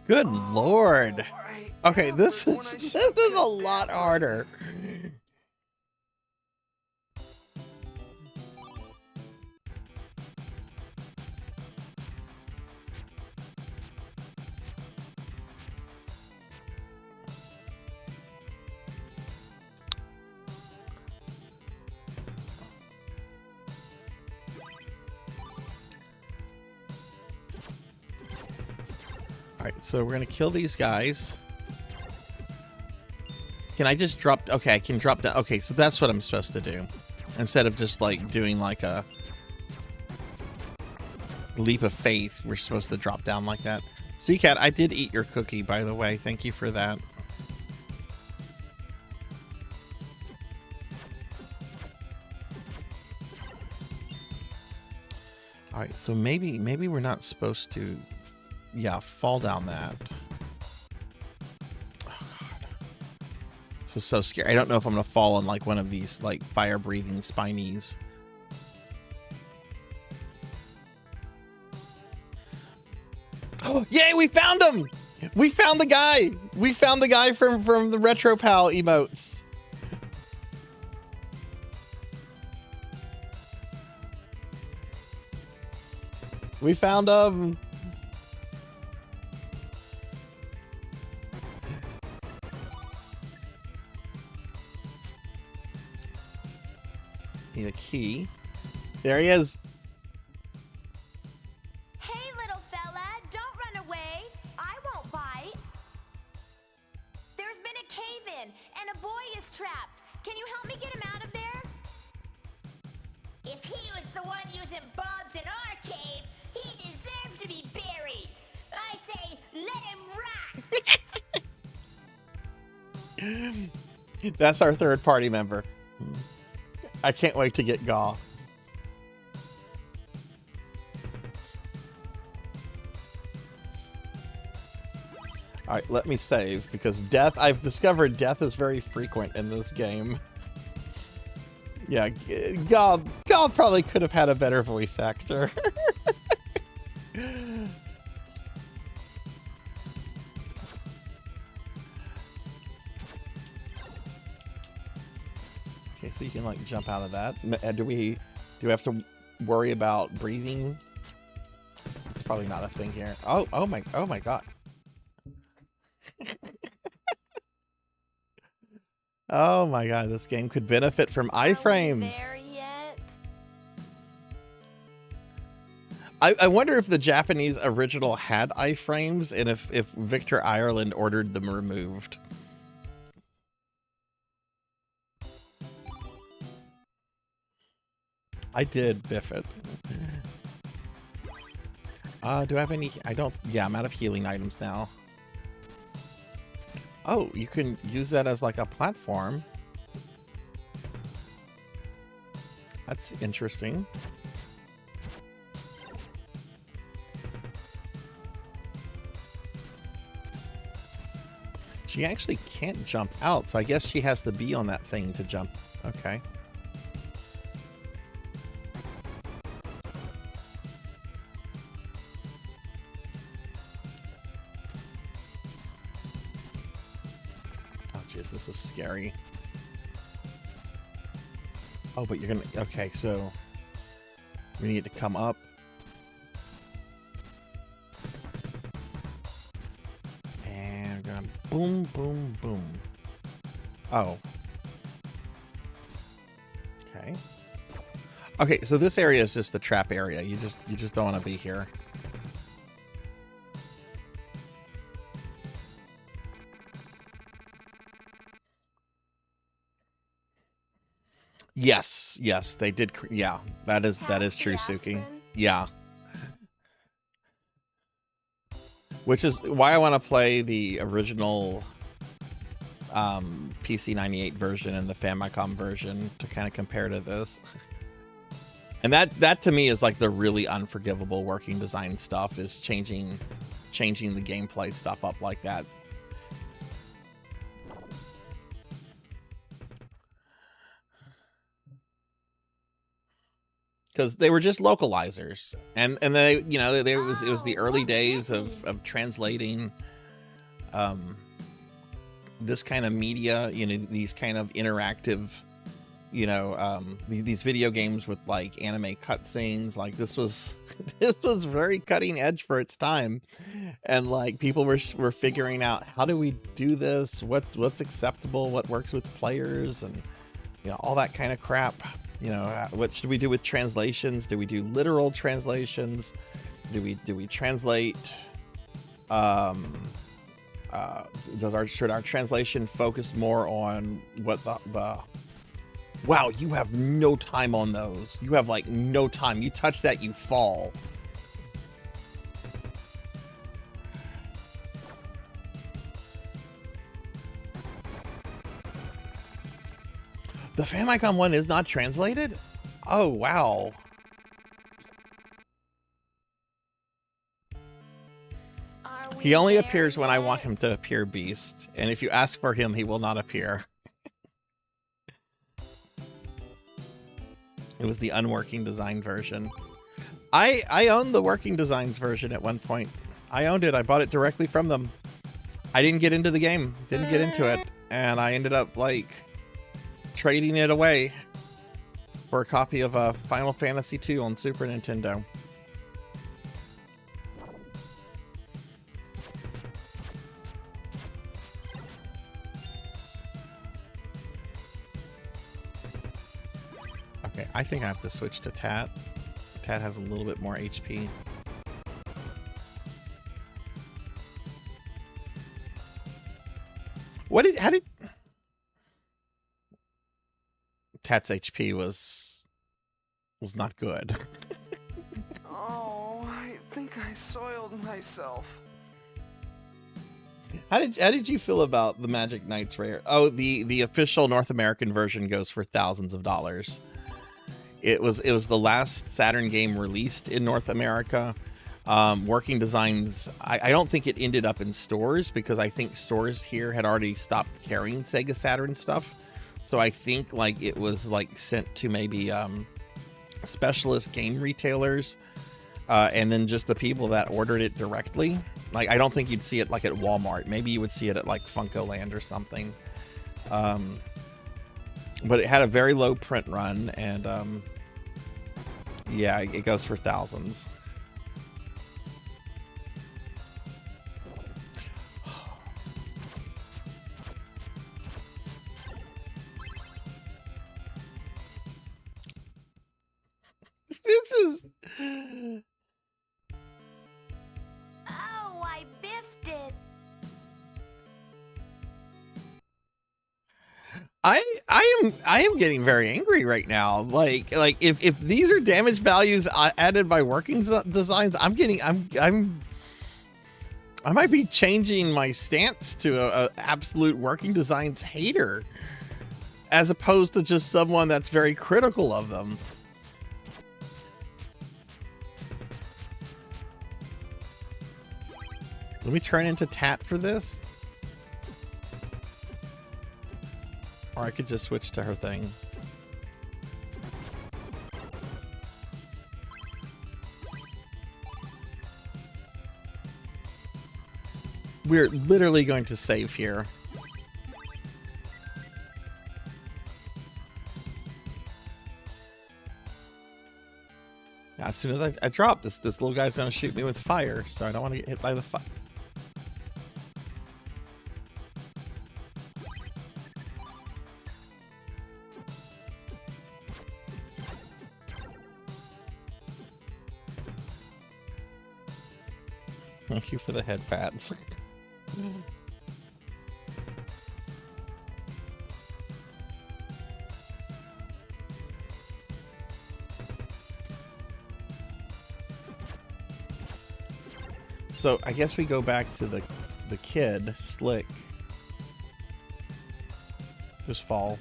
Good lord. Okay, this is a lot harder. Alright, so we're gonna kill these guys. Can I just drop? Okay, I can drop down. Okay, so that's what I'm supposed to do. Instead of just like doing like a leap of faith, we're supposed to drop down like that. Seacat, I did eat your cookie, by the way. Thank you for that. Alright, so maybe we're not supposed to, yeah, fall down that. Oh god. This is so scary. I don't know if I'm gonna fall on like one of these like fire-breathing spinies. Oh, yay, we found him! We found the guy! We found the guy from the Retro Pal emotes. We found him. Need a key. There he is. Hey, little fella, don't run away. I won't bite. There's been a cave-in, and a boy is trapped. Can you help me get him out of there? If he was the one using bombs in our cave, he deserved to be buried. I say, let him rot. That's our third party member. I can't wait to get Gaw. All right, let me save, because death, I've discovered death is very frequent in this game. Yeah, Gaw probably could have had a better voice actor. Okay, so you can like jump out of that. Do we have to worry about breathing? It's probably not a thing here. Oh my god. Oh my god, this game could benefit from iframes. There yet? I wonder if the Japanese original had iframes and if Victor Ireland ordered them removed. I did biff it. Do I have any? I don't. Yeah, I'm out of healing items now. Oh, you can use that as like a platform. That's interesting. She actually can't jump out, so I guess she has to be on that thing to jump. Okay. This is scary. Oh, but you're gonna... Okay, so... We need to come up. And we're gonna... Boom, boom, boom. Oh. Okay. Okay, so this area is just the trap area. You just don't want to be here. Yes, they did. Yeah, that is true, Suki. Yeah. Which is why I want to play the original PC 98 version and the Famicom version to kind of compare to this. And that to me is like the really unforgivable working design stuff, is changing the gameplay stuff up like that. Because they were just localizers, and they, you know, it was the early days of translating this kind of media, you know, these kind of interactive, you know, these video games with like anime cutscenes. Like this was very cutting edge for its time, and like people were figuring out, how do we do this? What's acceptable? What works with players? And you know, all that kind of crap. You know, what should we do with translations? Do we do literal translations? Do we translate? Should our translation focus more on what the? Wow, you have no time on those. You have like no time. You touch that, you fall. The Famicom one is not translated? Oh, wow. He only appears when I want him to appear, Beast. And if you ask for him, he will not appear. It was the unworking design version. I owned the working designs version at one point. I owned it. I bought it directly from them. I didn't get into the game. Didn't get into it. And I ended up, like, trading it away for a copy of Final Fantasy II on Super Nintendo. Okay, I think I have to switch to Tat. Tat has a little bit more HP. How did Tat's HP was was not good. Oh, I think I soiled myself. How did you feel about the Magic Knights rare? Oh, the official North American version goes for thousands of dollars. It was the last Saturn game released in North America. Working Designs, I don't think it ended up in stores because I think stores here had already stopped carrying Sega Saturn stuff. So I think like it was like sent to maybe specialist game retailers, and then just the people that ordered it directly. Like I don't think you'd see it like at Walmart. Maybe you would see it at like Funkoland or something. But it had a very low print run, and yeah, it goes for thousands. This is... Oh, I biffed it. I am getting very angry right now. Like if these are damage values added by Working Designs, I might be changing my stance to a absolute Working Designs hater, as opposed to just someone that's very critical of them. Let me turn into Tat for this. Or I could just switch to her thing. We're literally going to save here. Now, as soon as I drop this little guy's gonna shoot me with fire, so I don't want to get hit by the fire. Thank you for the head pats. So I guess we go back to the kid, Slick. Just fall.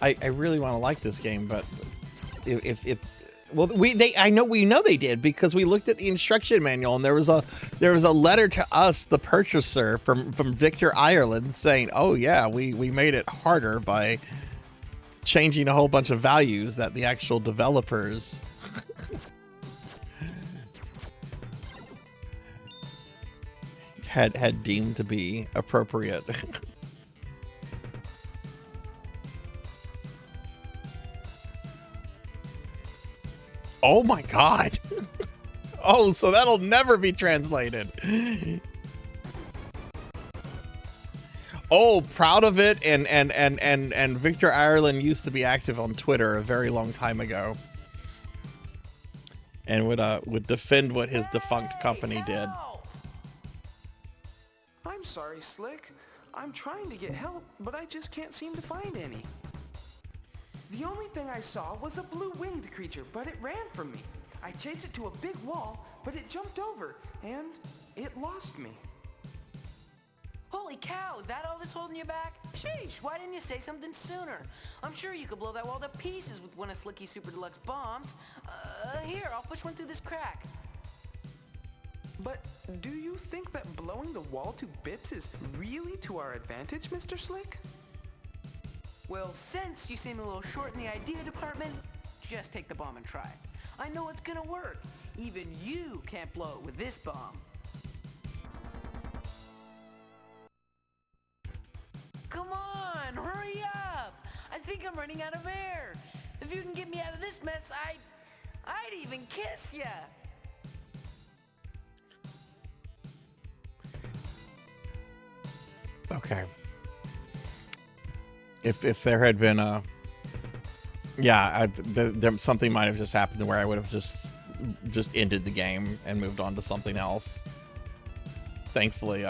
I really want to like this game, but we know they did, because we looked at the instruction manual and there was a letter to us, the purchaser, from Victor Ireland saying, oh yeah, we made it harder by changing a whole bunch of values that the actual developers had deemed to be appropriate. Oh my god. Oh, so that'll never be translated. Oh, proud of it, and Victor Ireland used to be active on Twitter a very long time ago, and would defend what his defunct company did. I'm sorry, Slick. I'm trying to get help, but I just can't seem to find any. The only thing I saw was a blue-winged creature, but it ran from me. I chased it to a big wall, but it jumped over, and it lost me. Holy cow, is that all that's holding you back? Sheesh, why didn't you say something sooner? I'm sure you could blow that wall to pieces with one of Slicky's Super Deluxe bombs. Here, I'll push one through this crack. But do you think that blowing the wall to bits is really to our advantage, Mr. Slick? Well, since you seem a little short in the idea department, just take the bomb and try it. I know it's gonna work. Even you can't blow it with this bomb. Come on, hurry up! I think I'm running out of air. If you can get me out of this mess, I'd even kiss ya. Okay. If there had been a, something might have just happened where I would have just ended the game and moved on to something else. Thankfully,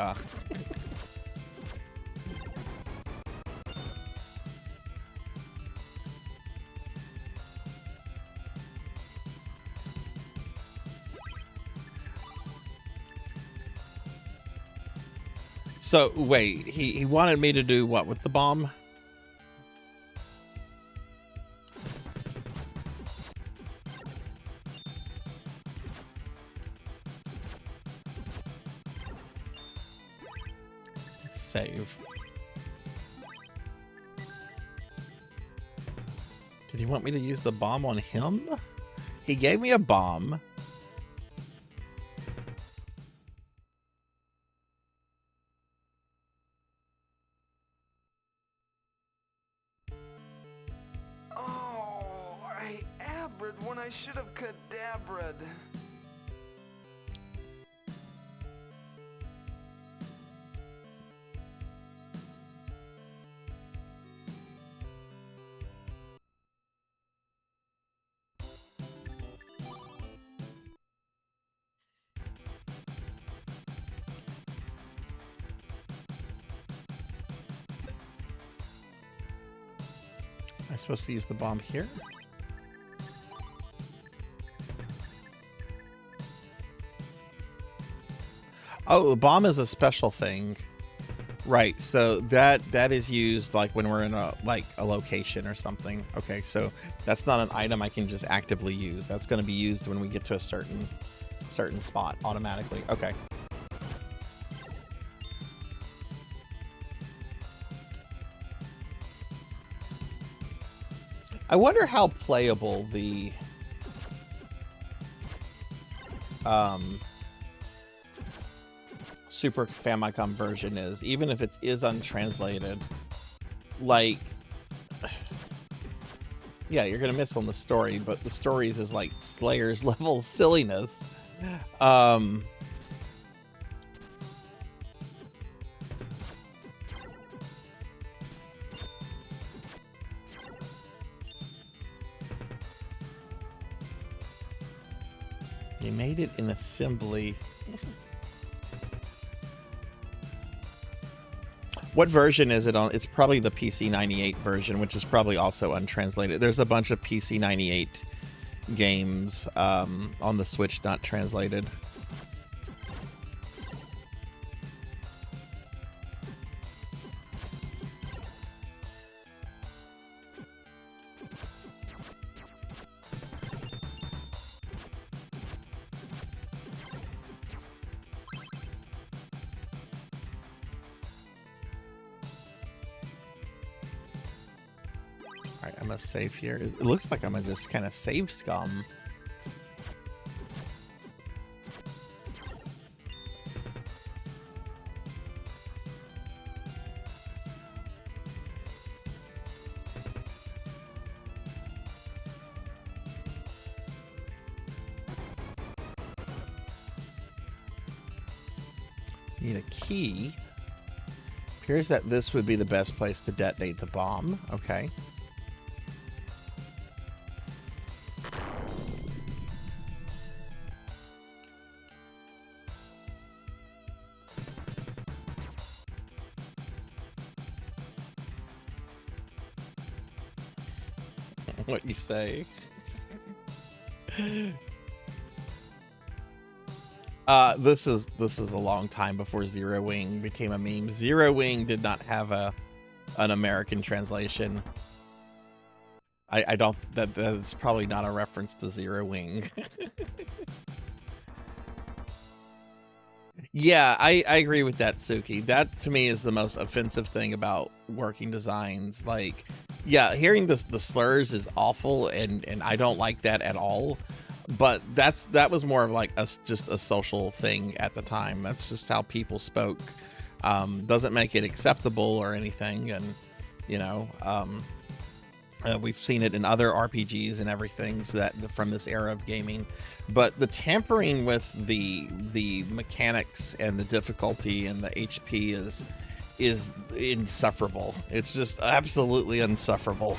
So wait, he wanted me to do what with the bomb? Save. Did he want me to use the bomb on him? He gave me a bomb. Oh, I abred when I should have cadavered. Am I supposed to use the bomb here? Oh, the bomb is a special thing. Right, so that is used like when we're in a location or something. Okay, so that's not an item I can just actively use. That's going to be used when we get to a certain spot automatically. Okay. I wonder how playable the Super Famicom version is, even if it is untranslated. Like, yeah, you're gonna miss on the story, but the stories is like Slayer's level silliness. You made it in assembly. What version is it on? It's probably the PC98 version, which is probably also untranslated. There's a bunch of PC98 games on the Switch not translated. Save here. It looks like I'm gonna just kind of save scum. Need a key. Appears that this would be the best place to detonate the bomb. Okay. What you say. This is a long time before Zero Wing became a meme. Zero Wing did not have an American translation. I don't, that's probably not a reference to Zero Wing. Yeah, I agree with that, Suki. That to me is the most offensive thing about working designs. Like, yeah, hearing the slurs is awful, and I don't like that at all. But that was more of like just a social thing at the time. That's just how people spoke. Doesn't make it acceptable or anything, and you know, we've seen it in other RPGs and everything, so that from this era of gaming. But the tampering with the mechanics and the difficulty and the HP is insufferable. It's just absolutely insufferable.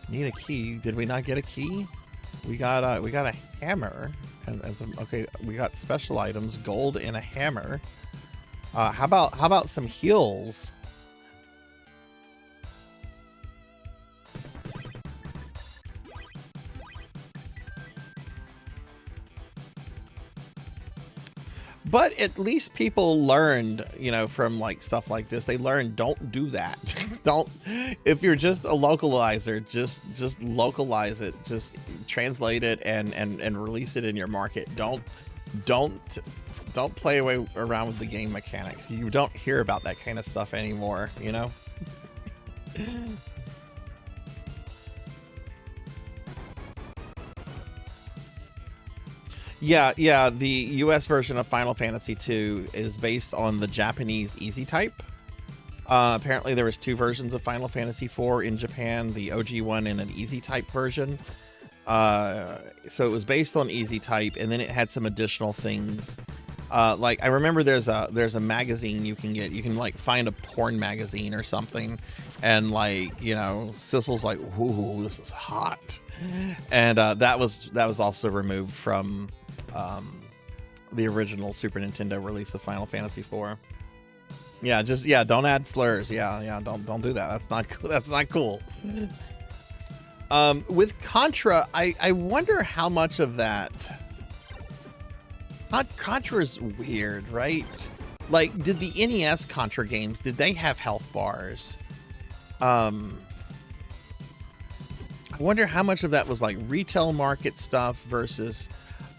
Need a key. Did we not get a key? We got a hammer and some. Okay, we got special items, gold and a hammer. How about some heals? But at least people learned, you know, from like stuff like this. They learned, don't do that. Don't, if you're just a localizer, just localize it, just translate it and release it in your market. Don't play around with the game mechanics. You don't hear about that kind of stuff anymore, you know? Yeah, the US version of Final Fantasy II is based on the Japanese Easy Type. Apparently there was 2 versions of Final Fantasy IV in Japan, the OG one and an Easy Type version. So it was based on Easy Type, and then it had some additional things. Like I remember there's a magazine you can get. You can like find a porn magazine or something, and like, you know, Sissel's like, "Ooh, this is hot," and that was also removed from the original Super Nintendo release of Final Fantasy IV. Yeah, don't add slurs. Yeah, don't do that. That's not cool. That's not cool. With Contra, I wonder how much of that. Contra's weird, right? Like, did the NES Contra games, did they have health bars? I wonder how much of that was like retail market stuff versus,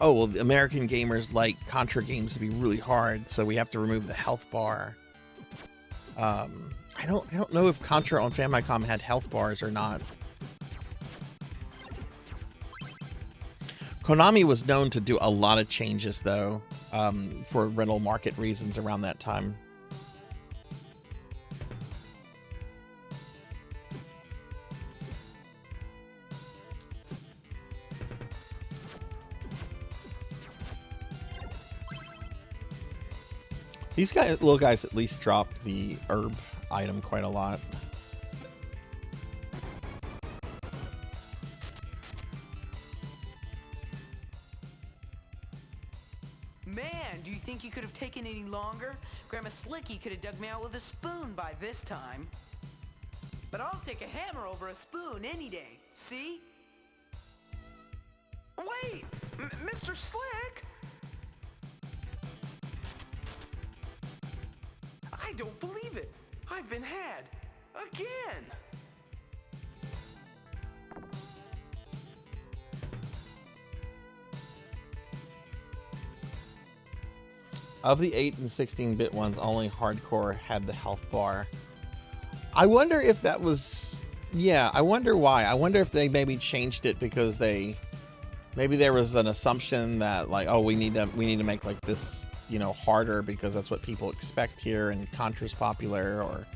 oh, well, the American gamers like Contra games to be really hard, so we have to remove the health bar. I don't know if Contra on Famicom had health bars or not. Konami was known to do a lot of changes, though, for rental market reasons around that time. These little guys at least drop the herb item quite a lot. Man, do you think you could have taken any longer? Grandma Slicky could have dug me out with a spoon by this time. But I'll take a hammer over a spoon any day, see? Wait! Mr. Slick! I don't believe it! I've been had! Again! Of the 8 and 16-bit ones, only Hardcore had the health bar. I wonder if that was... Yeah, I wonder why. I wonder if they maybe changed it because maybe there was an assumption that, like, oh, we need to make like this, you know, harder because that's what people expect here and Contra's popular, or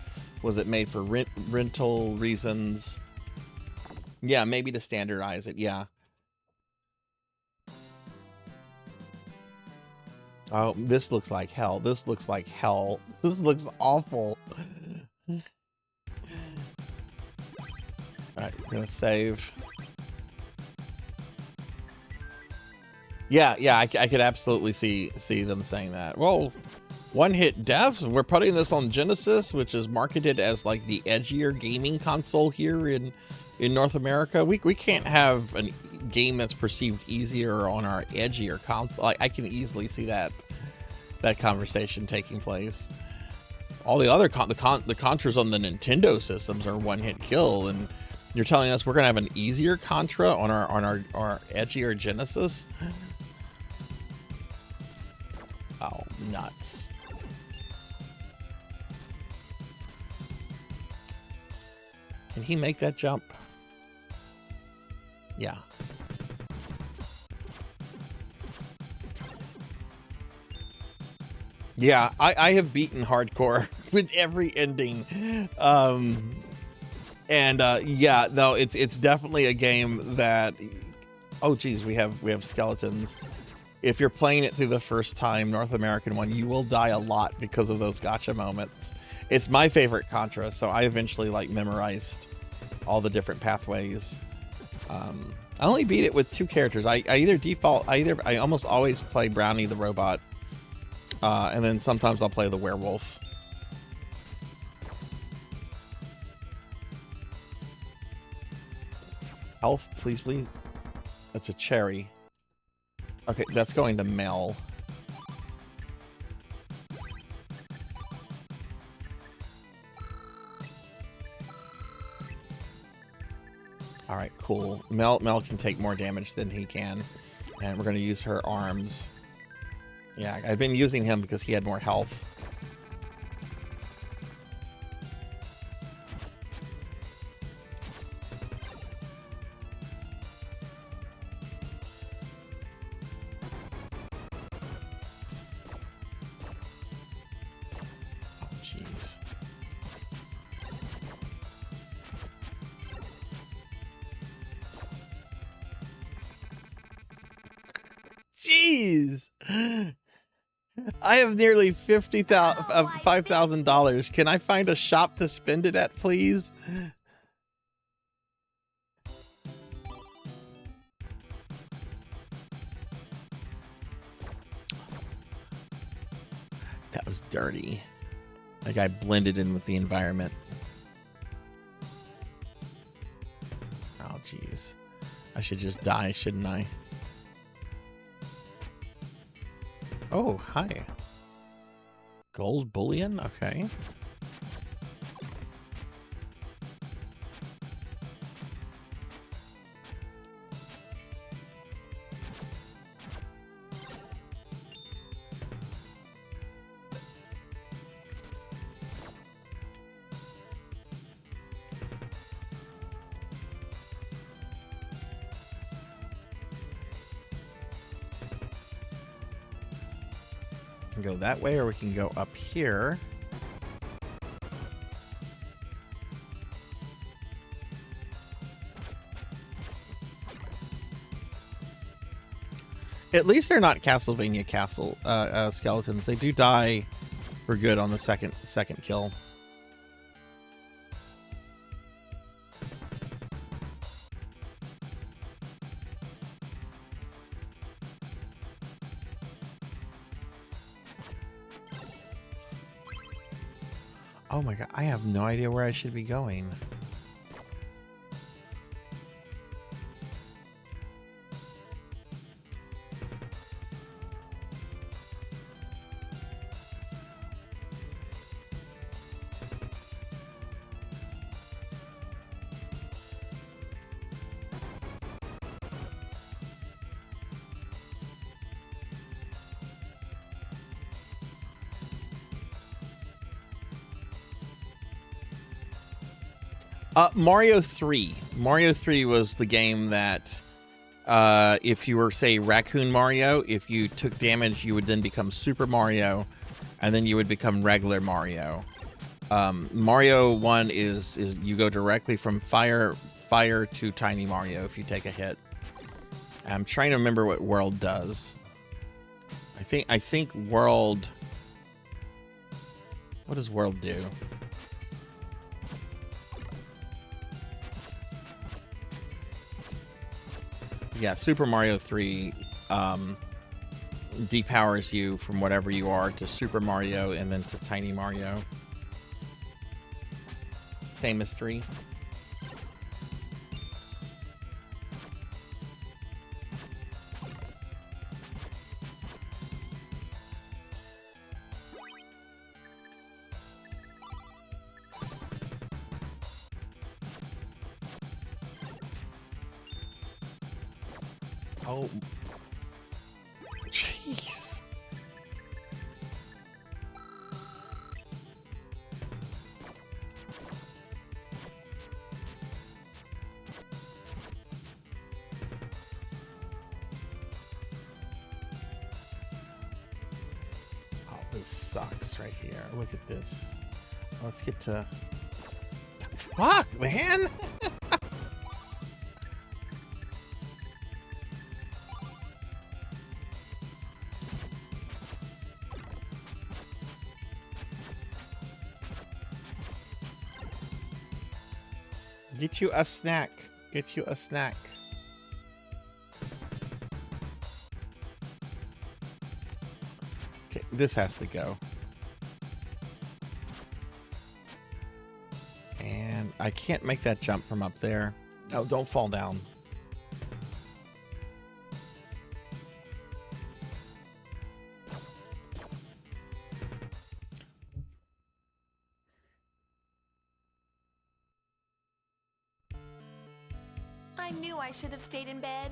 was it made for rental reasons? Yeah, maybe to standardize it, yeah. Oh, this looks like hell. This looks like hell. This looks awful. Alright, we're gonna save. Yeah, I could absolutely see them saying that. Well, one-hit deaths. We're putting this on Genesis, which is marketed as like the edgier gaming console here in North America. We can't have a game that's perceived easier on our edgier console. I can easily see that conversation taking place. All the other the Contras on the Nintendo systems are one-hit kill, and you're telling us we're gonna have an easier Contra on our edgier Genesis? Oh, nuts. Can he make that jump? Yeah. Yeah, I have beaten Hardcore with every ending. Yeah, no, it's definitely a game that, oh geez, we have skeletons. If you're playing it through the first time, North American one, you will die a lot because of those gotcha moments. It's my favorite Contra, so I eventually like memorized all the different pathways. I only beat it with 2 characters. I almost always play Brownie the robot, and then sometimes I'll play the werewolf. Health, please. That's a cherry. Okay, that's going to Mel. All right, cool. Mel can take more damage than he can. And we're going to use her arms. Yeah, I've been using him because he had more health. Oh, jeez. Jeez! I have nearly $5,000. Can I find a shop to spend it at, please? That was dirty. Like I blended in with the environment. Oh, jeez. I should just die, shouldn't I? Oh, hi. Gold bullion? Okay. We can go that way, or we can go up here. At least they're not Castlevania skeletons. They do die for good on the second kill. Oh my god, I have no idea where I should be going. Mario 3. Mario 3 was the game that, if you were, say, Raccoon Mario, if you took damage, you would then become Super Mario, and then you would become regular Mario. Mario 1 is you go directly from fire to Tiny Mario if you take a hit. I'm trying to remember what World does. I think World... What does World do? Yeah, Super Mario 3 depowers you from whatever you are to Super Mario and then to Tiny Mario. Same as 3. Oh, jeez. Oh, this sucks right here. Look at this. Let's get to... Fuck, man! Get you a snack. Get you a snack. Okay, this has to go. And I can't make that jump from up there. Oh, don't fall down. I knew I should have stayed in bed.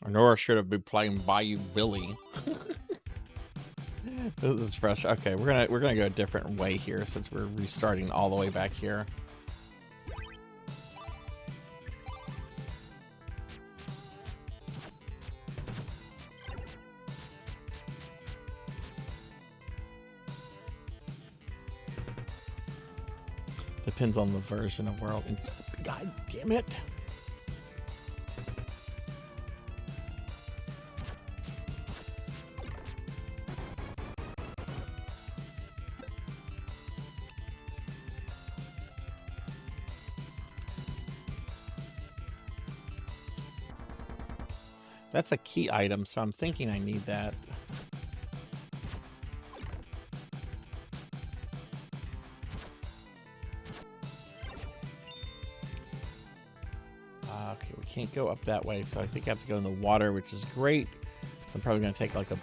Nora should have been playing Bayou Billy. This is fresh. Okay, we're gonna go a different way here since we're restarting all the way back here. Depends on the version of world. And God damn it. That's a key item, so I'm thinking I need that. Okay, we can't go up that way, so I think I have to go in the water, which is great. I'm probably going to take like 1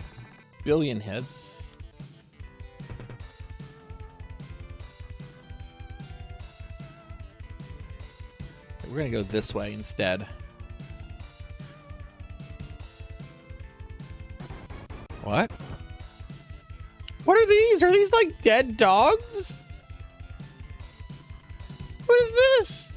billion hits. We're going to go this way instead. What? What are these? Are these like dead dogs? What is this?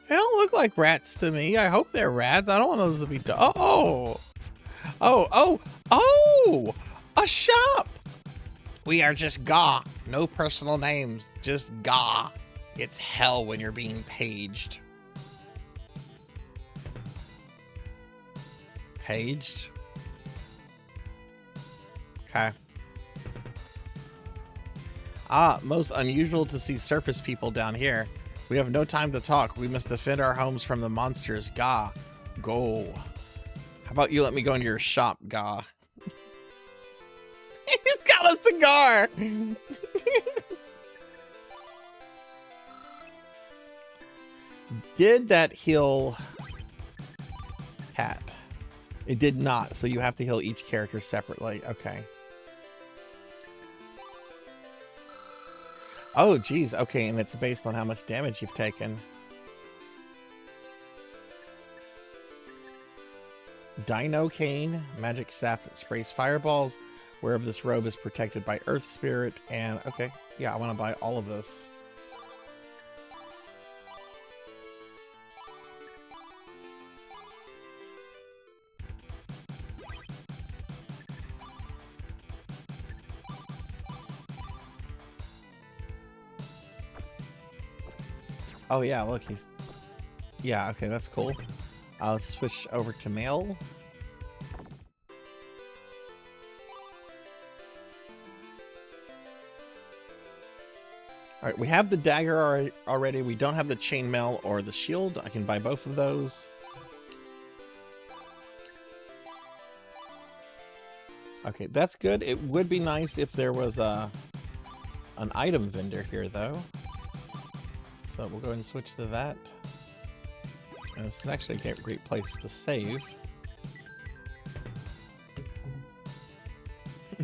They don't look like rats to me. I hope they're rats. I don't want those to be dogs. Oh! A shop! We are just Gaw. No personal names. Just Gaw. It's hell when you're being paged. Paged? Okay. Ah, most unusual to see surface people down here. We have no time to talk. We must defend our homes from the monsters. Gaw. Go. How about you let me go into your shop, Gaw? He's got a cigar! Did that heal Cat? It did not, so you have to heal each character separately. Okay. Oh, geez. Okay, and it's based on how much damage you've taken. Dino Cane, magic staff that sprays fireballs. Wherever this robe is protected by Earth Spirit. And, okay, yeah, I want to buy all of this. Oh yeah, look, he's... Yeah, okay, that's cool. I'll switch over to mail. Alright, we have the dagger already. We don't have the chainmail or the shield. I can buy both of those. Okay, that's good. It would be nice if there was an item vendor here, though. So we'll go ahead and switch to that. And this is actually a great place to save.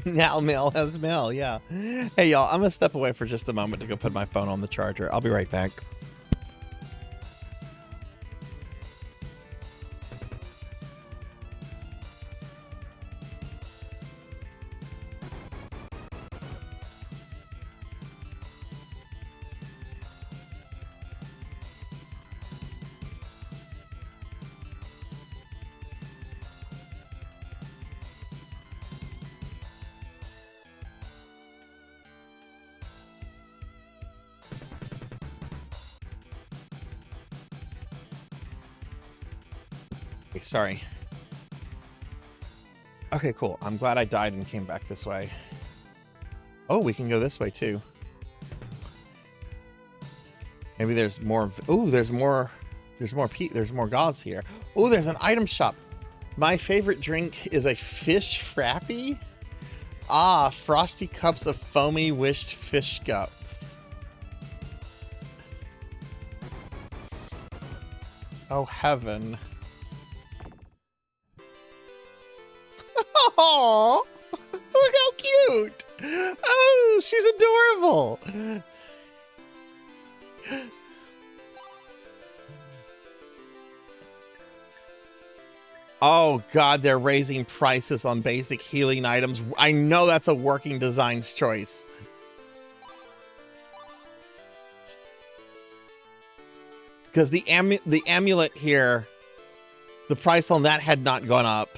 Now mail has mail, yeah. Hey y'all, I'm gonna step away for just a moment to go put my phone on the charger. I'll be right back. Sorry. Okay, cool. I'm glad I died and came back this way. Oh, we can go this way too. Maybe there's more. Ooh, there's more gauze here. Oh, there's an item shop. My favorite drink is a fish frappy. Ah, frosty cups of foamy wished fish guts. Oh, heaven. Oh, look how cute. Oh, she's adorable. Oh God, they're raising prices on basic healing items. I know that's a working designs choice. Because the amulet here, the price on that had not gone up.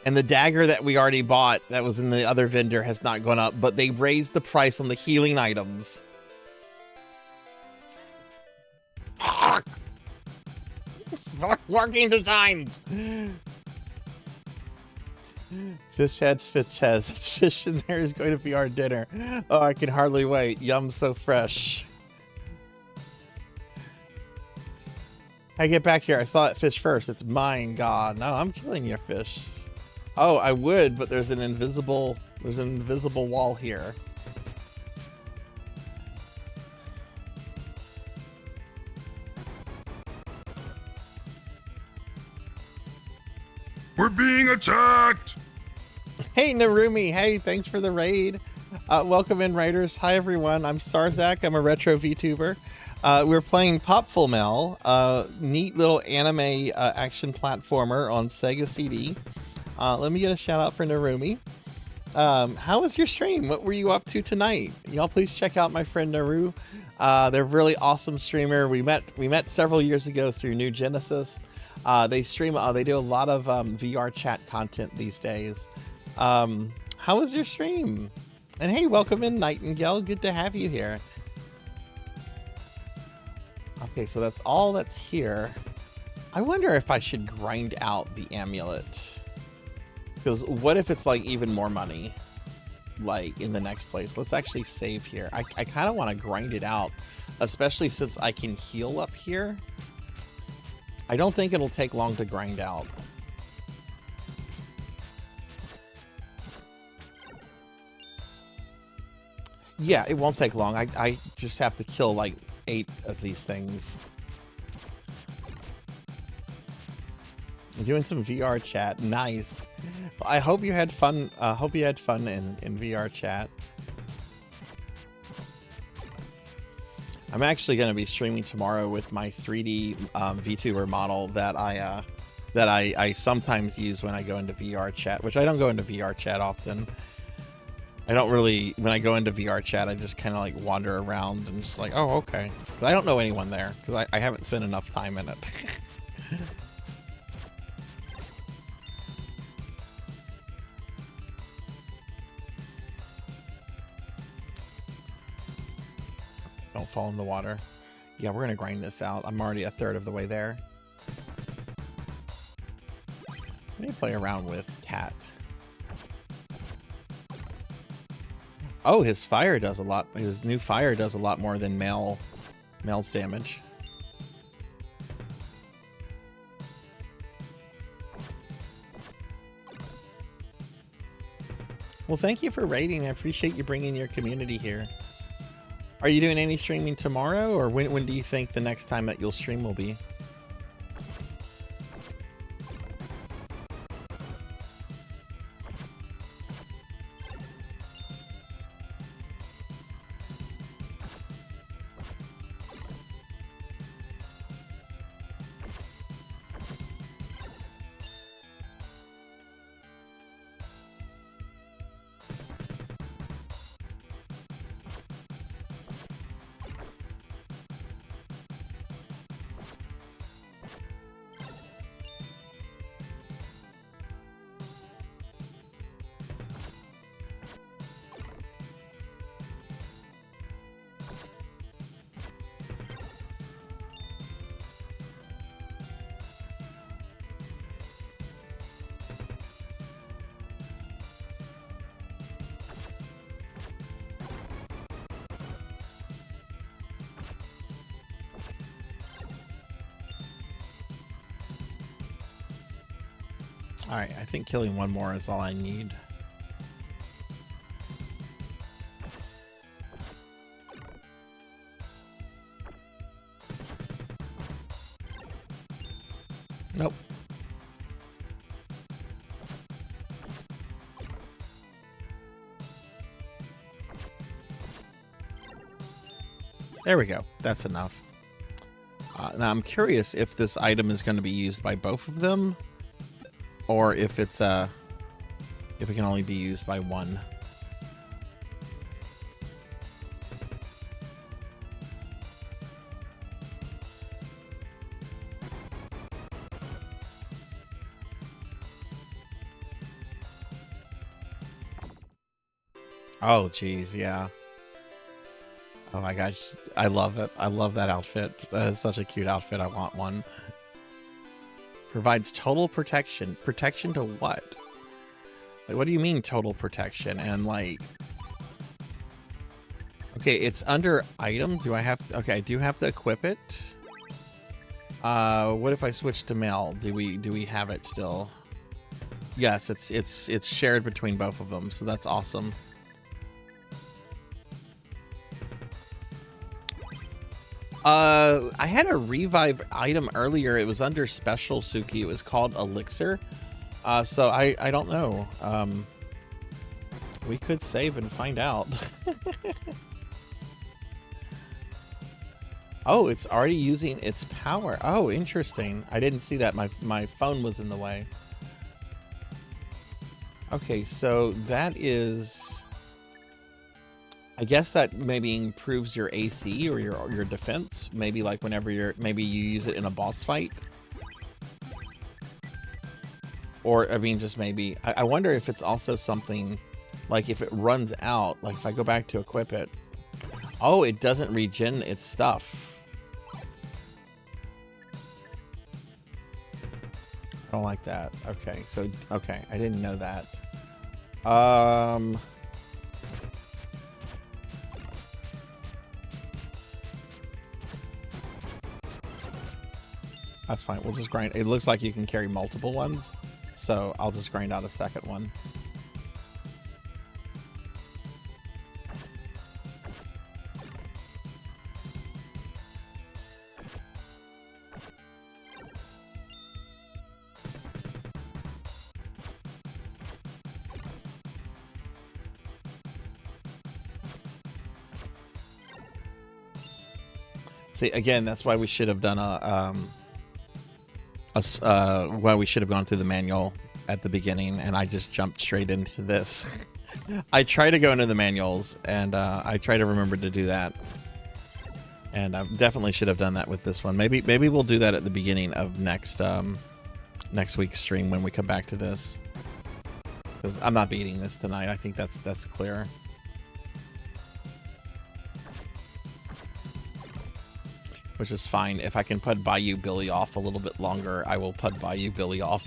And the dagger that we already bought that was in the other vendor has not gone up, but they raised the price on the healing items. Working designs. Fish heads, fish heads. It's fish in there is going to be our dinner. Oh, I can hardly wait. Yum, so fresh. I get back here. I saw that fish first. It's mine, God. No, I'm killing your fish. Oh, I would, but there's an invisible wall here. We're being attacked! Hey, Narumi. Hey, thanks for the raid. Welcome in, Raiders. Hi, everyone. I'm Sarzac. I'm a retro VTuber. We're playing Popful, neat little anime action platformer on Sega CD. Let me get a shout out for Narumi. How was your stream? What were you up to tonight? Y'all please check out my friend Naru. They're a really awesome streamer. We met several years ago through New Genesis. They stream. They do a lot of VR chat content these days. How was your stream? And hey, welcome in, Nightingale. Good to have you here. Okay, so that's all that's here. I wonder if I should grind out the amulet. Because what if it's like even more money? Like in the next place. Let's actually save here. I kind of want to grind it out. Especially since I can heal up here. I don't think it'll take long to grind out. Yeah, it won't take long. I just have to kill like 8 of these things. I'm doing some VR chat. Nice. Well, I hope you had fun. Hope you had fun in VR chat. I'm actually going to be streaming tomorrow with my 3D VTuber model that I sometimes use when I go into VR chat, which I don't go into VR chat often. I don't really, when I go into VR chat, I just kind of like wander around and just like, oh, okay. 'Cause I don't know anyone there because I haven't spent enough time in it. Don't fall in the water. Yeah, we're going to grind this out. I'm already a third of the way there. Let me play around with Cat. Oh, his fire does a lot. His new fire does a lot more than Mel's damage. Well, thank you for raiding. I appreciate you bringing your community here. Are you doing any streaming tomorrow, or when do you think the next time that you'll stream will be? Alright, I think killing one more is all I need. Nope. There we go. That's enough. Now I'm curious if this item is going to be used by both of them, or if it's if it can only be used by one. Oh, geez, yeah. Oh my gosh, I love it. I love that outfit. That is such a cute outfit. I want one. Provides total protection. Protection to what? Like, what do you mean total protection? And like, okay, it's under item. Do I have to, okay, I do have to equip it. What if I switch to male? Do we have it still? Yes, it's shared between both of them, so that's awesome. I had a revive item earlier. It was under special, Suki. It was called Elixir. So I don't know. We could save and find out. Oh, it's already using its power. Oh, interesting. I didn't see that. My phone was in the way. Okay, so that is... I guess that maybe improves your AC or your defense. Maybe like whenever maybe you use it in a boss fight. Or, I mean, just maybe... I wonder if it's also something... Like, if it runs out, like if I go back to equip it... Oh, it doesn't regen its stuff. I don't like that. Okay, so... Okay, I didn't know that. That's fine. We'll just grind. It looks like you can carry multiple ones, so I'll just grind out a second one. See, again, that's why we should have done well, we should have gone through the manual at the beginning, and I just jumped straight into this. I try to go into the manuals, and I try to remember to do that. And I definitely should have done that with this one. Maybe we'll do that at the beginning of next week's stream when we come back to this. Because I'm not beating this tonight. I think that's clear. Which is fine. If I can put Bayou Billy off a little bit longer, I will put Bayou Billy off.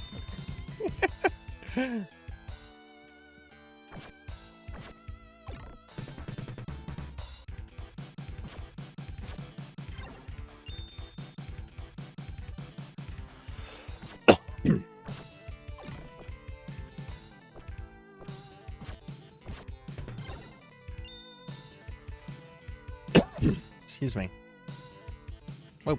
Excuse me. Whoa.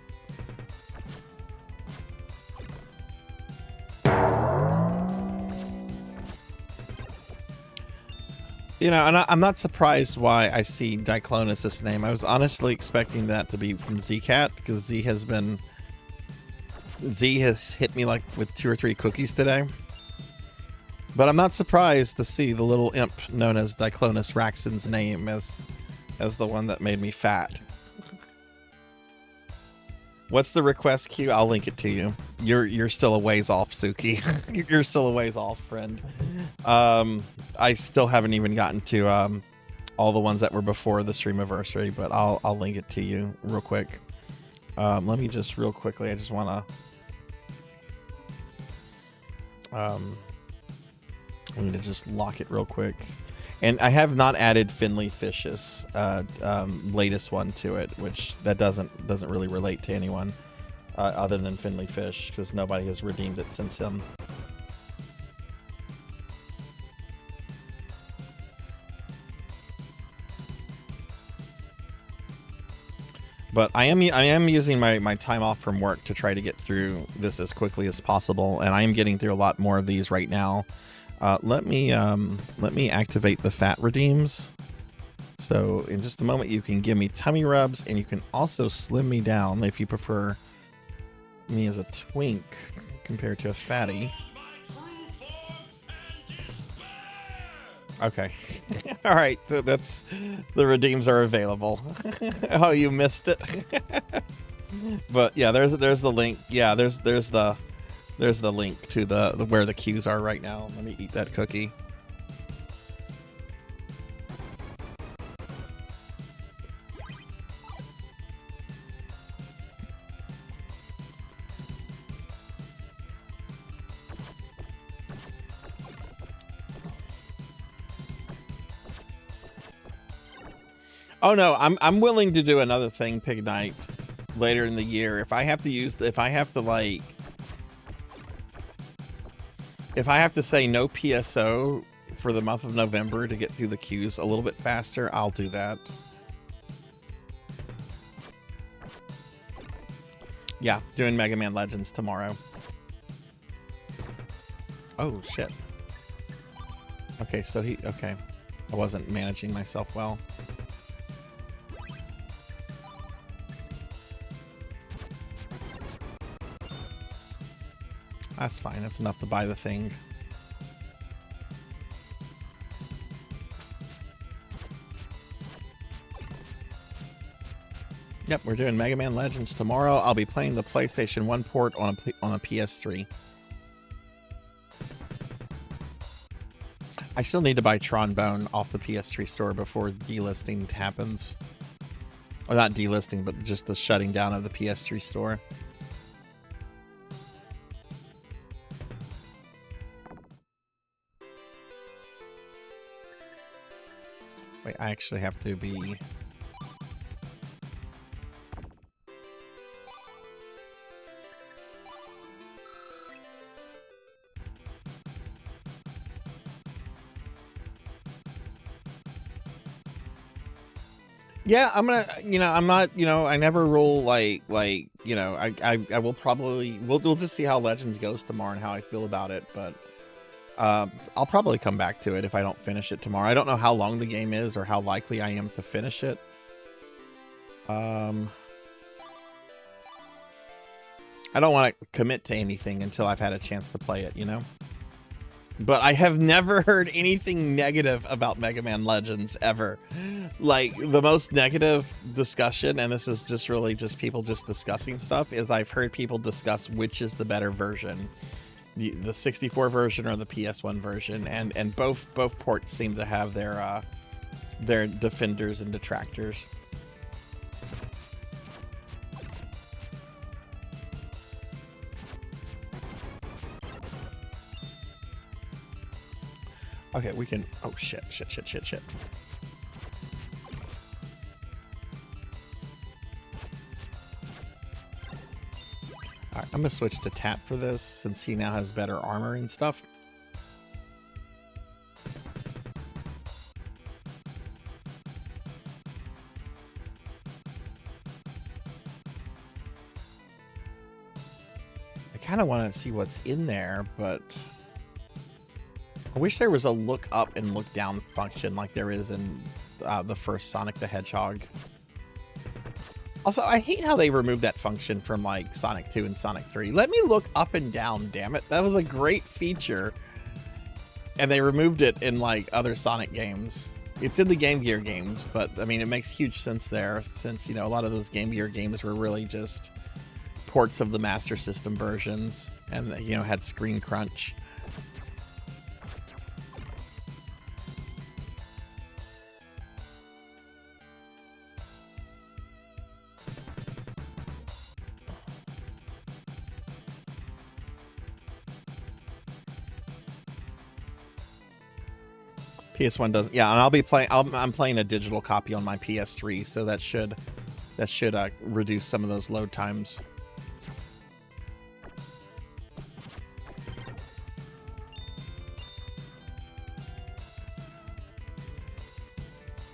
You know, and I'm not surprised why I see Diclonus' name. I was honestly expecting that to be from Zcat, because Z has hit me like with 2 or 3 cookies today. But I'm not surprised to see the little imp known as Diclonus Raxon's name as the one that made me fat. What's the request queue? I'll link it to you. You're still a ways off, Suki. You're still a ways off, friend. I still haven't even gotten to all the ones that were before the streamiversary, but I'll link it to you real quick. Let me just real quickly. I just want to. I need to just lock it real quick. And I have not added Finley Fish's latest one to it, which that doesn't really relate to anyone other than Finley Fish, because nobody has redeemed it since him. But I am using my time off from work to try to get through this as quickly as possible, and I am getting through a lot more of these right now. Let me activate the fat redeems. So in just a moment, you can give me tummy rubs, and you can also slim me down if you prefer me as a twink compared to a fatty. Okay. All right. That's the redeems are available. Oh, you missed it. But yeah, there's the link. Yeah, there's the link to the where the queues are right now. Let me eat that cookie. Oh no, I'm willing to do another thing, Pig Night, later in the year. If I have to say no PSO for the month of November to get through the queues a little bit faster, I'll do that. Yeah, doing Mega Man Legends tomorrow. Oh shit. Okay, so okay. I wasn't managing myself well. That's fine. That's enough to buy the thing. Yep, we're doing Mega Man Legends tomorrow. I'll be playing the PlayStation 1 port on a PS3. I still need to buy Tron Bone off the PS3 store before delisting happens. Or not delisting, but just the shutting down of the PS3 store. Wait, I actually have to be... Yeah, I'm gonna, I'm not, I never roll like, I will probably, we'll just see how Legends goes tomorrow and how I feel about it, but I'll probably come back to it if I don't finish it tomorrow. I don't know how long the game is or how likely I am to finish it. I don't want to commit to anything until I've had a chance to play it, But I have never heard anything negative about Mega Man Legends ever. Like, the most negative discussion, and this is just really just people just discussing stuff, is I've heard people discuss which is the better version. The 64 version or the PS1 version, and both ports seem to have their defenders and detractors. Okay, we can... Oh, shit. Alright, I'm gonna switch to Tat for this, since he now has better armor and stuff. I kind of want to see what's in there, but... I wish there was a look up and look down function like there is in the first Sonic the Hedgehog. Also, I hate how they removed that function from like Sonic 2 and Sonic 3. Let me look up and down, damn it. That was a great feature. And they removed it in like other Sonic games. It's in the Game Gear games, but I mean, it makes huge sense there since, a lot of those Game Gear games were really just ports of the Master System versions and, had screen crunch. PS1 doesn't. Yeah, and I'll be playing. I'm playing a digital copy on my PS3, so that should reduce some of those load times.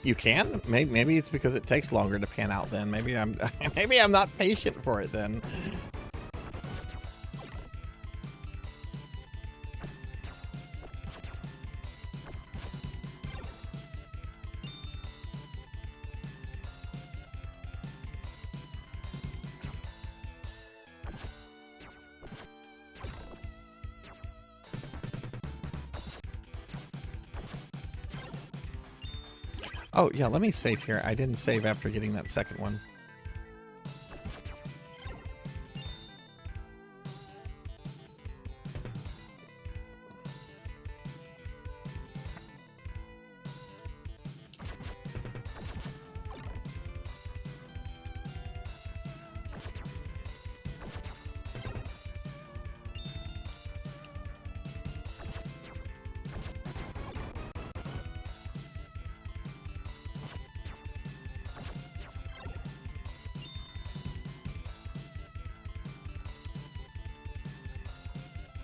You can? Maybe it's because it takes longer to pan out. Then maybe I'm not patient for it. Then. Oh, yeah, let me save here. I didn't save after getting that second one.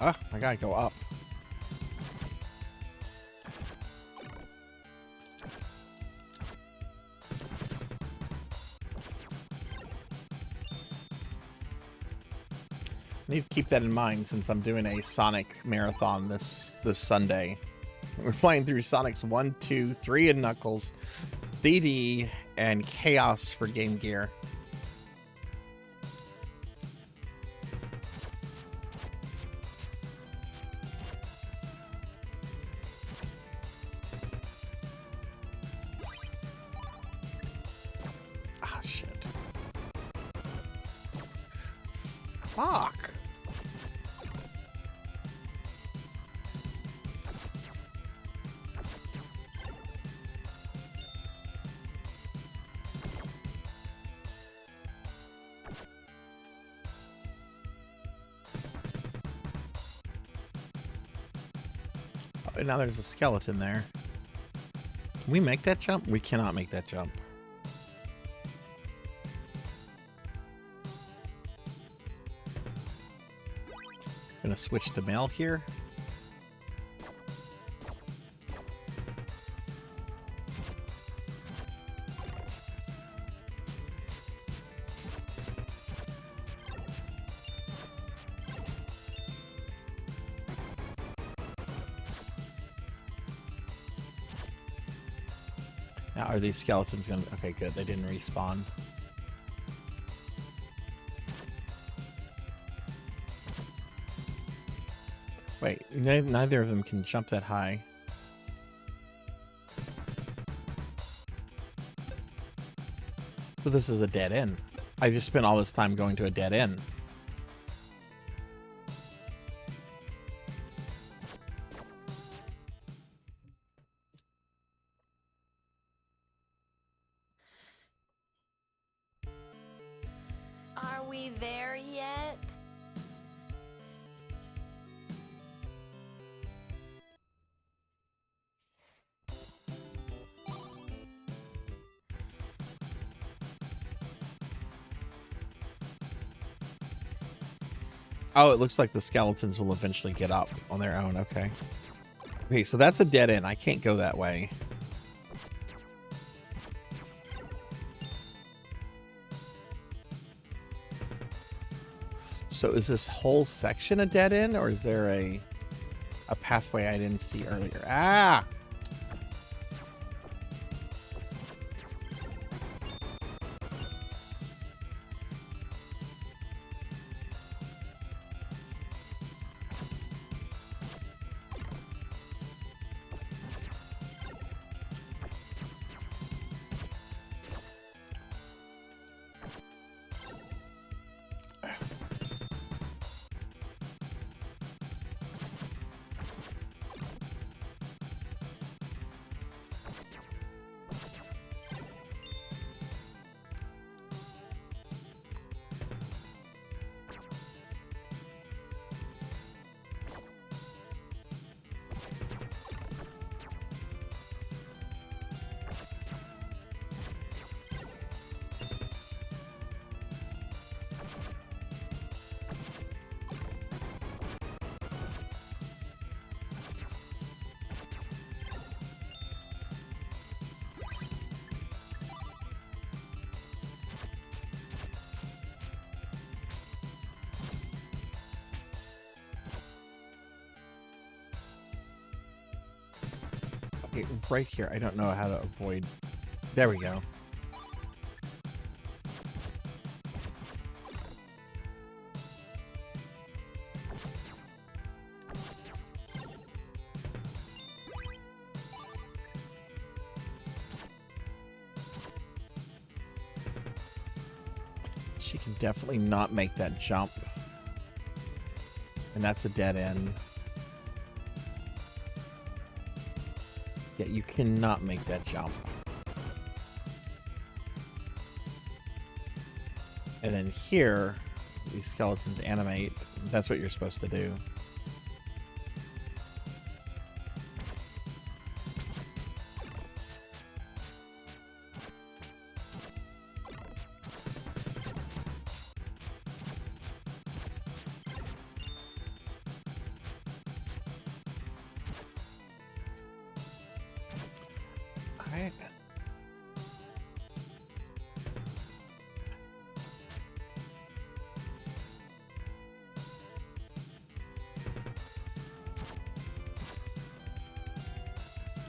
Ah, I gotta go up. Need to keep that in mind since I'm doing a Sonic marathon this Sunday. We're playing through Sonic's 1, 2, 3 and Knuckles, 3D, and Chaos for Game Gear. Ah, shit. Fuck. Oh, now there's a skeleton there. Can we make that jump? We cannot make that jump. Gonna switch to mail here. Now, are these skeletons gonna... Okay, good. They didn't respawn. Wait, neither of them can jump that high. So this is a dead end. I just spent all this time going to a dead end. Are we there yet? Oh, it looks like the skeletons will eventually get up on their own. Okay. Okay, so that's a dead end. I can't go that way. So is this whole section a dead end, or is there a pathway I didn't see earlier? Ah! Right here. I don't know how to avoid. There we go. She can definitely not make that jump. And that's a dead end. Yeah, you cannot make that jump. And then here, these skeletons animate. That's what you're supposed to do. Alright.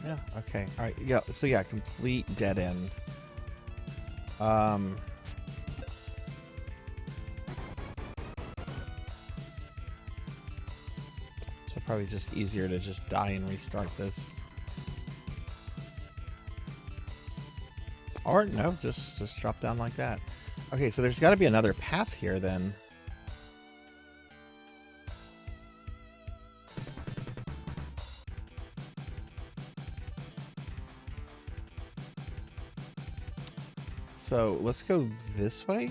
Yeah, okay. Alright, yeah, so yeah, complete dead end. So probably just easier to just die and restart this. Or no, just drop down like that. Okay, so there's got to be another path here then. So let's go this way.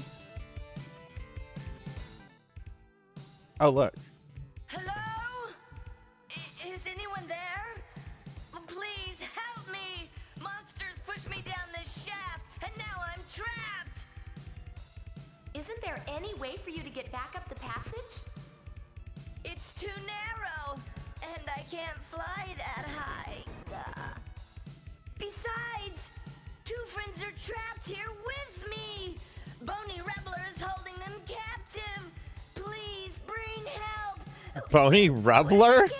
Oh, look. Hello? Is anyone there? Please help me! Monsters pushed me down this shaft, and now I'm trapped! Isn't there any way for you to get back up the passage? It's too narrow, and I can't fly that high. Besides, two friends are trapped here with me! Bony Rebler is holding them captive! Please bring help! Bony Rebler?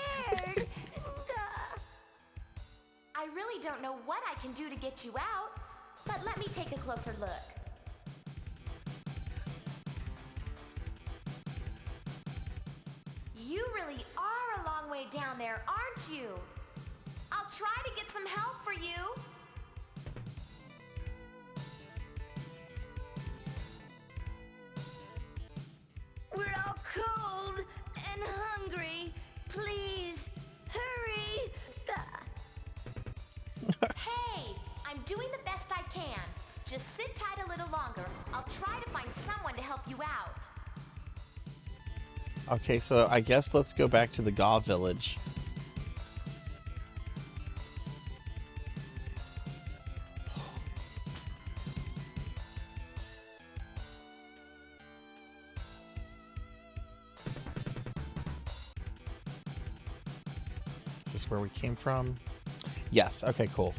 I really don't know what I can do to get you out, but let me take a closer look. You really are a long way down there, aren't you? I'll try to get some help for you. We're all cold and hungry. Please, hurry! Hey, I'm doing the best I can. Just sit tight a little longer. I'll try to find someone to help you out. Okay, so I guess let's go back to the Gaw village. Is this where we came from? Yes, okay, cool.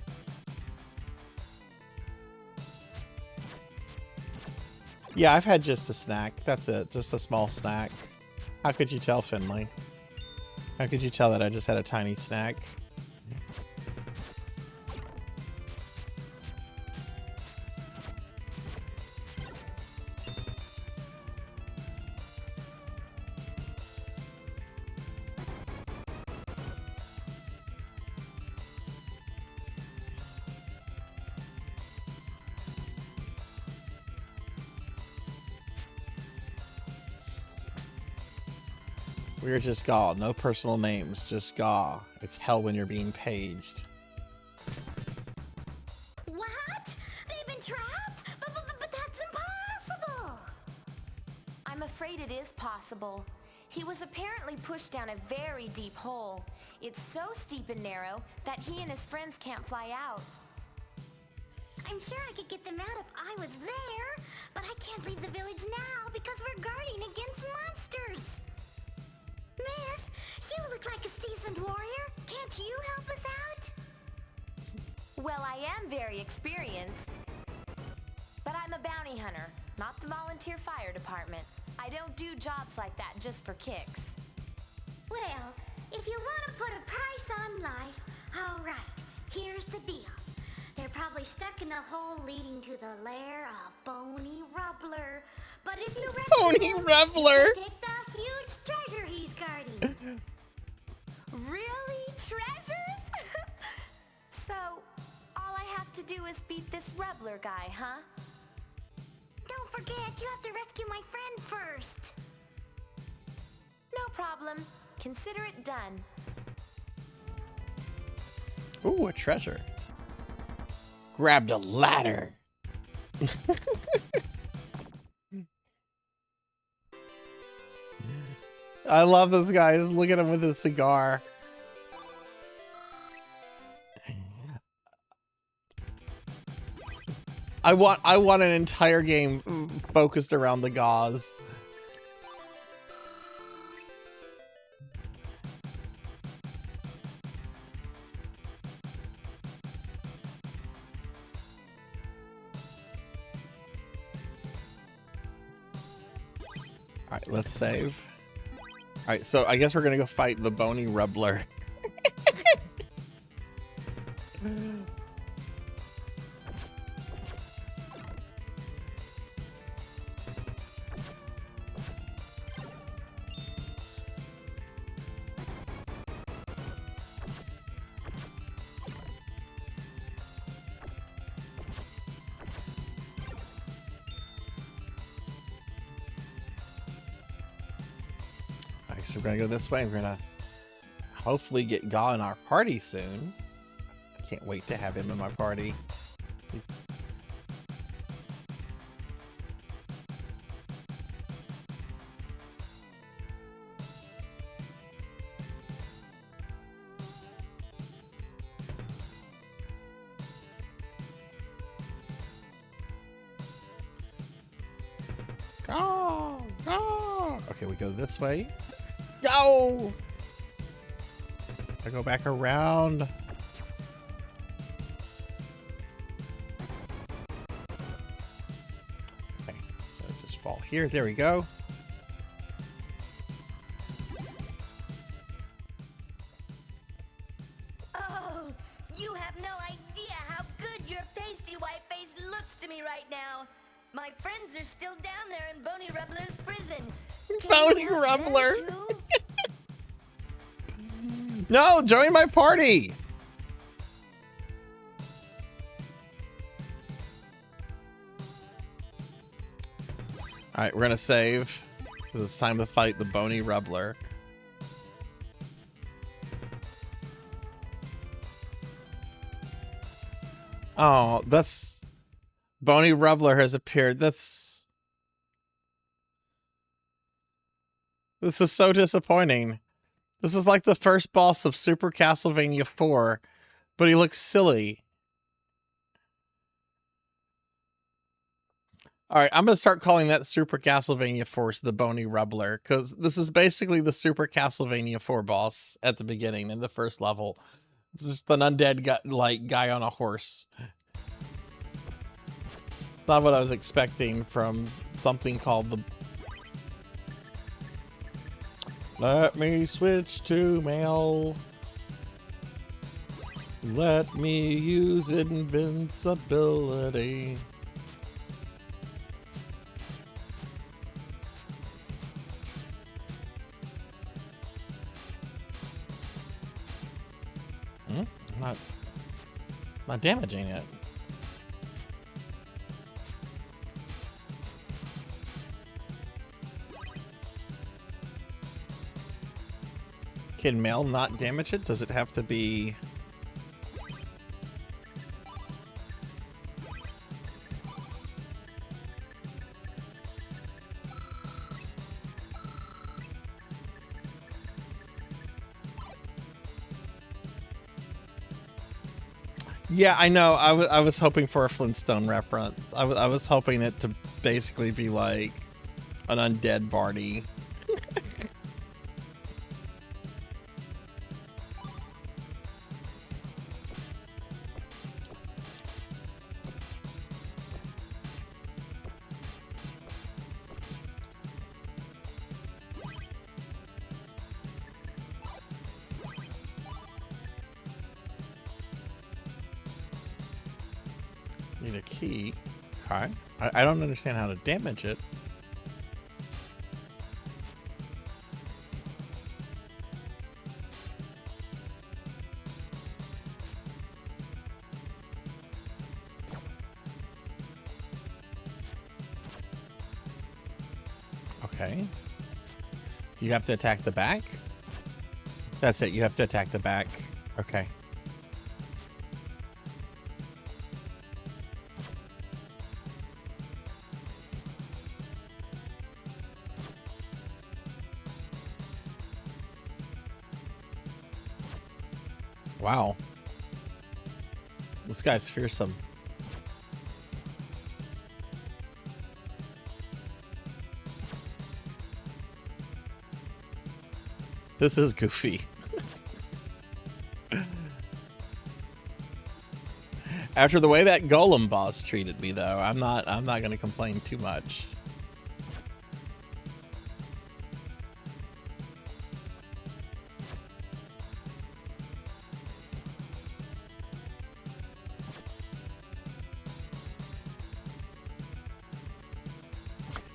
Yeah, I've had just a snack. That's it, just a small snack. How could you tell, Finley? How could you tell that I just had a tiny snack? We're just Gaw. No personal names, just Gaw. It's hell when you're being paged. What? They've been trapped? But that's impossible! I'm afraid it is possible. He was apparently pushed down a very deep hole. It's so steep and narrow that he and his friends can't fly out. I'm sure I could get them out if I was there, but I can't leave the village now because we're guarding against monsters. Miss, you look like a seasoned warrior. Can't you help us out? Well, I am very experienced. But I'm a bounty hunter, not the volunteer fire department. I don't do jobs like that just for kicks. Well, if you want to put a price on life, all right, here's the deal. They're probably stuck in a hole leading to the lair of Bony Rebler. But if you Bony Rebler! take the huge treasure he's guarding. Really? Treasures? So, all I have to do is beat this Rebler guy, huh? Don't forget, you have to rescue my friend first. No problem. Consider it done. Ooh, a treasure. Grabbed a ladder. I love this guy. Just look at him with his cigar. I want an entire game focused around the gauze. All right, let's save. All right, so I guess we're gonna go fight the bony rubbler. So we're gonna go this way. We're gonna hopefully get Gaw in our party soon. I can't wait to have him in my party. Go! Go! Okay, we go this way. Go! I go back around. Okay, so just fall here. There we go. Oh, you have no idea how good your pasty white face looks to me right now. My friends are still down there in Bony Rubbler's prison. Bony Rubbler! No, join my party! Alright, we're gonna save. Because it's time to fight the Bony Rubbler. Oh, that's... Bony Rubbler has appeared. This is so disappointing. This is like the first boss of Super Castlevania 4, but he looks silly. Alright, I'm going to start calling that Super Castlevania 4 the Bony Rubbler, because this is basically the Super Castlevania 4 boss at the beginning in the first level. It's just an undead guy on a horse. Not what I was expecting from something called the... Let me switch to male. Let me use invincibility. I'm not damaging it. Can male not damage it? Does it have to be... Yeah, I know. I was hoping for a Flintstone reference. I was hoping it to basically be like an undead Barty. Need a key. Okay. I don't understand how to damage it. Okay. Do you have to attack the back? That's it. You have to attack the back. Okay. Wow. This guy's fearsome. This is goofy. After the way that golem boss treated me, though, I'm not going to complain too much.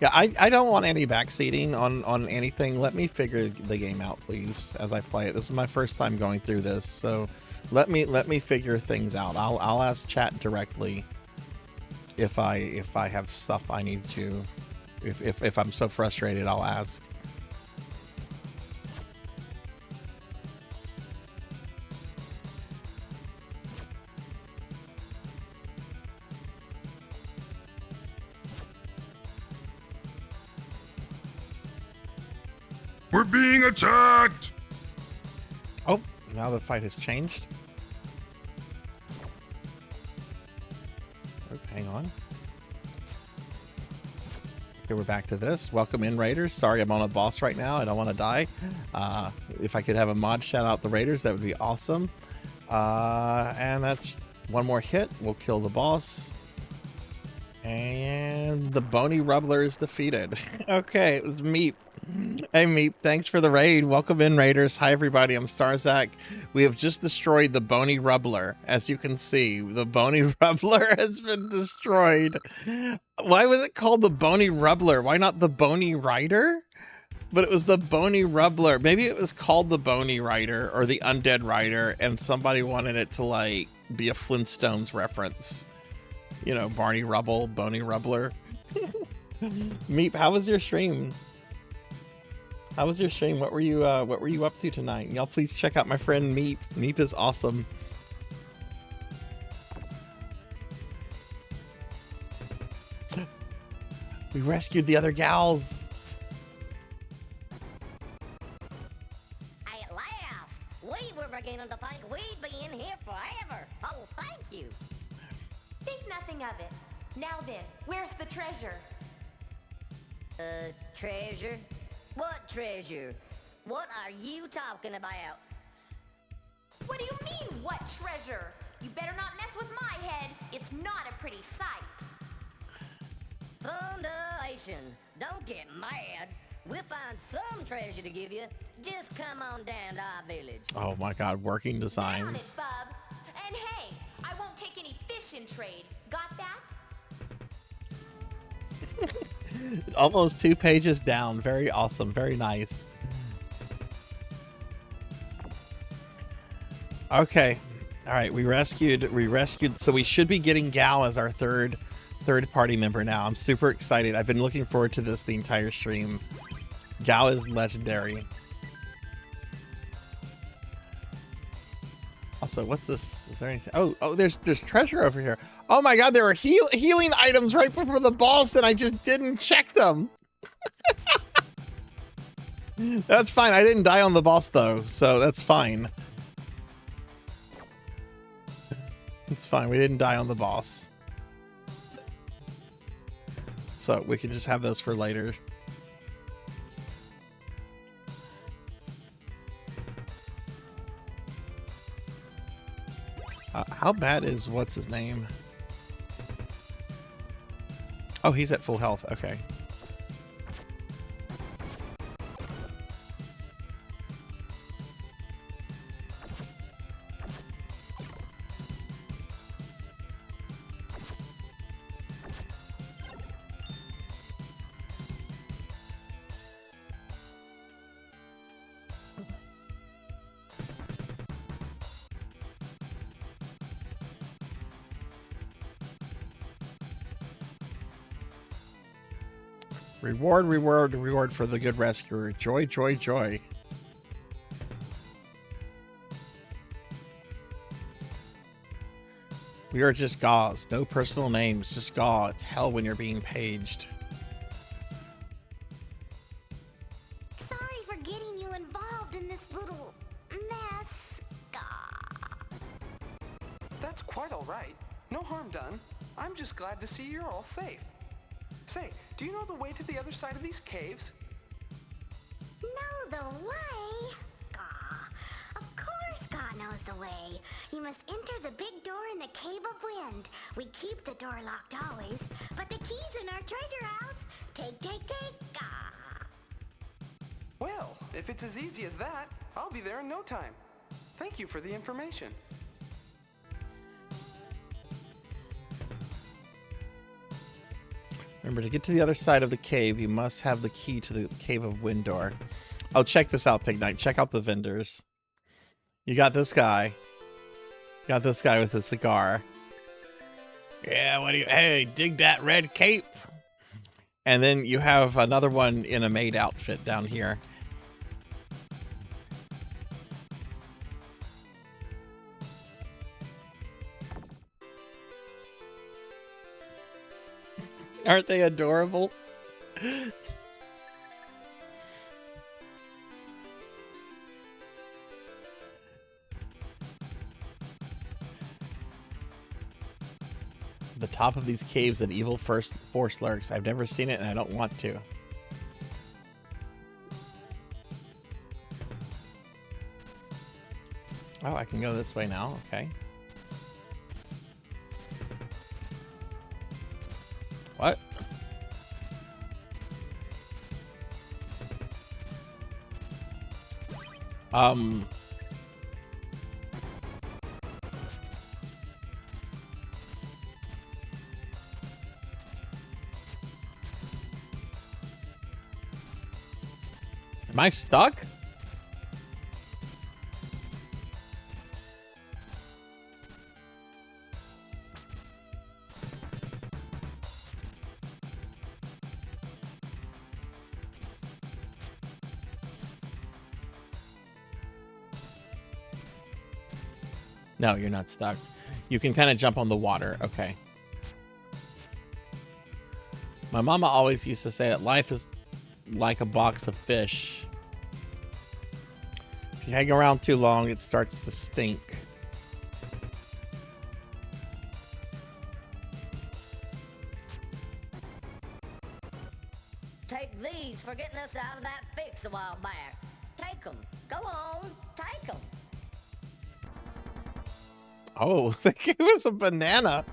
Yeah, I don't want any backseating on anything. Let me figure the game out, please, as I play it. This is my first time going through this, so let me figure things out. I'll ask chat directly if I have stuff I need to. If I'm so frustrated, I'll ask. We're being attacked! Oh, now the fight has changed. Oh, hang on. Okay, we're back to this. Welcome in, Raiders. Sorry, I'm on a boss right now. I don't want to die. If I could have a mod shout out the Raiders, that would be awesome. And that's one more hit. We'll kill the boss. And the Bony Rubbler is defeated. Okay, it was Meep. Hey Meep, thanks for the raid. Welcome in, Raiders. Hi everybody, I'm Sarzac. We have just destroyed the Bony Rubbler. As you can see, the Bony Rubbler has been destroyed. Why was it called the Bony Rubbler? Why not the Bony Rider? But it was the Bony Rubbler. Maybe it was called the Bony Rider or the Undead Rider, and somebody wanted it to like be a Flintstones reference. You know, Barney Rubble, Bony Rubbler. Meep, how was your stream? How was your stream? What were you up to tonight? Y'all please check out my friend Meep. Meep is awesome. We rescued the other gals. At last, we were beginning to think we'd be in here forever. Oh, thank you. Think nothing of it. Now then, where's the treasure? Treasure? What treasure? What are you talking about? What do you mean, what treasure? You better not mess with my head. It's not a pretty sight. Thunderation. Don't get mad. We'll find some treasure to give you. Just come on down to our village. Oh my god, working Down it, designs. bub. And hey, I won't take any fish in trade. Got that? Almost 2 pages down. Very awesome. Very nice. Okay. All right. We rescued. So we should be getting Gal as our third party member now. I'm super excited. I've been looking forward to this the entire stream. Gal is legendary. Also, what's this? Is there anything? Oh, there's treasure over here. Oh my god, there were healing items right before the boss, and I just didn't check them. That's fine. I didn't die on the boss though, so that's fine. It's fine. We didn't die on the boss, so we can just have those for later. How bad is what's his name? Oh, he's at full health. Okay. Reward, reward, reward for the good rescuer. Joy, joy, joy. We are just gauze. No personal names, just gaw. It's hell when you're being paged. Sorry for getting you involved in this little mess. That's quite all right. No harm done. I'm just glad to see you're all safe. Say, do you know the way to the other side of these caves? Know the way? Of course God knows the way. You must enter the big door in the Cave of Wind. We keep the door locked always, but the key's in our treasure house. Take, take, take. Well, if it's as easy as that, I'll be there in no time. Thank you for the information. Remember, to get to the other side of the cave, you must have the key to the Cave of Wind door. Oh, check this out, Pig Knight. Check out the vendors. You got this guy. You got this guy with a cigar. Yeah, what do you... Hey, dig that red cape. And then you have another one in a maid outfit down here. Aren't they adorable? The top of these caves, an evil force lurks. I've never seen it and I don't want to. Oh, I can go this way now. Okay. What? Am I stuck? No, you're not stuck. You can kind of jump on the water. Okay. My mama always used to say that life is like a box of fish. If you hang around too long, it starts to stink. Take these for getting us out of that fix a while back. Take them. Go on. Take them. Oh, they gave us a banana.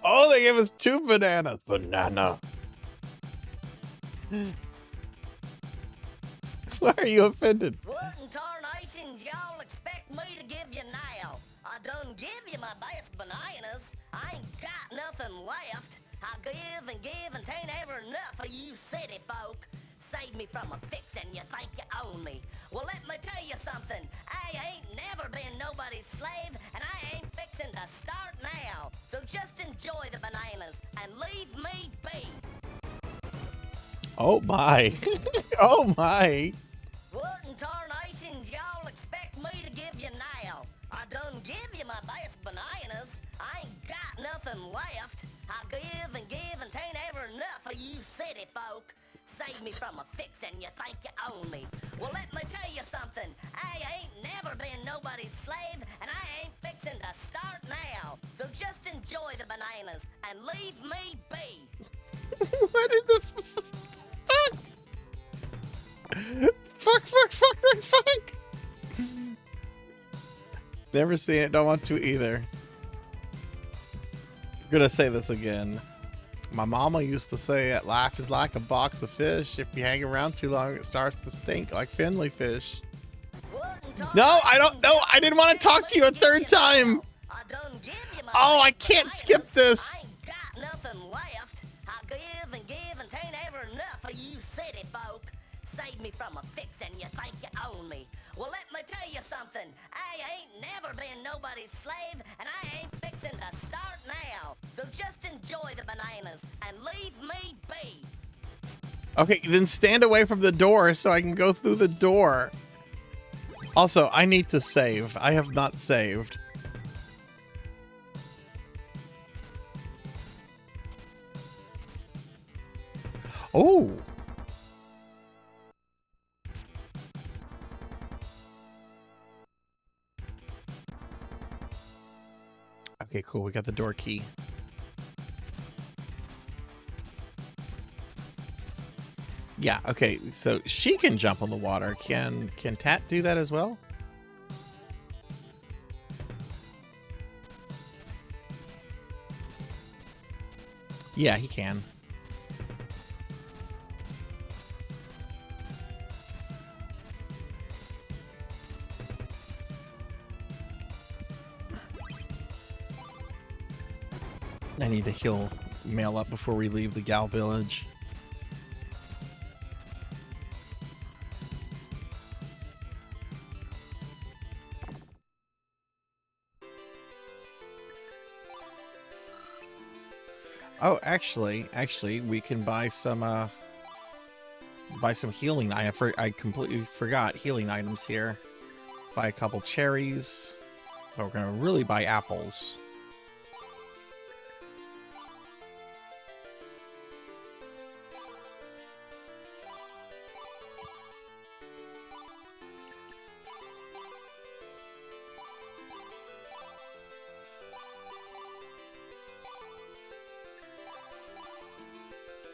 Oh, they gave us 2 bananas. Banana. Why are you offended? What in tarnations y'all expect me to give you now? I done give you my best bananas. I ain't got nothing left. I give and tain't ever enough for you city folk. Save me from a fix and you think you own me. Well, let me tell you something. I ain't never been nobody's slave, and I ain't fixing to start now. So just enjoy the bananas and leave me be. Oh my. Oh my. What in tarnations y'all expect me to give you now? I done give you my best bananas. I ain't got nothing left. I give and tain't ever enough for you city folk. Save me from a fix and you think you own me. Well, let me tell you something. I ain't never been nobody's slave, and I ain't fixing to start now. So just enjoy the bananas and leave me be. What in the fuck? Fuck. Never seen it, don't want to either. I'm gonna say this again. My mama used to say that life is like a box of fish. If you hang around too long, it starts to stink like Finley fish. No, I don't know. I didn't want to talk to you a third time. Oh, I can't skip this. Got nothing left. I give and tain't ever enough for you city folk. Save me from a fix and you think you own me. Well, let me tell you something. I ain't never been nobody's slave, and I ain't fixing to start now. So just enjoy the bananas and leave me be. Okay, then stand away from the door so I can go through the door. Also, I need to save. I have not saved. Oh. Okay, cool. We got the door key. Yeah, okay. So she can jump on the water. Can Tat do that as well? Yeah, he can. I need to heal Mail up before we leave the Gal Village. Oh, actually, we can buy some healing. I completely forgot healing items here. Buy a couple cherries. But we're gonna really buy apples.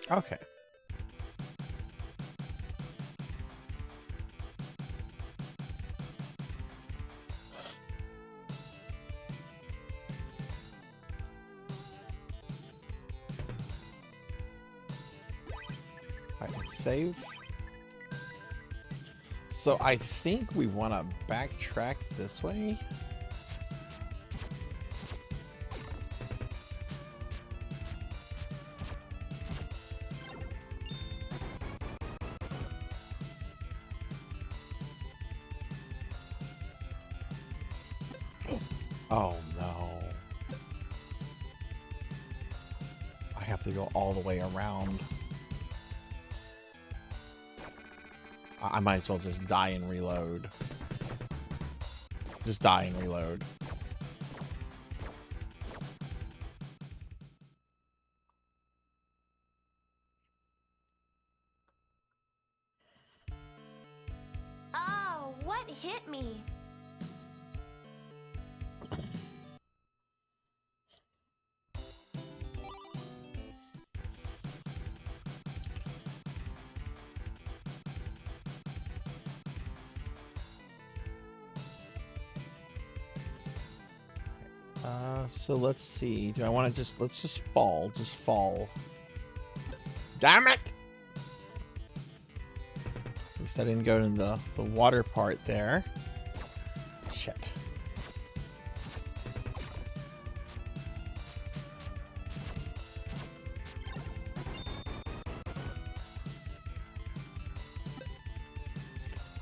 Okay. Alright, let's save. So I think we want to backtrack this way. Oh no. I have to go all the way around. I might as well just die and reload. Just die and reload. Oh, what hit me? So let's see. Do I want to let's just fall. Just fall. Damn it! At least I didn't go in the water part there. Shit.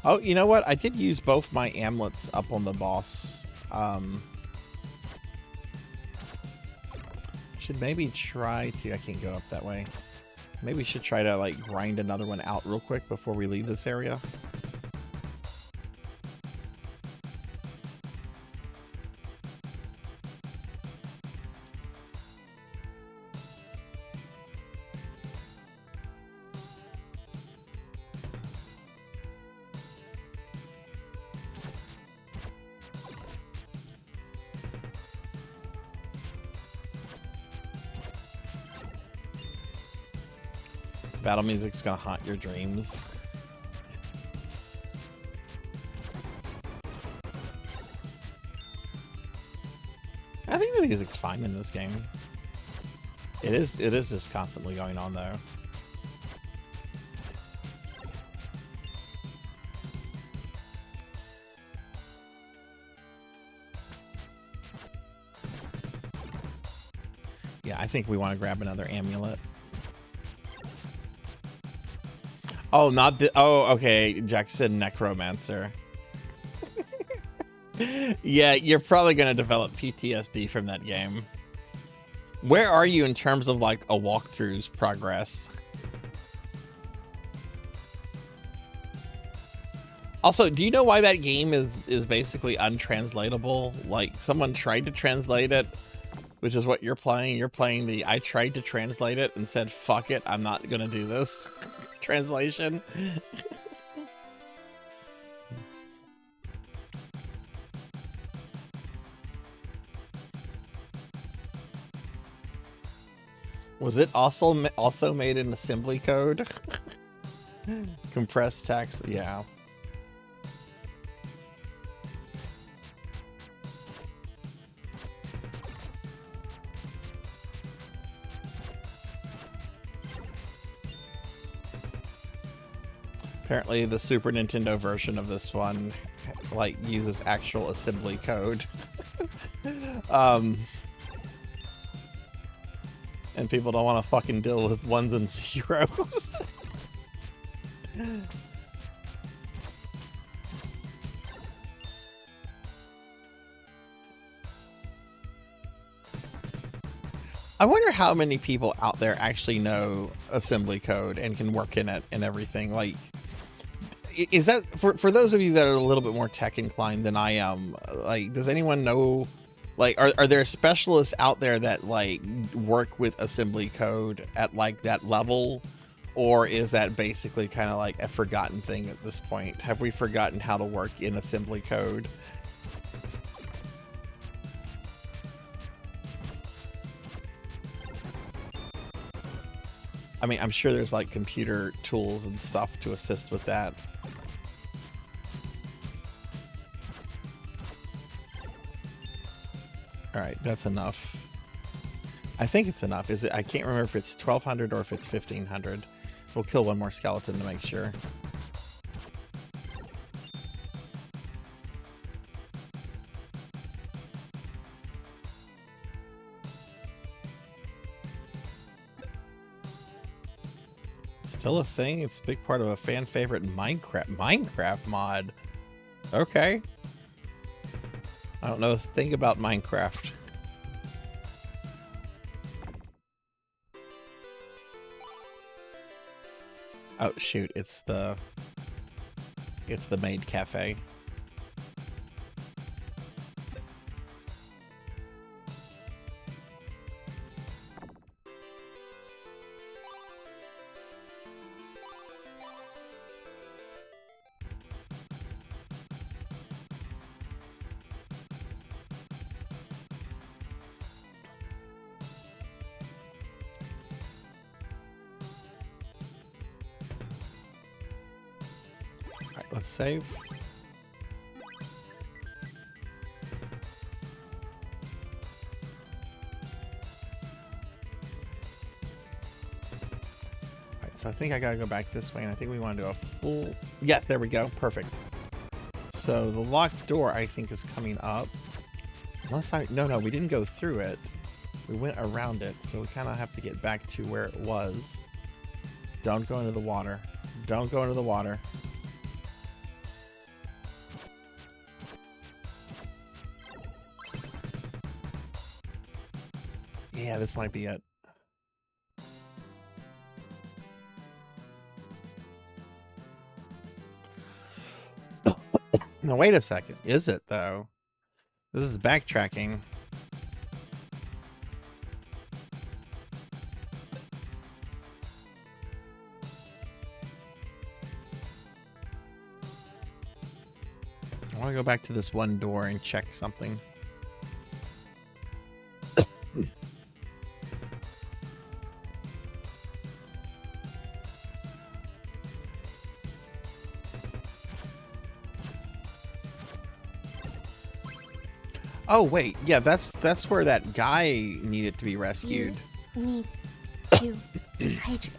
Oh, you know what? I did use both my amulets up on the boss. Should maybe try to... I can't go up that way. Maybe we should try to, like, grind another one out real quick before we leave this area. Battle music's gonna haunt your dreams. I think the music's fine in this game. It is just constantly going on though. Yeah, I think we want to grab another amulet. Oh, not the... Oh, okay. Jack said necromancer. Yeah, you're probably going to develop PTSD from that game. Where are you in terms of, like, a walkthrough's progress? Also, do you know why that game is basically untranslatable? Like, someone tried to translate it, which is what you're playing. You're playing the I tried to translate it and said, fuck it, I'm not gonna do this translation. Was it also made in assembly code? Compressed text, yeah. Apparently the Super Nintendo version of this one like uses actual assembly code. And people don't want to fucking deal with ones and zeros. I wonder how many people out there actually know assembly code and can work in it and everything. Like, is that for those of you that are a little bit more tech inclined than I am? Like, does anyone know? Like, are there specialists out there that like work with assembly code at like that level, or is that basically kind of like a forgotten thing at this point? Have we forgotten how to work in assembly code? I mean, I'm sure there's like computer tools and stuff to assist with that. All right, that's enough. I think it's enough. Is it? I can't remember if it's 1200 or if it's 1500. We'll kill one more skeleton to make sure. Still a thing? It's a big part of a fan favorite Minecraft mod. Okay. I don't know a thing about Minecraft. Oh shoot, it's the maid cafe. Let's save. Alright, so I think I gotta go back this way, and I think we want to do a full... Yes, there we go. Perfect. So the locked door, I think, is coming up. Unless I... No, we didn't go through it. We went around it, so we kind of have to get back to where it was. Don't go into the water. Don't go into the water. Yeah, this might be it. No, wait a second. Is it, though? This is backtracking. I want to go back to this one door and check something. Oh wait, yeah, that's where that guy needed to be rescued. You need to hydrate.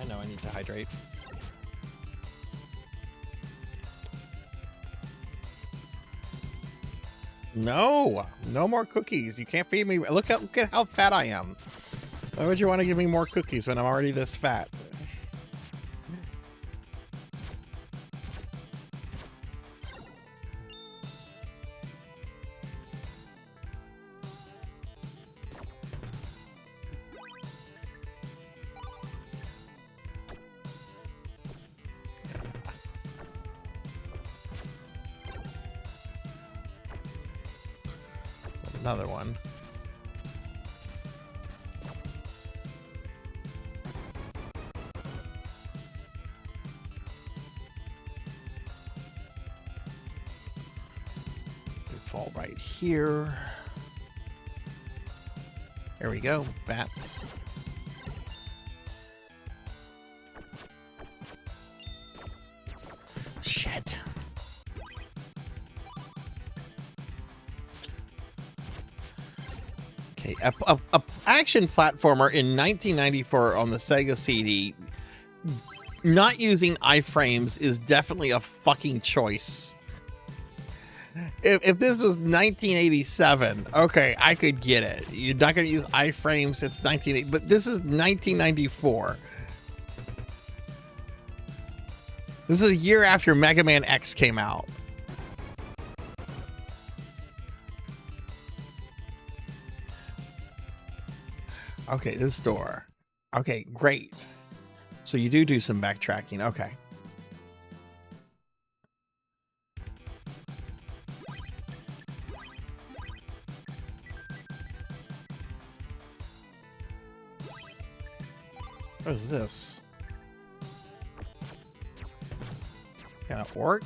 I know I need to hydrate. No, no more cookies. You can't feed me. Look at how fat I am. Why would you want to give me more cookies when I'm already this fat? another one. They fall right here. There we go, bats. Shit. Okay, a action platformer in 1994 on the Sega CD, not using iframes is definitely a fucking choice. If this was 1987, okay, I could get it. You're not going to use iframes, it's 1980, but this is 1994. This is a year after Mega Man X came out. Okay, this door. Okay, great. So you do some backtracking. Okay. What is this? Got an orc?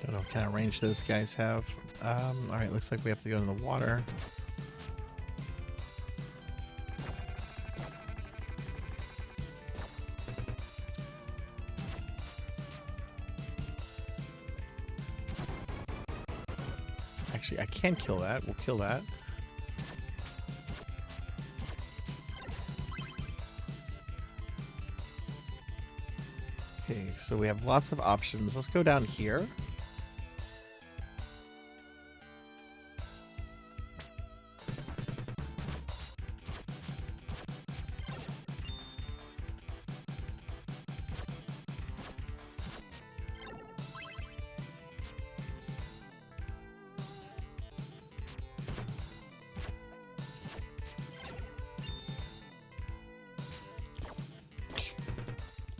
Don't know what kind of range those guys have. All right, looks like we have to go in the water. Actually, I can kill that. We'll kill that. Okay, so we have lots of options. Let's go down here.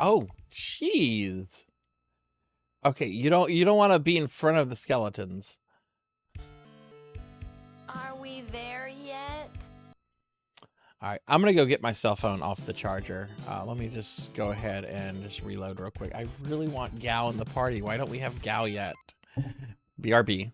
Oh, jeez. Okay, you don't want to be in front of the skeletons. Are we there yet? All right, I'm gonna go get my cell phone off the charger. Let me just go ahead and just reload real quick. I really want Gao in the party. Why don't we have Gao yet? BRB.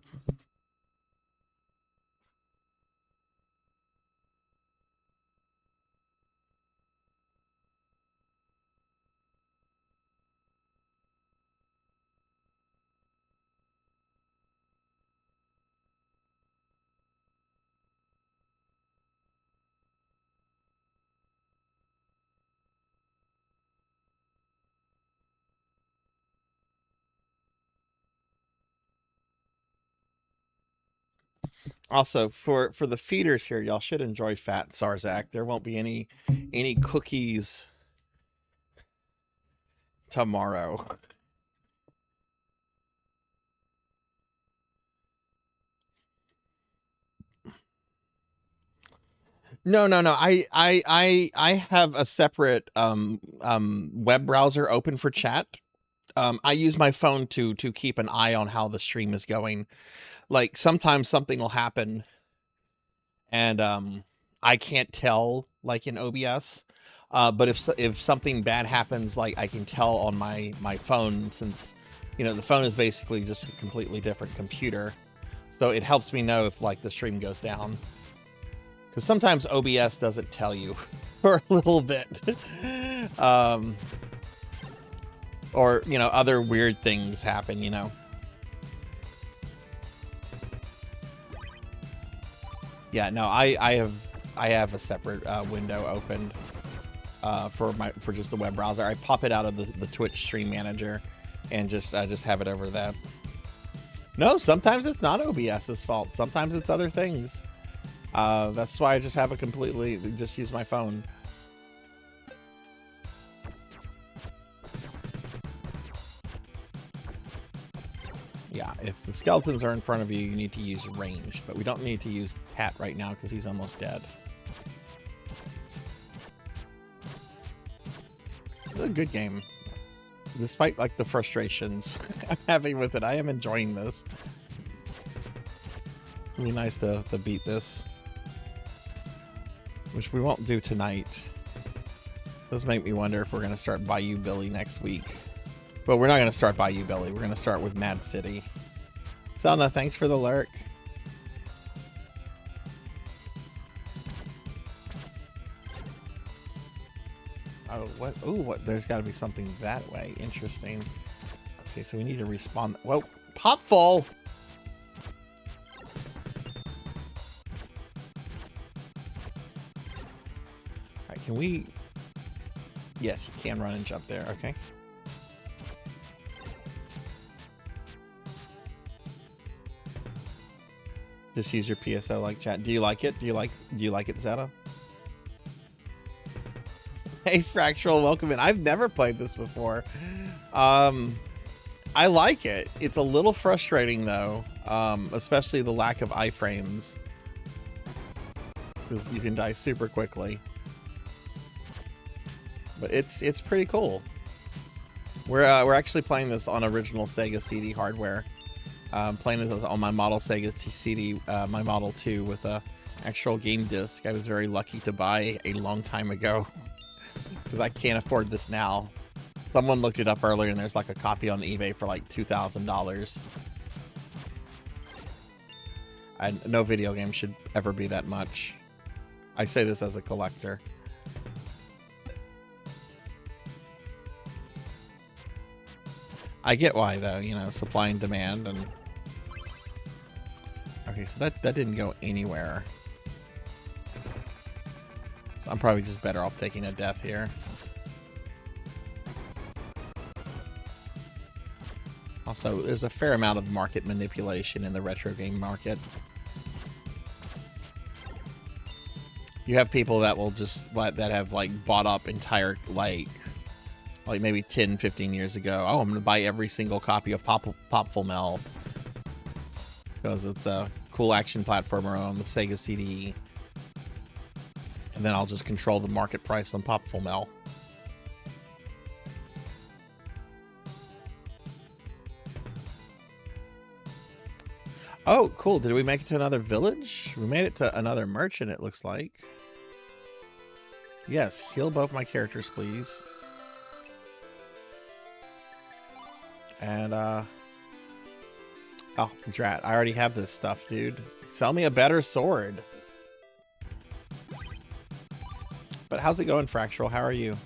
Also, for the feeders here, y'all should enjoy Fat Sarzac. There won't be any cookies tomorrow. No. I have a separate web browser open for chat. I use my phone to keep an eye on how the stream is going. Like sometimes something will happen and I can't tell like in OBS. But if something bad happens, like I can tell on my phone, since the phone is basically just a completely different computer. So it helps me know if like the stream goes down. Because sometimes OBS doesn't tell you for a little bit. or, you know, other weird things happen, you know. Yeah, no, I have a separate window opened for just the web browser. I pop it out of the Twitch stream manager and just have it over that. No, sometimes it's not OBS's fault. Sometimes it's other things. That's why I just have just use my phone. Yeah, if the skeletons are in front of you, you need to use range, but we don't need to use Cat right now because he's almost dead. It's a good game. Despite like the frustrations I'm having with it, I am enjoying this. It'd be nice to beat this, which we won't do tonight. Does make me wonder if we're going to start Bayou Billy next week. But we're not going to start Bayou Billy. We're going to start with Mad City. Selna, thanks for the lurk. Oh, what? Oh, what? There's got to be something that way. Interesting. Okay, so we need to respawn. Whoa, Popful! Alright, can we... Yes, you can run and jump there. Okay. Just use your PSO like chat. Do you like it? Do you like it, Zeta? Hey, Fractural, welcome in. I've never played this before. I like it. It's a little frustrating though, especially the lack of iframes, because you can die super quickly. But it's pretty cool. We're actually playing this on original Sega CD hardware. Playing this on my model Sega CD, my Model 2 with a actual game disc. I was very lucky to buy a long time ago because I can't afford this now. Someone looked it up earlier and there's like a copy on eBay for like $2,000. And no video game should ever be that much. I say this as a collector. I get why though, you know, supply and demand. And okay, so that didn't go anywhere. So I'm probably just better off taking a death here. Also, there's a fair amount of market manipulation in the retro game market. You have people that will just that have like bought up entire like maybe 10, 15 years ago. Oh, I'm going to buy every single copy of Popful Mel because it's a cool action platformer on the Sega CD. And then I'll just control the market price on Popful Mel. Oh, cool. Did we make it to another village? We made it to another merchant, it looks like. Yes, heal both my characters, please. And, oh, drat. I already have this stuff, dude. Sell me a better sword. But how's it going, Fractural? How are you?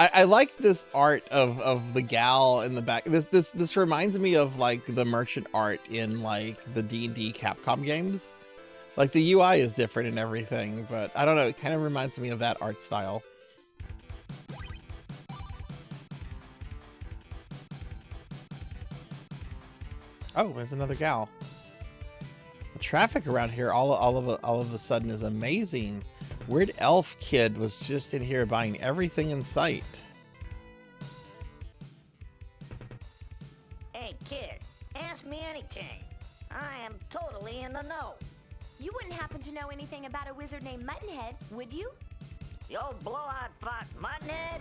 I like this art of the gal in the back. This reminds me of like the merchant art in like the D&D Capcom games. Like the UI is different and everything, but I don't know. It kind of reminds me of that art style. Oh, there's another gal. The traffic around here all of a sudden is amazing. Weird elf kid was just in here buying everything in sight. Hey kid, ask me anything. I am totally in the know. You wouldn't happen to know anything about a wizard named Muttonhead, would you? The old blow-eyed fuck Muttonhead?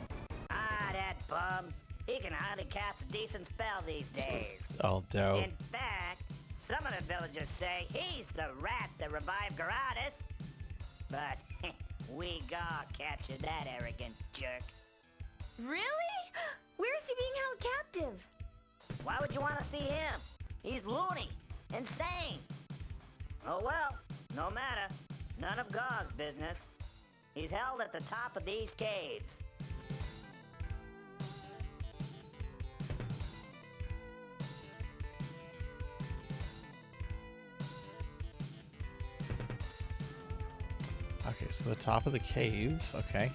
Ah, that bum. He can hardly cast a decent spell these days. Oh, dope. In fact, some of the villagers say he's the rat that revived Garatus. But we gotta capture that arrogant jerk. Really? Where is he being held captive? Why would you want to see him? He's loony, insane. Oh well, no matter. None of God's business. He's held at the top of these caves. Okay, so the top of the caves, okay.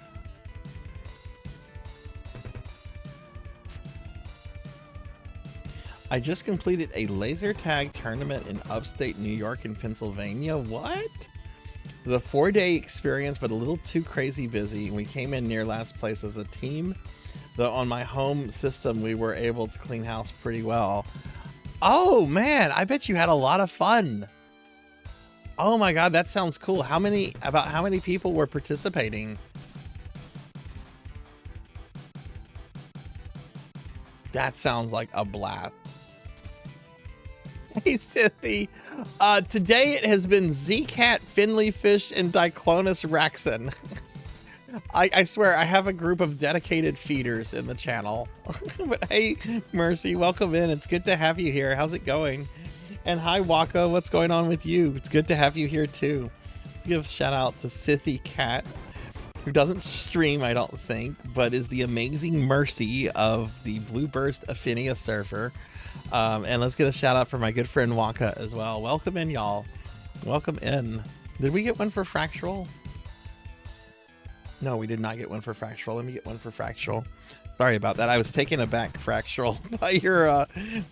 I just completed a laser tag tournament in upstate New York and Pennsylvania. What? It was a 4-day experience, but a little too crazy busy. We came in near last place as a team, though on my home system, we were able to clean house pretty well. Oh man, I bet you had a lot of fun. Oh my God, that sounds cool. How many people were participating? That sounds like a blast. Hey, Sithy. Today it has been Z-Cat, Finley Fish, and Diclonus Raxon. I swear, I have a group of dedicated feeders in the channel. But hey, Mercy, welcome in. It's good to have you here. How's it going? And hi, Waka. What's going on with you? It's good to have you here, too. Let's give a shout out to Sithy Cat, who doesn't stream, I don't think, but is the amazing Mercy of the Blue Burst Affinia server. And let's get a shout out for my good friend Waka as well. Welcome in, y'all. Welcome in. Did we get one for Fractural? No, we did not get one for Fractural. Let me get one for Fractural. Sorry about that. I was taken aback, Fractural, by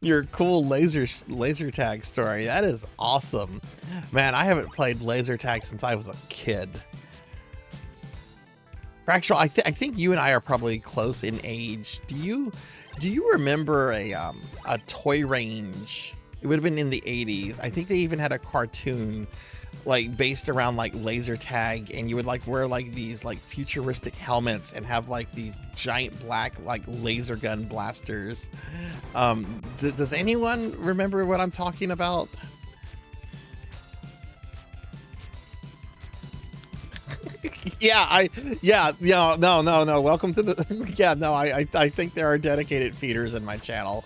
your cool laser tag story. That is awesome. Man, I haven't played laser tag since I was a kid. Fractural, I think you and I are probably close in age. Do you remember a toy range? It would have been in the 80s. I think they even had a cartoon like based around like laser tag, and you would like wear like these like futuristic helmets and have like these giant black like laser gun blasters. Does anyone remember what I'm talking about? No. Welcome to the I think there are dedicated feeders in my channel.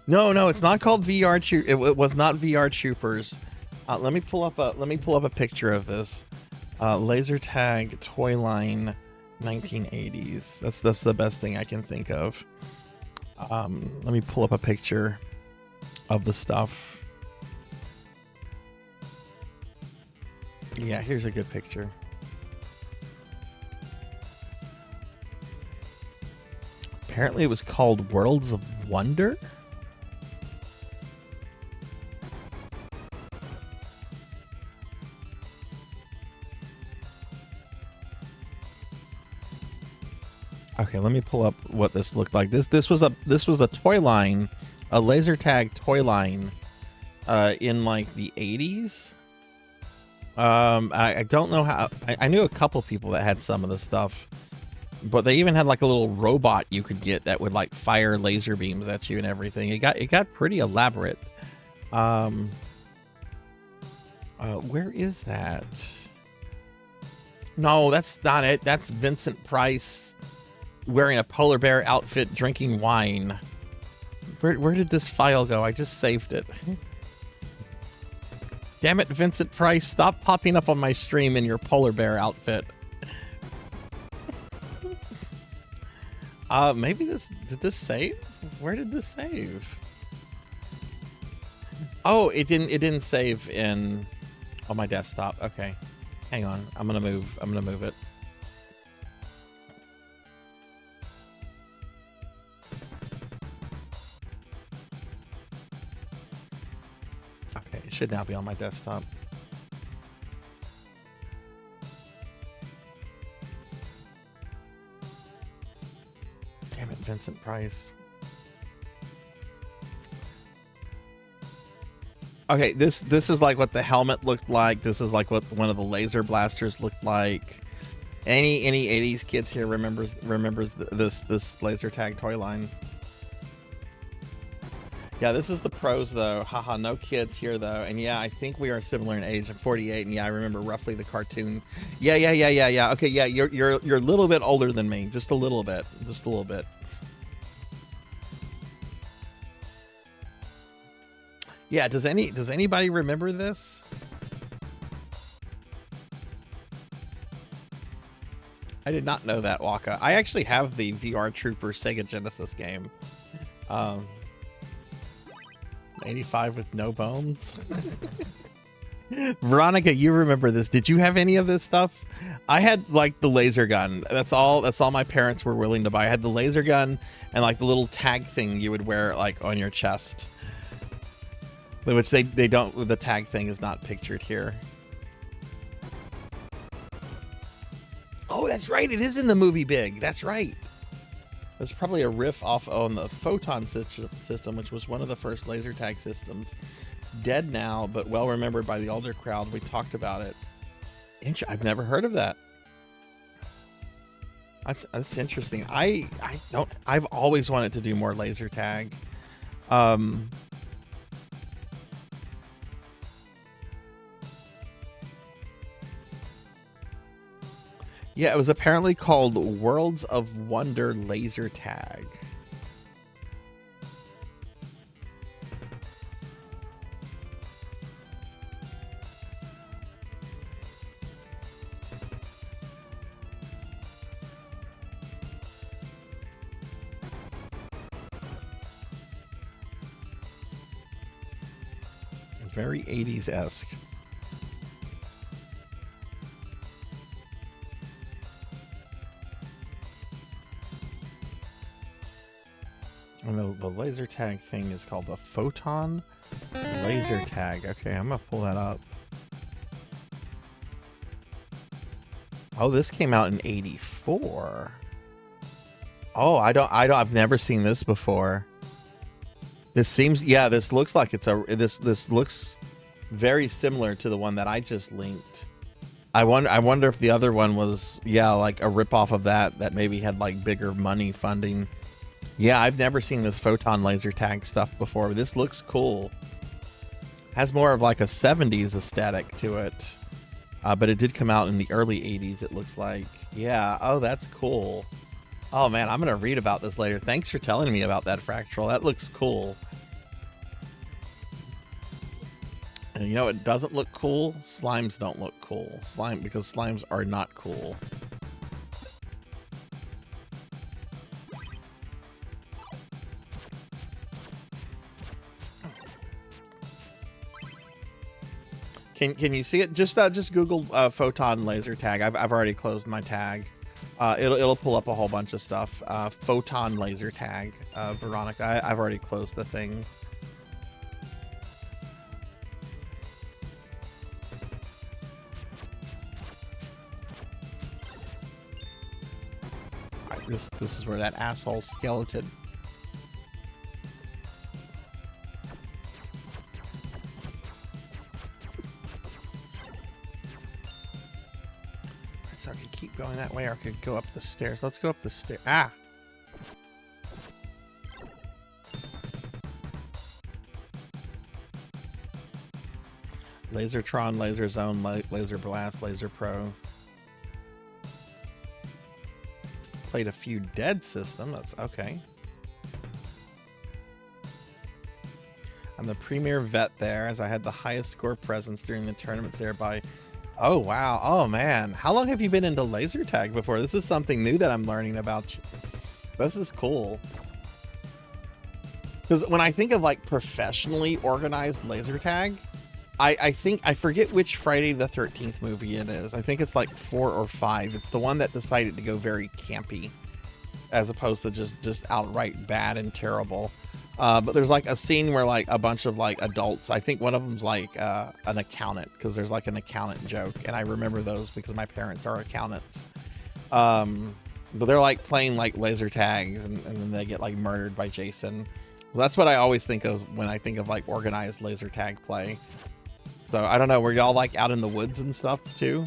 No, it's not called VR Troop. It was not VR Troopers. Let me pull up a picture of this. Laser tag toy line 1980s. That's the best thing I can think of. Let me pull up a picture of the stuff. Yeah, here's a good picture. Apparently it was called Worlds of Wonder. Okay, let me pull up what this looked like. This was a toy line, a laser tag toy line, in like the 80s. I don't know how. I knew a couple people that had some of the stuff, but they even had like a little robot you could get that would like fire laser beams at you and everything. It got pretty elaborate. Where is that? No, that's not it. That's Vincent Price wearing a polar bear outfit, drinking wine. Where did this file go? I just saved it. Damn it, Vincent Price, stop popping up on my stream in your polar bear outfit. Maybe did this save? Where did this save? Oh, it didn't save on my desktop. Okay. Hang on. I'm gonna move it. Okay, it should now be on my desktop. Damn it, Vincent Price. Okay, this is like what the helmet looked like. This is like what one of the laser blasters looked like. Any 80s kids here remembers this laser tag toy line. Yeah, this is the pros though. Haha, no kids here though. And yeah, I think we are similar in age. I'm 48, and yeah, I remember roughly the cartoon. Yeah. Okay, yeah, you're a little bit older than me, just a little bit. Yeah, does anybody remember this? I did not know that, Waka. I actually have the VR Trooper Sega Genesis game. 85 with no bones. Veronica, you remember this. Did you have any of this stuff? I had like the laser gun. That's all my parents were willing to buy. I had the laser gun and like the little tag thing you would wear like on your chest. Which they don't, the tag thing is not pictured here. Oh, that's right. It is in the movie Big. That's right. That's probably a riff off on the Photon system, which was one of the first laser tag systems. It's dead now, but well remembered by the older crowd. We talked about it. I've never heard of that. That's interesting. I've always wanted to do more laser tag. Yeah, it was apparently called Worlds of Wonder Laser Tag. Very 80s-esque. And the laser tag thing is called the Photon Laser Tag. Okay, I'm gonna pull that up. Oh, this came out in '84. Oh, I've never seen this before. This seems, yeah, this looks like it's this looks very similar to the one that I just linked. I wonder if the other one was, yeah, like a ripoff of that maybe had like bigger money funding. Yeah, I've never seen this Photon laser tag stuff before. This looks cool. Has more of like a 70s aesthetic to it. But it did come out in the early 80s, it looks like. Yeah, oh, that's cool. Oh man, I'm gonna read about this later. Thanks for telling me about that, Fractal. That looks cool. And you know what doesn't look cool? Slimes don't look cool. Because slimes are not cool. Can you see it? Just Google Photon laser tag. I've already closed my tag. It'll pull up a whole bunch of stuff. Photon laser tag. Veronica, I've already closed the thing. All right, this is where that asshole skeleton. So I could keep going that way, or I could go up the stairs. Let's go up the stair. Ah! Lasertron, Laser Zone, Laser Blast, Laser Pro. Played a few Dead system. That's okay. I'm the premier vet there, as I had the highest score presence during the tournaments there by... Oh, wow. Oh, man. How long have you been into laser tag before? This is something new that I'm learning about. This is cool. Because when I think of like professionally organized laser tag, I forget which Friday the 13th movie it is. I think it's like 4 or 5. It's the one that decided to go very campy as opposed to just outright bad and terrible. But there's like a scene where like a bunch of like adults, I think one of them's like an accountant, because there's like an accountant joke, and I remember those because my parents are accountants. But they're like playing like laser tags, and then they get like murdered by Jason. So that's what I always think of when I think of like organized laser tag play. So I don't know, were y'all like out in the woods and stuff too?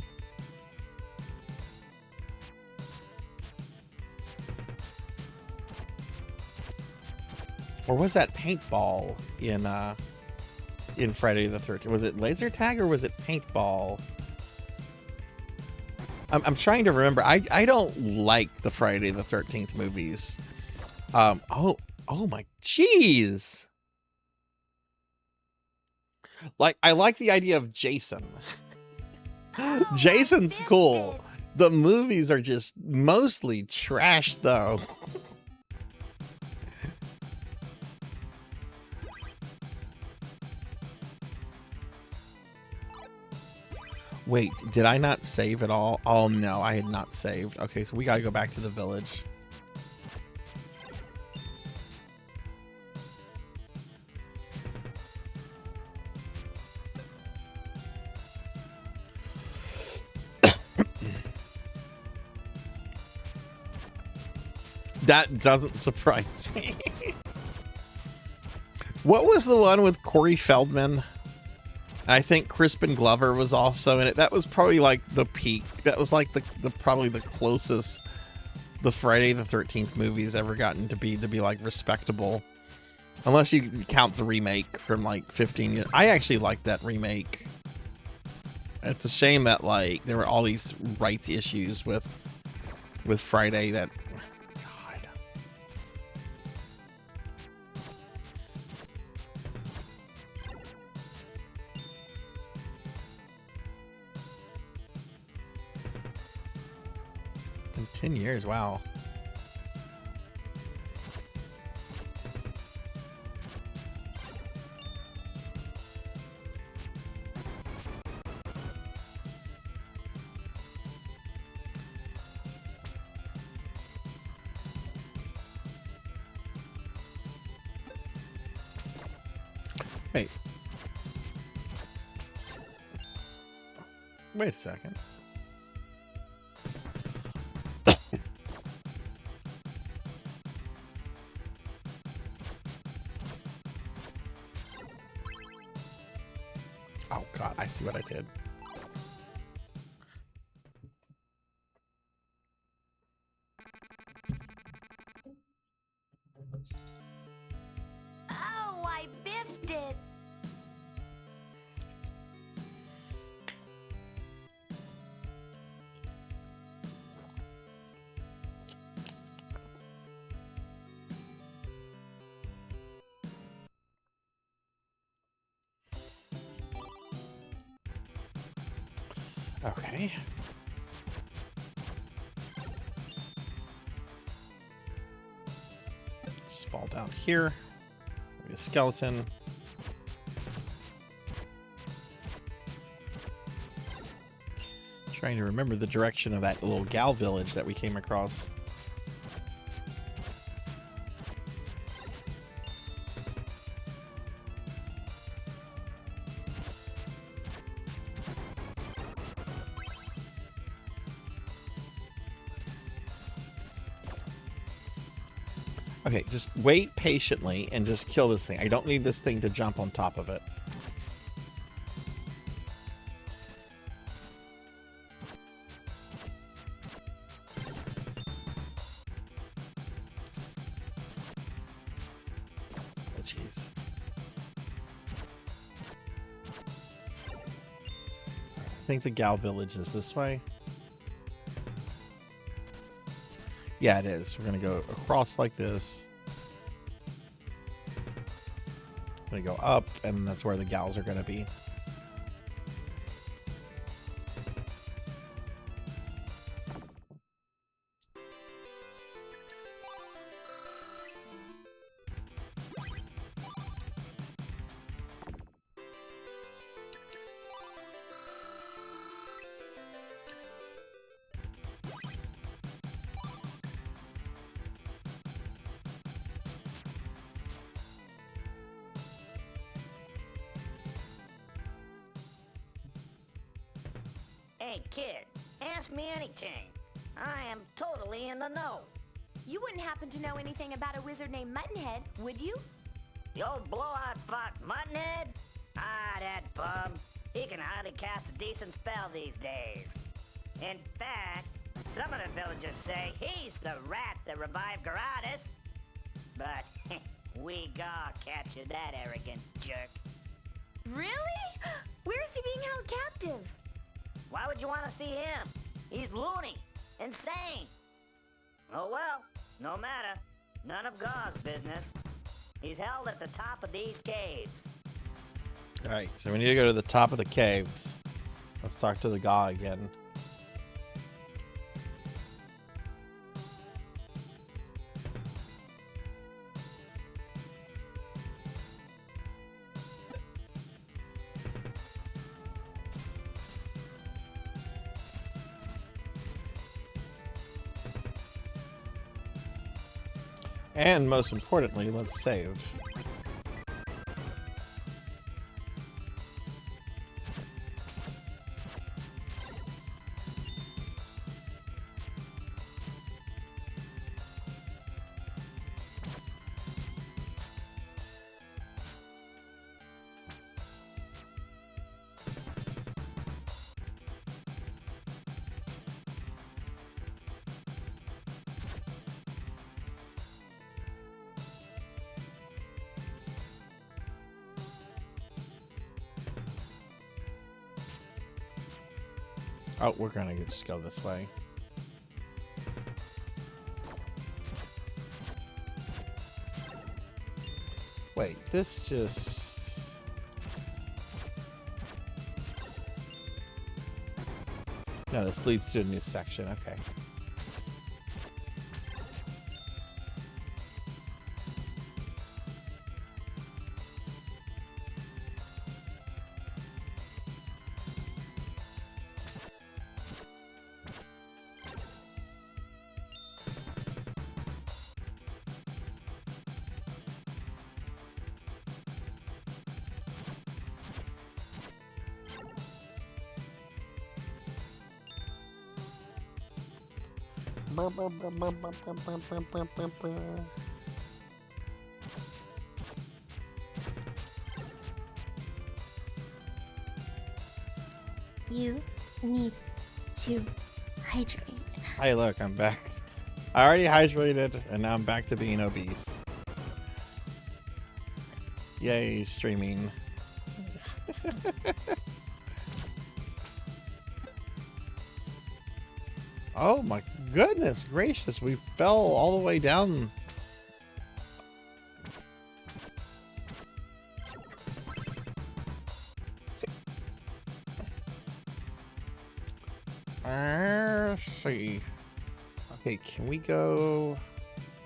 Or was that paintball in Friday the 13th? Was it laser tag or was it paintball? I'm trying to remember. I don't like the Friday the 13th movies. Oh my jeez. Like, I like the idea of Jason. Jason's cool. The movies are just mostly trash, though. Wait, did I not save at all? Oh no, I had not saved. Okay, so we gotta go back to the village. That doesn't surprise me. What was the one with Corey Feldman? I think Crispin Glover was also in it. That was probably like the peak. That was like the probably the closest the Friday the 13th movies ever gotten to be like respectable. Unless you count the remake from like 15 years. I actually liked that remake. It's a shame that like there were all these rights issues with Friday that God. In 10 years, wow. Wait a second. Oh God, I see what I did. Oh, I biffed it. Okay. Just fall down here. Maybe a skeleton. Trying to remember the direction of that little gal village that we came across. Okay, just wait patiently and just kill this thing. I don't need this thing to jump on top of it. Oh, jeez. I think the gal village is this way. Yeah, it is. We're going to go across like this. Going to go up, and that's where the gals are going to be. Hey, kid, ask me anything. I am totally in the know. You wouldn't happen to know anything about a wizard named Muttonhead, would you? The old blow-out fuck Muttonhead? Ah, that bum. He can hardly cast a decent spell these days. In fact, some of the villagers say he's the rat that revived Garatus. But we gotta capture that arrogant jerk. Really? Where is he being held captive? Why would you want to see him? He's loony, insane. Oh well, no matter. None of God's business. He's held at the top of these caves. Alright, so we need to go to the top of the caves. Let's talk to the guy again. And most importantly, let's save. Oh, we're gonna just go this way. Wait, this just... No, this leads to a new section. Okay. You need to hydrate. Hey, look, I'm back. I already hydrated, and now I'm back to being obese. Yay, streaming. Oh my goodness gracious, we fell all the way down. Let's see. Okay, can we go?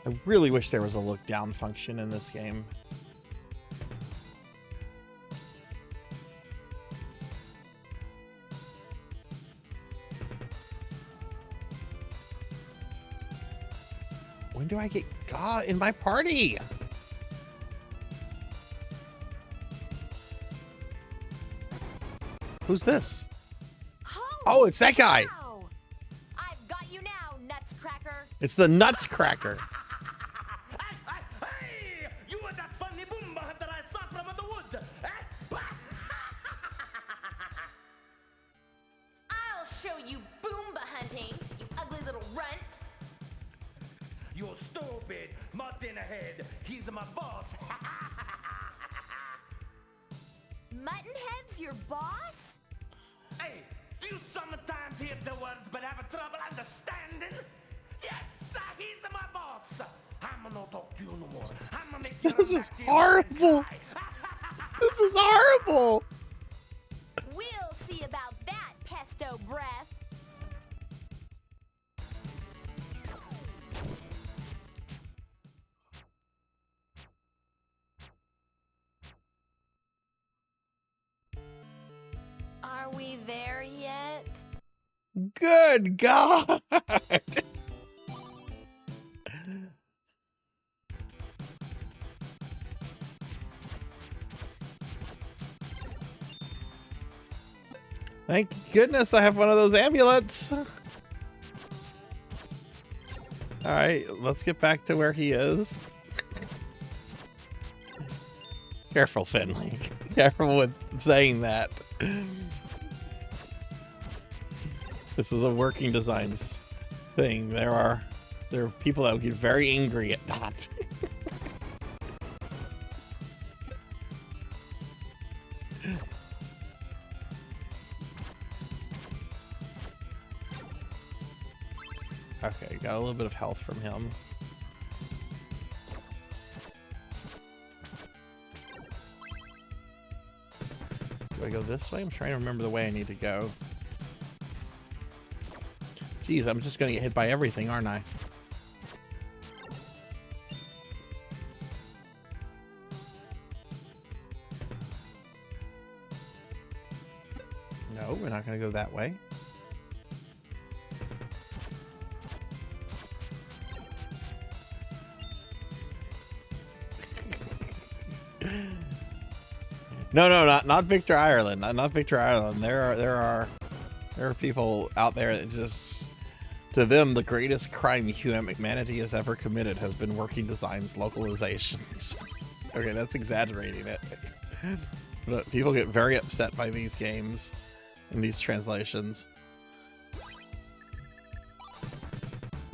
I really wish there was a look down function in this game. When do I get God in my party? Who's this? Oh, it's that guy. I've got you now, Nuts Cracker. It's the Nuts Cracker. Hey, you are that funny boomba that I saw from the woods. I'll show you boomba hunting, you ugly little runt. You're stupid, mud in the head. He's my boss. Muttonhead's your boss? Hey, you sometimes hear the words but have trouble understanding? Yes, he's my boss. I'm gonna talk to you no more. I'm gonna make you This is horrible. This is horrible. We'll see about that, pesto breath. Are we there yet? Good God. Thank goodness I have one of those amulets. All right, let's get back to where he is. Careful, Finley. Careful with saying that. This is a working designs thing. There are people that would get very angry at that. Okay, got a little bit of health from him. Do I go this way? I'm trying to remember the way I need to go. Jeez, I'm just gonna get hit by everything, aren't I? No, we're not gonna go that way. No, not Victor Ireland. Not Victor Ireland. There are people out there that just, to them, the greatest crime humanity has ever committed has been Working Designs localizations. Okay, that's exaggerating it. But people get very upset by these games and these translations.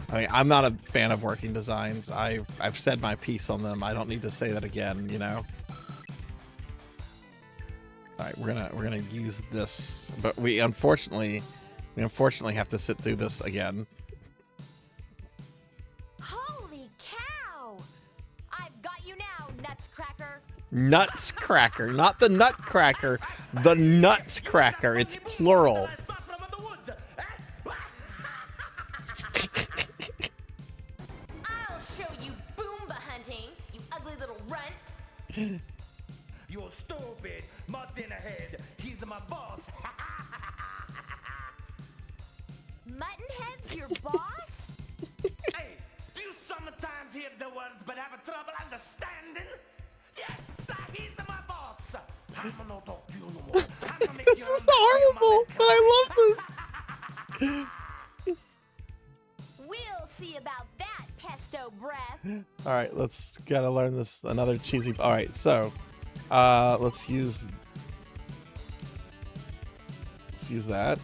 I mean, I'm not a fan of Working Designs. I've said my piece on them. I don't need to say that again, you know. All right, we're gonna use this, but we unfortunately have to sit through this again. Holy cow! I've got you now, Nutscracker. Nutscracker, not the Nutcracker, the Nutscracker. It's plural. I'll show you Boomba hunting, you ugly little runt. You're stupid. Mud in the head. He's my boss. Muttonhead's your boss? Hey, do you sometimes hear the words but have a trouble understanding? Yes, he's my boss. I'm gonna talk to you no more. This is horrible, but I love this. We'll see about that, pesto breath. All right, gotta learn this another cheesy. All right, so let's use that.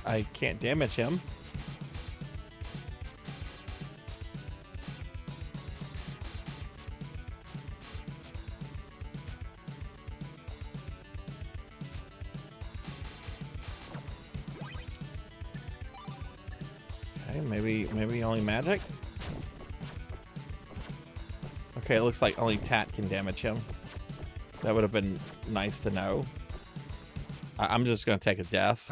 I can't damage him. Okay, maybe only magic. Okay, it looks like only Tat can damage him. That would have been nice to know. I'm just going to take a death.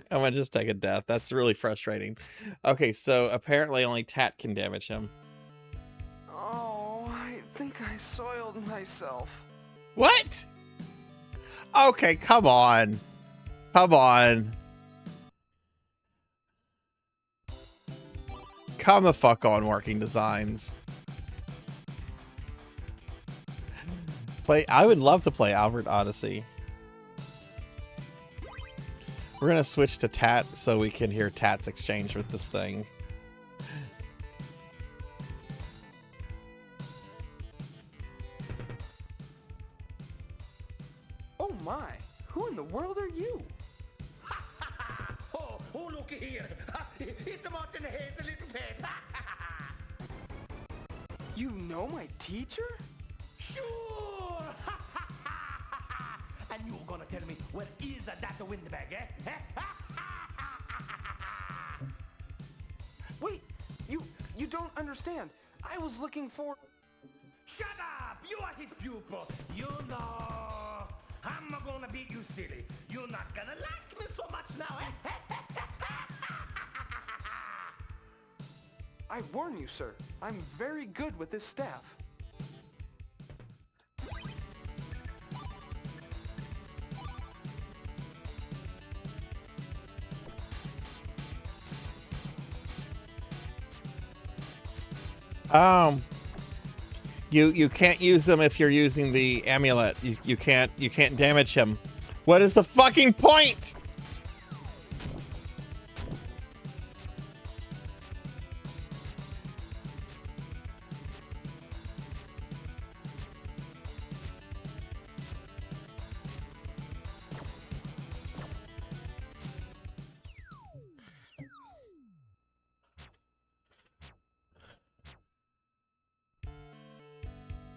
I'm going to just take a death. That's really frustrating. Okay, so apparently only Tat can damage him. Oh, I think I soiled myself. What? Okay, come on. Come on. Come the fuck on, Working Designs. I would love to play Albert Odyssey. We're gonna switch to Tat so we can hear Tat's exchange with this thing. Oh my, who in the world are you? Oh, look here. It's a Martin Hayes, a little pet. You know my teacher? Sure. And you're gonna tell me where is that windbag, eh? Wait, you don't understand. I was looking for... Shut up! You are his pupil. You know, I'm gonna beat you silly. You're not gonna like me so much now, eh? I warn you, sir. I'm very good with this staff. You can't use them if you're using the amulet. You can't damage him. What is the fucking point?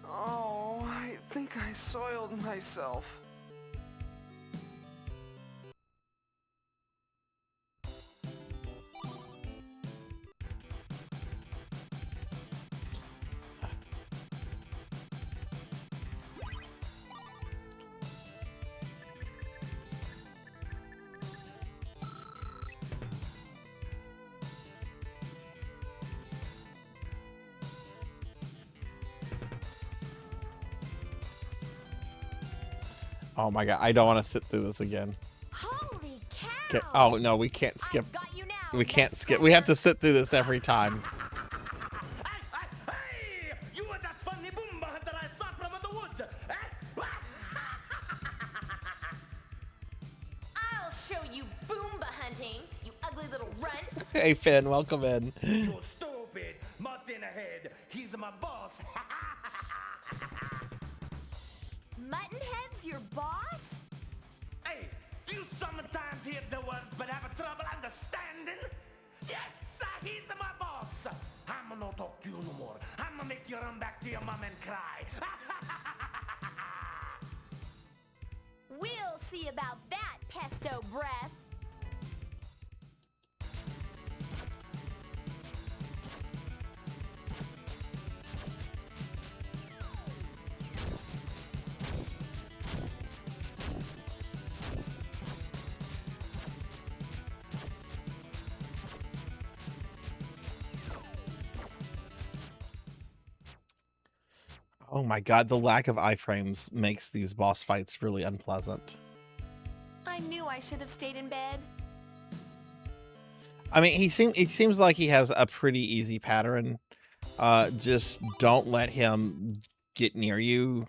Oh, I think I soiled myself. Oh my god, I don't want to sit through this again. Holy cow! Okay. Oh no, we can't skip. We can't skip. We have to sit through this every time. Hey! You are that funny boomba hunter I saw from the woods, eh? I'll show you boomba hunting, you ugly little runt. Hey Finn, welcome in. You stupid. Martin ahead. He's my boss. Muttonhead's your boss? Hey, do you sometimes hear the words but have trouble understanding? Yes, he's my boss. I'm not talk to you no more. I'm gonna make you run back to your mom and cry. We'll see about that, pesto breath. Oh my god, the lack of iframes makes these boss fights really unpleasant. I knew I should have stayed in bed. I mean, it seems like he has a pretty easy pattern. Just don't let him get near you.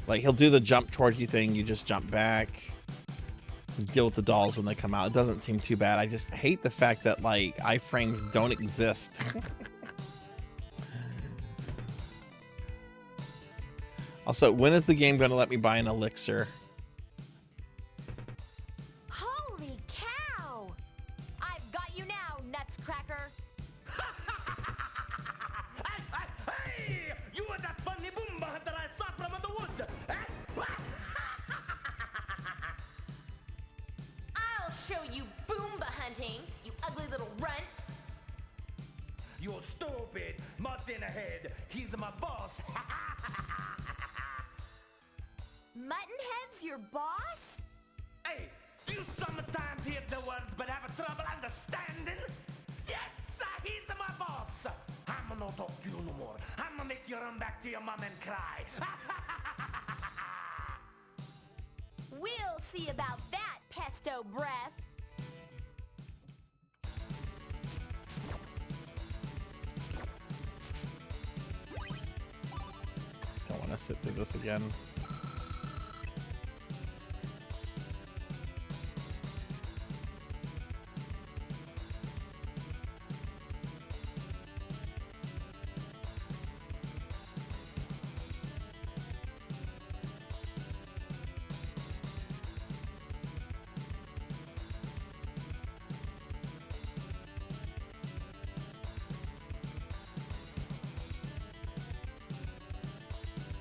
Like, he'll do the jump toward you thing, you just jump back. Deal with the dolls when they come out. It doesn't seem too bad. I just hate the fact that, like, iframes don't exist. Also, when is the game going to let me buy an elixir? Holy cow! I've got you now, Nutscracker. Hey! You are that funny boomba hunter I saw from the woods, eh? I'll show you boomba hunting, you ugly little runt. You stupid. Martin ahead. He's my boss. Muttonhead's your boss? Hey, do you sometimes hear the words but have trouble understanding? Yes, he's my boss. I'm not talk to you no more. I'm gonna make you run back to your mom and cry. We'll see about that, pesto breath. Don't want to sit through this again.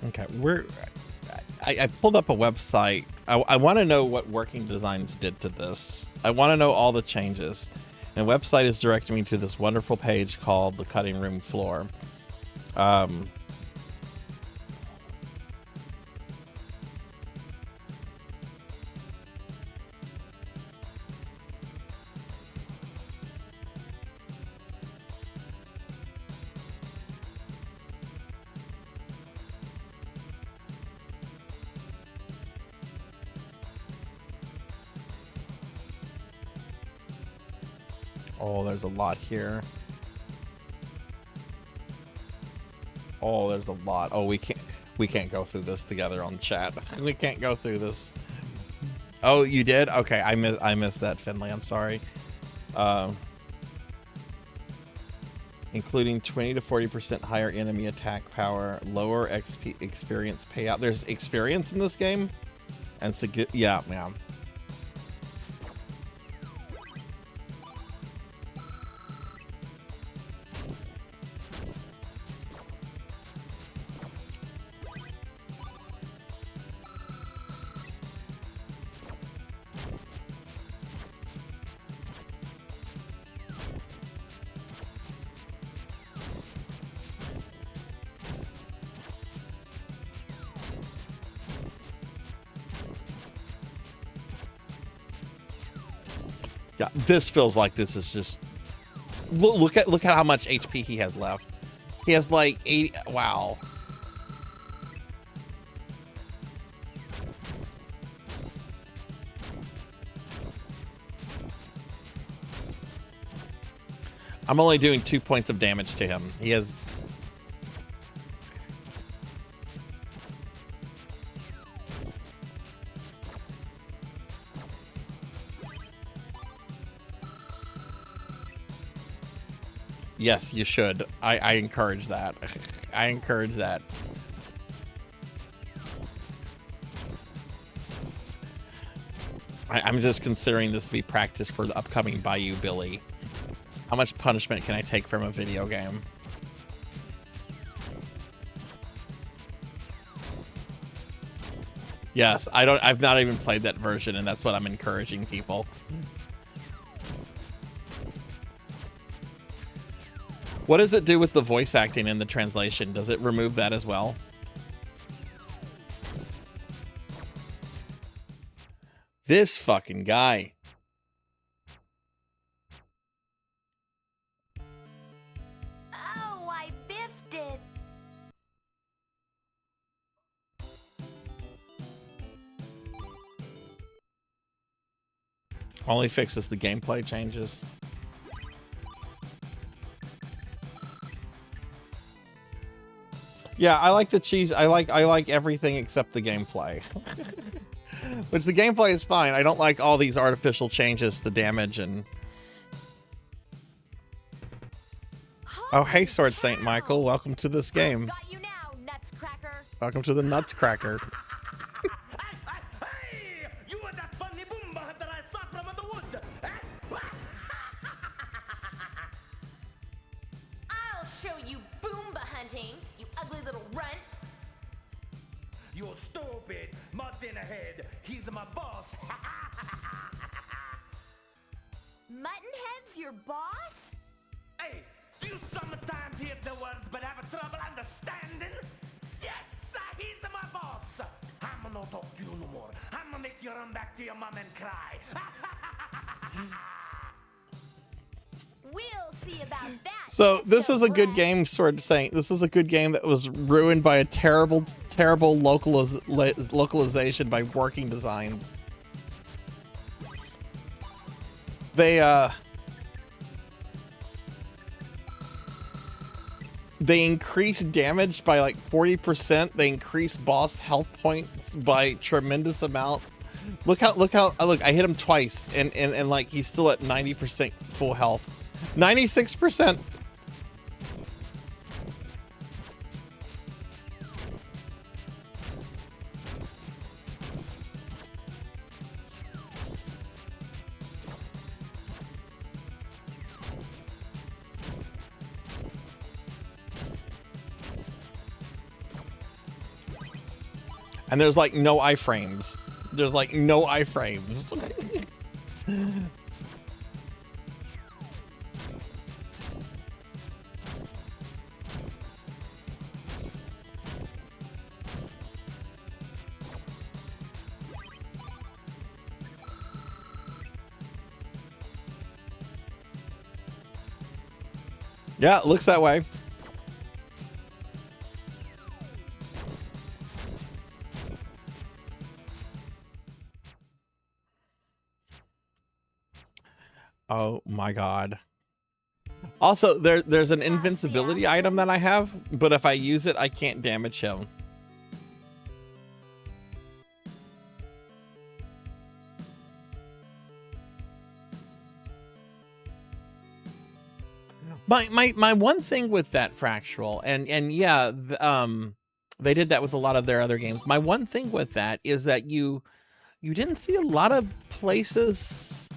Okay, I pulled up a website. I want to know what Working Designs did to this. I want to know all the changes. And the website is directing me to this wonderful page called the Cutting Room Floor. Oh, there's a lot here. Oh, there's a lot. Oh, we can't go through this together on chat. We can't go through this. Oh, you did? Okay, I missed that, Finley. I'm sorry. Including 20 to 40% higher enemy attack power, lower XP experience payout. There's experience in this game, and yeah. Yeah, this feels like this is just look at how much HP he has left. He has like 80. Wow. I'm only doing 2 points of damage to him. He has... Yes, you should. I encourage that. I encourage that. I'm just considering this to be practice for the upcoming Bayou Billy. How much punishment can I take from a video game? Yes, I've not even played that version, and that's what I'm encouraging people. What does it do with the voice acting in the translation? Does it remove that as well? This fucking guy. Oh, I biffed it. Only fixes the gameplay changes. Yeah, I like the cheese. I like everything except the gameplay. Which the gameplay is fine. I don't like all these artificial changes to damage and... Oh, hey, Sword Saint Michael. Welcome to this game. Got you now, Nutscracker. Welcome to the Nutscracker. Hey! You were that funny boomba that I saw from the woods. I'll show you Boomba hunting, you ugly little runt. You stupid, mutton head. He's my boss. Muttonhead's your boss? Hey, do you sometimes hear the words but have trouble understanding? Yes, he's my boss. I'm not talk to you no more. I'm gonna make you run back to your mom and cry. We'll see about that. So this is a good game, Sword Saint. This is a good game that was ruined by a terrible localization by working design. They increased damage by like 40%. They increased boss health points by tremendous amount. Look, I hit him twice and like he's still at 90% full health. 96%. And there's like no iframes. There's like no iframes. Yeah, it looks that way. Oh my god. Also, there's an invincibility item that I have, but if I use it, I can't damage him. My one thing with that Fractual, and yeah, they did that with a lot of their other games. My one thing with that is that you didn't see a lot of places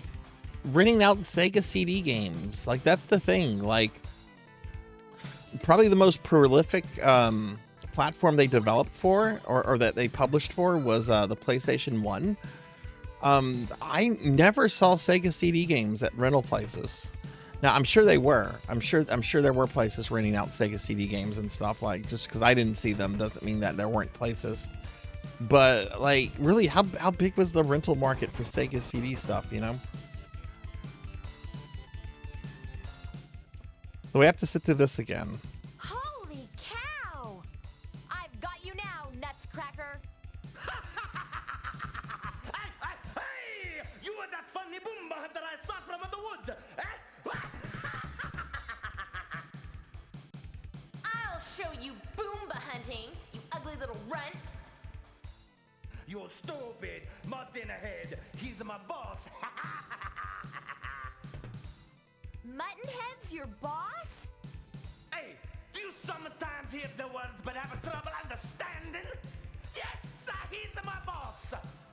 renting out Sega CD games. Like, that's the thing. Like, probably the most prolific platform they developed for, or that they published for, was the PlayStation 1. I never saw Sega CD games at rental places. Now, I'm sure they were. I'm sure there were places renting out Sega CD games and stuff. Like, just because I didn't see them doesn't mean that there weren't places. But like, really, how big was the rental market for Sega CD stuff, you know? So we have to sit through this again. Holy cow! I've got you now, Nutscracker. Hey! You were that funny boomba that I saw from the woods. hunting, you ugly little runt. You stupid, mutton head. He's my boss. Muttonhead's your boss? Hey, do you sometimes hear the words but have trouble understanding? Yes, he's my boss.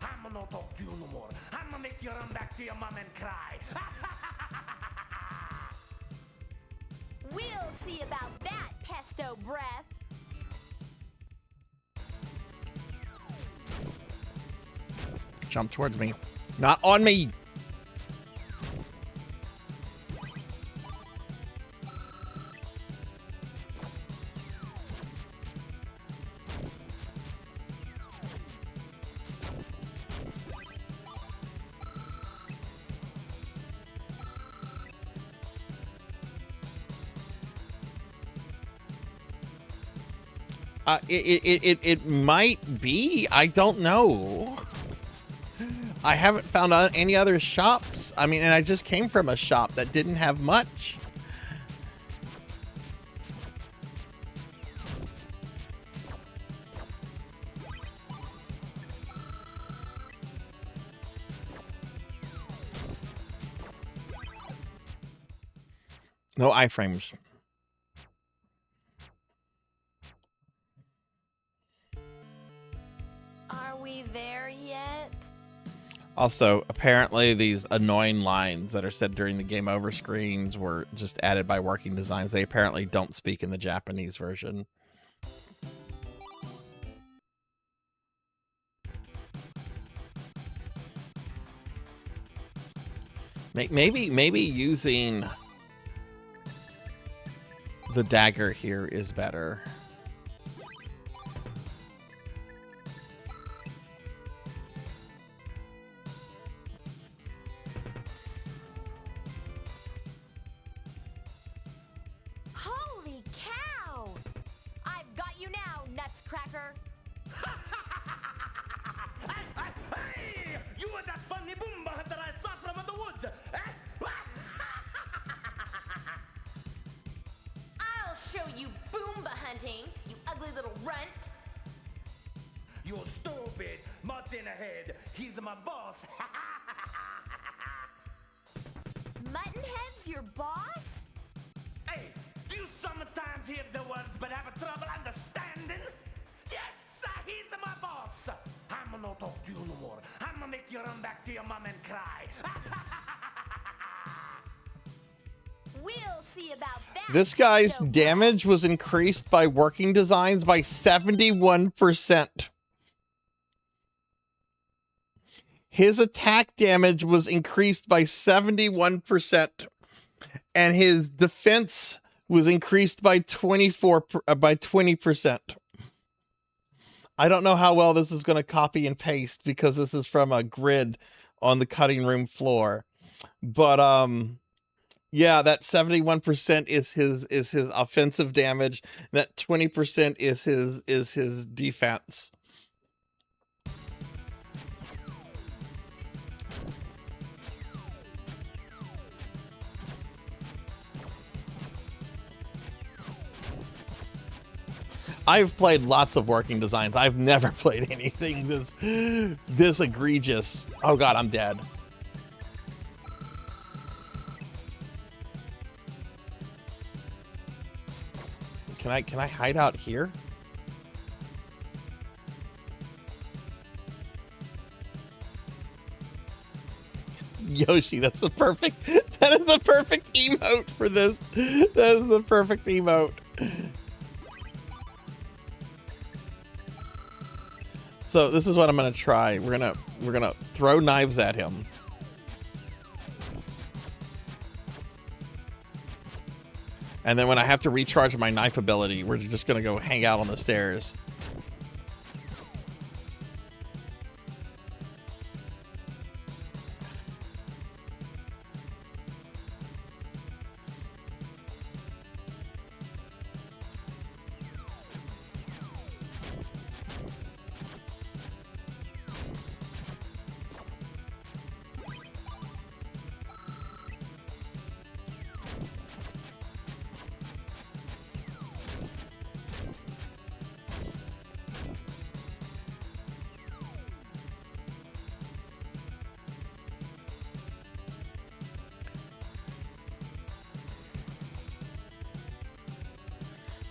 I'm not talk to you no more. I'm gonna make you run back to your mom and cry. We'll see about that, pesto breath. Jump towards me. Not on me! It might be. I don't know. I haven't found any other shops. I mean, and I just came from a shop that didn't have much. No iframes. Are we there yet? Also, apparently these annoying lines that are said during the game over screens were just added by Working Designs. They apparently don't speak in the Japanese version. Maybe using the dagger here is better. Holy cow! I've got you now, Nutscracker. Hey, you were that funny boomba that I saw from the woods. I'll show you Boomba hunting, you ugly little runt. You stupid, mutton head. He's my boss. Muttonhead's your boss? Hey, do you sometimes hear the words but have trouble understanding? Yes, he's my boss. I'm not talk to you no more. I'm gonna make you run back to your mom and cry. We'll see about that. This guy's So- damage was increased by Working Designs by 71%. His attack damage was increased by 71%. And his defense was increased by 20%. I don't know how well this is going to copy and paste because this is from a grid on the cutting room floor. But yeah, that 71% is his offensive damage. That 20% is his defense. I've played lots of Working Designs. I've never played anything this egregious. Oh god, I'm dead. Can I hide out here? Yoshi, that is the perfect emote for this. That is the perfect emote. So this is what I'm gonna try. We're gonna throw knives at him. And then when I have to recharge my knife ability, we're just gonna go hang out on the stairs.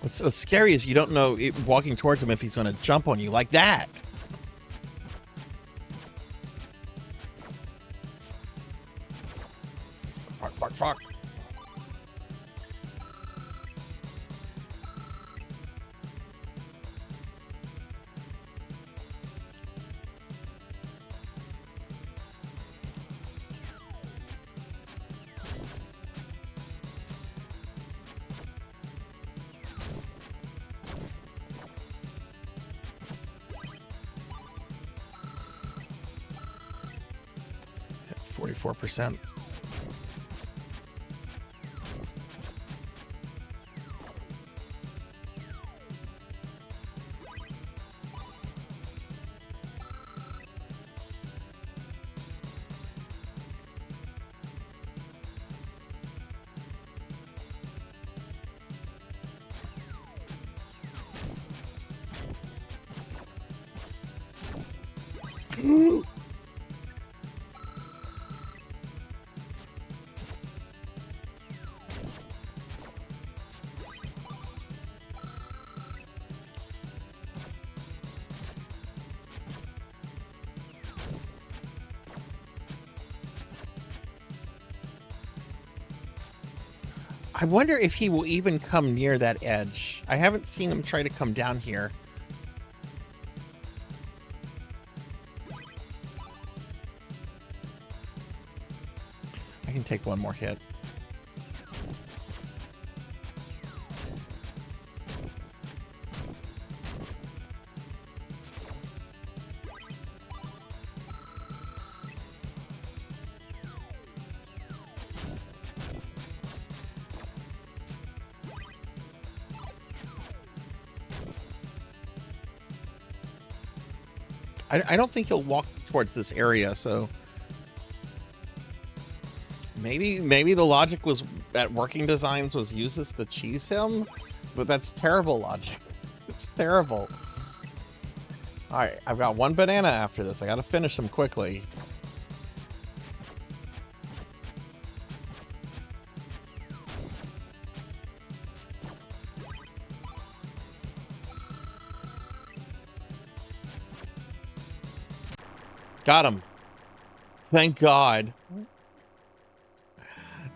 What's scary is you don't know walking towards him if he's going to jump on you like that. Fuck. 44%. I wonder if he will even come near that edge. I haven't seen him try to come down here. I can take one more hit. I don't think he'll walk towards this area, so maybe the logic was at Working Designs was use this to cheese him, but that's terrible logic. It's terrible. All right, I've got one banana after this. I got to finish them quickly. Got him. Thank God.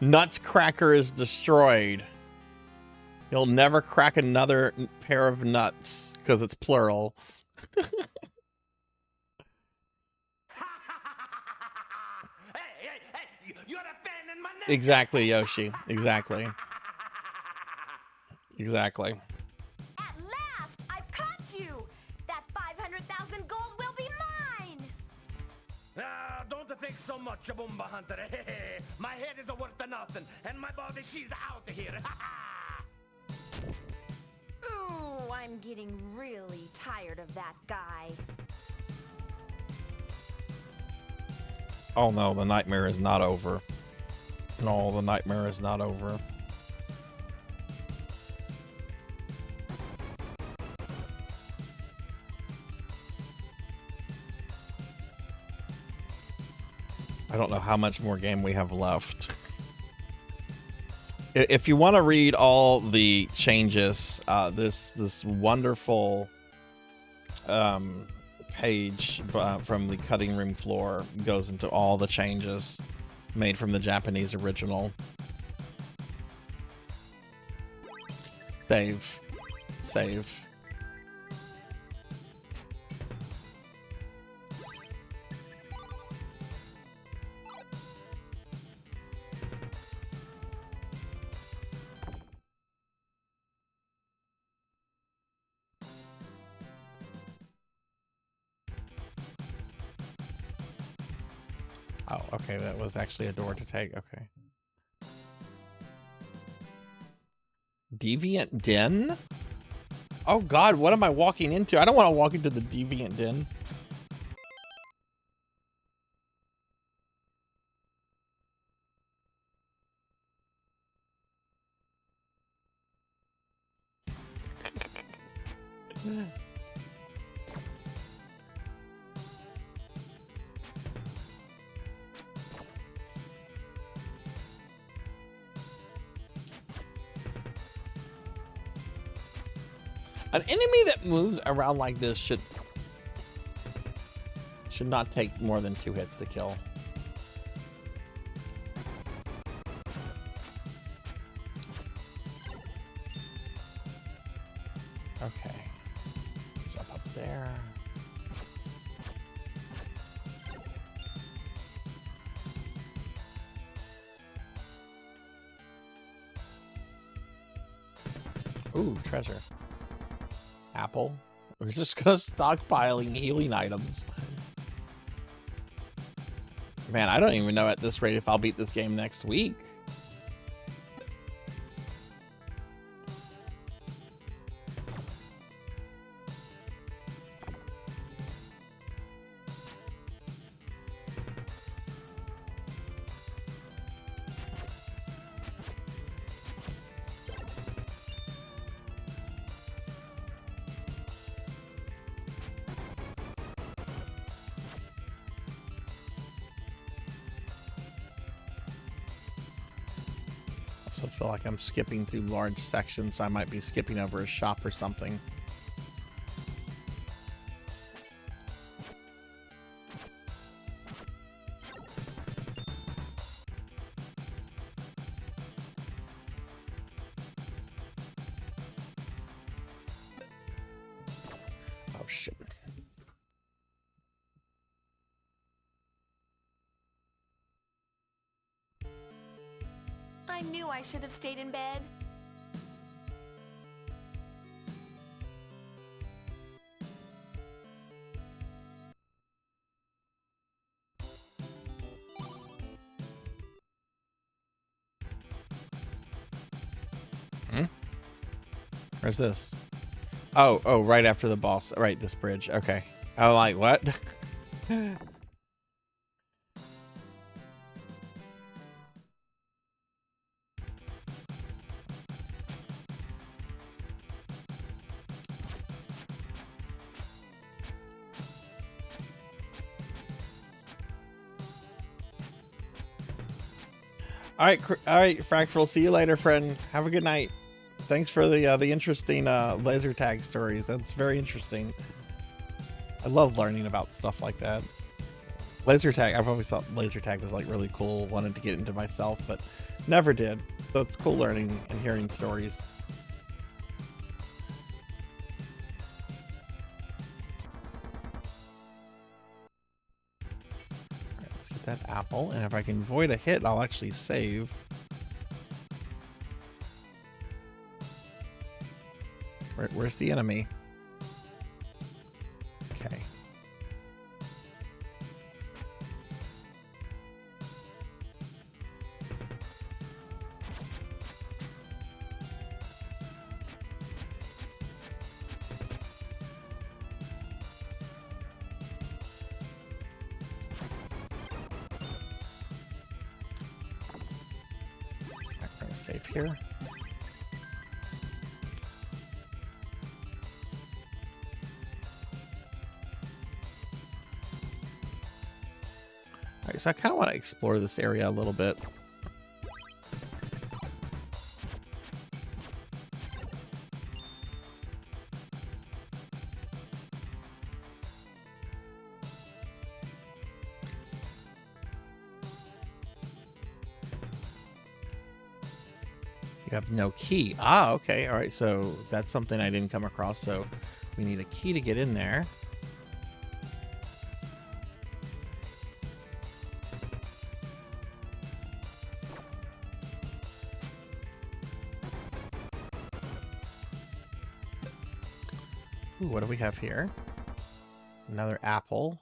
Nutscracker is destroyed. You'll never crack another pair of nuts because it's plural. Exactly, Yoshi. Exactly. Exactly. At last, I've caught you. That 500,000 gold will be mine. Don't think so much, Boomba Hunter. My head is worth nothing, and my body, she's out of here. Ooh, I'm getting really tired of that guy. Oh no, the nightmare is not over. No, the nightmare is not over. I don't know how much more game we have left. If you want to read all the changes, this wonderful page from the cutting room floor goes into all the changes made from the Japanese original. Save. Save. Oh, okay, that was actually a door to take. Okay. Deviant Den? Oh God, what am I walking into? I don't want to walk into the Deviant Den. An enemy that moves around like this should not take more than 2 hits to kill. Okay. Jump up there. Ooh, treasure. Apple. We're just gonna stockpiling healing items. Man, I don't even know at this rate if I'll beat this game next week. I also feel like I'm skipping through large sections, so I might be skipping over a shop or something. Oh shit. I knew I should have stayed in bed. Where's this? Oh, right after the boss. Right, this bridge. Okay. I'm like, what? All right, Fractal. See you later, friend. Have a good night. Thanks for the interesting laser tag stories. That's very interesting. I love learning about stuff like that. Laser tag. I've always thought laser tag was like really cool. Wanted to get into myself, but never did. So it's cool learning and hearing stories. All right, let's get that apple, and if I can avoid a hit, I'll actually save. Where's the enemy? Okay. I'm gonna save here. Alright, so I kind of want to explore this area a little bit. You have no key. Ah, okay. All right, so that's something I didn't come across. So we need a key to get in there. Ooh, what do we have here? Another apple.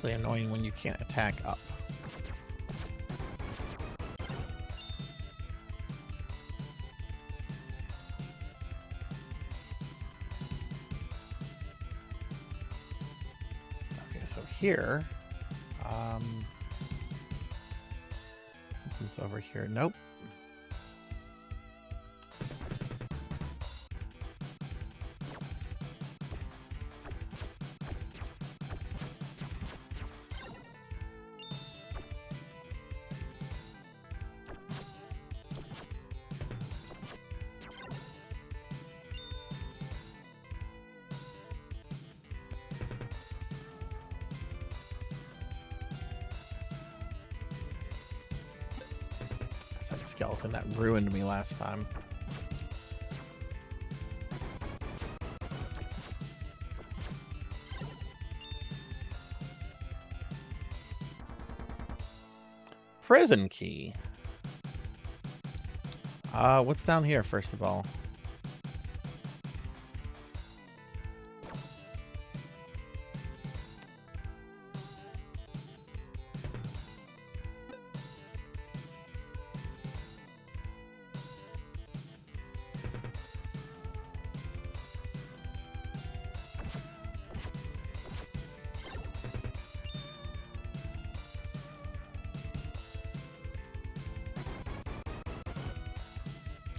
Really annoying when you can't attack up. so here, something's over here. Nope. That skeleton that ruined me last time. Prison key. What's down here, first of all?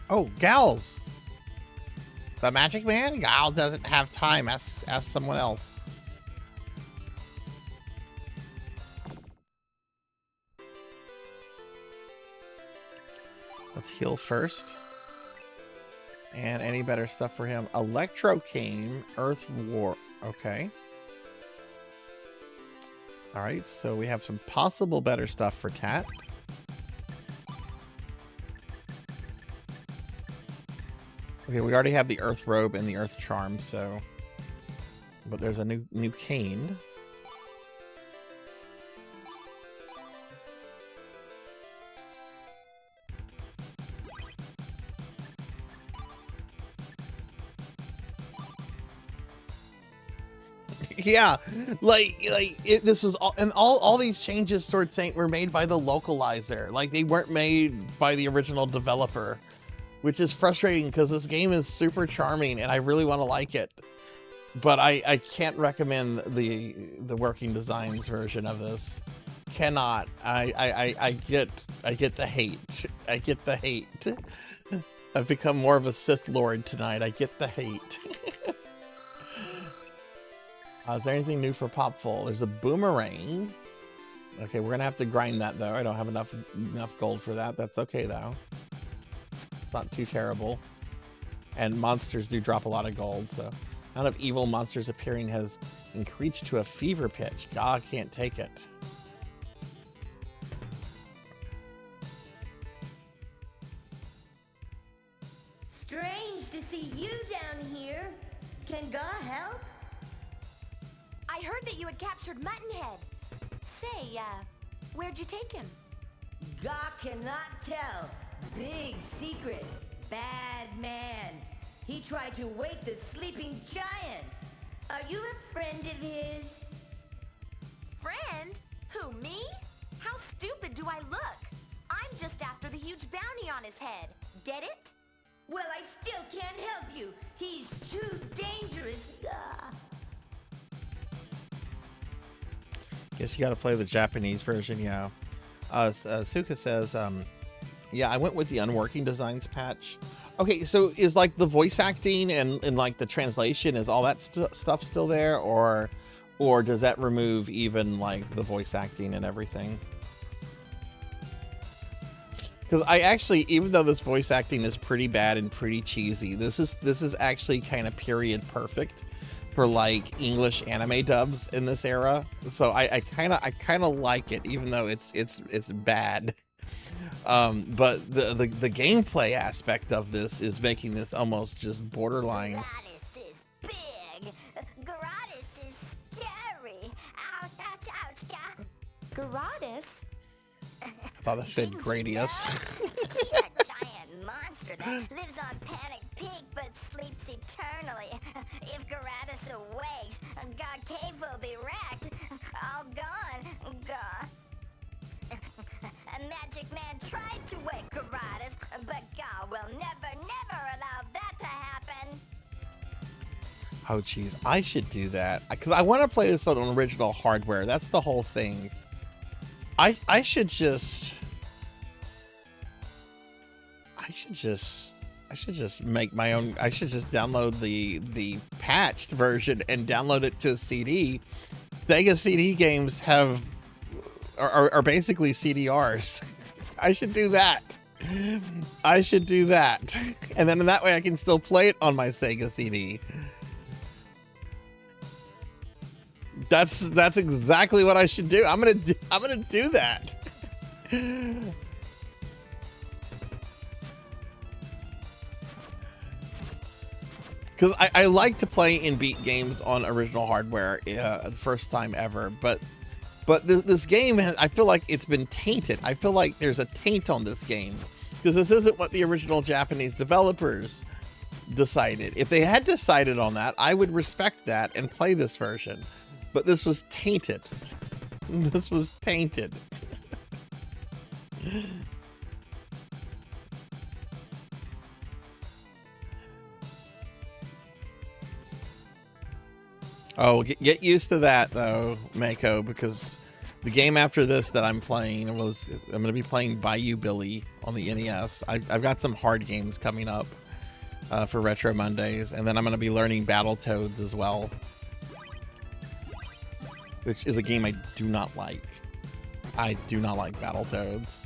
Oh, Gals. The Magic Man? Gal doesn't have time. Ask someone else. Let's heal first. And any better stuff for him? Electro Cane, Earth War. Okay. Alright, so we have some possible better stuff for Tat. Okay, we already have the Earth Robe and the Earth Charm, so... But there's a new cane. Yeah, this was all, and all these changes towards Saint were made by the localizer. Like, they weren't made by the original developer, which is frustrating because this game is super charming and I really want to like it, but I can't recommend the working designs version of this. Cannot. I get the hate. I get the hate. I've become more of a Sith Lord tonight. I get the hate. Is there anything new for Popful? There's a boomerang. Okay, we're gonna have to grind that though. I don't have enough gold for that. That's okay though. It's not too terrible. And monsters do drop a lot of gold, so amount of evil monsters appearing has increased to a fever pitch. God can't take it. Strange to see you down here. Can God help? I heard that you had captured Muttonhead. Say, where'd you take him? God cannot tell. Big secret. Bad man. He tried to wake the sleeping giant. Are you a friend of his? Friend? Who, me? How stupid do I look? I'm just after the huge bounty on his head. Get it? Well, I still can't help you. He's too dangerous. Guess you gotta play the Japanese version, yeah. Suka says, yeah, I went with the unworking designs patch. Okay, so is like the voice acting and like the translation, is all that stuff still there, or does that remove even like the voice acting and everything? Because I actually, even though this voice acting is pretty bad and pretty cheesy, this is actually kind of period perfect for like English anime dubs in this era. So I kind of like it, even though it's bad. But the gameplay aspect of this is making this almost just borderline. Gratis is big. Gratis is scary. Ouch, ouch, ouch, God. Gratis? I thought that said Gradius. He's a giant monster that lives on Panic Peak but sleeps eternally. If Gratis awakes, God Cave will be wrecked. All gone. Gone. A magic man tried to wake Gratis, but God will never, never allow that to happen. Oh, geez. I should do that. Because I want to play this on original hardware. That's the whole thing. I should just make my own. I should just download the patched version and download it to a CD. Sega CD games are basically CDRs. I should do that. I should do that. And then in that way I can still play it on my Sega CD. That's exactly what I should do. I'm gonna do that. Because I like to play in beat games on original hardware the first time ever, but this game I feel like it's been tainted. I feel like there's a taint on this game because this isn't what the original Japanese developers decided. If they had decided on that, I would respect that and play this version. But this was tainted. This was tainted. Oh, get used to that though, Mako, because the game after this that I'm playing I'm going to be playing Bayou Billy on the NES. I've got some hard games coming up for Retro Mondays, and then I'm going to be learning Battletoads as well, which is a game I do not like. I do not like Battletoads.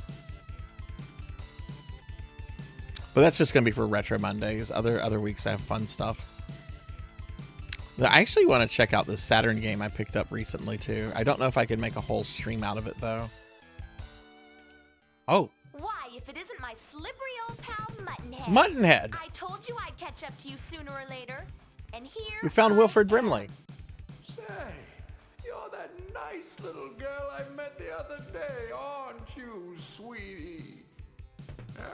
But that's just going to be for Retro Mondays. Other weeks I have fun stuff. I actually want to check out this Saturn game I picked up recently, too. I don't know if I can make a whole stream out of it, though. Oh. Why, if it isn't my slippery old pal Muttonhead. It's Muttonhead. I told you I'd catch up to you sooner or later. And here We found Wilfred Brimley. Say, you're that nice little girl I met the other day, aren't you, sweetie?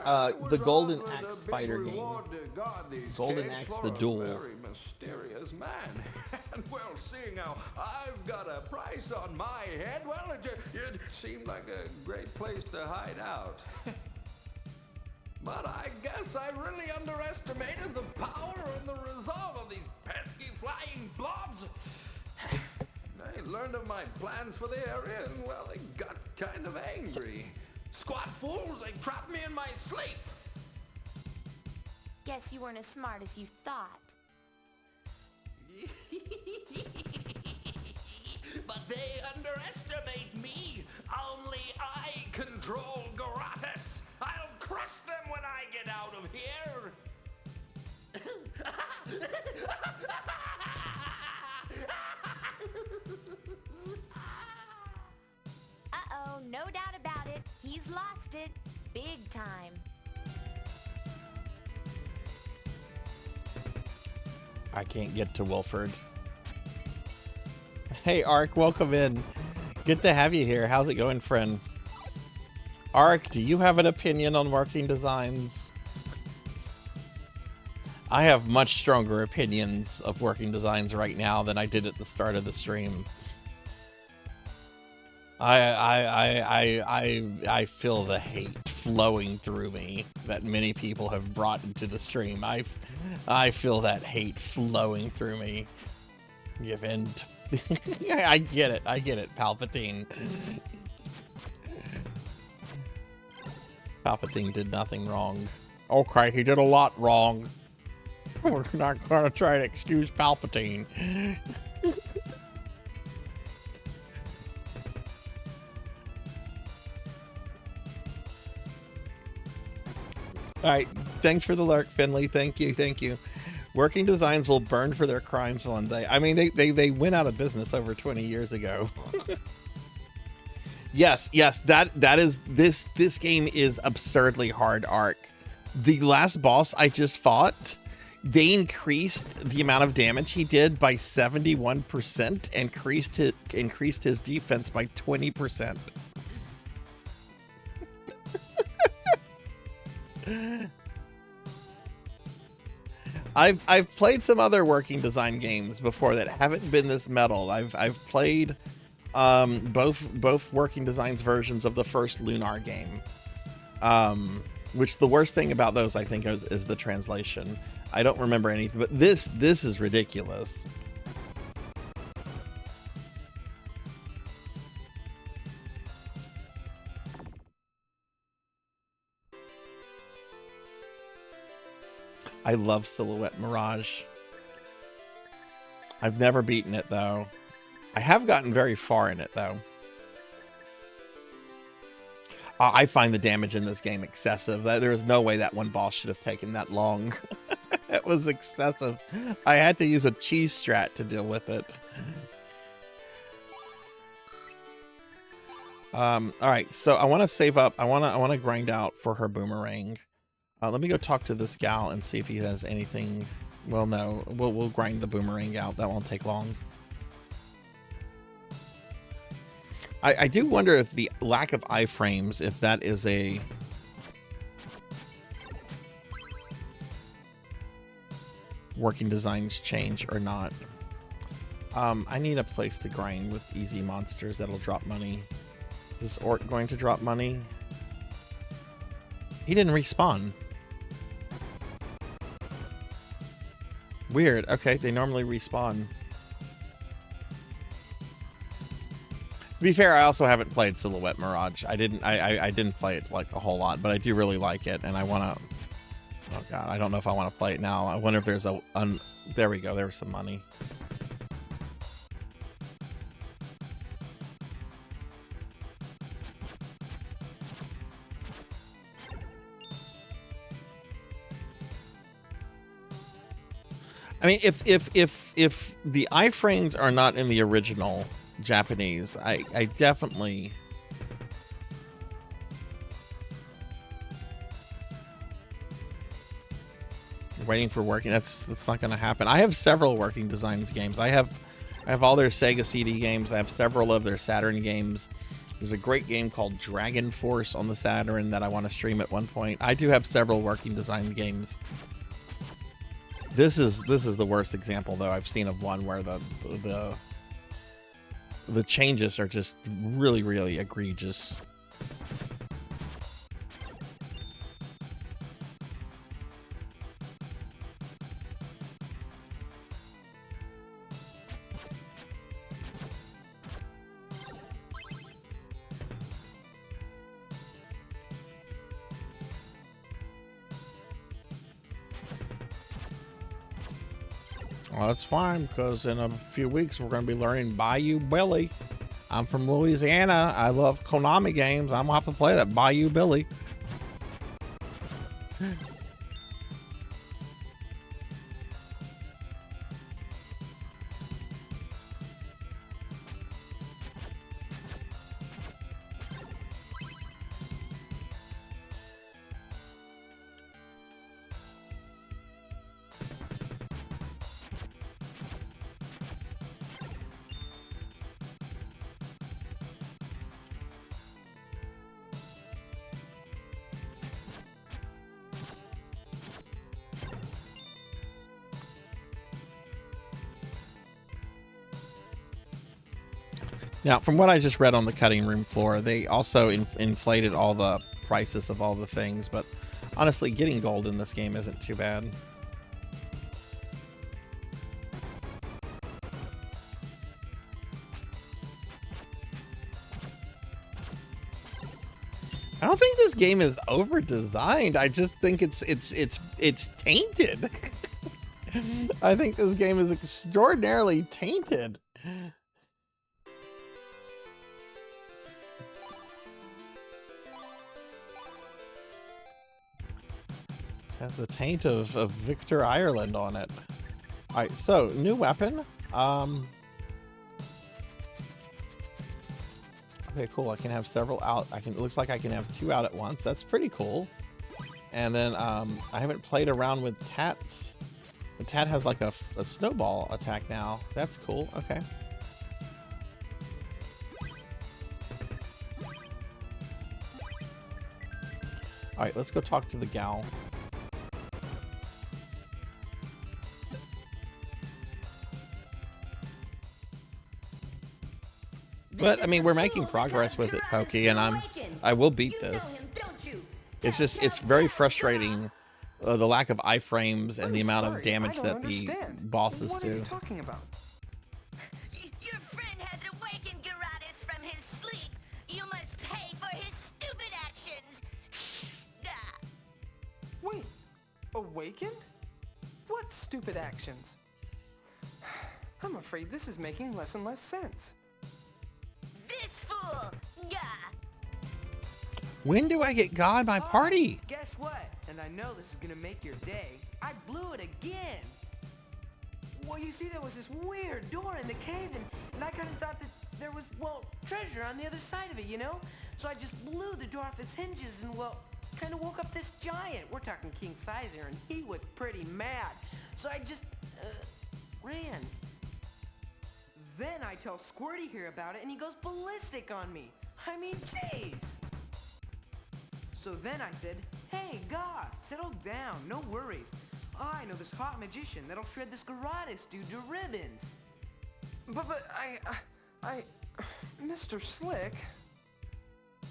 The Golden Axe fighter game. Golden Axe the Duel. Very mysterious man. And well, seeing how I've got a price on my head, well, it seemed like a great place to hide out. But I guess I really underestimated the power and the resolve of these pesky flying blobs. They learned of my plans for the area, and well, they got kind of angry. Squat fools, they trapped me in my sleep. Guess you weren't as smart as you thought. But they underestimate me. Only I control Garatus. I'll crush them when I get out of here. Uh-oh, no doubt about it. He's lost it. Big time. I can't get to Wilford. Hey, Ark, welcome in. Good to have you here. How's it going, friend? Ark, do you have an opinion on working designs? I have much stronger opinions of working designs right now than I did at the start of the stream. I feel the hate flowing through me that many people have brought into the stream. I feel that hate flowing through me. Give in. I get it, Palpatine. Palpatine did nothing wrong. Okay, he did a lot wrong. We're not gonna try to excuse Palpatine. All right, thanks for the lurk, Finley. Thank you. Working designs will burn for their crimes one day. I mean, they went out of business over 20 years ago. Yes, that is this game is absurdly hard, Arc. The last boss I just fought, they increased the amount of damage he did by 71% and increased his defense by 20%. I've played some other working design games before that haven't been this metal. I've played both working designs versions of the first Lunar game. Which the worst thing about those, I think, is the translation. I don't remember anything, but this is ridiculous. I love Silhouette Mirage. I've never beaten it, though. I have gotten very far in it, though. I find the damage in this game excessive. There is no way that one boss should have taken that long. It was excessive. I had to use a cheese strat to deal with it. All right, so I want to save up. I want to grind out for her boomerang. Let me go talk to this gal and see if he has anything. Well, no, we'll grind the boomerang out. That won't take long. I do wonder if the lack of iframes, if that is a working designs change or not. I need a place to grind with easy monsters that'll drop money. Is this orc going to drop money? He didn't respawn. Weird. Okay, they normally respawn. To be fair, I also haven't played Silhouette Mirage. I didn't play it like a whole lot, but I do really like it, and I want to. Oh god, I don't know if I want to play it now. I wonder if there's a. There we go. There was some money. I mean, if the iframes are not in the original Japanese, I definitely waiting for working. That's not going to happen. I have several working designs games. I have all their Sega CD games. I have several of their Saturn games. There's a great game called Dragon Force on the Saturn that I want to stream at one point. I do have several working design games. This is the worst example though I've seen of one where the changes are just really, really egregious. Well, that's fine, because in a few weeks we're going to be learning Bayou Billy. I'm from Louisiana. I love Konami games. I'm going to have to play that Bayou Billy. Now, from what I just read on the cutting room floor, they also inflated all the prices of all the things, but honestly, getting gold in this game isn't too bad. I don't think this game is over-designed. I just think it's tainted. I think this game is extraordinarily tainted. Has the taint of Victor Ireland on it. Alright, so new weapon. Okay, cool. I can have several out. It looks like I can have 2 out at once. That's pretty cool. And then I haven't played around with Tat's. But Tat has like a snowball attack now. That's cool. Okay. Alright, let's go talk to the gal. But I mean, we're making progress with it, Pokey, and I will beat this. It's just, it's very frustrating, the lack of iframes and the amount of damage that the bosses What are you do. talking about? Your friend has awakened Garatus from his sleep. You must pay for his stupid actions. Wait, awakened? What stupid actions? I'm afraid this is making less and less sense. This fool. When do I get God in my party? Guess what? And I know this is gonna make your day. I blew it again. Well, you see, there was this weird door in the cave, and I kind of thought that there was, well, treasure on the other side of it, you know? So I just blew the door off its hinges and, well, kind of woke up this giant. We're talking king size here, and he was pretty mad. So I just, ran. Then I tell Squirty here about it, and he goes ballistic on me. I mean, jeez. So then I said, hey, God, settle down, no worries. I know this hot magician that'll shred this Garatus dude to ribbons. But I, Mr. Slick.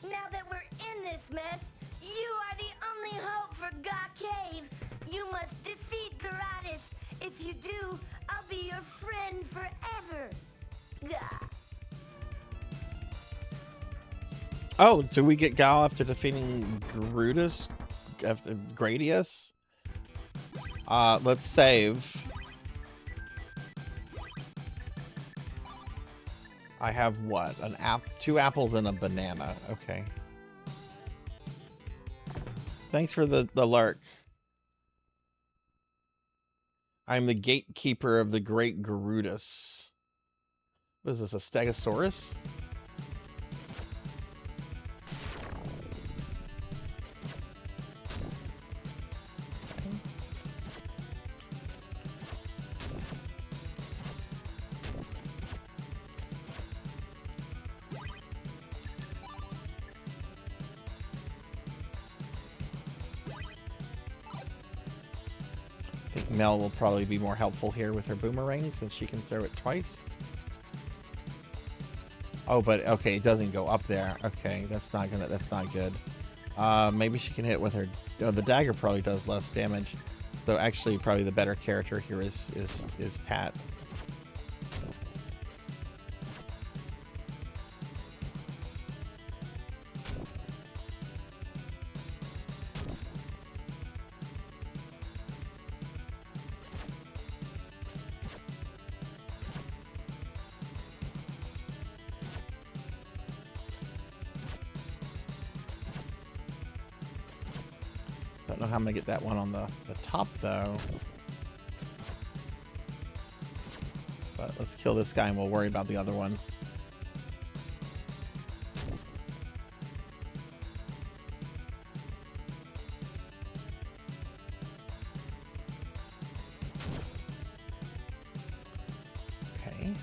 Now that we're in this mess, you are the only hope for Ga Cave. You must defeat Garatus. If you do, I'll be your friend forever. Gah. Oh, do we get Gal after defeating Gradius? After Gradius? Let's save. I have what? Two apples and a banana. Okay. Thanks for the lurk. I'm the gatekeeper of the great Garudus. What is this, a Stegosaurus? I think Mel will probably be more helpful here with her boomerang since she can throw it twice. Oh, but okay, it doesn't go up there. Okay, that's not good. Maybe she can hit with her. Oh, the dagger probably does less damage. So actually, probably the better character here is Tat. Don't know how I'm gonna get that one on the top though. But let's kill this guy and we'll worry about the other one. Okay.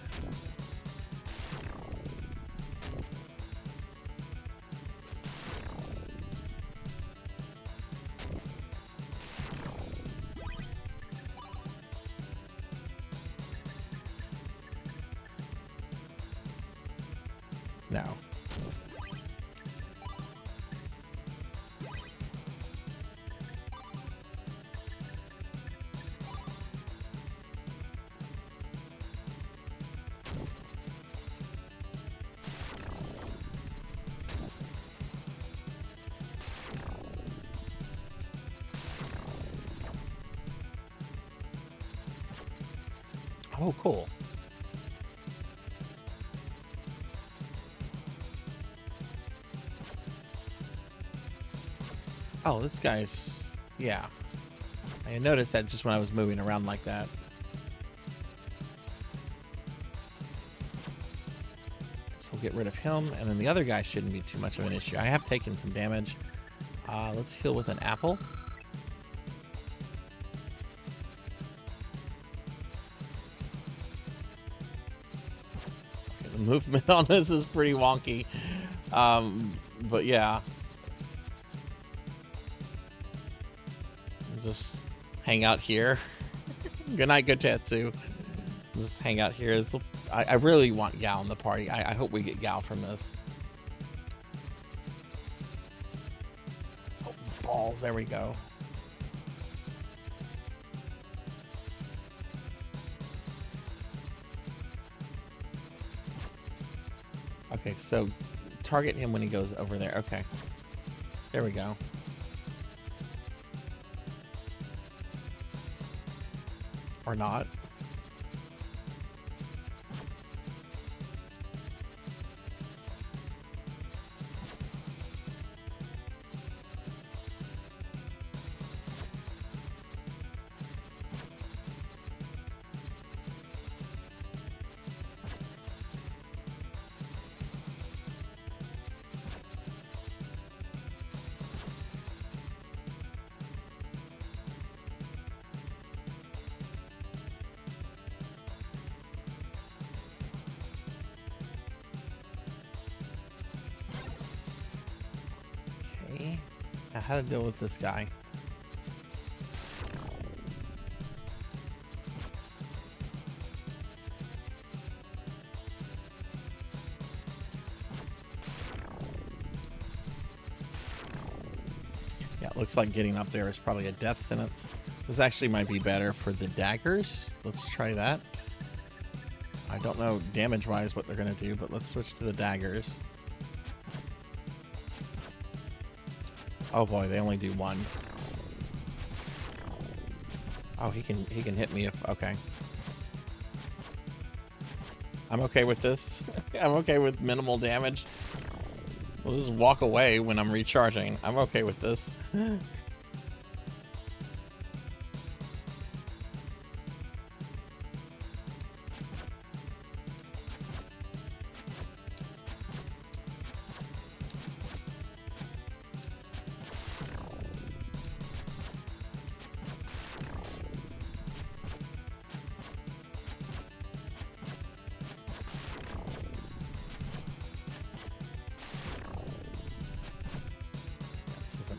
No. Oh, cool. Oh, this guy's... yeah. I noticed that just when I was moving around like that. So we'll get rid of him, and then the other guy shouldn't be too much of an issue. I have taken some damage. Let's heal with an apple. Okay, the movement on this is pretty wonky. But yeah. Just hang out here. Good night, Gotetsu. Just hang out here. I really want Gal in the party. I hope we get Gal from this. Oh gals. There we go. Okay, so target him when he goes over there. Okay. There we go. Or not. How to deal with this guy. Yeah, it looks like getting up there is probably a death sentence. This actually might be better for the daggers. Let's try that. I don't know damage-wise what they're going to do, but let's switch to the daggers. Oh boy, they only do one. Oh, he can hit me if okay. I'm okay with this. I'm okay with minimal damage. We'll just walk away when I'm recharging. I'm okay with this.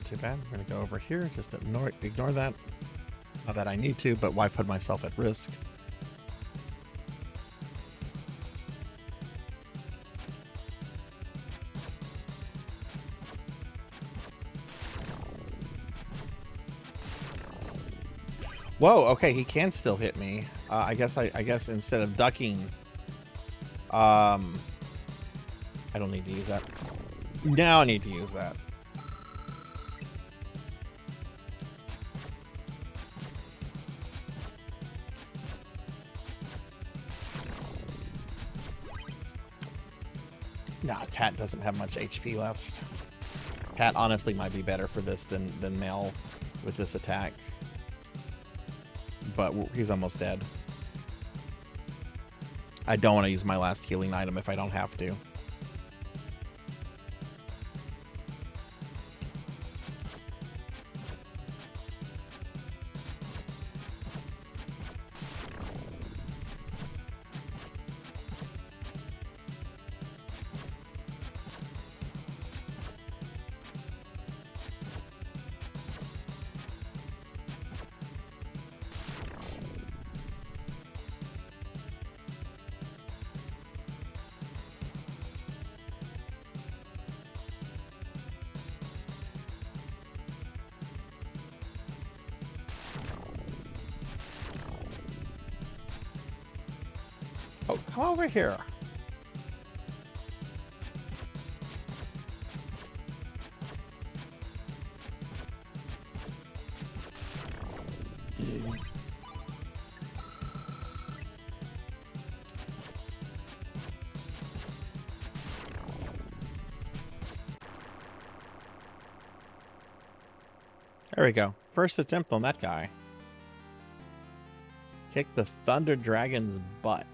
Too bad. I'm going to go over here. Just ignore that. Not that I need to, but why put myself at risk? Whoa, okay, he can still hit me. I guess instead of ducking, I don't need to use that. Now I need to use that. Nah, Tat doesn't have much HP left. Tat honestly might be better for this than Mel with this attack. But he's almost dead. I don't want to use my last healing item if I don't have to. Oh, come over here. There we go. First attempt on that guy. Kick the Thunder Dragon's butt.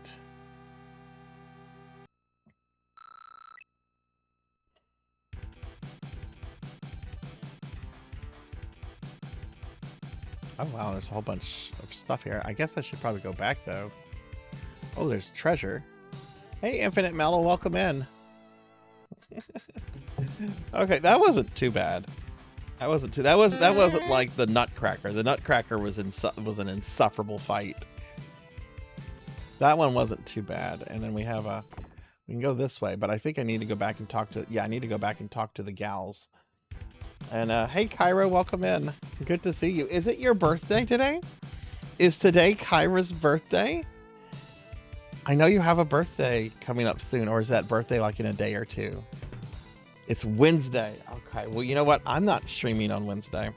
Oh wow, there's a whole bunch of stuff here. I guess I should probably go back though. Oh, there's treasure. Hey, Infinite Mellow, welcome in. Okay, that wasn't too bad. That wasn't like the Nutcracker. The Nutcracker was an insufferable fight. That one wasn't too bad. And then we have we can go this way, but I think I need to go back and talk to I need to go back and talk to the gals. And hey, Kyra, welcome in. Good to see you. Is it your birthday today? Is today Kyra's birthday? I know you have a birthday coming up soon, or is that birthday like in a day or two? It's Wednesday. Okay, well, you know what? I'm not streaming on Wednesday,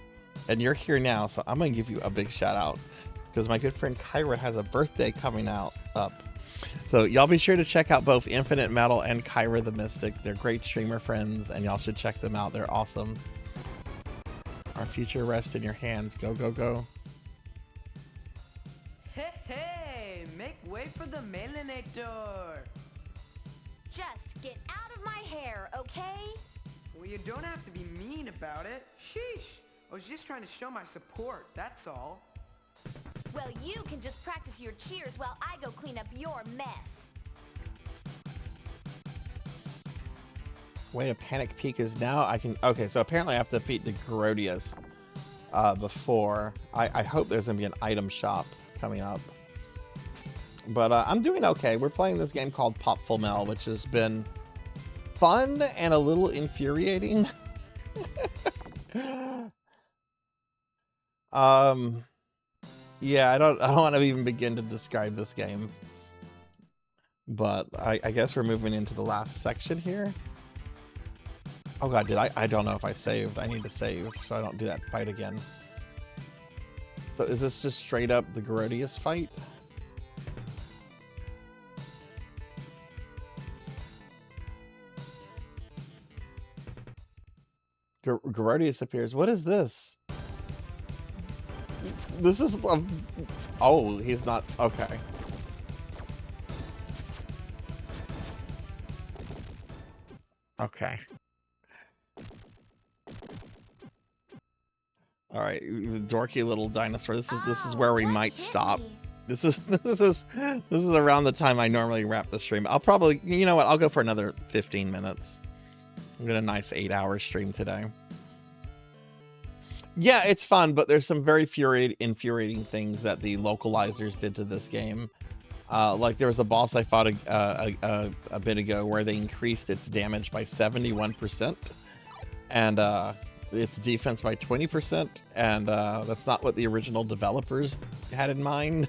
and you're here now, so I'm going to give you a big shout out because my good friend Kyra has a birthday coming up. So y'all be sure to check out both Infinite Metal and Kyra the Mystic. They're great streamer friends, and y'all should check them out. They're awesome. Our future rests in your hands. Go, go, go. Hey, hey, make way for the Melanator. Just get out of my hair, okay? Well, you don't have to be mean about it. Sheesh. I was just trying to show my support, that's all. Well, you can just practice your cheers while I go clean up your mess. Way to panic peek is now I can. Okay, so apparently I have to defeat the Garodius before. I hope there's gonna be an item shop coming up. But I'm doing okay. We're playing this game called Popful, which has been fun and a little infuriating. Yeah, I don't want to even begin to describe this game. But I guess we're moving into the last section here. Oh god, I don't know if I saved. I need to save so I don't do that fight again. So is this just straight up the Garodius fight? Garodius appears. What is this? This is oh, he's not okay. Okay. All right, dorky little dinosaur. This is where we might stop. This is around the time I normally wrap the stream. I'll probably, you know what? I'll go for another 15 minutes. I'm gonna a nice 8-hour stream today. Yeah, it's fun, but there's some very infuriating things that the localizers did to this game. Like there was a boss I fought a bit ago where they increased its damage by 71% and its defense by 20%, and that's not what the original developers had in mind.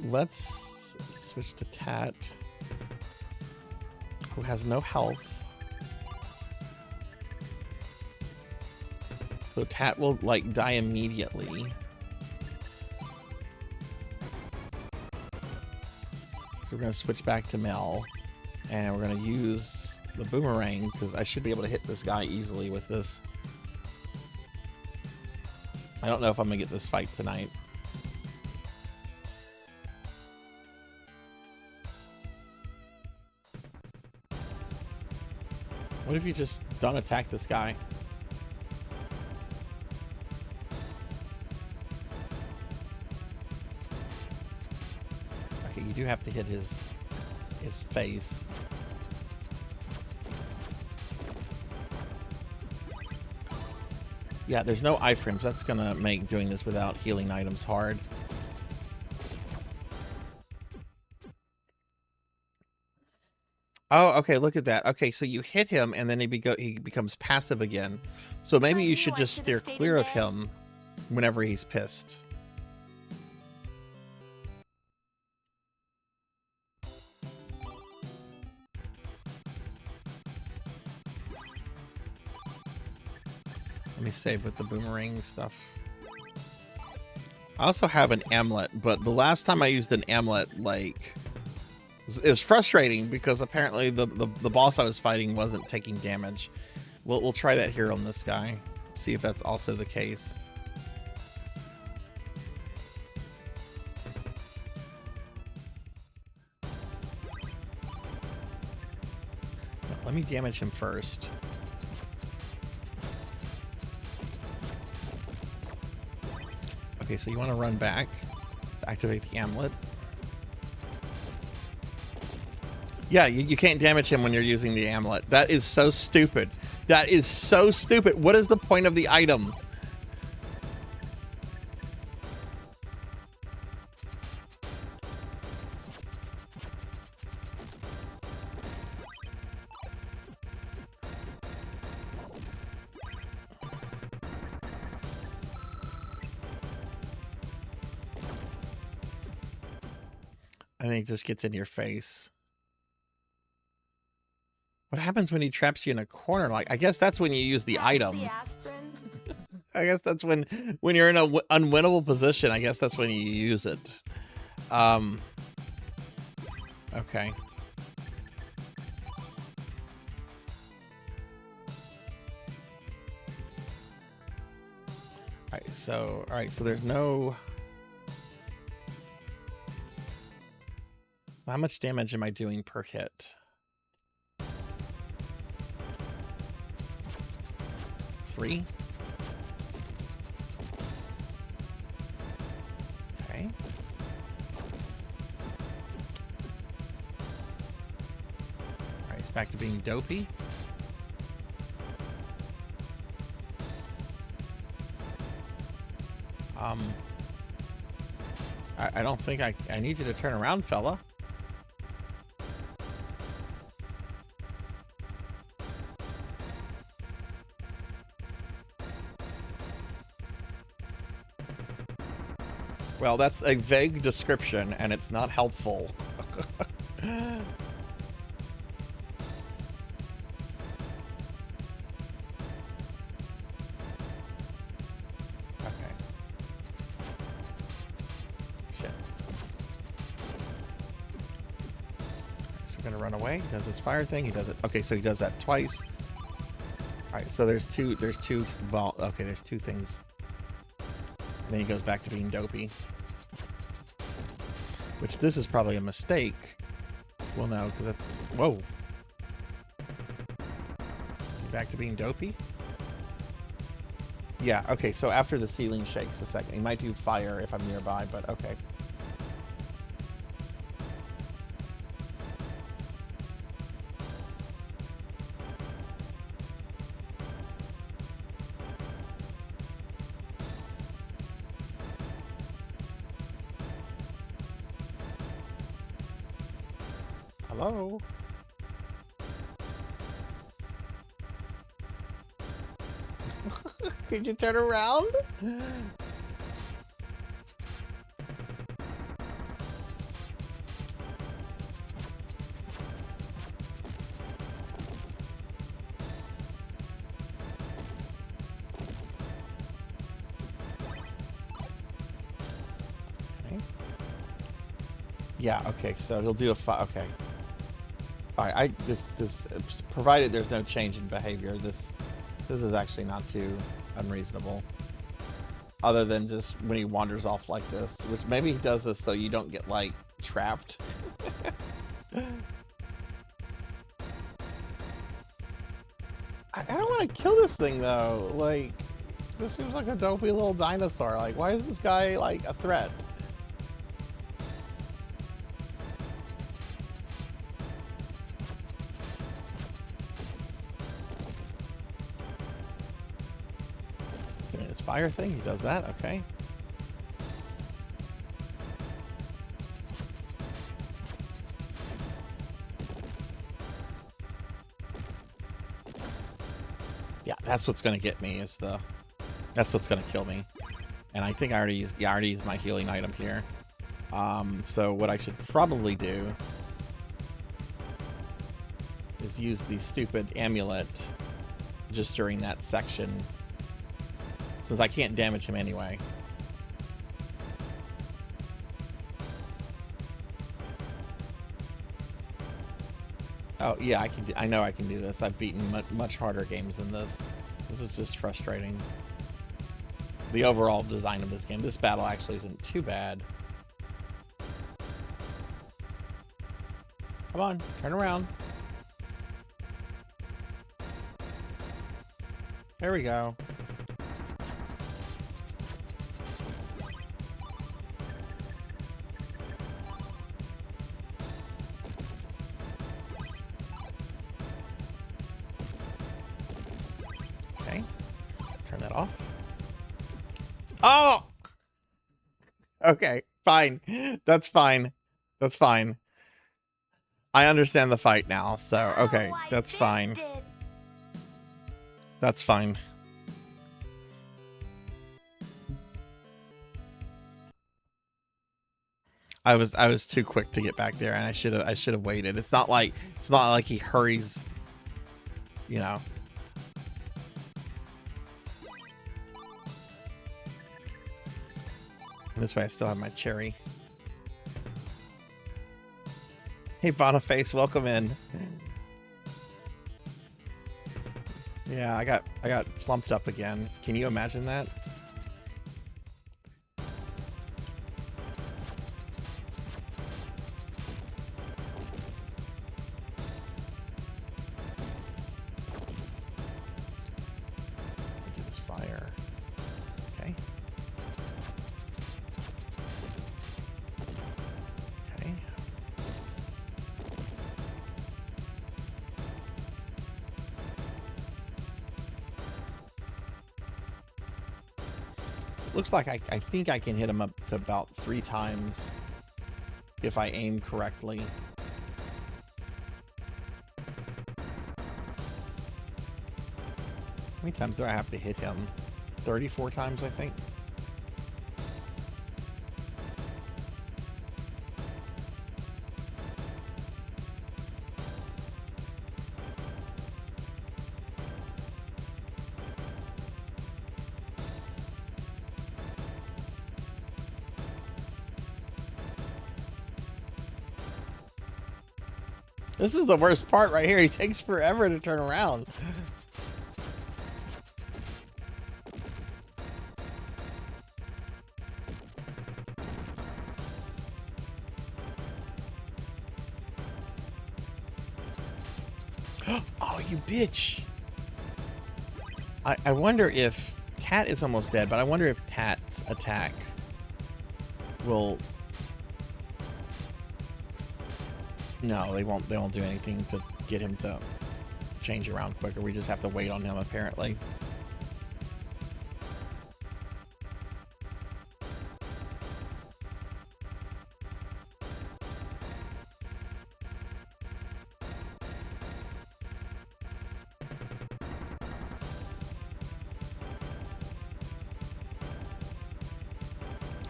Let's switch to Tat, who has no health. So Tat will like die immediately. So we're gonna switch back to Mel, and we're gonna use the boomerang because I should be able to hit this guy easily with this. I don't know if I'm gonna get this fight tonight. What if you just don't attack this guy? Okay, you do have to hit his face. Yeah, there's no iframes. That's gonna make doing this without healing items hard. Oh, okay, look at that. Okay, so you hit him and then he becomes passive again. So maybe you should just steer clear of him whenever he's pissed. Let me save with the boomerang stuff. I also have an amulet, but the last time I used an amulet, like, it was frustrating because apparently the boss I was fighting wasn't taking damage. We'll try that here on this guy. See if that's also the case. Let me damage him first. Okay, so you want to run back. Let's activate the amulet. Yeah, you can't damage him when you're using the amulet. That is so stupid. That is so stupid. What is the point of the item? I think it just gets in your face. What happens when he traps you in a corner? Like, I guess that's when you use the item. The aspirin. I guess that's when you're in a unwinnable position. I guess that's when you use it. Okay. All right, so there's no. How much damage am I doing per hit? Three. Okay. All right, it's back to being dopey. I don't think I need you to turn around, fella. Well, that's a vague description, and it's not helpful. Okay. Shit. So we're gonna run away. He does his fire thing. He does it. Okay, so he does that twice. All right. So there's two. Okay, there's two things. And then he goes back to being dopey. Which this is probably a mistake. Well, no, because that's... Whoa. Is he back to being dopey? Yeah, okay, so after the ceiling shakes a second. He might do fire if I'm nearby, but okay. Hello? Could you turn around? Okay. Yeah, okay, so he'll do a okay. Alright, this provided there's no change in behavior, this is actually not too unreasonable. Other than just when he wanders off like this, which maybe he does this so you don't get like trapped. I don't want to kill this thing though. Like, this seems like a dopey little dinosaur. Like, why is this guy like a threat? His fire thing, he does that, okay. Yeah, that's what's gonna get me, that's what's gonna kill me. And I think I already used my healing item here. So what I should probably do is use the stupid amulet just during that section, since I can't damage him anyway. Oh yeah, I know I can do this. I've beaten much harder games than this. This is just frustrating. The overall design of this game. This battle actually isn't too bad. Come on, turn around. There we go. Okay, turn that off. Oh! Okay, fine. That's fine. That's fine. I understand the fight now, so okay, that's fine. That's fine. I was too quick to get back there, and I should have waited. It's not like he hurries, you know. And this way I still have my cherry. Hey Boniface, welcome in. Yeah, I got plumped up again. Can you imagine that? Do this fire. Okay. Okay. Looks like I think I can hit him up to about 3 times if I aim correctly. How many times do I have to hit him? 34 times, I think. This is the worst part right here. He takes forever to turn around. Oh, you bitch. I wonder if Tat is almost dead, but I wonder if Tat's attack will... No, they won't do anything to get him to change around quicker. We just have to wait on him, apparently.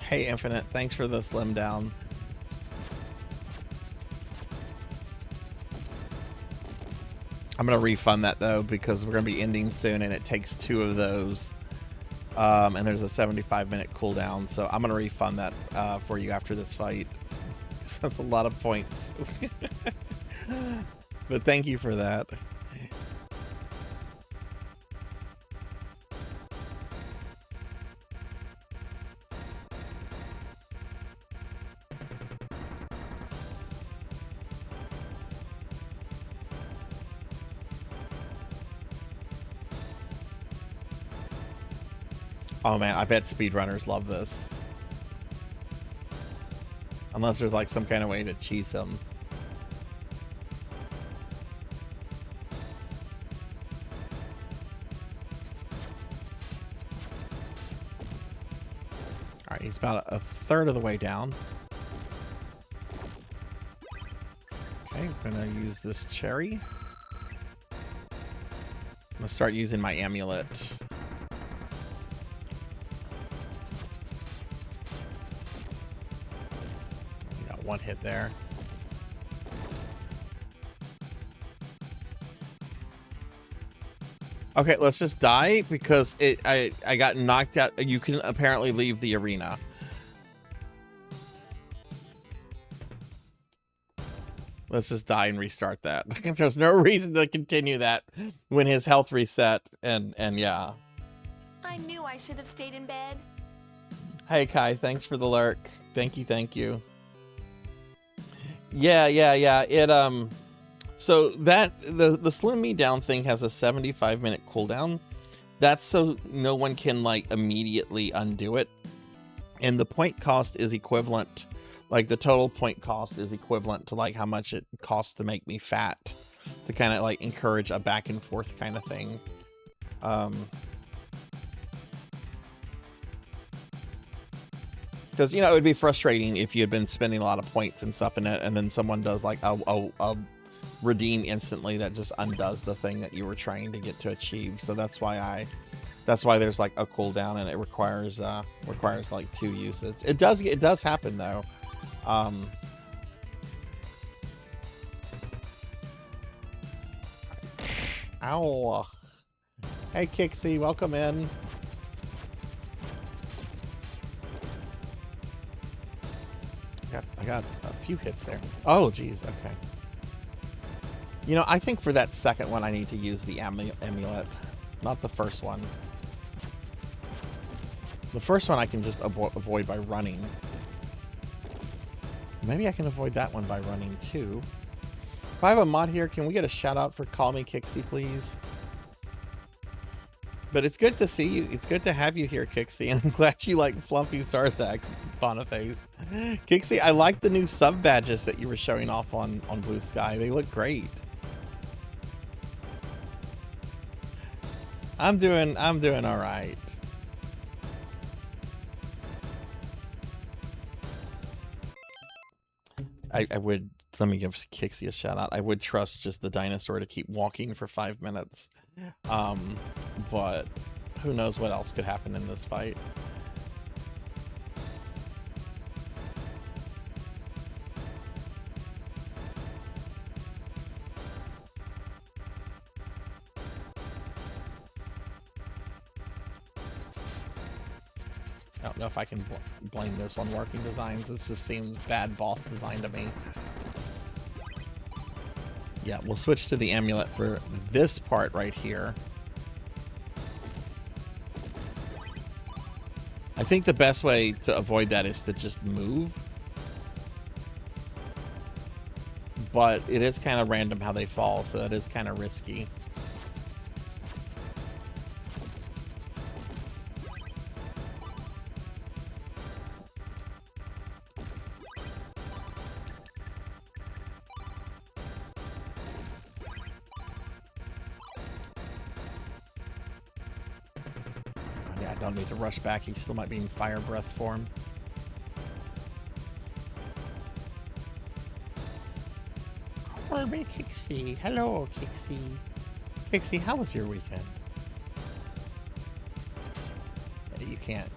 Hey, Infinite, thanks for the slim down. I'm going to refund that, though, because we're going to be ending soon, and it takes 2 of those. And there's a 75-minute cooldown, so I'm going to refund that for you after this fight. That's a lot of points. But thank you for that. Oh man, I bet speedrunners love this. Unless there's like some kind of way to cheese them. Alright, he's about a third of the way down. Okay, I'm gonna use this cherry. I'm gonna start using my amulet. One hit there. Okay, let's just die because I got knocked out. You can apparently leave the arena. Let's just die and restart that. There's no reason to continue that when his health reset and yeah. I knew I should have stayed in bed. Hey Kai, thanks for the lurk. Thank you. Yeah. It so that the slim me down thing has a 75-minute cooldown. That's so no one can like immediately undo it. And the point cost is equivalent, like the total point cost is equivalent to like how much it costs to make me fat, to kind of like encourage a back and forth kind of thing. Because, you know, it would be frustrating if you had been spending a lot of points and stuff in it, and then someone does like a redeem instantly that just undoes the thing that you were trying to get to achieve. So that's why there's like a cooldown, and it requires like 2 uses. It does happen though. Ow. Hey, Kixie, welcome in. I got a few hits there. Oh, geez, okay. You know, I think for that second one, I need to use the amulet, not the first one. The first one I can just avoid by running. Maybe I can avoid that one by running, too. If I have a mod here, can we get a shout-out for Call Me Kixie, please? But it's good to see you. It's good to have you here, Kixie. And I'm glad you like Flumpy Sarzac, Boniface. Kixie, I like the new sub badges that you were showing off on Blue Sky. They look great. I'm doing all right. I would, let me give Kixie a shout out. I would trust just the dinosaur to keep walking for 5 minutes. But who knows what else could happen in this fight. I don't know if I can blame this on working designs. This just seems bad boss design to me. Yeah, we'll switch to the amulet for this part right here. I think the best way to avoid that is to just move. But it is kind of random how they fall, so that is kind of risky. Need to rush back. He still might be in fire breath form. Kirby Kixie. Hello, Kixie. Kixie, how was your weekend? You can't.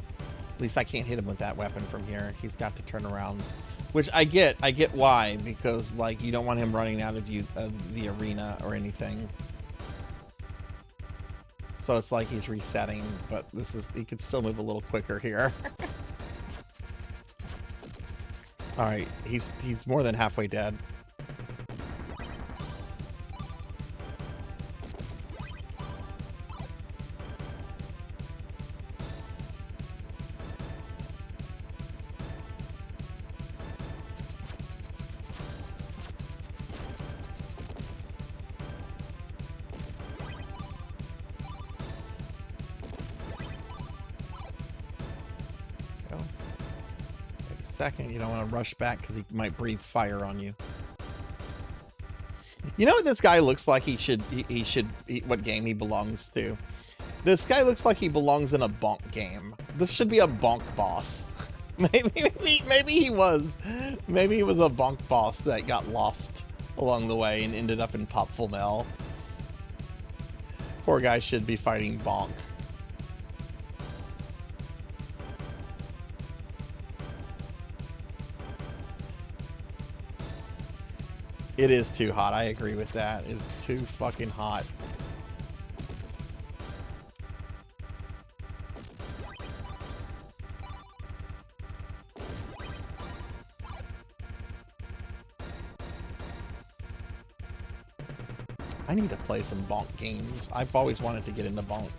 At least I can't hit him with that weapon from here. He's got to turn around. Which I get why, because like you don't want him running out of the arena or anything. So it's like he's resetting, but he could still move a little quicker here. All right, he's more than halfway dead. Second, you don't want to rush back because he might breathe fire on you. You know what this guy looks like? What game he belongs to? This guy looks like he belongs in a bonk game. This should be a bonk boss. Maybe he was. Maybe he was a bonk boss that got lost along the way and ended up in Popful. Poor guy should be fighting bonk. It is too hot. I agree with that. It's too fucking hot. I need to play some bonk games. I've always wanted to get into bonk.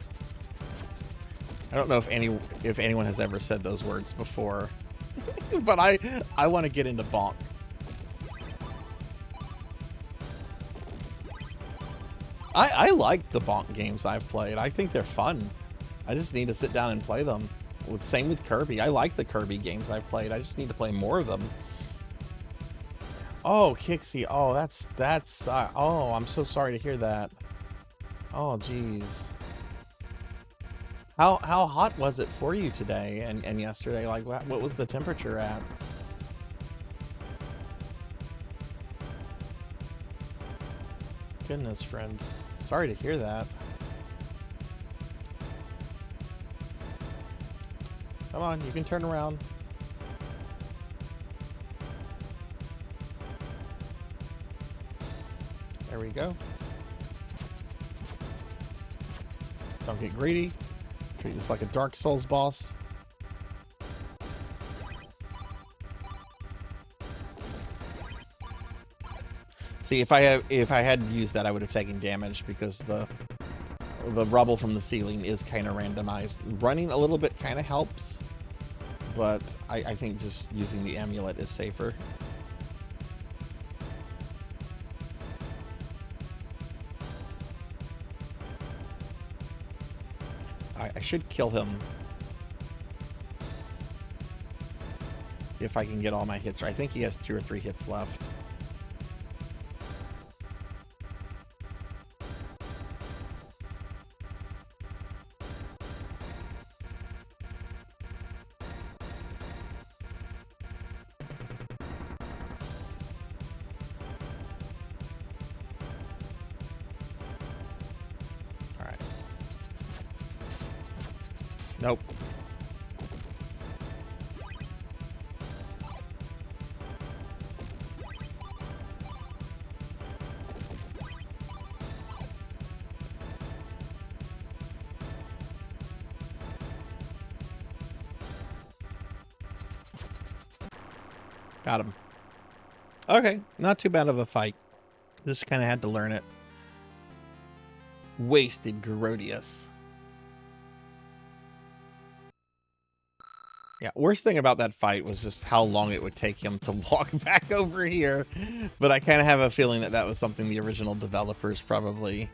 I don't know if anyone has ever said those words before, but I want to get into bonk. I like the bonk games I've played. I think they're fun. I just need to sit down and play them. Same with Kirby. I like the Kirby games I've played. I just need to play more of them. Oh, Kixie. Oh, that's. Oh, I'm so sorry to hear that. Oh, jeez. How hot was it for you today and yesterday? Like, what was the temperature at? Goodness, friend. Sorry to hear that. Come on, you can turn around. There we go. Don't get greedy. Treat this like a Dark Souls boss. See, if I had used that, I would have taken damage because the rubble from the ceiling is kind of randomized. Running a little bit kind of helps, but I think just using the amulet is safer. I should kill him if I can get all my hits. I think he has 2 or 3 hits left. Nope. Got him. Okay, not too bad of a fight. Just kind of had to learn it. Wasted Garodius. Yeah, worst thing about that fight was just how long it would take him to walk back over here. But I kind of have a feeling that that was something the original developers probably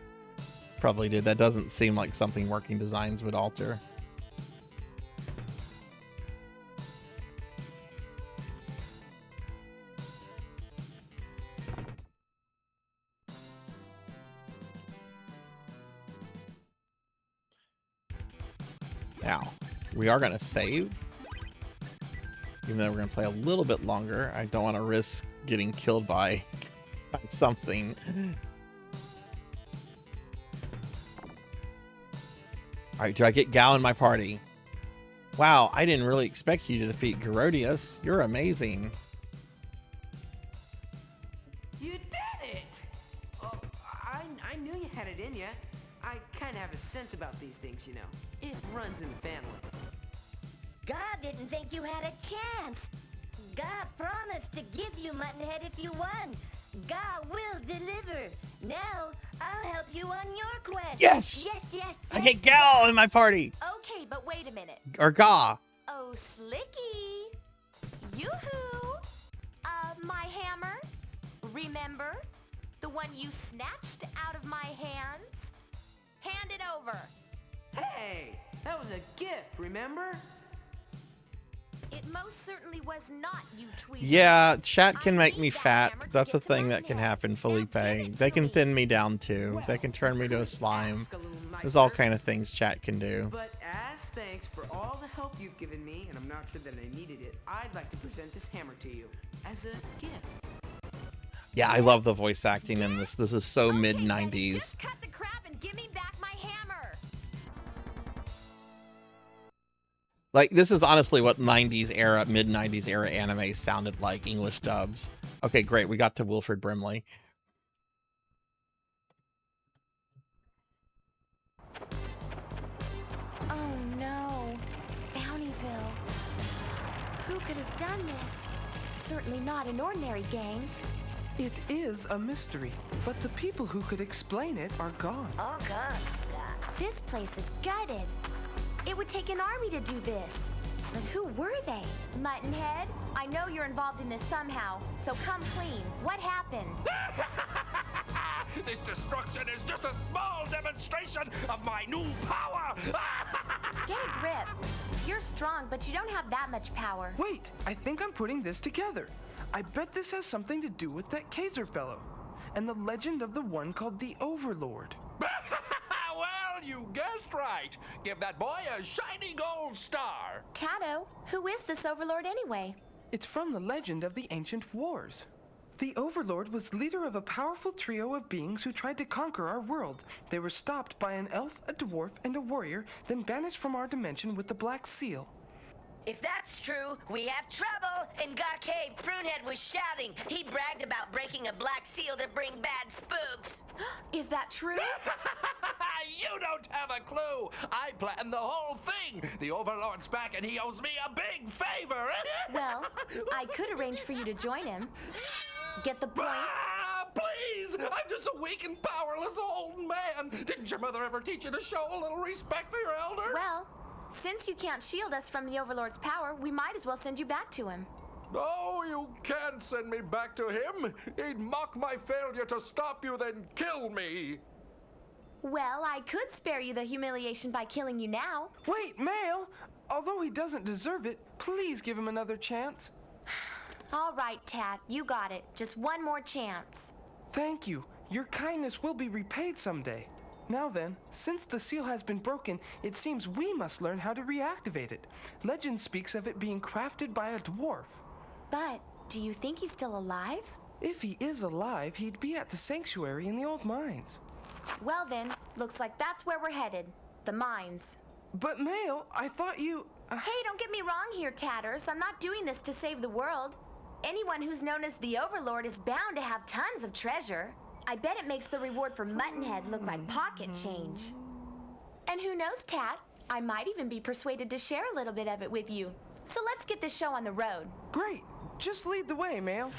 did. That doesn't seem like something Working Designs would alter. Now, we are going to save. Even though we're going to play a little bit longer, I don't want to risk getting killed by something. Alright, do I get Gal in my party? Wow, I didn't really expect you to defeat Garodius. You're amazing. You did it! Oh, I knew you had it in you. I kind of have a sense about these things, you know. It runs in the family. God didn't think you had a chance. God promised to give you Muttonhead if you won. God will deliver. Now, I'll help you on your quest. Yes! Yes. I get Gal in my party! Okay, but wait a minute. Or Ga. Oh, Slicky. Yoo-hoo. My hammer. Remember? The one you snatched out of my hands? Hand it over. Hey, that was a gift, remember? It most certainly was not, you tweet. Yeah, chat can make me fat. That's a thing that can happen, Felipe. They can thin me down too. They can turn me to a slime. There's all kind of things chat can do. But as thanks for all the help you've given me, and I'm not sure that I needed it, I'd like to present this hammer to you as a gift. Yeah, I love the voice acting in this. This is so mid-90s. Just cut the crap and give me back my hammer. Like, this is honestly what 90s era, mid-90s era anime sounded like, English dubs. Okay, great. We got to Wilfred Brimley. Oh no, Bountyville. Who could have done this? Certainly not an ordinary gang. It is a mystery, but the people who could explain it are gone. Oh, God. This place is gutted. It would take an army to do this. But who were they? Muttonhead, I know you're involved in this somehow, so come clean. What happened? This destruction is just a small demonstration of my new power! Get a grip. You're strong, but you don't have that much power. Wait, I think I'm putting this together. I bet this has something to do with that Kaiser fellow and the legend of the one called the Overlord. Well, you guessed right. Give that boy a shiny gold star. Tato, who is this Overlord anyway? It's from the legend of the ancient wars. The Overlord was leader of a powerful trio of beings who tried to conquer our world. They were stopped by an elf, a dwarf, and a warrior, then banished from our dimension with the Black Seal. If that's true, we have trouble. In God Cave, Prunehead was shouting. He bragged about breaking a black seal to bring bad spooks. Is that true? You don't have a clue. I planned the whole thing. The Overlord's back and he owes me a big favor. Well, I could arrange for you to join him. Get the point? Ah, please! I'm just a weak and powerless old man. Didn't your mother ever teach you to show a little respect for your elders? Well, since you can't shield us from the Overlord's power, we might as well send you back to him. No, you can't send me back to him. He'd mock my failure to stop you, then kill me. Well, I could spare you the humiliation by killing you now. Wait, Mail! Although he doesn't deserve it, please give him another chance. All right, Tat, you got it. Just one more chance. Thank you. Your kindness will be repaid someday. Now then, since the seal has been broken, it seems we must learn how to reactivate it. Legend speaks of it being crafted by a dwarf. But do you think he's still alive? If he is alive, he'd be at the sanctuary in the old mines. Well then, looks like that's where we're headed. The mines. But Mail, I thought you... Hey, don't get me wrong here, Tatters. I'm not doing this to save the world. Anyone who's known as the Overlord is bound to have tons of treasure. I bet it makes the reward for Muttonhead look like pocket change. And who knows, Tat? I might even be persuaded to share a little bit of it with you. So let's get this show on the road. Great. Just lead the way, Mail.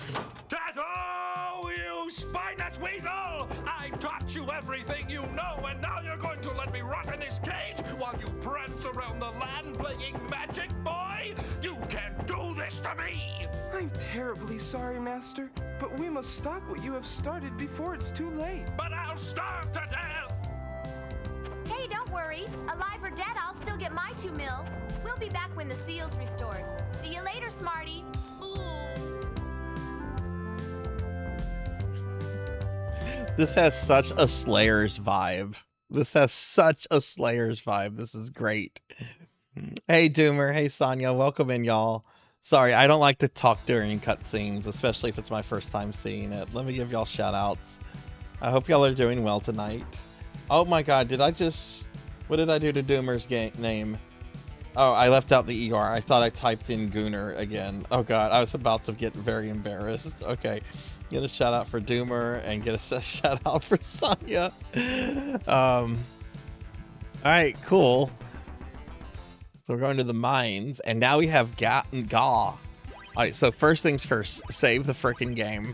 Tato, you spineless weasel! I taught you everything you know, and now you're going to let me rot in this cage while you prance around the land playing magic, boy? You can't do this to me! I'm terribly sorry, Master, but we must stop what you have started before it's too late. But I'll starve to death! Hey, don't worry. Alive or dead, I'll still get my 2 mil. We'll be back when the seal's restored. See you later, Smarty. This has such a Slayers vibe. This has such a Slayers vibe. This is great. Hey, Doomer. Hey, Sonya. Welcome in, y'all. Sorry, I don't like to talk during cutscenes, especially if it's my first time seeing it. Let me give y'all shout outs. I hope y'all are doing well tonight. Oh my god, did I just... What did I do to Doomer's name? Oh, I left out the ER. I thought I typed in Gooner again. Oh god, I was about to get very embarrassed. Okay. Get a shout out for Doomer and get a shout out for Sonya. All right, cool. So we're going to the mines, and now we have Gaw. All right, so first things first, save the frickin' game.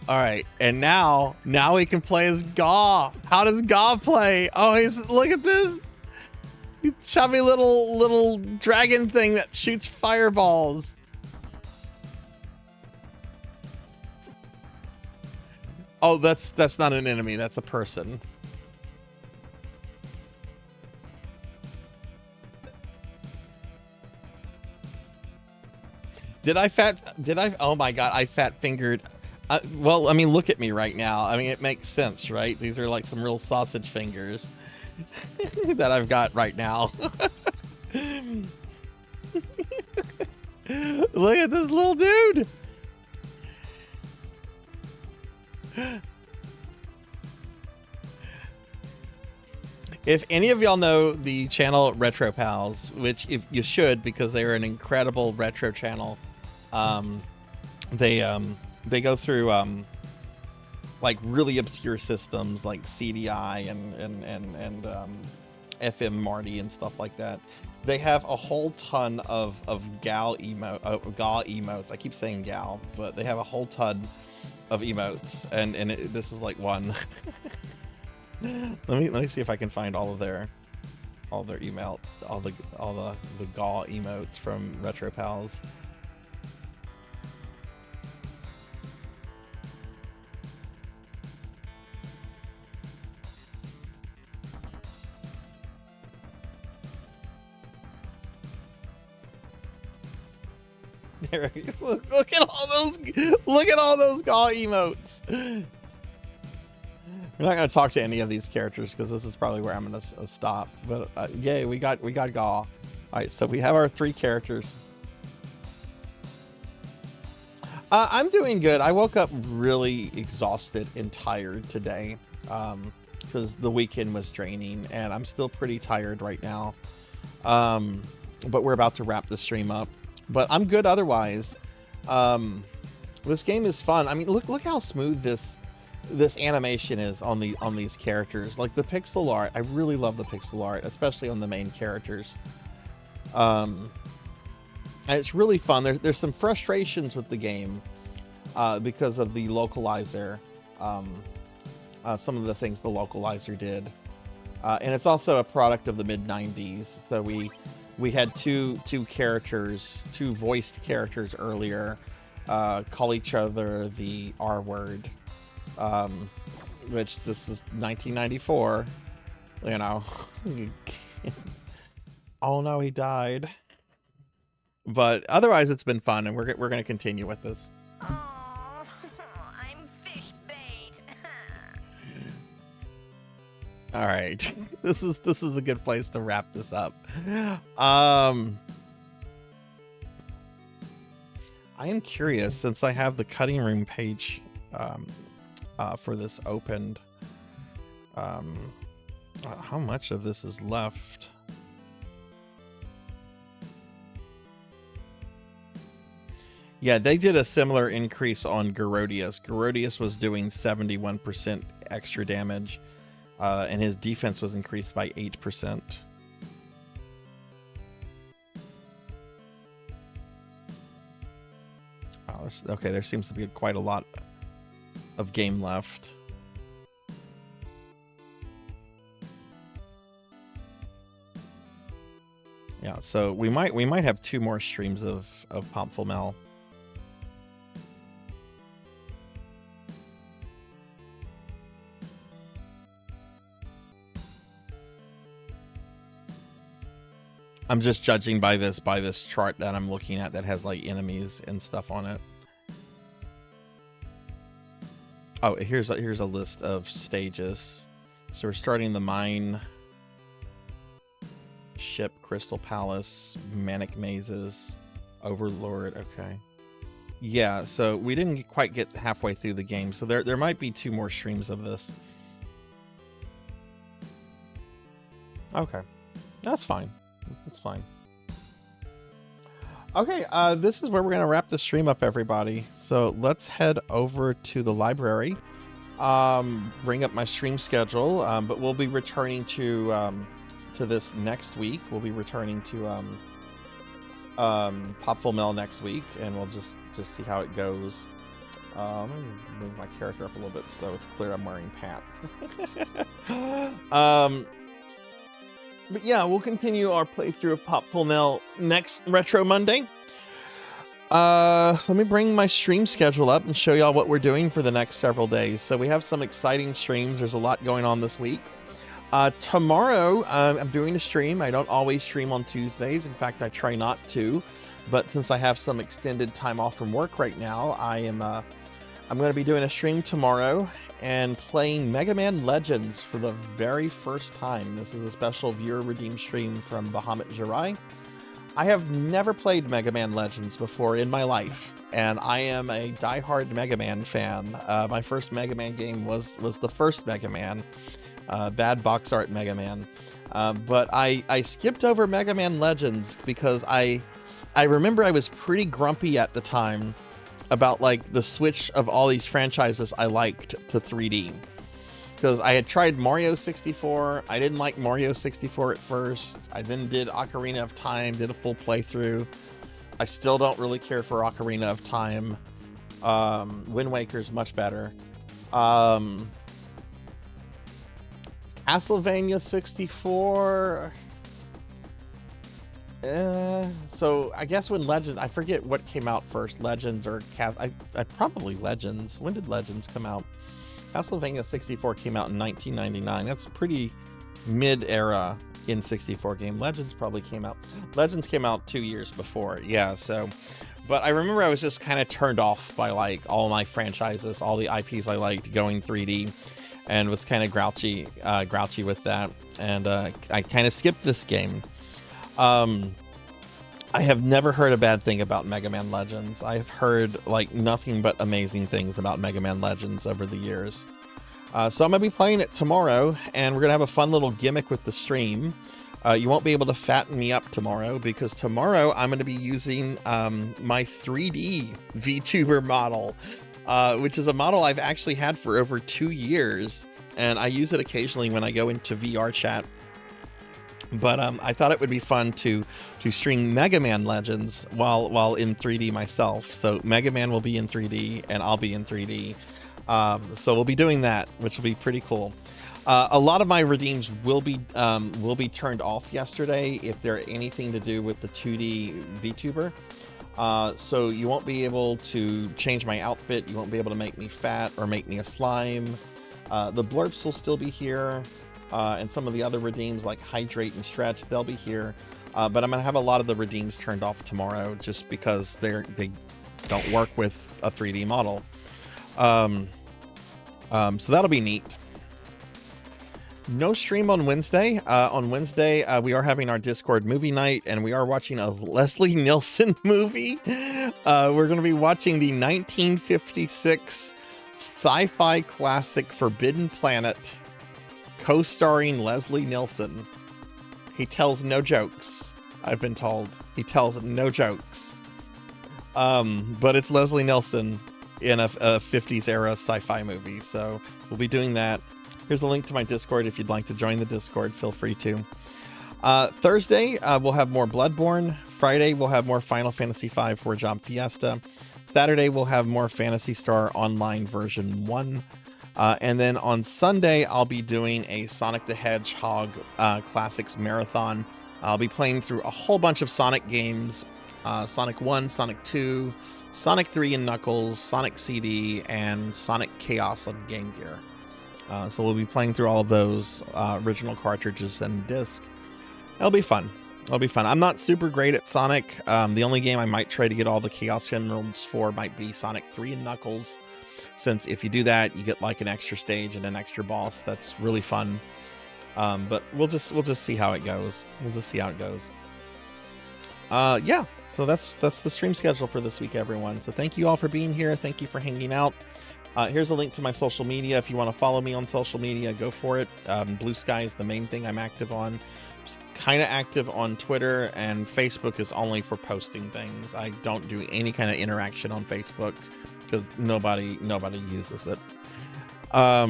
All right, and now we can play as Gaw. How does Gaw play? Oh, look at this chubby little dragon thing that shoots fireballs. Oh, that's not an enemy. That's a person. Oh my god, I fat fingered. Well, I mean, look at me right now. I mean, it makes sense, right? These are like some real sausage fingers that I've got right now. Look at this little dude. If any of y'all know the channel Retro Pals, which if you should, because they are an incredible retro channel, they go through like really obscure systems like CDI and FM Marty and stuff like that. They have a whole ton of Gaw emotes. I keep saying Gal, but they have a whole ton of emotes, and this is like one. let me see if I can find all the email, all the Gaw emotes from Retro Pals. Look at all those Gaw emotes. We're not gonna talk to any of these characters because this is probably where I'm gonna stop. But yay, we got Gaw. All right, so we have our 3 characters. I'm doing good. I woke up really exhausted and tired today because the weekend was draining, and I'm still pretty tired right now. But we're about to wrap the stream up. But I'm good otherwise. This game is fun. I mean, look how smooth this animation is on these characters. Like the pixel art, I really love the pixel art, especially on the main characters. And it's really fun. There's some frustrations with the game because of the localizer. Some of the things the localizer did. And it's also a product of the mid-90s. So we had two voiced characters earlier call each other the R word, which this is 1994, you know. Oh no, he died. But otherwise, it's been fun, and we're going to continue with this. Oh, I'm fish bait. All right, this is a good place to wrap this up. I am curious, since I have the cutting room page for this opened, how much of this is left? Yeah, they did a similar increase on Garodius. Garodius was doing 71% extra damage, and his defense was increased by 8%. Wow, okay, there seems to be quite a lot of game left. Yeah, so we might have 2 more streams of Popful Mel. I'm just judging by this chart that I'm looking at that has like enemies and stuff on it. Oh, here's a list of stages. So we're starting the mine, ship, Crystal Palace, Manic Mazes, Overlord. Okay. Yeah, so we didn't quite get halfway through the game, so there might be 2 more streams of this. Okay, that's fine. That's fine. Okay, this is where we're gonna wrap the stream up, everybody. So let's head over to the library, bring up my stream schedule, but we'll be returning to this next week. We'll be returning to Popful Mel next week, and we'll just see how it goes. Let me move my character up a little bit so it's clear I'm wearing pants. But yeah, we'll continue our playthrough of Popful Mel next Retro Monday. Let me bring my stream schedule up and show y'all what we're doing for the next several days. So we have some exciting streams. There's a lot going on this week. Tomorrow, I'm doing a stream. I don't always stream on Tuesdays. In fact, I try not to. But since I have some extended time off from work right now, I'm going to be doing a stream tomorrow and playing Mega Man Legends for the very first time. This is a special viewer redeemed stream from Bahamut Jirai. I have never played Mega Man Legends before in my life, and I am a diehard Mega Man fan. My first Mega Man game was the first Mega Man, bad box art Mega Man. But I skipped over Mega Man Legends because I remember I was pretty grumpy at the time about like the switch of all these franchises I liked to 3D. Because I had tried Mario 64, I didn't like Mario 64 at first. I then did Ocarina of Time, did a full playthrough. I still don't really care for Ocarina of Time. Wind Waker's much better. Castlevania 64. So I guess when Legends, I forget what came out first, Legends or I probably Legends. When did Legends come out? Castlevania 64 came out in 1999. That's pretty mid-era N64 game. Legends probably came out. Legends came out 2 years before. Yeah, so. But I remember I was just kind of turned off by like all my franchises, all the IPs I liked going 3D, and was kind of grouchy with that. And I kind of skipped this game. I have never heard a bad thing about Mega Man Legends. I've heard like nothing but amazing things about Mega Man Legends over the years. So I'm going to be playing it tomorrow, and we're going to have a fun little gimmick with the stream. You won't be able to fatten me up tomorrow because tomorrow I'm going to be using my 3D VTuber model, which is a model I've actually had for over 2 years, and I use it occasionally when I go into VR chat. But I thought it would be fun to stream Mega Man Legends while in 3D myself. So Mega Man will be in 3D and I'll be in 3D. So we'll be doing that, which will be pretty cool. A lot of my redeems will be turned off yesterday if they're anything to do with the 2D VTuber. So you won't be able to change my outfit. You won't be able to make me fat or make me a slime. The blurps will still be here. And some of the other redeems like Hydrate and Stretch, they'll be here. But I'm going to have a lot of the redeems turned off tomorrow just because they don't work with a 3D model. So that'll be neat. No stream on Wednesday. On Wednesday, we are having our Discord movie night, and we are watching a Leslie Nielsen movie. We're going to be watching the 1956 sci-fi classic Forbidden Planet, co-starring Leslie Nielsen. He tells no jokes, I've been told. He tells no jokes. But it's Leslie Nielsen in a 50s era sci-fi movie, so we'll be doing that. Here's a link to my Discord if you'd like to join the Discord. Feel free to. Thursday, we'll have more Bloodborne. Friday, we'll have more Final Fantasy V for Job Fiesta. Saturday, we'll have more Phantasy Star Online version 1. And then on Sunday, I'll be doing a Sonic the Hedgehog Classics Marathon. I'll be playing through a whole bunch of Sonic games. Sonic 1, Sonic 2, Sonic 3 and Knuckles, Sonic CD, and Sonic Chaos on Game Gear. So we'll be playing through all of those original cartridges and disc. It'll be fun. It'll be fun. I'm not super great at Sonic. The only game I might try to get all the Chaos Emeralds for might be Sonic 3 and Knuckles. Since if you do that, you get like an extra stage and an extra boss. That's really fun. But we'll just see how it goes. We'll just see how it goes. Yeah. So that's the stream schedule for this week, everyone. So thank you all for being here. Thank you for hanging out. Here's a link to my social media. If you want to follow me on social media, go for it. Blue Sky is the main thing I'm active on. Kind of active on Twitter, and Facebook is only for posting things. I don't do any kind of interaction on Facebook because nobody uses it. All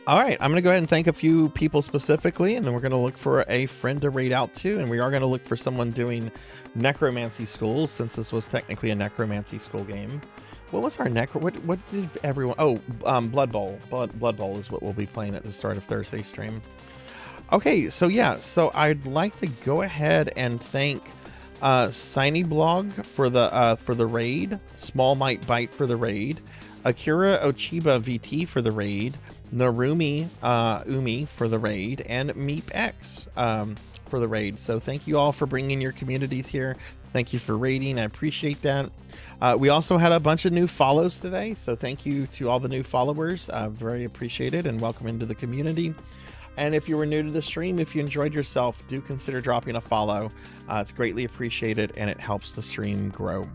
right, I'm going to go ahead and thank a few people specifically, and then we're going to look for a friend to raid out to, and we are going to look for someone doing Necromancy School, since this was technically a Necromancy School game. What was our what did everyone... Oh, Blood Bowl. Blood Bowl is what we'll be playing at the start of Thursday's stream. Okay, so yeah, so I'd like to go ahead and thank Sinyblog for the raid, Small Might Bite for the raid, Akira Ochiba VT for the raid, Narumi Umi for the raid, and MeepX for the raid. So thank you all for bringing your communities here. Thank you for raiding. I appreciate that. We also had a bunch of new follows today, so thank you to all the new followers. Very appreciated and welcome into the community. And if you were new to the stream, if you enjoyed yourself, do consider dropping a follow. It's greatly appreciated and it helps the stream grow.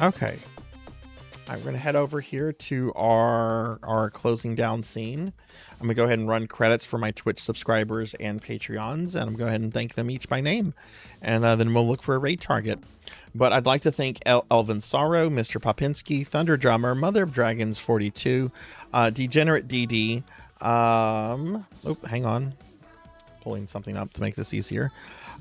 Okay. I'm going to head over here to our closing down scene. I'm going to go ahead and run credits for my Twitch subscribers and Patreons, and I'm going to go ahead and thank them each by name. And then we'll look for a raid target. But I'd like to thank Elvin Sorrow, Mr. Popinski, Thunder Drummer, Mother of Dragons 42, Degenerate DD. Oh, hang on. Pulling something up to make this easier.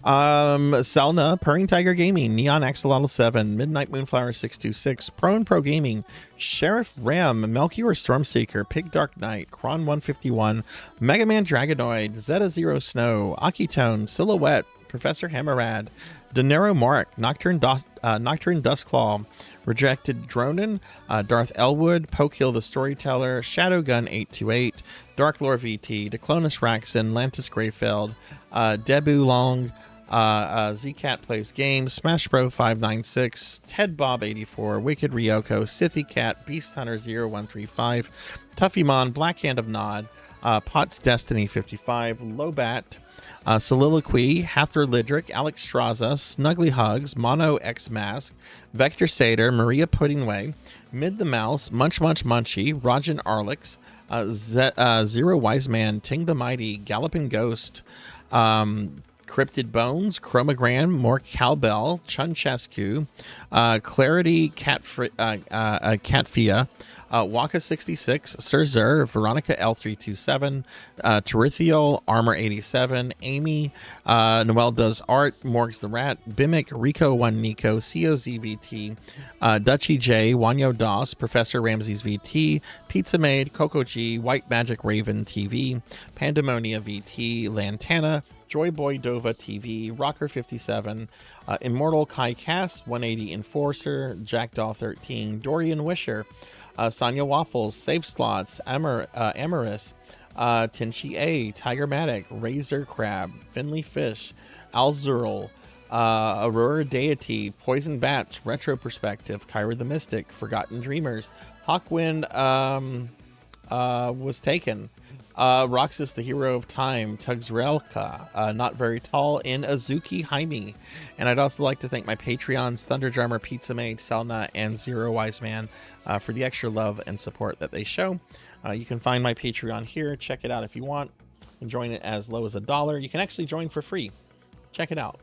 Selna, Purring Tiger Gaming, Neon Axolotl 7, Midnight Moonflower 626, Pro Gaming, Sheriff Ram, Melchior Stormseeker, Pig Dark Knight, Kron 151, Mega Man Dragonoid, Zeta Zero Snow, Akitone, Silhouette, Professor Hammerad, Denero Mark, Nocturne Dustclaw, Rejected Dronin, Darth Elwood, Pokehill the Storyteller, Shadowgun 828, Dark Lore VT, Declonus Raxon, Lantis Greyfeld, Debu Long, Zcat Plays Games, Smash Bro 596, Ted Bob 84, Wicked Ryoko, Sithy Cat, Beast Hunter 0135, Tuffymon, Black Hand of Nod, Potts Destiny 55, Lobat, Soliloquy, Hathor Lidrick, Alex Straza, Snuggly Hugs, Mono X Mask, Vector Sater, Maria Puddingway, Mid the Mouse, Munch Munch Munchie, Rajan Arlix, Zero Wise Man, Ting the Mighty, Galloping Ghost, Cryptid Bones, Chromogram, More Cowbell, Chunchescu, Clarity Catfia, Waka 66, Sirzer, Veronica L327, Terithial, Armor 87, Amy, Noel Does Art, Morgs the Rat, Bimic, Rico 1 Nico, COZVT, Dutchy J, Wanyo Doss, Professor Ramses VT, Pizza Maid, Coco G, White Magic Raven TV, Pandemonia VT, Lantana, Joy Boy Dova TV, Rocker 57, Immortal Kai Cass, 180 Enforcer, Jackdaw 13, Dorian Wisher, Sonia Waffles, Save Slots, Amorous, Tinchi A, Tigermatic, Razor Crab, Finley Fish, Alzurl, Aurora Deity, Poison Bats, Retro Perspective, Kyra the Mystic, Forgotten Dreamers, Hawkwind was taken. Roxas, the Hero of Time, Tugsrelka, Not Very Tall, and Azuki Jaime. And I'd also like to thank my Patreons, Thunderdrummer, Pizza Maid, Selna, and Zero Wise Man for the extra love and support that they show. You can find my Patreon here. Check it out if you want. You can join it as low as $1. You can actually join for free. Check it out.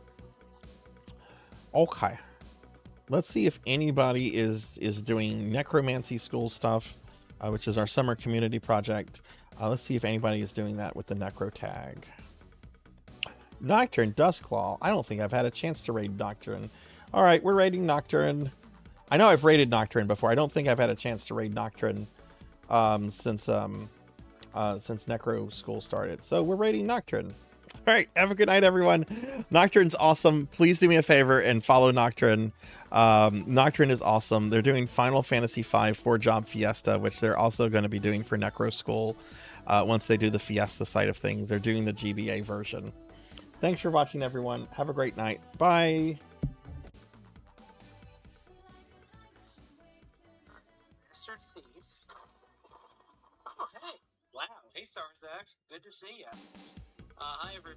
Okay. Let's see if anybody is doing Necromancy School stuff, which is our summer community project. Let's see if anybody is doing that with the Necro tag. Nocturne, Dustclaw. I don't think I've had a chance to raid Nocturne. All right, we're raiding Nocturne. I know I've raided Nocturne before. I don't think I've had a chance to raid Nocturne since Necro School started. So we're raiding Nocturne. All right, have a good night, everyone. Nocturne's awesome. Please do me a favor and follow Nocturne. Nocturne is awesome. They're doing Final Fantasy V 4-Job Fiesta, which they're also going to be doing for Necro School. Once they do the Fiesta side of things, they're doing the GBA version. Thanks for watching, everyone. Have a great night. Bye. Oh, hey. Wow. Hey, Sarzac. Good to see you. Hi, everybody.